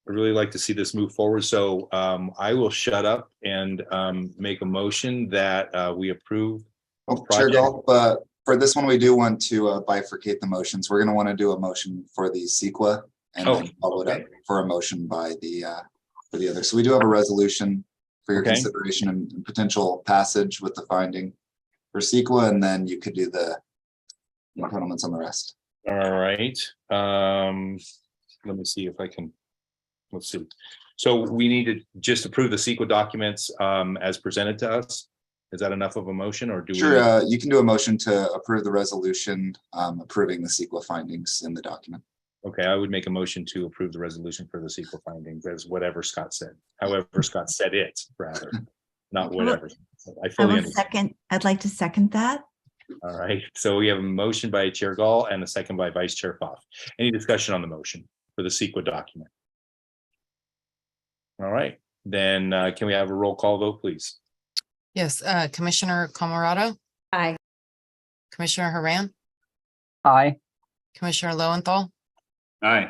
really like to see this move forward. So I will shut up and make a motion that we approve. Well, Chair Gall, but for this one, we do want to bifurcate the motions. We're going to want to do a motion for the CEQA and then follow it up for a motion by the for the other. So we do have a resolution for your consideration and potential passage with the finding for CEQA, and then you could do the entitlements on the rest. All right. Let me see if I can. Let's see. So we need to just approve the CEQA documents as presented to us. Is that enough of a motion, or do we? Sure, you can do a motion to approve the resolution approving the CEQA findings in the document. Okay, I would make a motion to approve the resolution for the CEQA findings as whatever Scott said. However, Scott said it, rather, not whatever. I fully understand. I'd like to second that. All right, so we have a motion by Chair Gall and a second by Vice Chair Pfaff. Any discussion on the motion for the CEQA document? All right, then can we have a roll call vote, please? Yes, Commissioner Camerado, Aye. Commissioner Haran, Aye. Commissioner Lowenthal, Aye.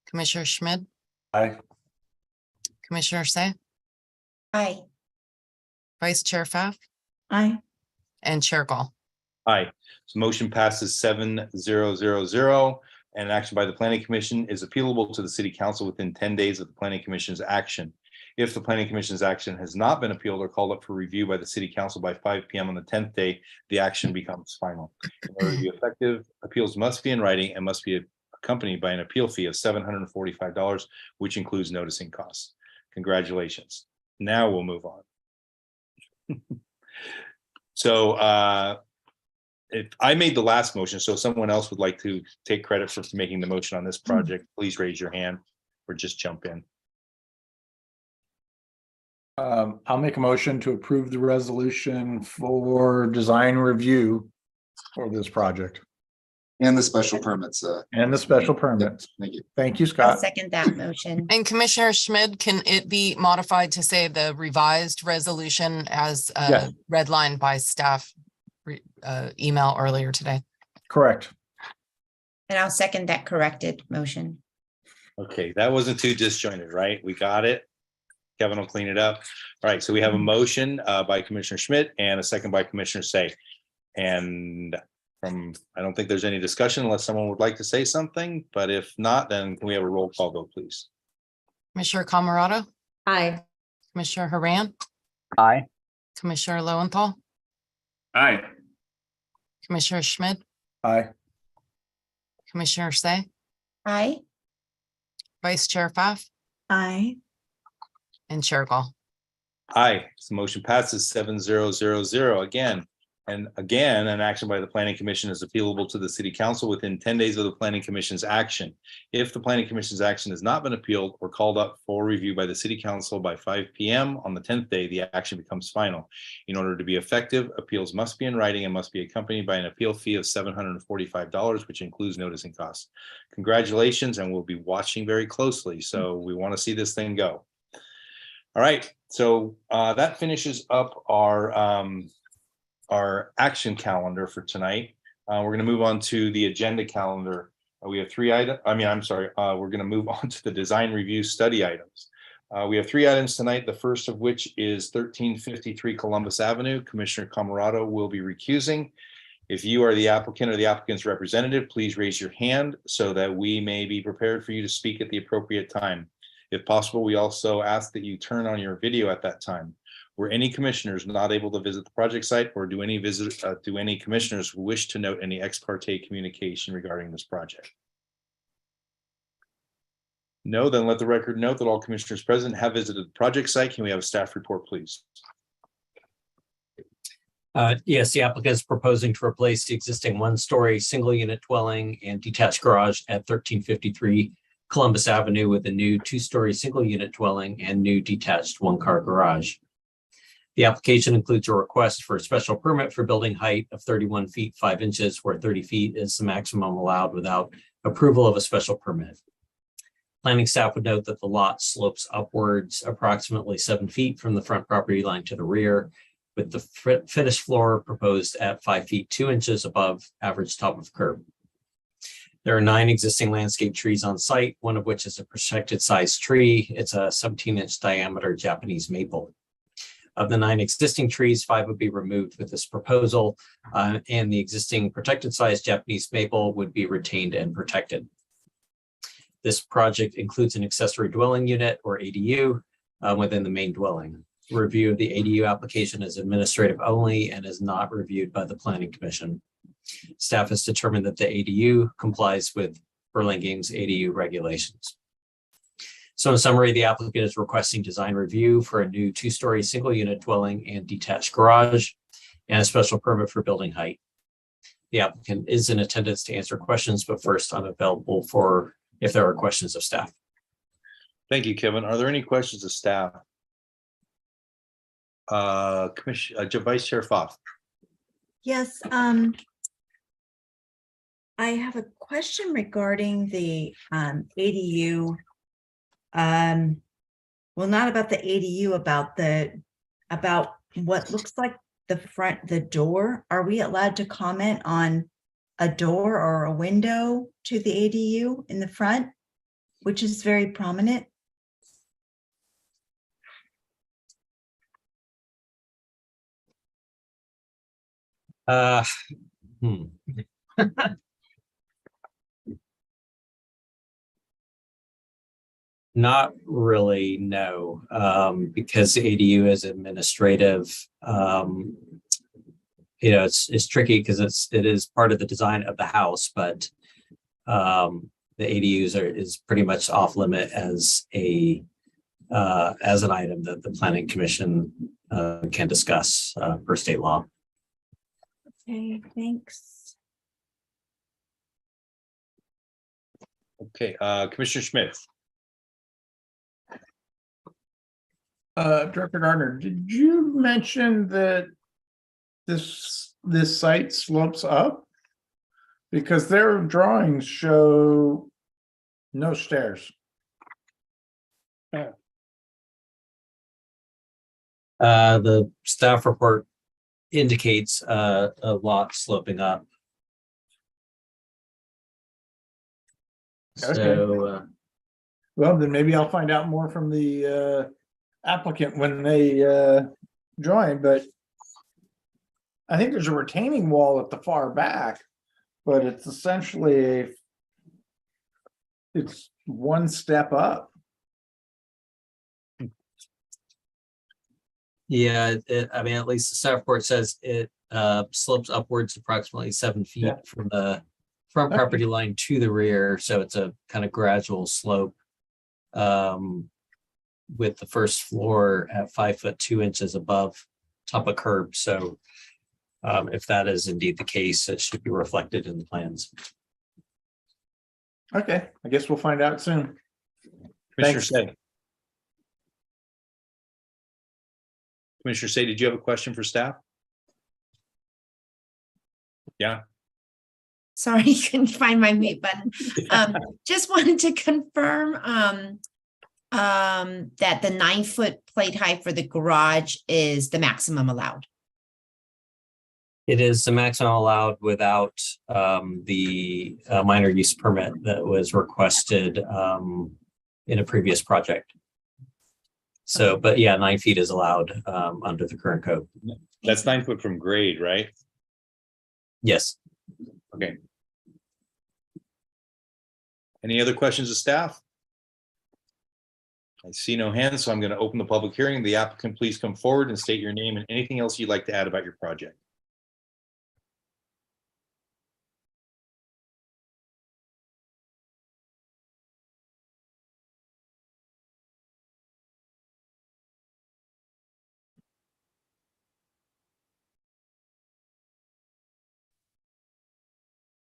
Commissioner Schmid, Aye. Commissioner Say, Aye. Vice Chair Pfaff, Aye. and Chair Gall. Aye. So motion passes 7-0-0-0, and action by the Planning Commission is appealable to the City Council within 10 days of the Planning Commission's action. If the Planning Commission's action has not been appealed or called up for review by the City Council by 5 p.m. on the 10th day, the action becomes final. In order to be effective, appeals must be in writing and must be accompanied by an appeal fee of $745, which includes noticing costs. Congratulations. Now we'll move on. So if I made the last motion, so if someone else would like to take credit for making the motion on this project, please raise your hand or just jump in. I'll make a motion to approve the resolution for design review for this project. And the special permits. And the special permits. Thank you. Thank you, I'll Scott. second that motion. And Commissioner Schmid, can it be modified to say the revised resolution as Yes. redlined by staff email earlier today? Correct. And I'll second that corrected motion. Okay, that wasn't too disjointed, right? We got it. Kevin will clean it up. All right, so we have a motion by Commissioner Schmidt and a second by Commissioner Say. And I don't think there's any discussion unless someone would like to say something, but if not, then can we have a roll call vote, please? Commissioner Camerado, Aye. Commissioner Haran, Aye. Commissioner Lowenthal, Aye. Commissioner Schmid, Aye. Commissioner Say, Aye. Vice Chair Pfaff, Aye. and Chair Gall. Aye, so motion passes 7-0-0-0 again. And again, an action by the Planning Commission is appealable to the City Council within 10 days of the Planning Commission's action. If the Planning Commission's action has not been appealed or called up for review by the City Council by 5 p.m. on the 10th day, the action becomes final. In order to be effective, appeals must be in writing and must be accompanied by an appeal fee of $745, which includes noticing costs. Congratulations, and we'll be watching very closely. So we want to see this thing go. All right, so that finishes up our action calendar for tonight. We're going to move on to the agenda calendar. We have 3 items. We're going to move on to the design review study items. We have 3 items tonight, the first of which is 1353 Columbus Avenue. Commissioner Camerado will be recusing. If you are the applicant or the applicant's representative, please raise your hand so that we may be prepared for you to speak at the appropriate time. If possible, we also ask that you turn on your video at that time. Were any commissioners not able to visit the project site, or do any commissioners wish to note any ex parte communication regarding this project? No, then let the record note that all commissioners present have visited the project site. Can we have a staff report, please? Yes, the applicant is proposing to replace the existing 1-story single unit dwelling and detached garage at 1353 Columbus Avenue with a new 2-story single unit dwelling and new detached 1-car garage. The application includes a request for a special permit for building height of 31 feet 5 inches, where 30 feet is the maximum allowed without approval of a special permit. Planning staff would note that the lot slopes upwards approximately 7 feet from the front property line to the rear, with the finished floor proposed at 5 feet 2 inches above average top of curb. There are 9 existing landscape trees on site, one of which is a protected size tree. It's a 17-inch diameter Japanese maple. Of the 9 existing trees, 5 would be removed with this proposal, and the existing protected size Japanese maple would be retained and protected. This project includes an accessory dwelling unit, or ADU, within the main dwelling. Review of the ADU application is administrative only and is not reviewed by the Planning Commission. Staff has determined that the ADU complies with Burlingame's ADU regulations. So in summary, the applicant is requesting design review for a new 2-story single unit dwelling and detached garage and a special permit for building height. The applicant is in attendance to answer questions, but first I'm available for if there are questions of staff. Thank you, Kevin. Are there any questions of staff? Vice Chair Pfaff. Yes, I have a question regarding the ADU. Well, not about the ADU, about what looks like the door. Are we allowed to comment on a door or a window to the ADU in the front, which is very prominent? Not really, no, because the ADU is administrative. It's tricky because it is part of the design of the house, but the ADUs is pretty much off limit as an item that the Planning Commission can discuss per state law. Okay, thanks. Okay, Commissioner Schmidt. Director Gardner, did you mention that this site slopes up? Because their drawings show no stairs. The staff report indicates a lot sloping up. Okay. So, well, then maybe I'll find out more from the applicant when they join, but I think there's a retaining wall at the far back, but it's essentially it's one step up. yeah, I mean, at least the staff report says it slopes upwards approximately 7 feet from the front property line to the rear. So it's a kind of gradual slope. With the first floor at 5 foot 2 inches above top of curb. So if that is indeed the case, it should be reflected in the plans. Okay, I guess we'll find out soon. Commissioner Say. Commissioner Say, did you have a question for staff? Yeah. Sorry, couldn't find my mute button. Just wanted to confirm that the 9-foot plate height for the garage is the maximum allowed. It is the maximum allowed without the minor use permit that was requested in a previous project. So, but yeah, 9 feet is allowed under the current code. That's 9 foot from grade, right? Yes. Okay. Any other questions of staff? I see no hands, so I'm going to open the public hearing. The applicant, please come forward and state your name and anything else you'd like to add about your project.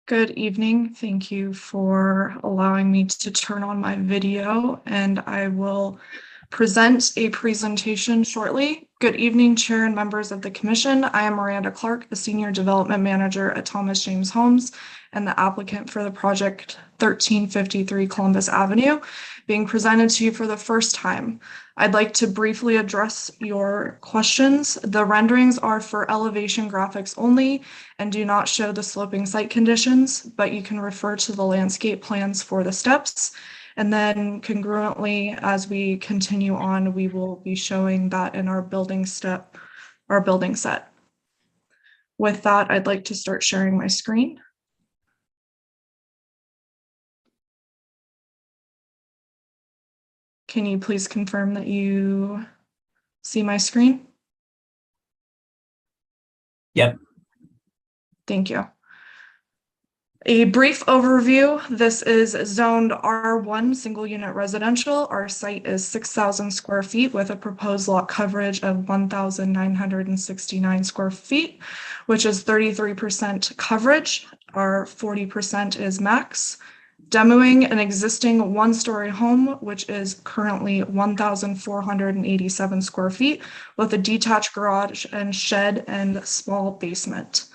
Good evening. Thank you for allowing me to turn on my video, and I will present a presentation shortly. Good evening, Chair and members of the Commission. I am Miranda Clark, a Senior Development Manager at Thomas James Homes and the applicant for the project 1353 Columbus Avenue. being presented to you for the first time. I'd like to briefly address your questions. The renderings are for elevation graphics only and do not show the sloping site conditions, but you can refer to the landscape plans for the steps. And then congruently, as we continue on, we will be showing that in our building set. With that, I'd like to start sharing my screen. Can you please confirm that you see my screen? Yep. Thank you. A brief overview. This is zoned R1 single unit residential. Our site is 6,000 square feet with a proposed lot coverage of 1,969 square feet, which is 33% coverage. Our 40% is max. Demoing an existing one-story home, which is currently 1,487 square feet with a detached garage and shed and small basement.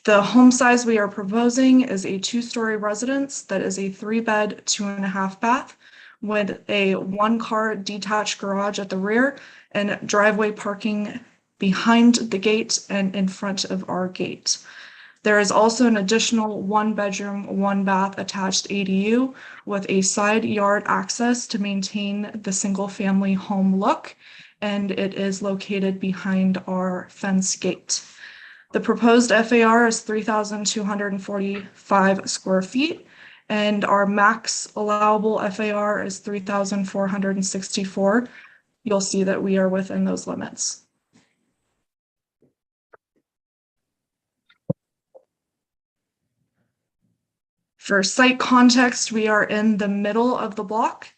The home size we are proposing is a 2-story residence that is a 3-bed, 2.5 bath with a 1-car detached garage at the rear and driveway parking behind the gate and in front of our gate. There is also an additional 1-bedroom, 1-bath attached ADU with a side yard access to maintain the single-family home look, and it is located behind our fence gate. The proposed FAR is 3,245 square feet, and our max allowable FAR is 3,464. You'll see that we are within those limits. For site context, we are in the middle of the block.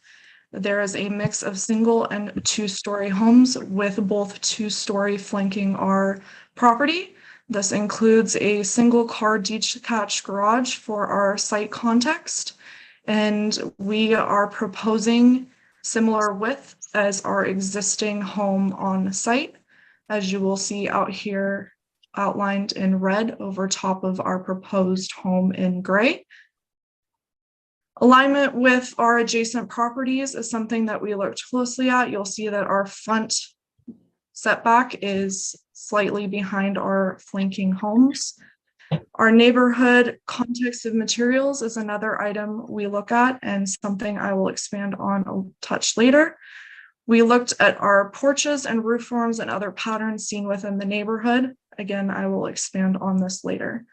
There is a mix of single and 2-story homes with both 2-story flanking our property. This includes a single car detached garage for our site context, and we are proposing similar width as our existing home on site, as you will see out here outlined in red over top of our proposed home in gray. Alignment with our adjacent properties is something that we looked closely at. You'll see that our front setback is slightly behind our flanking homes. Our neighborhood context of materials is another item we look at and something I will expand on a touch later. We looked at our porches and roof forms and other patterns seen within the neighborhood. Again, I will expand on this later.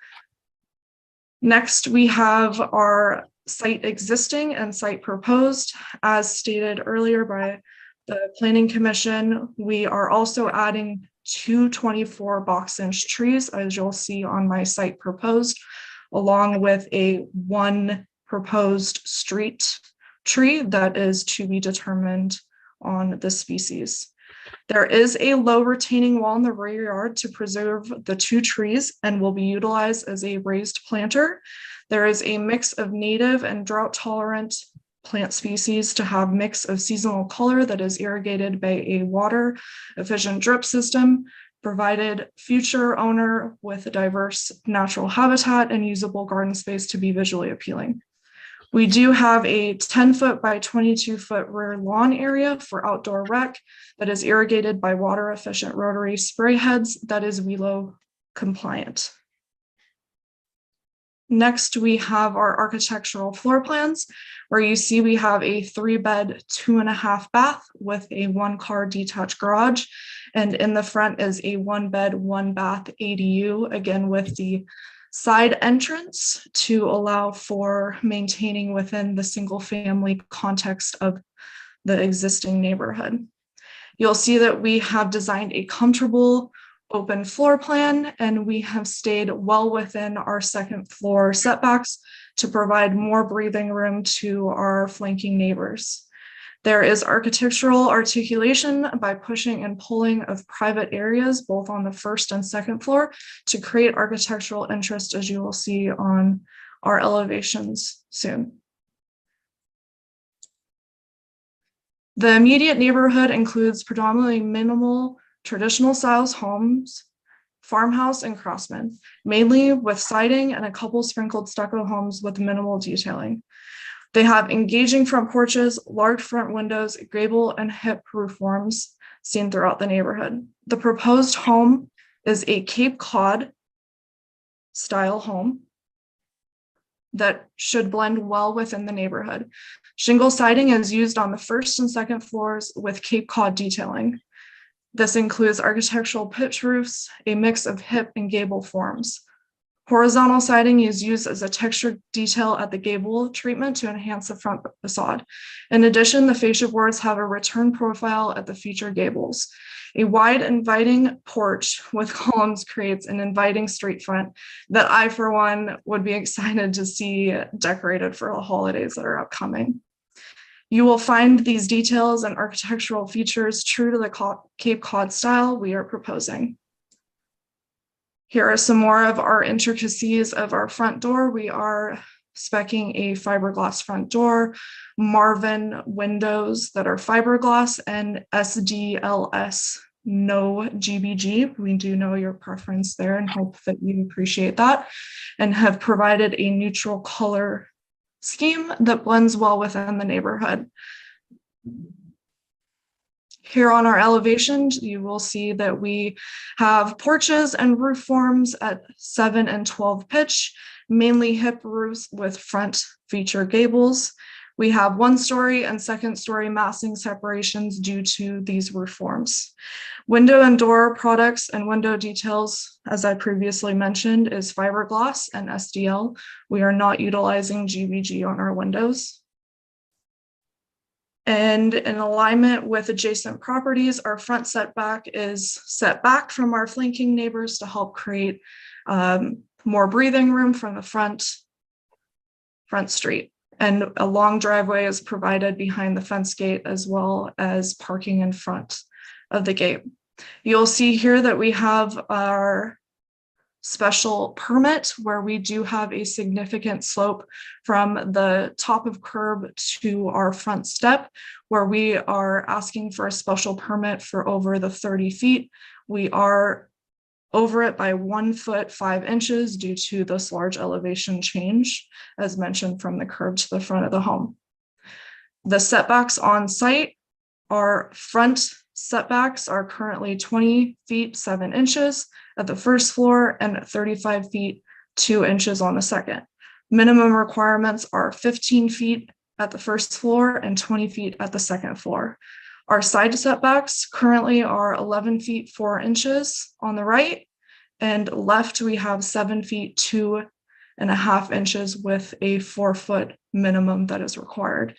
Next, we have our site existing and site proposed. As stated earlier by the Planning Commission, we are also adding 2 24 box inch trees, as you'll see on my site proposed, along with a 1 proposed street tree that is to be determined on the species. There is a low retaining wall in the rear yard to preserve the 2 trees and will be utilized as a raised planter. There is a mix of native and drought tolerant plant species to have mix of seasonal color that is irrigated by a water efficient drip system, provided future owner with a diverse natural habitat and usable garden space to be visually appealing. We do have a 10-foot by 22-foot rear lawn area for outdoor rec that is irrigated by water efficient rotary spray heads that is WELO compliant. Next, we have our architectural floor plans, where you see we have a 3-bed, 2.5 bath with a 1-car detached garage. And in the front is a 1-bed, 1-bath ADU, again with the side entrance to allow for maintaining within the single family context of the existing neighborhood. You'll see that we have designed a comfortable open floor plan, and we have stayed well within our 2nd floor setbacks to provide more breathing room to our flanking neighbors. There is architectural articulation by pushing and pulling of private areas, both on the 1st and 2nd floor, to create architectural interest, as you will see on our elevations soon. The immediate neighborhood includes predominantly minimal traditional styles homes, farmhouse and craftsman, mainly with siding and a couple sprinkled stucco homes with minimal detailing. They have engaging front porches, large front windows, gable and hip roof forms seen throughout the neighborhood. The proposed home is a Cape Cod style home that should blend well within the neighborhood. Shingle siding is used on the first and second floors with Cape Cod detailing. This includes architectural pitch roofs, a mix of hip and gable forms. Horizontal siding is used as a textured detail at the gable treatment to enhance the front facade. In addition, the fascia boards have a return profile at the featured gables. A wide, inviting porch with columns creates an inviting street front that I, for one, would be excited to see decorated for the holidays that are upcoming. You will find these details and architectural features true to the Cape Cod style we are proposing. Here are some more of our intricacies of our front door. We are speccing a fiberglass front door, Marvin windows that are fiberglass, and SDLS, no GBG. We do know your preference there and hope that you appreciate that, and have provided a neutral color scheme that blends well within the neighborhood. Here on our elevation, you will see that we have porches and roof forms at 7 and 12 pitch, mainly hip roofs with front feature gables. We have 1-story and 2nd-story massing separations due to these roof forms. Window and door products and window details, as I previously mentioned, is fiberglass and SDL. We are not utilizing GBG on our windows. And in alignment with adjacent properties, our front setback is set back from our flanking neighbors to help create more breathing room from the front street. And a long driveway is provided behind the fence gate, as well as parking in front of the gate. You'll see here that we have our special permit where we do have a significant slope from the top of curb to our front step, where we are asking for a special permit for over the 30 feet. We are over it by 1 foot 5 inches due to this large elevation change, as mentioned, from the curb to the front of the home. The setbacks on site, our front setbacks are currently 20 feet 7 inches at the first floor and 35 feet 2 inches on the second. Minimum requirements are 15 feet at the first floor and 20 feet at the second floor. Our side setbacks currently are 11 feet 4 inches on the right, and left we have 7 feet 2.5 inches with a 4 foot minimum that is required.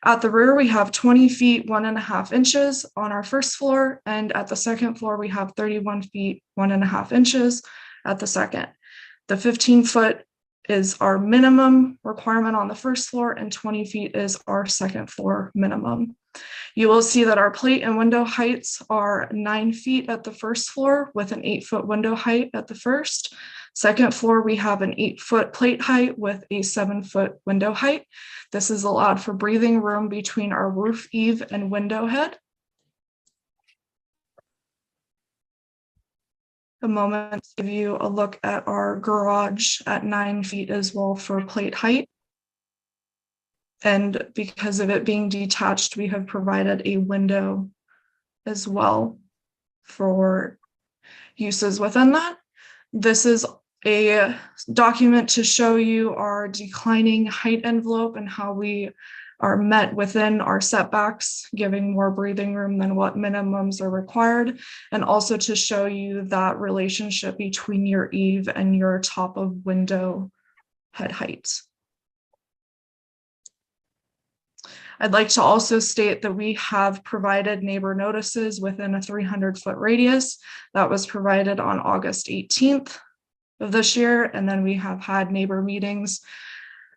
At the rear, we have 20 feet 1.5 inches on our first floor, and at the second floor, we have 31 feet 1.5 inches at the second. The 15 foot is our minimum requirement on the first floor, and 20 feet is our second floor minimum. You will see that our plate and window heights are 9 feet at the first floor with an 8 foot window height at the first. Second floor, we have an 8 foot plate height with a 7 foot window height. This is allowed for breathing room between our roof eave and window head. A moment to give you a look at our garage at 9 feet as well for plate height. And because of it being detached, we have provided a window as well for uses within that. This is a document to show you our declining height envelope and how we are met within our setbacks, giving more breathing room than what minimums are required, and also to show you that relationship between your eave and your top of window head height. I'd like to also state that we have provided neighbor notices within a 300-foot radius. That was provided on August 18th of this year, and then we have had neighbor meetings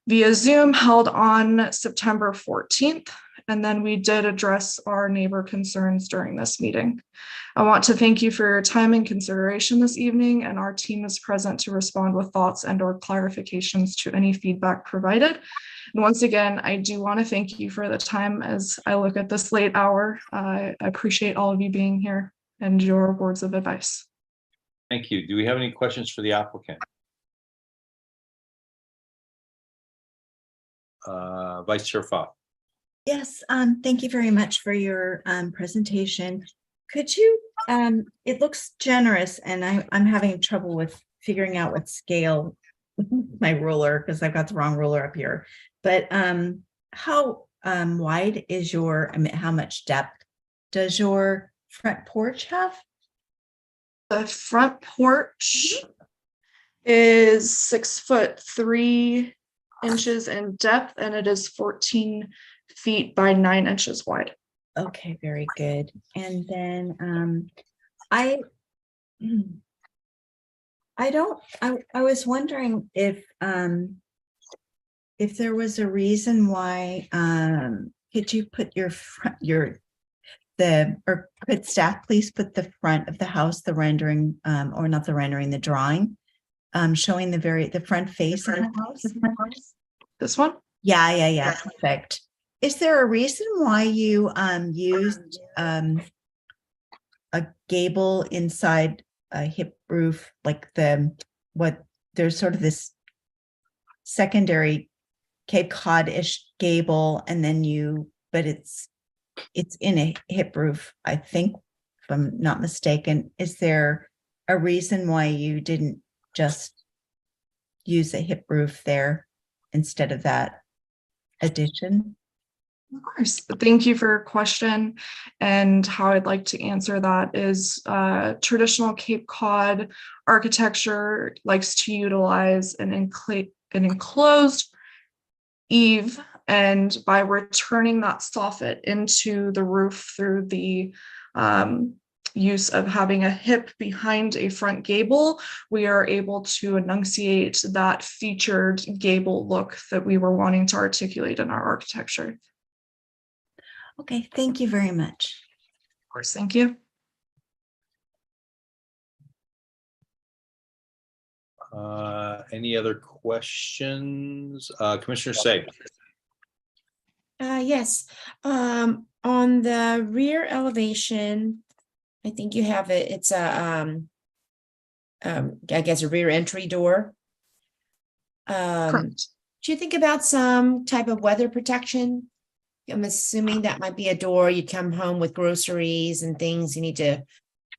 via Zoom held on September 14th, and then we did address our neighbor concerns during this meeting. I want to thank you for your time and consideration this evening, and our team is present to respond with thoughts and/or clarifications to any feedback provided. And once again, I do want to thank you for the time as I look at this late hour. I appreciate all of you being here and your words of advice. Thank you. Do we have any questions for the applicant? Vice Chair Fa. Yes, thank you very much for your presentation. Could you, it looks generous and I'm having trouble with figuring out what scale my ruler, because I've got the wrong ruler up here. But how wide is your, I mean, how much depth does your front porch have? The front porch is 6'3" in depth, and it is 14 feet by 9 inches wide. Okay, very good. And then I was wondering if there was a reason why could you put or could staff please put the front of the house, the rendering, or not the rendering, the drawing, showing the front face of the house? This one? Yeah, perfect. Is there a reason why you used a gable inside a hip roof, like there's sort of this secondary Cape Cod-ish gable, and then but it's in a hip roof, I think, if I'm not mistaken. Is there a reason why you didn't just use a hip roof there instead of that addition? Of course. Thank you for your question. And how I'd like to answer that is traditional Cape Cod architecture likes to utilize an enclosed eave, and by returning that soffit into the roof through the use of having a hip behind a front gable, we are able to enunciate that featured gable look that we were wanting to articulate in our architecture. Okay, thank you very much. Of course, thank you. Any other questions? Commissioner Say. Yes, on the rear elevation, I think you have it, it's a, I guess a rear entry door. Correct. Do you think about some type of weather protection? I'm assuming that might be a door. You come home with groceries and things you need to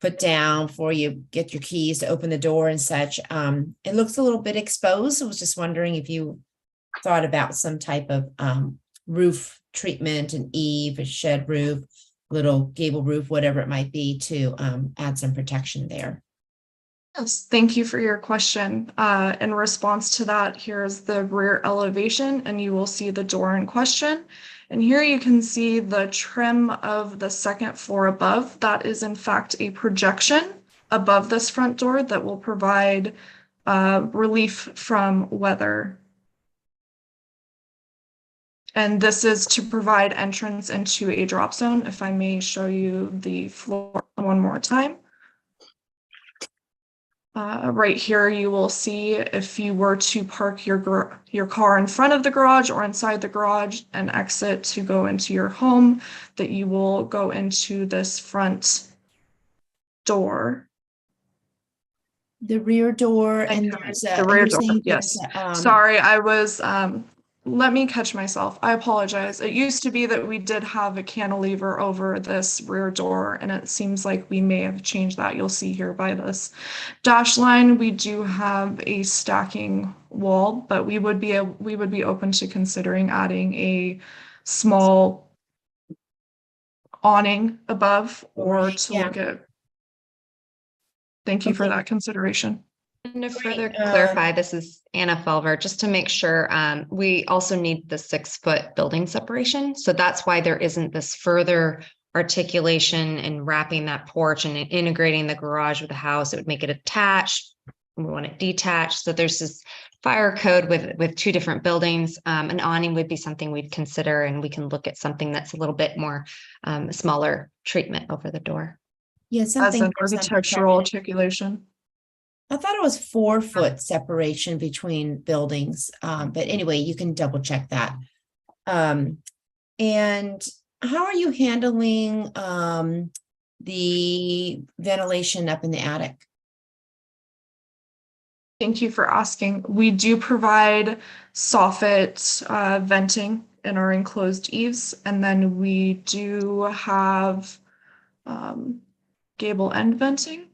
put down before you get your keys to open the door and such. It looks a little bit exposed. I was just wondering if you thought about some type of roof treatment, an eave, a shed roof, little gable roof, whatever it might be, to add some protection there. Yes, thank you for your question. In response to that, here's the rear elevation, and you will see the door in question. And here you can see the trim of the second floor above. That is in fact a projection above this front door that will provide relief from weather. And this is to provide entrance into a drop zone. If I may show you the floor one more time. Right here, you will see if you were to park your car in front of the garage or inside the garage and exit to go into your home, that you will go into this front door. The rear door and the rear door, yes. Sorry, I was, let me catch myself. I apologize. It used to be that we did have a cantilever over this rear door, and it seems like we may have changed that. You'll see here by this dash line, we do have a stacking wall, but we would be open to considering adding a small awning above or to look at. Thank you for that consideration. And to further clarify, this is Anna Felver, just to make sure, we also need the 6-foot building separation. So that's why there isn't this further articulation and wrapping that porch and integrating the garage with the house. It would make it attached. We want it detached. So there's this fire code with 2 different buildings. An awning would be something we'd consider, and we can look at something that's a little bit more smaller treatment over the door. Yeah, something as an architectural articulation. I thought it was 4-foot separation between buildings, but anyway, you can double check that. And how are you handling the ventilation up in the attic? Thank you for asking. We do provide soffit venting in our enclosed eaves, and then we do have gable end venting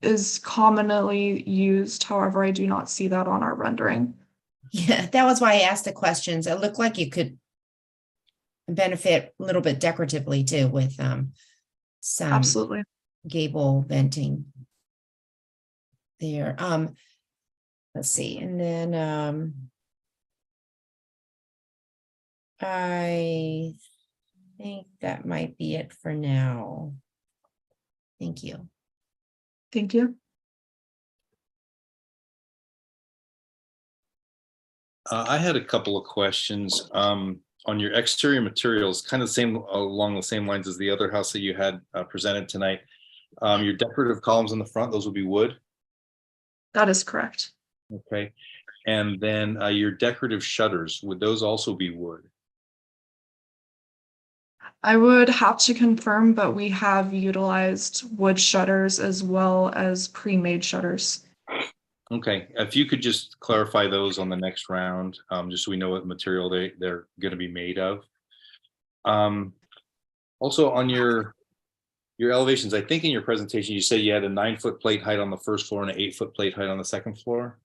is commonly used. However, I do not see that on our rendering. Yeah, that was why I asked the questions. It looked like you could benefit a little bit decoratively too with some Absolutely. gable venting there. Let's see, and then I think that might be it for now. Thank you. Thank you. I had a couple of questions on your exterior materials, kind of the same along the same lines as the other house that you had presented tonight. Your decorative columns in the front, those would be wood. That is correct. Okay. And then your decorative shutters, would those also be wood? I would have to confirm, but we have utilized wood shutters as well as pre-made shutters. Okay, if you could just clarify those on the next round, just so we know what material they're going to be made of. Also on your elevations, I think in your presentation you said you had a 9-foot plate height on the first floor and an 8-foot plate height on the second floor.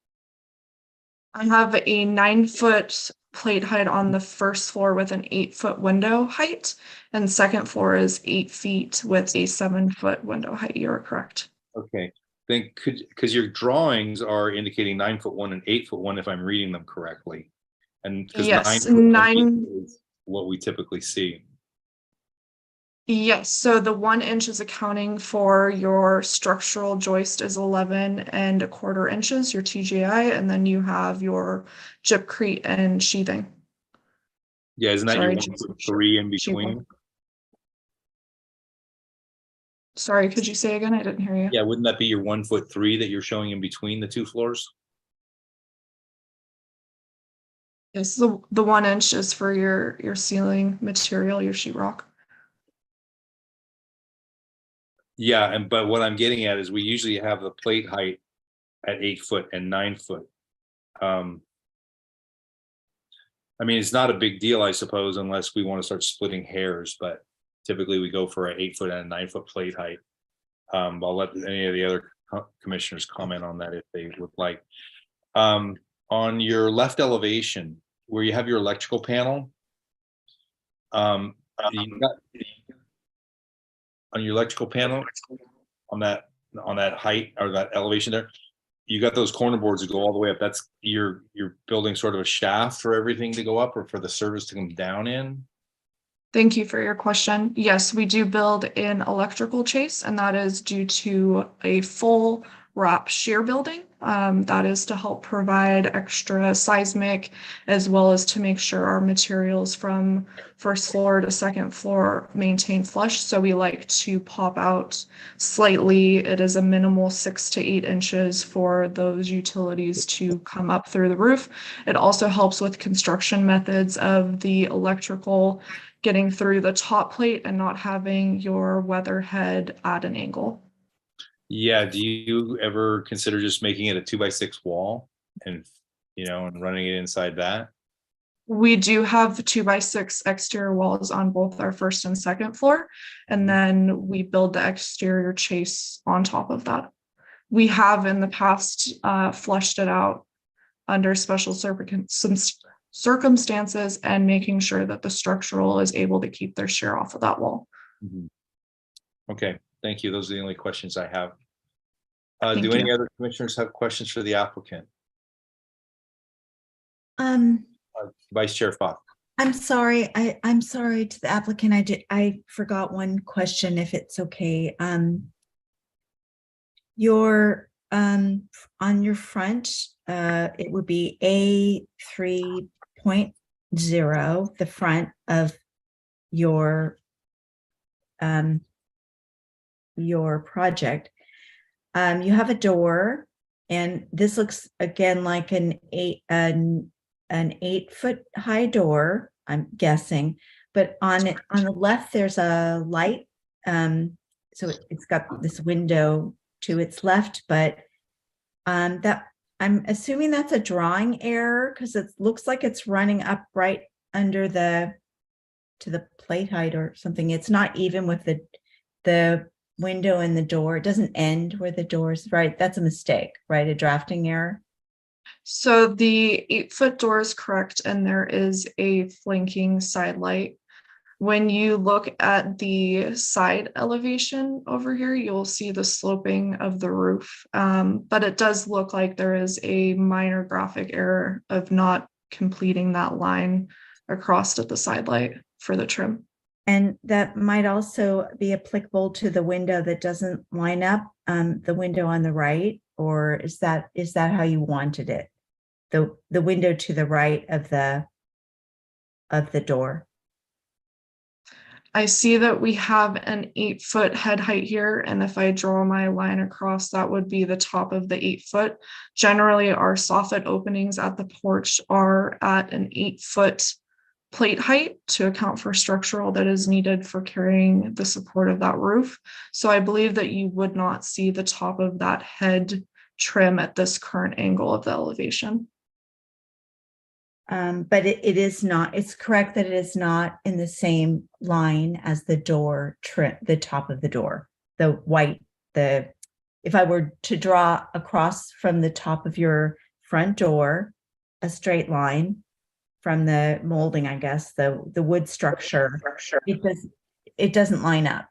I have a 9-foot plate height on the first floor with an 8-foot window height, and second floor is 8 feet with a 7-foot window height. You're correct. Okay, then because your drawings are indicating 9'1" and 8'1", if I'm reading them correctly, and because Yes, 9 is what we typically see. Yes, so the 1 inch is accounting for your structural joist is 11¼ inches, your TGI, and then you have your gypcrete and sheathing. Yeah, isn't that Sorry, your 1'3" in between? Sorry, could you say again? I didn't hear you. Yeah, wouldn't that be your 1'3" that you're showing in between the two floors? Yes, the 1 inch is for your ceiling material, your sheetrock. Yeah, but what I'm getting at is we usually have the plate height at 8 foot and 9 foot. I mean, it's not a big deal, I suppose, unless we want to start splitting hairs, but typically we go for an 8 foot and a 9 foot plate height. I'll let any of the other commissioners comment on that if they would like. On your left elevation, where you have your electrical panel, on your electrical panel, on that height or that elevation there, you got those corner boards that go all the way up. That's you're building sort of a shaft for everything to go up or for the service to come down in. Thank you for your question. Yes, we do build in electrical chase, and that is due to a full wrap shear building. That is to help provide extra seismic, as well as to make sure our materials from first floor to second floor maintain flush. So we like to pop out slightly. It is a minimal 6 to 8 inches for those utilities to come up through the roof. It also helps with construction methods of the electrical getting through the top plate and not having your weatherhead at an angle. Yeah, do you ever consider just making it a 2x6 wall and running it inside that? We do have 2x6 exterior walls on both our first and second floor, and then we build the exterior chase on top of that. We have in the past flushed it out under special circumstances and making sure that the structural is able to keep their shear off of that wall. Okay, thank you. Those are the only questions I have. Thank Do any you. other commissioners have questions for the applicant? Vice Chair Fox. I'm sorry. I'm sorry to the applicant. I forgot one question, if it's okay. Your on your front, it would be A3.0, the front of your project. You have a door, and this looks again like an 8-foot high door, I'm guessing, but on the left there's a light, so it's got this window to its left, but that I'm assuming that's a drawing error because it looks like it's running up right under to the plate height or something. It's not even with the window and the door. It doesn't end where the door is, right? That's a mistake, right? A drafting error. So the 8-foot door is correct, and there is a flanking side light. When you look at the side elevation over here, you'll see the sloping of the roof. But it does look like there is a minor graphic error of not completing that line across at the side light for the trim. And that might also be applicable to the window that doesn't line up, the window on the right, or is that how you wanted it? The window to the right of the door. I see that we have an 8-foot head height here, and if I draw my line across, that would be the top of the 8-foot. Generally, our soffit openings at the porch are at an 8-foot plate height to account for structural that is needed for carrying the support of that roof. So I believe that you would not see the top of that head trim at this current angle of the elevation. But it is not, it's correct that it is not in the same line as the door trim, the top of the door, the white, if I were to draw across from the top of your front door, a straight line from the molding, I guess, the wood structure, it doesn't line up.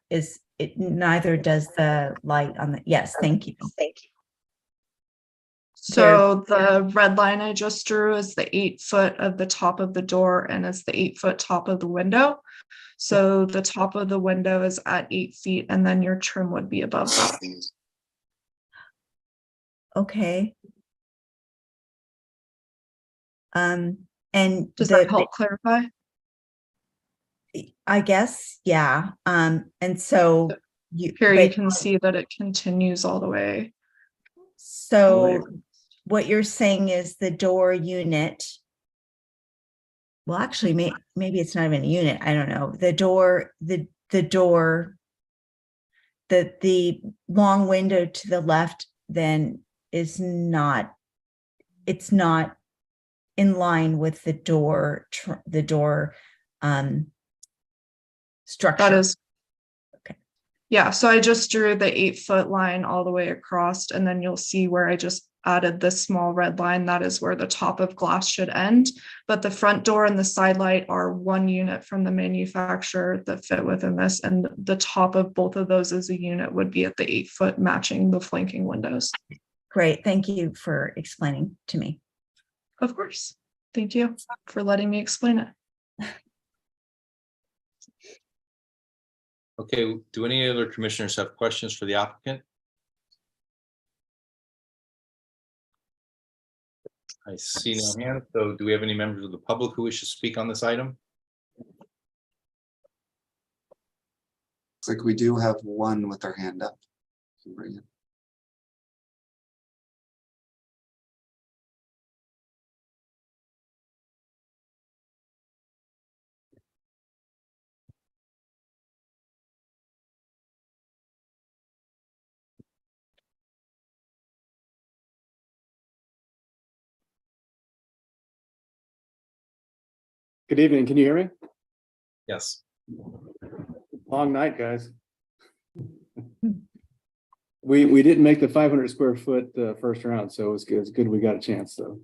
Neither does the light on the, yes, thank you. So the red line I just drew is the 8-foot of the top of the door and it's the 8-foot top of the window. So the top of the window is at 8 feet and then your trim would be above that. Okay. And does that help clarify? I guess, yeah. And so here you can see that it continues all the way. So what you're saying is the door unit, well, actually, maybe it's not even a unit. I don't know. The door, the long window to the left then is not, it's not in line with the door structure. That is okay. Yeah, so I just drew the 8-foot line all the way across, and then you'll see where I just added this small red line. That is where the top of glass should end. But the front door and the side light are one unit from the manufacturer that fit within this, and the top of both of those as a unit would be at the 8-foot, matching the flanking windows. Great, thank you for explaining to me. Of course. Thank you for letting me explain it. Okay, do any other commissioners have questions for the applicant? I see no hands. So do we have any members of the public who wish to speak on this item? Looks like we do have one with their hand up. Good evening. Can you hear me? Yes. Long night, guys. We didn't make the 500 square foot first round, so it was good. It's good we got a chance though.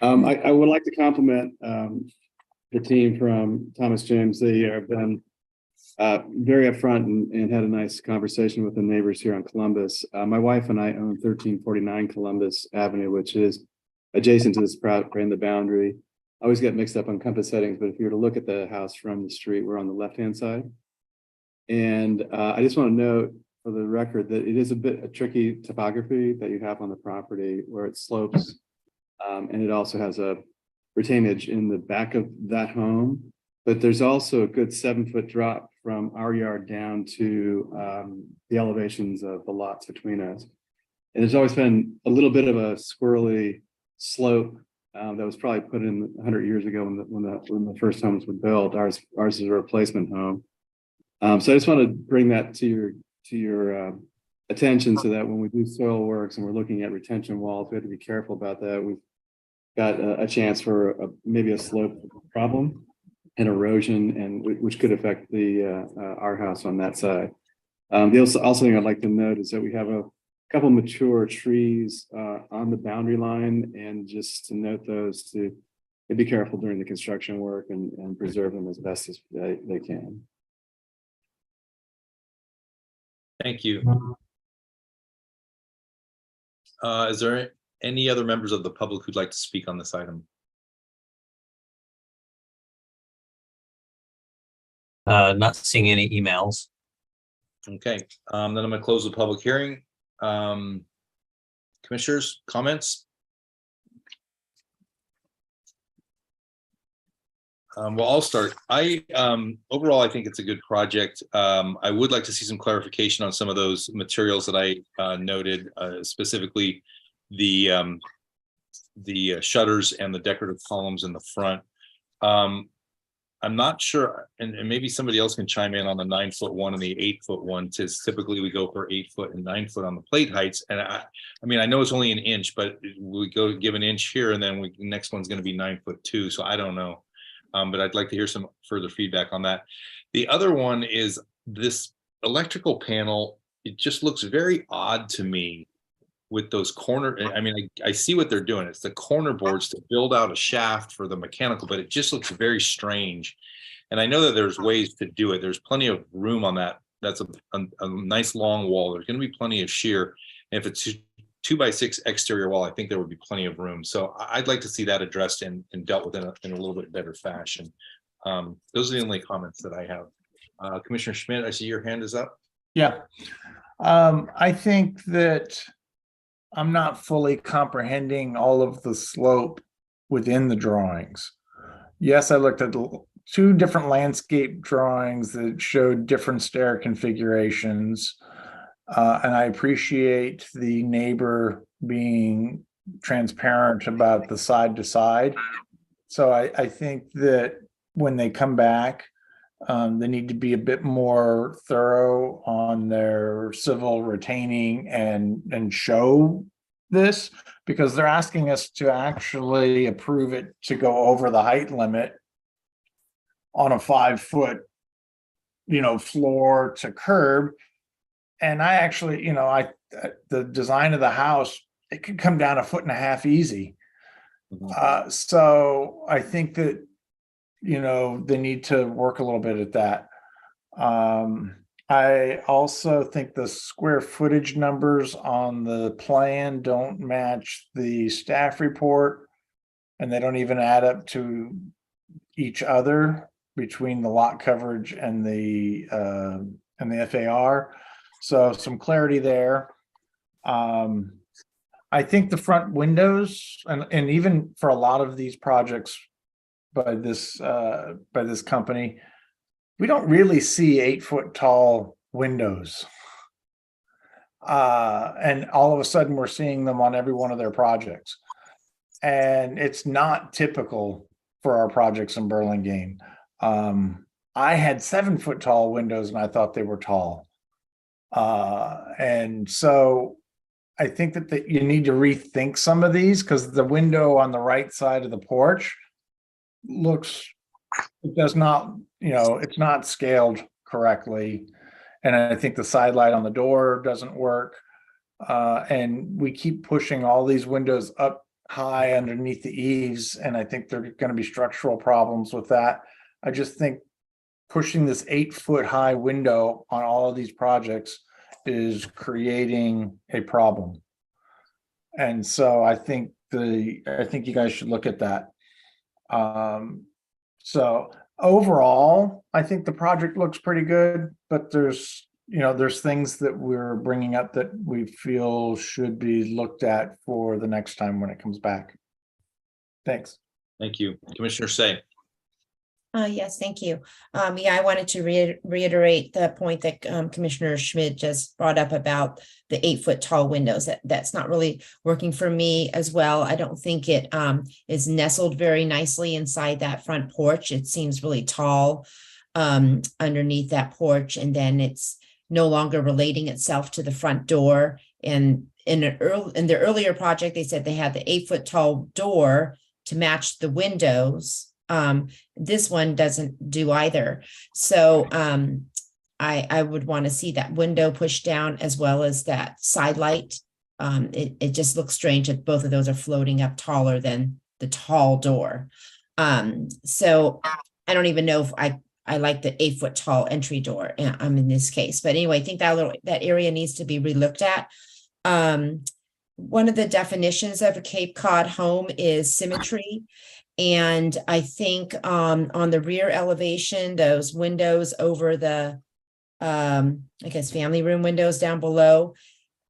I would like to compliment the team from Thomas James. They have been very upfront and had a nice conversation with the neighbors here on Columbus. My wife and I own 1349 Columbus Avenue, which is adjacent to this property in the boundary. I always get mixed up on compass settings, but if you were to look at the house from the street, we're on the left-hand side. And I just want to note for the record that it is a bit a tricky topography that you have on the property where it slopes. And it also has a retainage in the back of that home, but there's also a good 7-foot drop from our yard down to the elevations of the lots between us. And there's always been a little bit of a squirrely slope that was probably put in 100 years ago when the first homes were built. Ours is a replacement home. So I just want to bring that to your attention so that when we do soil works and we're looking at retention walls, we have to be careful about that. We've got a chance for maybe a slope problem and erosion, and which could affect the our house on that side. The also thing I'd like to note is that we have a couple mature trees on the boundary line, and just to note those to be careful during the construction work and preserve them as best as they can. Thank you. Is there any other members of the public who'd like to speak on this item? Not seeing any emails. Okay, then I'm going to close the public hearing. Commissioners, comments? Well, I'll start. Overall, I think it's a good project. I would like to see some clarification on some of those materials that I noted, specifically the shutters and the decorative columns in the front. I'm not sure, and maybe somebody else can chime in on the 9-foot one and the 8-foot one. Typically we go for 8 foot and 9 foot on the plate heights. And I mean, I know it's only an inch, but we go give an inch here, and then the next one's going to be 9'2". So I don't know. But I'd like to hear some further feedback on that. The other one is this electrical panel. It just looks very odd to me with those corner. I mean, I see what they're doing. It's the corner boards to build out a shaft for the mechanical, but it just looks very strange. And I know that there's ways to do it. There's plenty of room on that. That's a nice long wall. There's going to be plenty of shear. And if it's 2x6 exterior wall, I think there would be plenty of room. So I'd like to see that addressed and dealt with in a little bit better fashion. Those are the only comments that I have. Commissioner Schmidt, I see your hand is up. Yeah. I think that I'm not fully comprehending all of the slope within the drawings. Yes, I looked at two different landscape drawings that showed different stair configurations. And I appreciate the neighbor being transparent about the side to side. So I think that when they come back, they need to be a bit more thorough on their civil retaining and show this, because they're asking us to actually approve it to go over the height limit on a 5-foot, floor to curb. And I actually, the design of the house, it could come down 1.5 feet easy. So I think that, they need to work a little bit at that. I also think the square footage numbers on the plan don't match the staff report, and they don't even add up to each other between the lot coverage and the FAR. So some clarity there. I think the front windows, and even for a lot of these projects by this company, we don't really see 8-foot tall windows. And all of a sudden we're seeing them on every one of their projects. And it's not typical for our projects in Burlingame. I had 7-foot tall windows and I thought they were tall. And so I think that you need to rethink some of these, because the window on the right side of the porch it does not, it's not scaled correctly. And I think the side light on the door doesn't work. And we keep pushing all these windows up high underneath the eaves, and I think there are going to be structural problems with that. I just think pushing this 8-foot high window on all of these projects is creating a problem. And so I think you guys should look at that. So overall, I think the project looks pretty good, but there's things that we're bringing up that we feel should be looked at for the next time when it comes back. Thanks. Thank you. Commissioner Say. Yes, thank you. I wanted to reiterate the point that Commissioner Schmidt just brought up about the 8-foot tall windows. That's not really working for me as well. I don't think it is nestled very nicely inside that front porch. It seems really tall underneath that porch, and then it's no longer relating itself to the front door. And in their earlier project, they said they had the 8-foot tall door to match the windows. This one doesn't do either. So I would want to see that window pushed down as well as that side light. It just looks strange that both of those are floating up taller than the tall door. So I don't even know if I like the 8-foot tall entry door in this case. But anyway, I think that area needs to be relooked at. One of the definitions of a Cape Cod home is symmetry. And I think on the rear elevation, those windows over the, I guess, family room windows down below,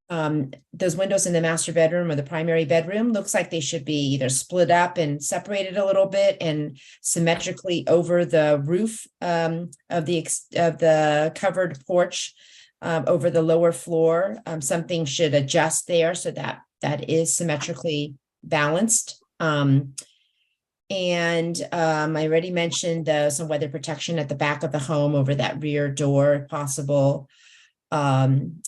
those windows in the master bedroom or the primary bedroom looks like they should be either split up and separated a little bit and symmetrically over the roof of the covered porch over the lower floor. Something should adjust there so that that is symmetrically balanced. And I already mentioned some weather protection at the back of the home over that rear door if possible. And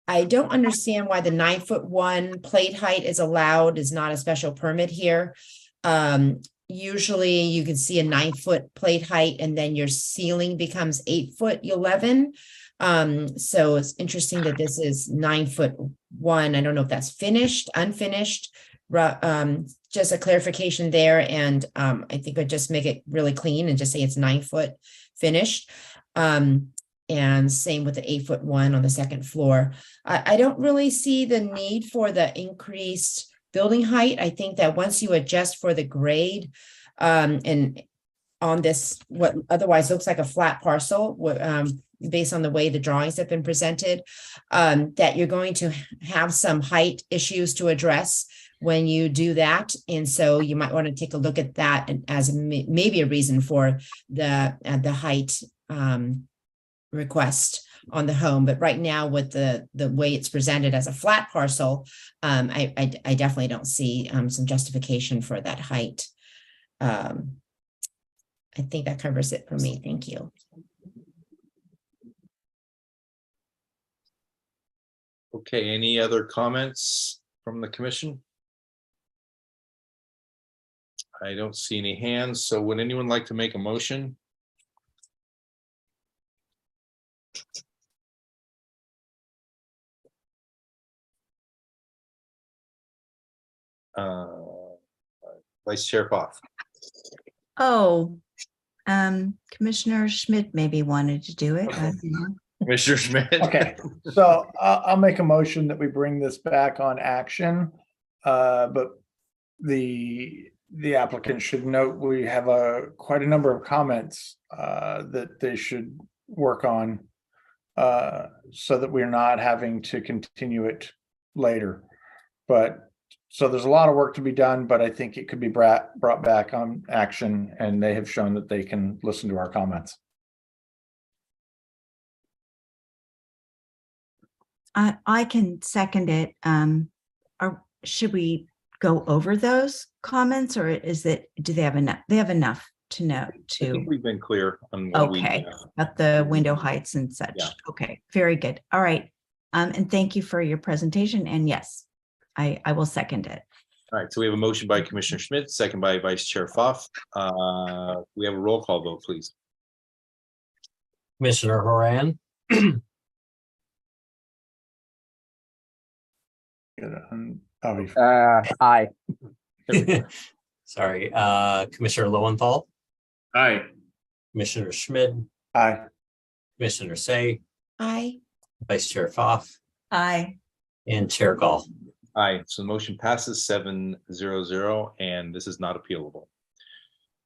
I don't understand why the 9-foot plate height is allowed, is not a special permit here. Usually you can see a 9-foot plate height and then your ceiling becomes 8'11". So it's interesting that this is 9'1". I don't know if that's finished, unfinished, just a clarification there. And I think I'd just make it really clean and just say it's 9-foot finished. And same with the 8'1" on the second floor. I don't really see the need for the increased building height. I think that once you adjust for the grade and on this, what otherwise looks like a flat parcel, based on the way the drawings have been presented, that you're going to have some height issues to address when you do that. And so you might want to take a look at that as maybe a reason for the height request on the home. But right now with the way it's presented as a flat parcel, I definitely don't see some justification for that height. I think that covers it for me. Thank you. Okay, any other comments from the commission? I don't see any hands, so would anyone like to make a motion? Vice Chair Pfaff. Oh, Commissioner Schmidt maybe wanted to do it. I don't know. Commissioner Schmidt. Okay, so I'll make a motion that we bring this back on action. But the applicant should note we have quite a number of comments that they should work on so that we're not having to continue it later. But so there's a lot of work to be done, but I think it could be brought back on action, and they have shown that they can listen to our comments. I can second it. Or should we go over those comments, or do they have enough? They have enough to know I think we've been clear on what we okay, know. about the window heights and such. Yeah. Okay, very good. All right. And thank you for your presentation. And yes, I will second it. All right, so we have a motion by Commissioner Schmidt, second by Vice Chair Pfaff. We have a roll call vote, please. Commissioner Horan, Aye. sorry, Commissioner Lowenthal, Aye. Commissioner Schmidt, Aye. Commissioner Say, Aye. Vice Chair Pfaff, Aye. and Chair Gall. Aye, so the motion passes 7-0, and this is not appealable. All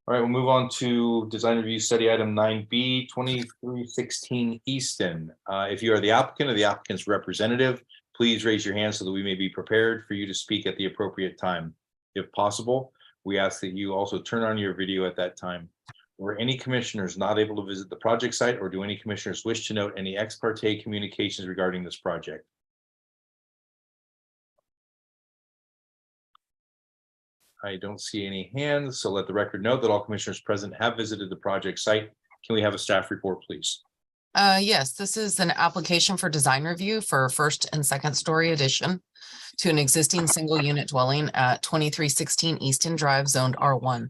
right, we'll move on to design review study item 9B 2316 Easton. If you are the applicant or the applicant's representative, please raise your hand so that we may be prepared for you to speak at the appropriate time. If possible, we ask that you also turn on your video at that time. Were any commissioners not able to visit the project site, or do any commissioners wish to note any ex parte communications regarding this project? I don't see any hands, so let the record note that all commissioners present have visited the project site. Can we have a staff report, please? Yes, this is an application for design review for first and second story addition to an existing single unit dwelling at 2316 Easton Drive, zoned R1.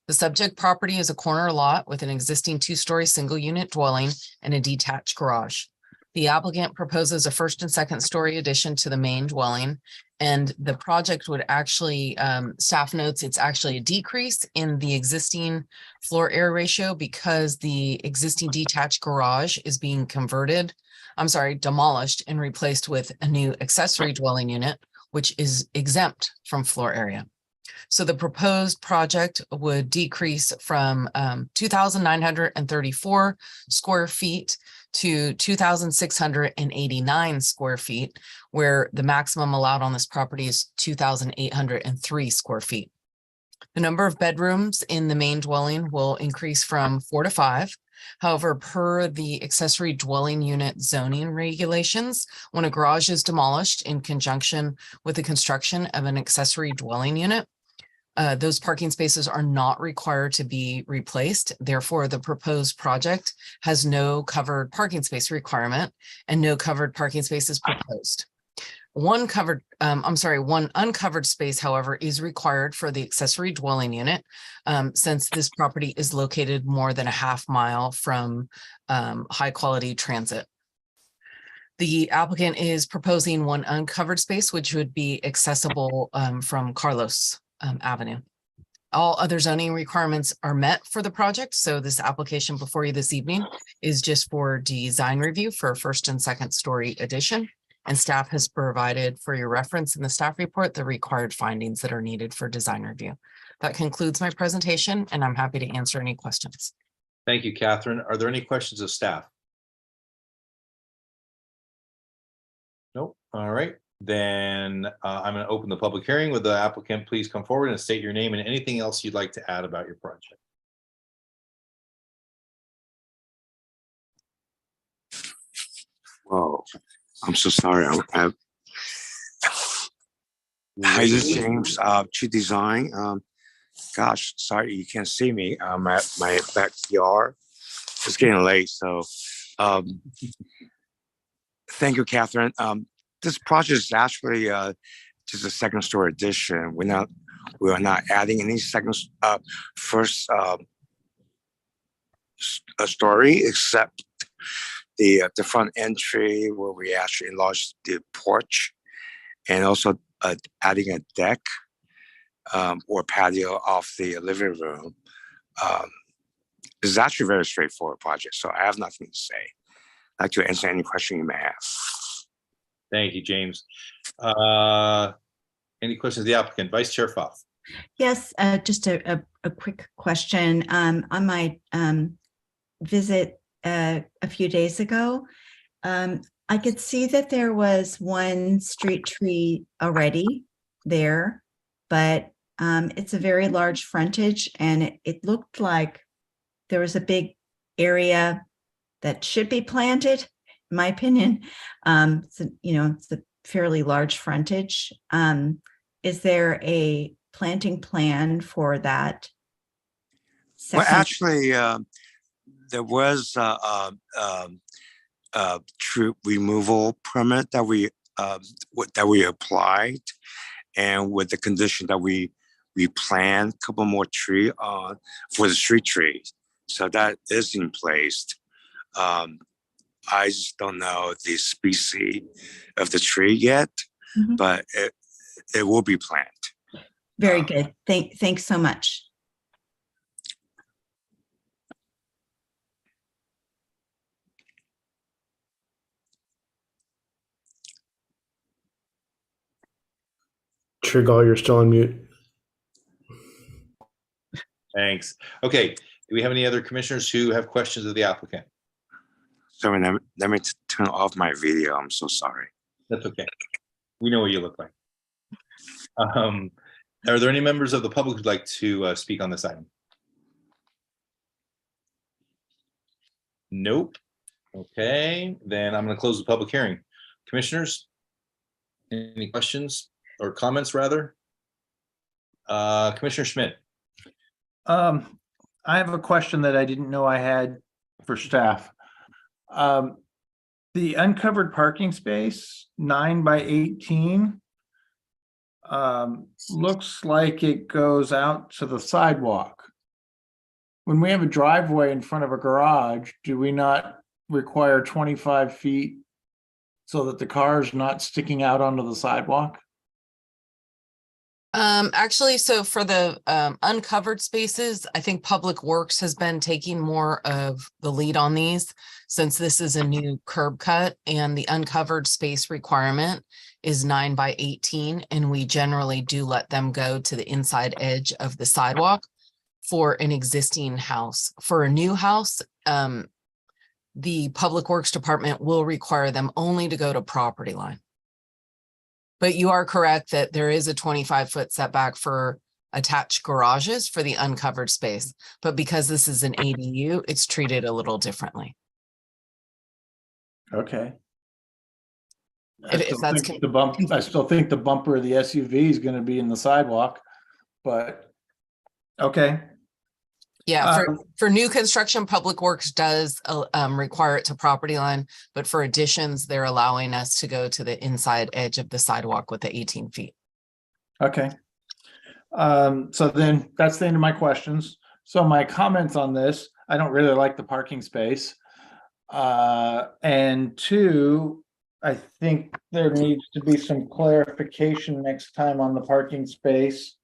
The subject property is a corner lot with an existing 2-story single unit dwelling and a detached garage. The applicant proposes a first and second story addition to the main dwelling, and the project would actually, staff notes, it's actually a decrease in the existing floor area ratio because the existing detached garage is being demolished and replaced with a new accessory dwelling unit, which is exempt from floor area. So the proposed project would decrease from 2,934 square feet to 2,689 square feet, where the maximum allowed on this property is 2,803 square feet. The number of bedrooms in the main dwelling will increase from 4 to 5. However, per the accessory dwelling unit zoning regulations, when a garage is demolished in conjunction with the construction of an accessory dwelling unit, those parking spaces are not required to be replaced. Therefore, the proposed project has no covered parking space requirement and no covered parking spaces proposed. One uncovered space, however, is required for the accessory dwelling unit, since this property is located more than a half mile from high quality transit. The applicant is proposing one uncovered space, which would be accessible from Carlos Avenue. All other zoning requirements are met for the project. So this application before you this evening is just for design review for first and second story addition. And staff has provided for your reference in the staff report the required findings that are needed for design review. That concludes my presentation, and I'm happy to answer any questions. Thank you, Catherine. Are there any questions of staff? Nope. All right. Then I'm going to open the public hearing. With the applicant, please come forward and state your name and anything else you'd like to add about your project. Oh, I'm so sorry. Hi, this is James, Tree Design. Gosh, sorry you can't see me. I'm at my backyard. It's getting late, so thank you, Catherine. This project is actually just a second story addition. We are not adding any first story, except the front entry where we actually enlarged the porch, and also adding a deck or patio off the living room. It's actually a very straightforward project, so I have nothing to say. I'd like to answer any question you may have. Thank you, James. Any questions of the applicant? Vice Chair Pfaff. Yes, just a quick question. On my visit a few days ago, I could see that there was one street tree already there, but it's a very large frontage, and it looked like there was a big area that should be planted, in my opinion. So, it's a fairly large frontage. Is there a planting plan for that? Well, actually, there was a tree removal permit that we applied, and with the condition that we plant a couple more trees for the street trees. So that is in place. I just don't know the species of the tree yet, but it will be planted. Very good. Thanks so much. Chair Gall, you're still on mute. Thanks. Okay. Do we have any other commissioners who have questions of the applicant? Sorry, let me turn off my video. I'm so sorry. That's okay. We know what you look like. Are there any members of the public who'd like to speak on this item? Nope. Okay, then I'm going to close the public hearing. Commissioners, any questions or comments rather? Commissioner Schmidt. I have a question that I didn't know I had for staff. The uncovered parking space, 9 by 18. Looks like it goes out to the sidewalk. When we have a driveway in front of a garage, do we not require 25 feet so that the car is not sticking out onto the sidewalk? Actually, so for the uncovered spaces, I think Public Works has been taking more of the lead on these since this is a new curb cut, and the uncovered space requirement is 9 by 18, and we generally do let them go to the inside edge of the sidewalk for an existing house. For a new house, the Public Works Department will require them only to go to property line. But you are correct that there is a 25-foot setback for attached garages for the uncovered space. But because this is an ADU, it's treated a little differently. Okay. If that's I still think the bumper of the SUV is going to be in the sidewalk, but okay. Yeah, for new construction, Public Works does require it to property line, but for additions, they're allowing us to go to the inside edge of the sidewalk with the 18 feet. Okay. So then that's the end of my questions. So my comments on this, I don't really like the parking space. And two, I think there needs to be some clarification next time on the parking space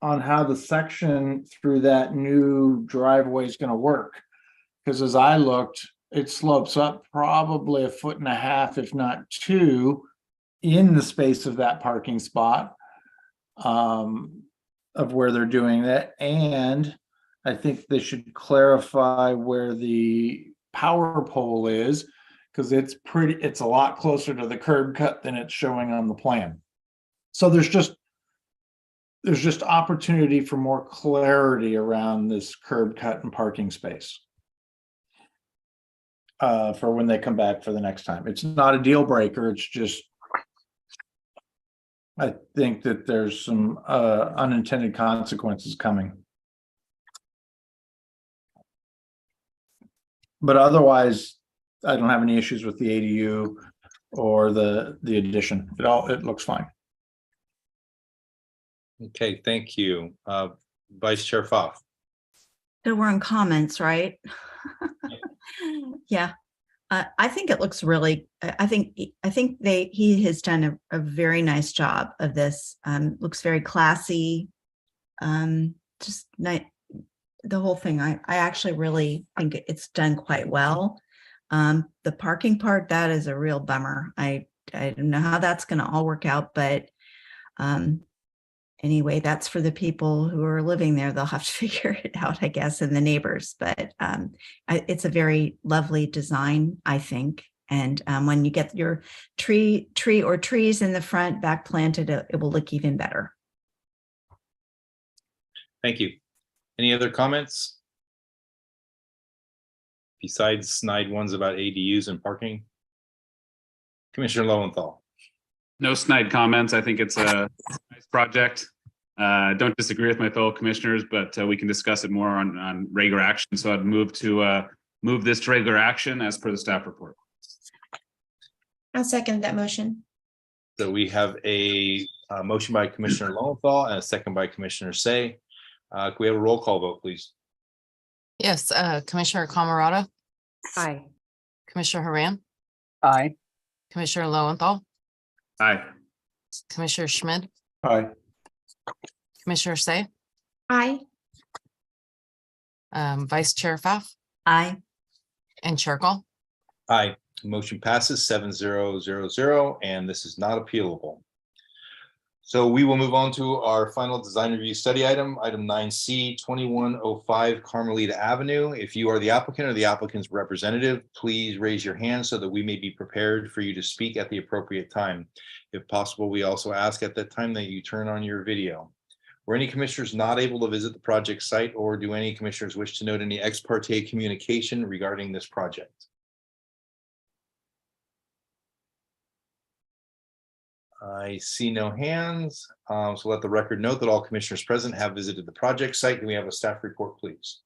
on how the section through that new driveway is going to work. Because as I looked, it slopes up probably 1.5 feet, if not 2, in the space of that parking spot of where they're doing that. And I think they should clarify where the power pole is, because it's a lot closer to the curb cut than it's showing on the plan. So there's just opportunity for more clarity around this curb cut and parking space for when they come back for the next time. It's not a deal breaker. It's just, I think that there's some unintended consequences coming. But otherwise, I don't have any issues with the ADU or the addition. It looks fine. Okay, thank you. Vice Chair Pfaff. So we're in comments, right? Yeah. I think it looks really, I think he has done a very nice job of this. Looks very classy. Just nice. The whole thing, I actually really think it's done quite well. The parking part, that is a real bummer. I don't know how that's going to all work out, but anyway, that's for the people who are living there. They'll have to figure it out, I guess, and the neighbors. But it's a very lovely design, I think. And when you get your tree or trees in the front back planted, it will look even better. Thank you. Any other comments? Besides snide ones about ADUs and parking? Commissioner Lowenthal. No snide comments. I think it's a nice project. Don't disagree with my fellow commissioners, but we can discuss it more on regular action. So I'd move this to regular action as per the staff report. I'll second that motion. So we have a motion by Commissioner Lowenthal and a second by Commissioner Say. Can we have a roll call vote, please? Yes, Commissioner Camerata, Aye. Commissioner Haran, Aye. Commissioner Lowenthal, Aye. Commissioner Schmid, Aye. Commissioner Say, Aye. Vice Chair Pfaff, Aye. and Chair Gall. Aye. Motion passes 7-0-0-0, and this is not appealable. So we will move on to our final design review study item 9C, 2105 Carmelita Avenue. If you are the applicant or the applicant's representative, please raise your hand so that we may be prepared for you to speak at the appropriate time. If possible, we also ask at that time that you turn on your video. Were any commissioners not able to visit the project site, or do any commissioners wish to note any ex parte communication regarding this project? I see no hands, so let the record note that all commissioners present have visited the project site. Can we have a staff report, please?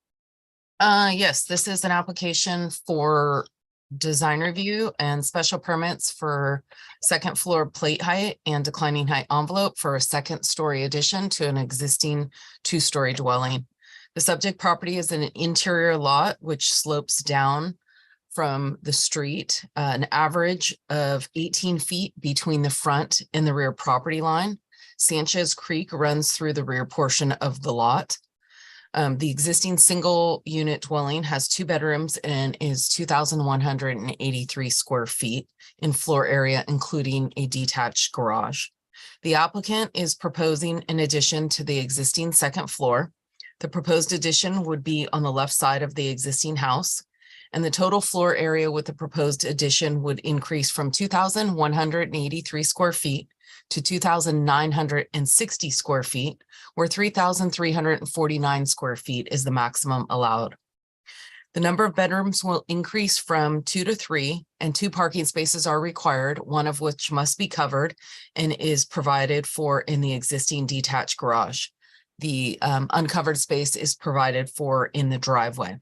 Yes, this is an application for design review and special permits for second floor plate height and declining height envelope for a second story addition to an existing two-story dwelling. The subject property is an interior lot which slopes down from the street, an average of 18 feet between the front and the rear property line. Sanchez Creek runs through the rear portion of the lot. The existing single unit dwelling has 2 bedrooms and is 2,183 square feet in floor area, including a detached garage. The applicant is proposing an addition to the existing second floor. The proposed addition would be on the left side of the existing house, and the total floor area with the proposed addition would increase from 2,183 square feet to 2,960 square feet, where 3,349 square feet is the maximum allowed. The number of bedrooms will increase from 2 to 3, and 2 parking spaces are required, one of which must be covered and is provided for in the existing detached garage. The uncovered space is provided for in the driveway.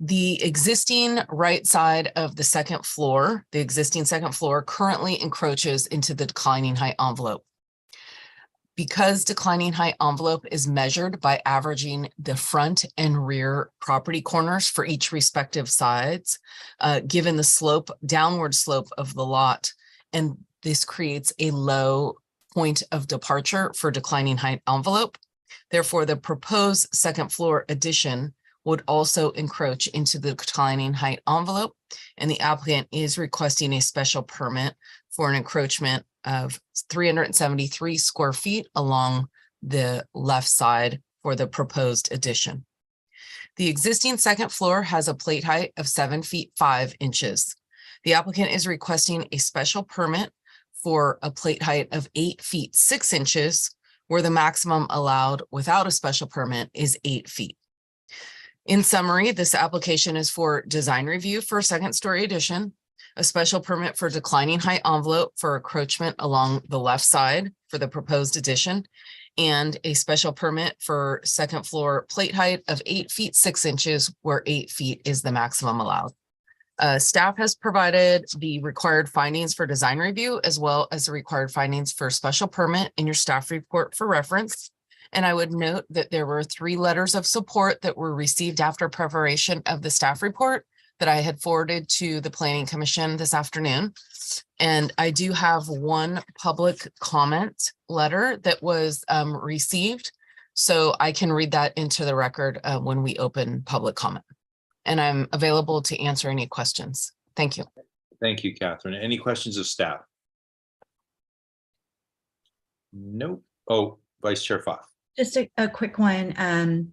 The existing right side of the second floor, currently encroaches into the declining height envelope. Because declining height envelope is measured by averaging the front and rear property corners for each respective sides, given the downward slope of the lot, and this creates a low point of departure for declining height envelope. Therefore, the proposed second floor addition would also encroach into the declining height envelope, and the applicant is requesting a special permit for an encroachment of 373 square feet along the left side for the proposed addition. The existing second floor has a plate height of 7 feet 5 inches. The applicant is requesting a special permit for a plate height of 8 feet 6 inches, where the maximum allowed without a special permit is 8 feet. In summary, this application is for design review for a second story addition, a special permit for declining height envelope for encroachment along the left side for the proposed addition, and a special permit for second floor plate height of 8 feet 6 inches, where 8 feet is the maximum allowed. Staff has provided the required findings for design review as well as the required findings for special permit in your staff report for reference. And I would note that there were 3 letters of support that were received after preparation of the staff report that I had forwarded to the Planning Commission this afternoon. And I do have 1 public comment letter that was received. So I can read that into the record when we open public comment. And I'm available to answer any questions. Thank you. Thank you, Catherine. Any questions of staff? Nope. Oh, Vice Chair Pfaff. Just a quick one.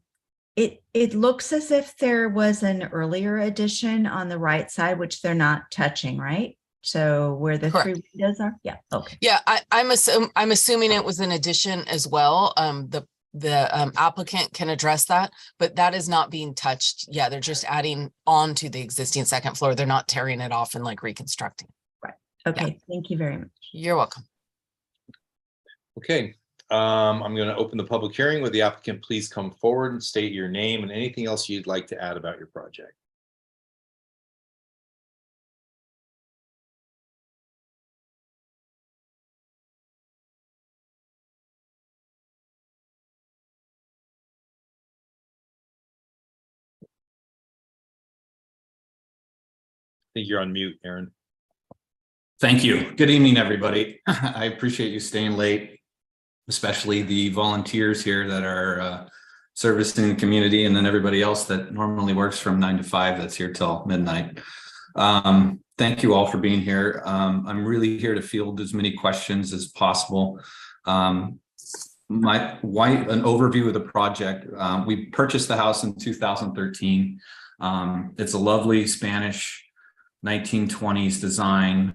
It looks as if there was an earlier addition on the right side, which they're not touching, right? So where the Correct. 3 windows are? Yeah, okay. Yeah, I'm assuming it was an addition as well. The applicant can address that, but that is not being touched. Yeah, they're just adding on to the existing second floor. They're not tearing it off and like reconstructing. Right. Okay, thank you very much. You're welcome. Okay, I'm going to open the public hearing. Would the applicant please come forward and state your name and anything else you'd like to add about your project? I think you're on mute, Aaron. Thank you. Good evening, everybody. I appreciate you staying late, especially the volunteers here that are servicing the community, and then everybody else that normally works from 9 to 5 that's here till midnight. Thank you all for being here. I'm really here to field as many questions as possible. An overview of the project. We purchased the house in 2013. It's a lovely Spanish 1920s design.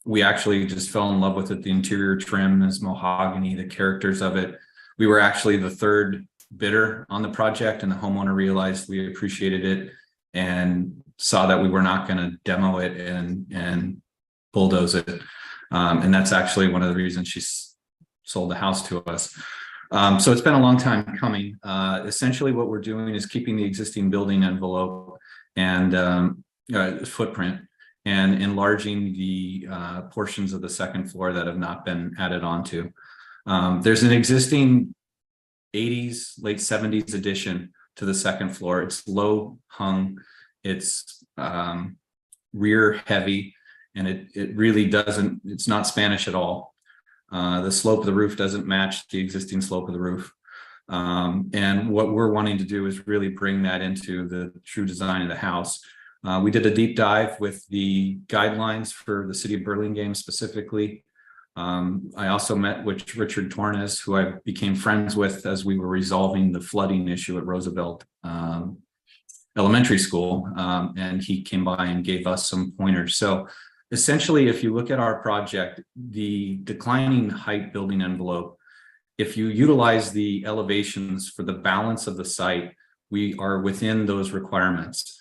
We actually just fell in love with it. The interior trim is mahogany, the characters of it. We were actually the 3rd bidder on the project, and the homeowner realized we appreciated it and saw that we were not going to demo it and bulldoze it. And that's actually one of the reasons she sold the house to us. So it's been a long time coming. Essentially what we're doing is keeping the existing building envelope and footprint and enlarging the portions of the second floor that have not been added onto. There's an existing 80s, late 70s addition to the second floor. It's low hung, it's rear heavy, and it really doesn't, it's not Spanish at all. The slope of the roof doesn't match the existing slope of the roof. And what we're wanting to do is really bring that into the true design of the house. We did a deep dive with the guidelines for the city of Burlingame specifically. I also met with Richard Tornes, who I became friends with as we were resolving the flooding issue at Roosevelt Elementary School. And he came by and gave us some pointers. So essentially, if you look at our project, the declining height building envelope, if you utilize the elevations for the balance of the site, we are within those requirements.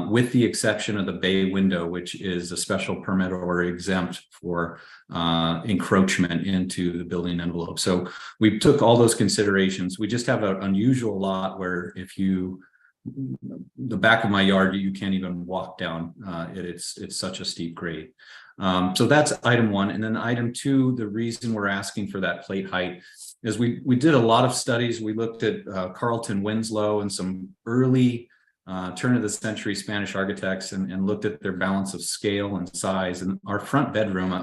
With the exception of the bay window, which is a special permit or exempt for encroachment into the building envelope. So we took all those considerations. We just have an unusual lot where if you, the back of my yard, you can't even walk down. It's such a steep grade. So that's item one. And then item two, the reason we're asking for that plate height is we did a lot of studies. We looked at Carlton Winslow and some early turn of the century Spanish architects and looked at their balance of scale and size. And our front bedroom,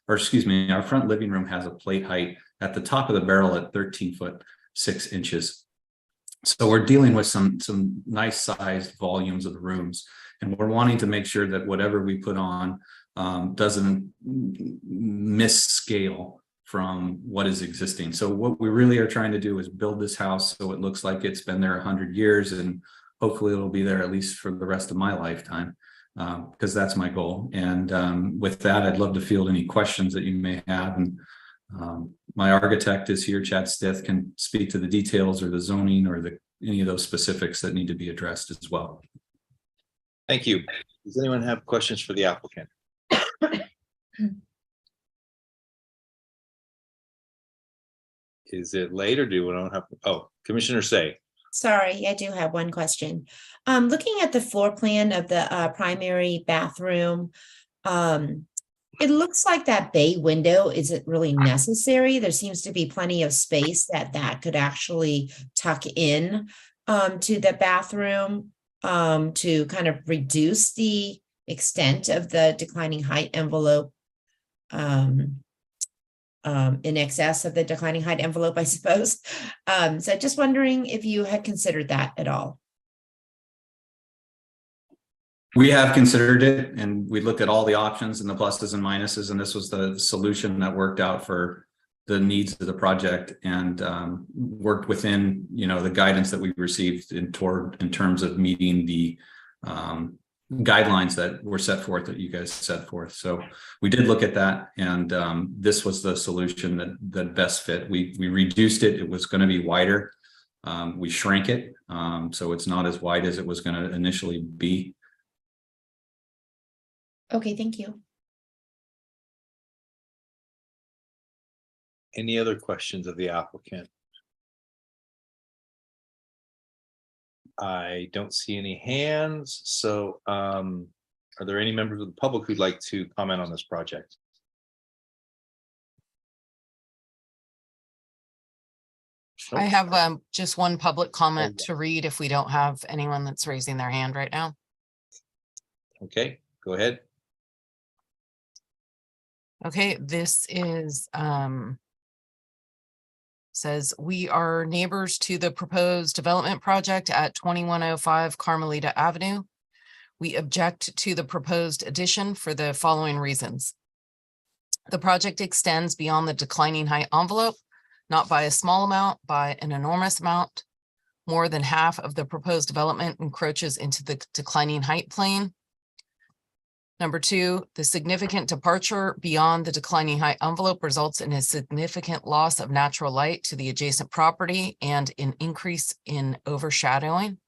our front living room has a plate height at the top of the barrel at 13 foot 6 inches. So we're dealing with some nice sized volumes of the rooms, and we're wanting to make sure that whatever we put on doesn't miss scale from what is existing. So what we really are trying to do is build this house so it looks like it's been there 100 years, and hopefully it'll be there at least for the rest of my lifetime, because that's my goal. And with that, I'd love to field any questions that you may have. And my architect is here, Chad Stith, can speak to the details or the zoning or any of those specifics that need to be addressed as well. Thank you. Does anyone have questions for the applicant? Is it late or do we don't have? Oh, Commissioner Say. Sorry, I do have one question. Looking at the floor plan of the primary bathroom, it looks like that bay window isn't really necessary. There seems to be plenty of space that could actually tuck in to the bathroom to kind of reduce the extent of the declining height envelope in excess of the declining height envelope, I suppose. So just wondering if you had considered that at all. We have considered it, and we looked at all the options and the pluses and minuses, and this was the solution that worked out for the needs of the project, and worked within, the guidance that we received in terms of meeting the guidelines that were set forth, that you guys set forth. So we did look at that, and this was the solution that best fit. We reduced it. It was going to be wider. We shrank it, so it's not as wide as it was going to initially be. Okay, thank you. Any other questions of the applicant? I don't see any hands. So are there any members of the public who'd like to comment on this project? I have just one public comment to read if we don't have anyone that's raising their hand right now. Okay, go ahead. Okay, this is says we are neighbors to the proposed development project at 2105 Carmelita Avenue. We object to the proposed addition for the following reasons. The project extends beyond the declining height envelope, not by a small amount, by an enormous amount. More than half of the proposed development encroaches into the declining height plane. Number two, the significant departure beyond the declining height envelope results in a significant loss of natural light to the adjacent property and an increase in overshadowing.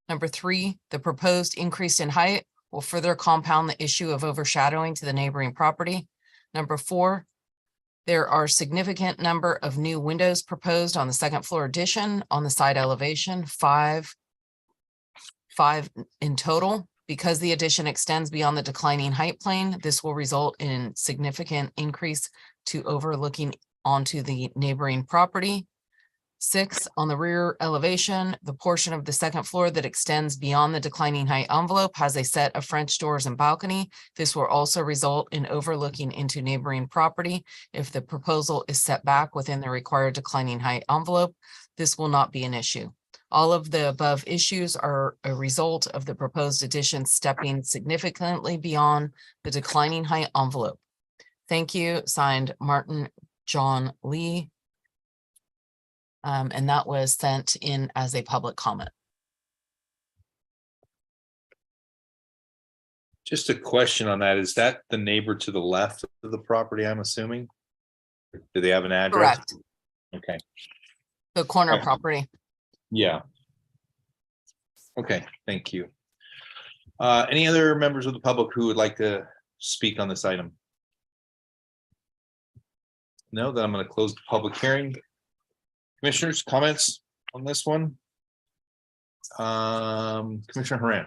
Number three, the proposed increase in height will further compound the issue of overshadowing to the neighboring property. Number four, There are significant number of new windows proposed on the second floor addition on the side elevation, five in total. Because the addition extends beyond the declining height plane, this will result in significant increase to overlooking onto the neighboring property. 6, on the rear elevation, the portion of the second floor that extends beyond the declining height envelope has a set of French doors and balcony. This will also result in overlooking into neighboring property. If the proposal is set back within the required declining height envelope, this will not be an issue. All of the above issues are a result of the proposed addition stepping significantly beyond the declining height envelope. Thank you. Signed, Martin John Lee. And that was sent in as a public comment. Just a question on that. Is that the neighbor to the left of the property, I'm assuming? Do they have an address? Correct. Okay. The corner property. Yeah. Okay, thank you. Any other members of the public who would like to speak on this item? No, then I'm going to close the public hearing. Commissioners, comments on this one? Commissioner Haran.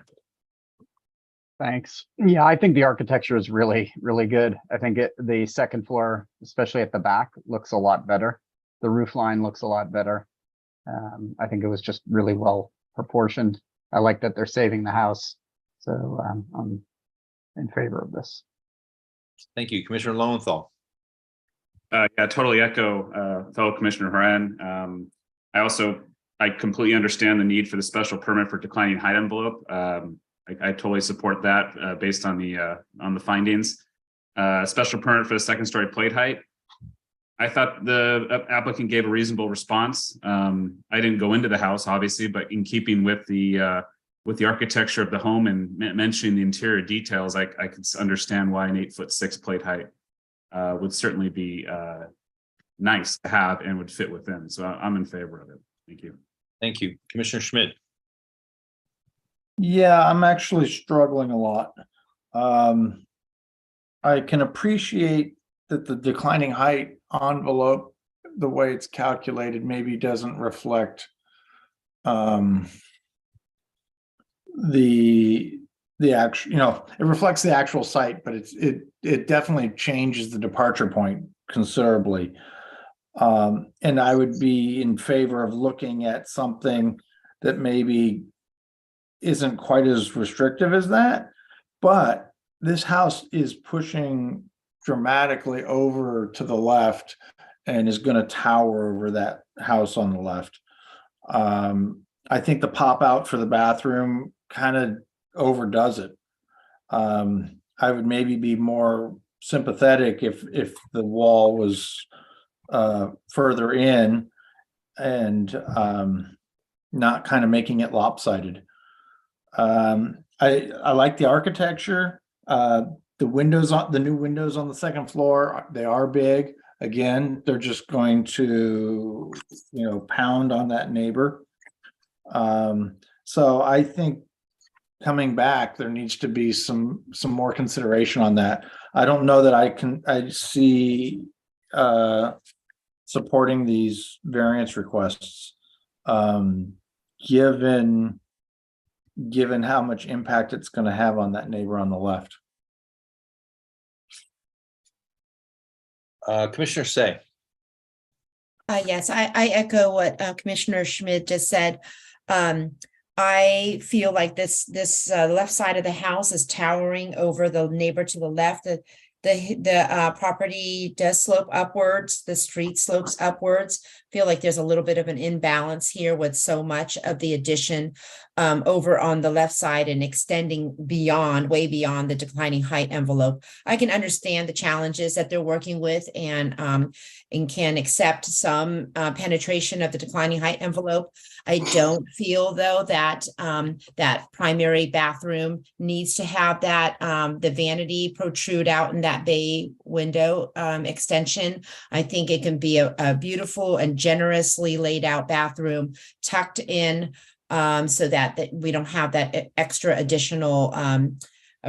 Thanks. Yeah, I think the architecture is really, really good. I think the second floor, especially at the back, looks a lot better. The roof line looks a lot better. I think it was just really well proportioned. I like that they're saving the house. So I'm in favor of this. Thank you. Commissioner Lowenthal. Yeah, totally echo fellow Commissioner Haran. I completely understand the need for the special permit for declining height envelope. I totally support that based on the findings. Special permit for the second story plate height. I thought the applicant gave a reasonable response. I didn't go into the house, obviously, but in keeping with the architecture of the home and mentioning the interior details, I could understand why an 8'6" plate height would certainly be nice to have and would fit within. So I'm in favor of it. Thank you. Thank you. Commissioner Schmidt. Yeah, I'm actually struggling a lot. I can appreciate that the declining height envelope, the way it's calculated, maybe doesn't reflect the actual, it reflects the actual site, but it definitely changes the departure point considerably. And I would be in favor of looking at something that maybe isn't quite as restrictive as that, but this house is pushing dramatically over to the left and is going to tower over that house on the left. I think the pop out for the bathroom kind of overdoes it. I would maybe be more sympathetic if the wall was further in and not kind of making it lopsided. I like the architecture. The windows on the new windows on the second floor, they are big. Again, they're just going to, pound on that neighbor. So I think coming back, there needs to be some more consideration on that. I don't know that I see supporting these variance requests, given how much impact it's going to have on that neighbor on the left. Commissioner Say. Yes, I echo what Commissioner Schmidt just said. I feel like this left side of the house is towering over the neighbor to the left. The property does slope upwards. The street slopes upwards. Feel like there's a little bit of an imbalance here with so much of the addition over on the left side and extending way beyond the declining height envelope. I can understand the challenges that they're working with and can accept some penetration of the declining height envelope. I don't feel though that that primary bathroom needs to have that the vanity protrude out in that bay window extension. I think it can be a beautiful and generously laid out bathroom tucked in so that we don't have that extra additional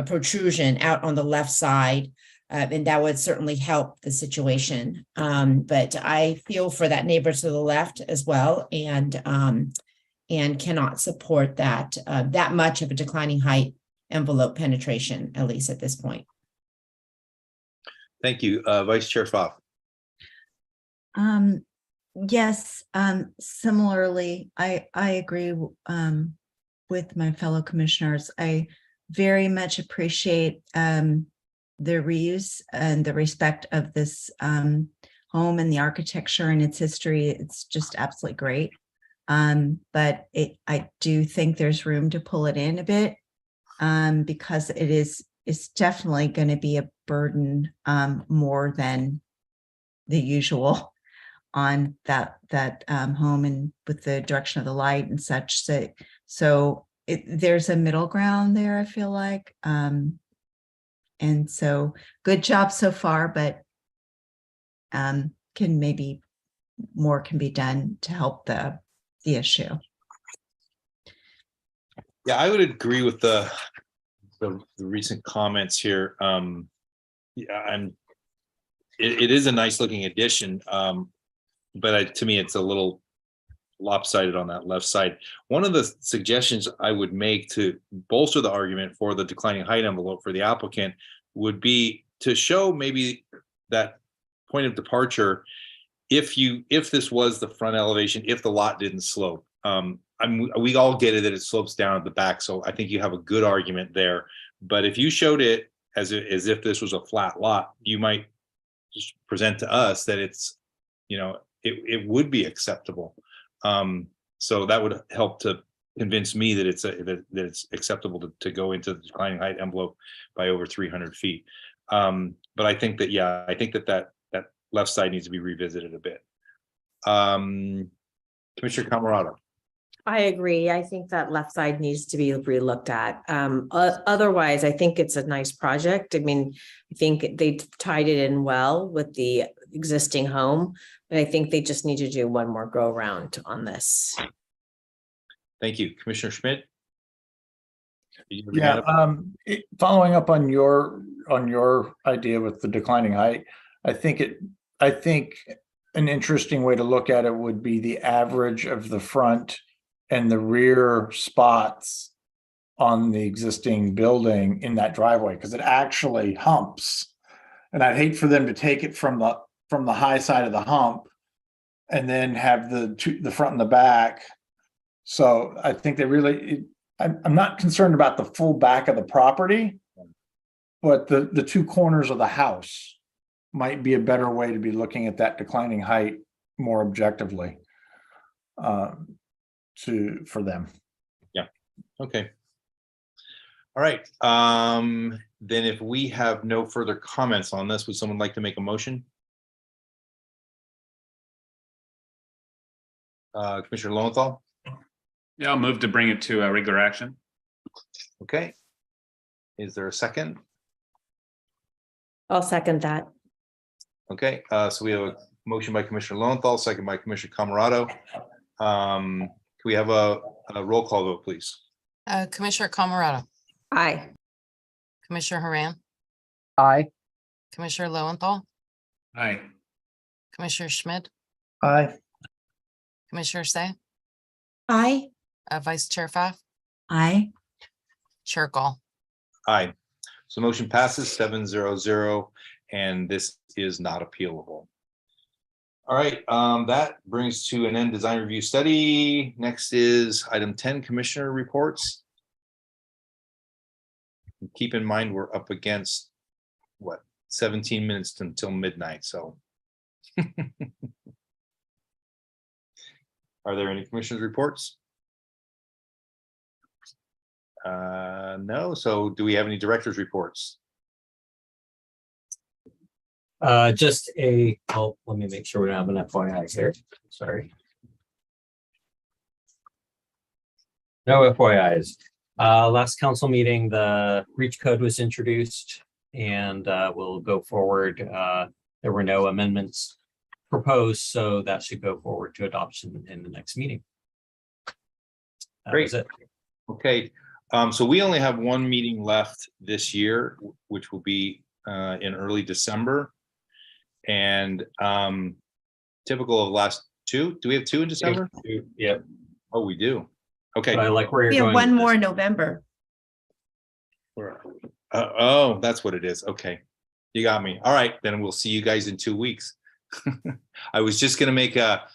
protrusion out on the left side. And that would certainly help the situation. But I feel for that neighbor to the left as well, and cannot support that that much of a declining height envelope penetration, at least at this point. Thank you. Vice Chair Pfaff. Yes, similarly, I agree with my fellow commissioners. I very much appreciate the reuse and the respect of this home and the architecture and its history. It's just absolutely great. But I do think there's room to pull it in a bit because it's definitely going to be a burden more than the usual on that home and with the direction of the light and such. So there's a middle ground there, I feel like. And so good job so far, but maybe more can be done to help the issue. Yeah, I would agree with the recent comments here. Yeah, it is a nice looking addition, but to me, it's a little lopsided on that left side. One of the suggestions I would make to bolster the argument for the declining height envelope for the applicant would be to show maybe that point of departure if this was the front elevation, if the lot didn't slope. We all get it that it slopes down at the back, so I think you have a good argument there. But if you showed it as if this was a flat lot, you might just present to us that it's, it would be acceptable. So that would help to convince me that it's acceptable to go into the declining height envelope by over 300 feet. But I think that, yeah, I think that left side needs to be revisited a bit. Commissioner Camerado. I agree. I think that left side needs to be relooked at. Otherwise, I think it's a nice project. I mean, I think they tied it in well with the existing home, but I think they just need to do one more go around on this. Thank you. Commissioner Schmidt. Yeah, following up on your idea with the declining height, I think an interesting way to look at it would be the average of the front and the rear spots on the existing building in that driveway, because it actually humps. And I'd hate for them to take it from the high side of the hump and then have the front and the back. So I think they really, I'm not concerned about the full back of the property, but the two corners of the house might be a better way to be looking at that declining height more objectively for them. Yeah. Okay. All right. Then if we have no further comments on this, would someone like to make a motion? Commissioner Lowenthal? Yeah, I'll move to bring it to regular action. Okay. Is there a second? I'll second that. Okay, so we have a motion by Commissioner Lowenthal, second by Commissioner Camerado. Can we have a roll call vote, please? Commissioner Camerado. Aye. Commissioner Haran. Aye. Commissioner Lowenthal. Aye. Commissioner Schmidt. Aye. Commissioner Say. Aye. Vice Chair Pfaff. Aye. Chair Gall. Aye. So motion passes 7-0-0, and this is not appealable. All right, that brings to an end design review study. Next is item 10, commissioner reports. Keep in mind, we're up against what, 17 minutes until midnight, so. Are there any commissioners reports? No, so do we have any directors reports? Let me make sure we don't have an FYI here. Sorry. No FYIs. Last council meeting, the REACH code was introduced and we'll go forward. There were no amendments proposed, so that should go forward to adoption in the next meeting. That was it. Okay, so we only have one meeting left this year, which will be in early December. And typical of last two. Do we have two in December? Yep. Oh, we do. Okay. But I like where We you're have going. one with more this. in November. Oh, that's what it is. Okay. You got me. All right, then we'll see you guys in 2 weeks. I was just gonna make a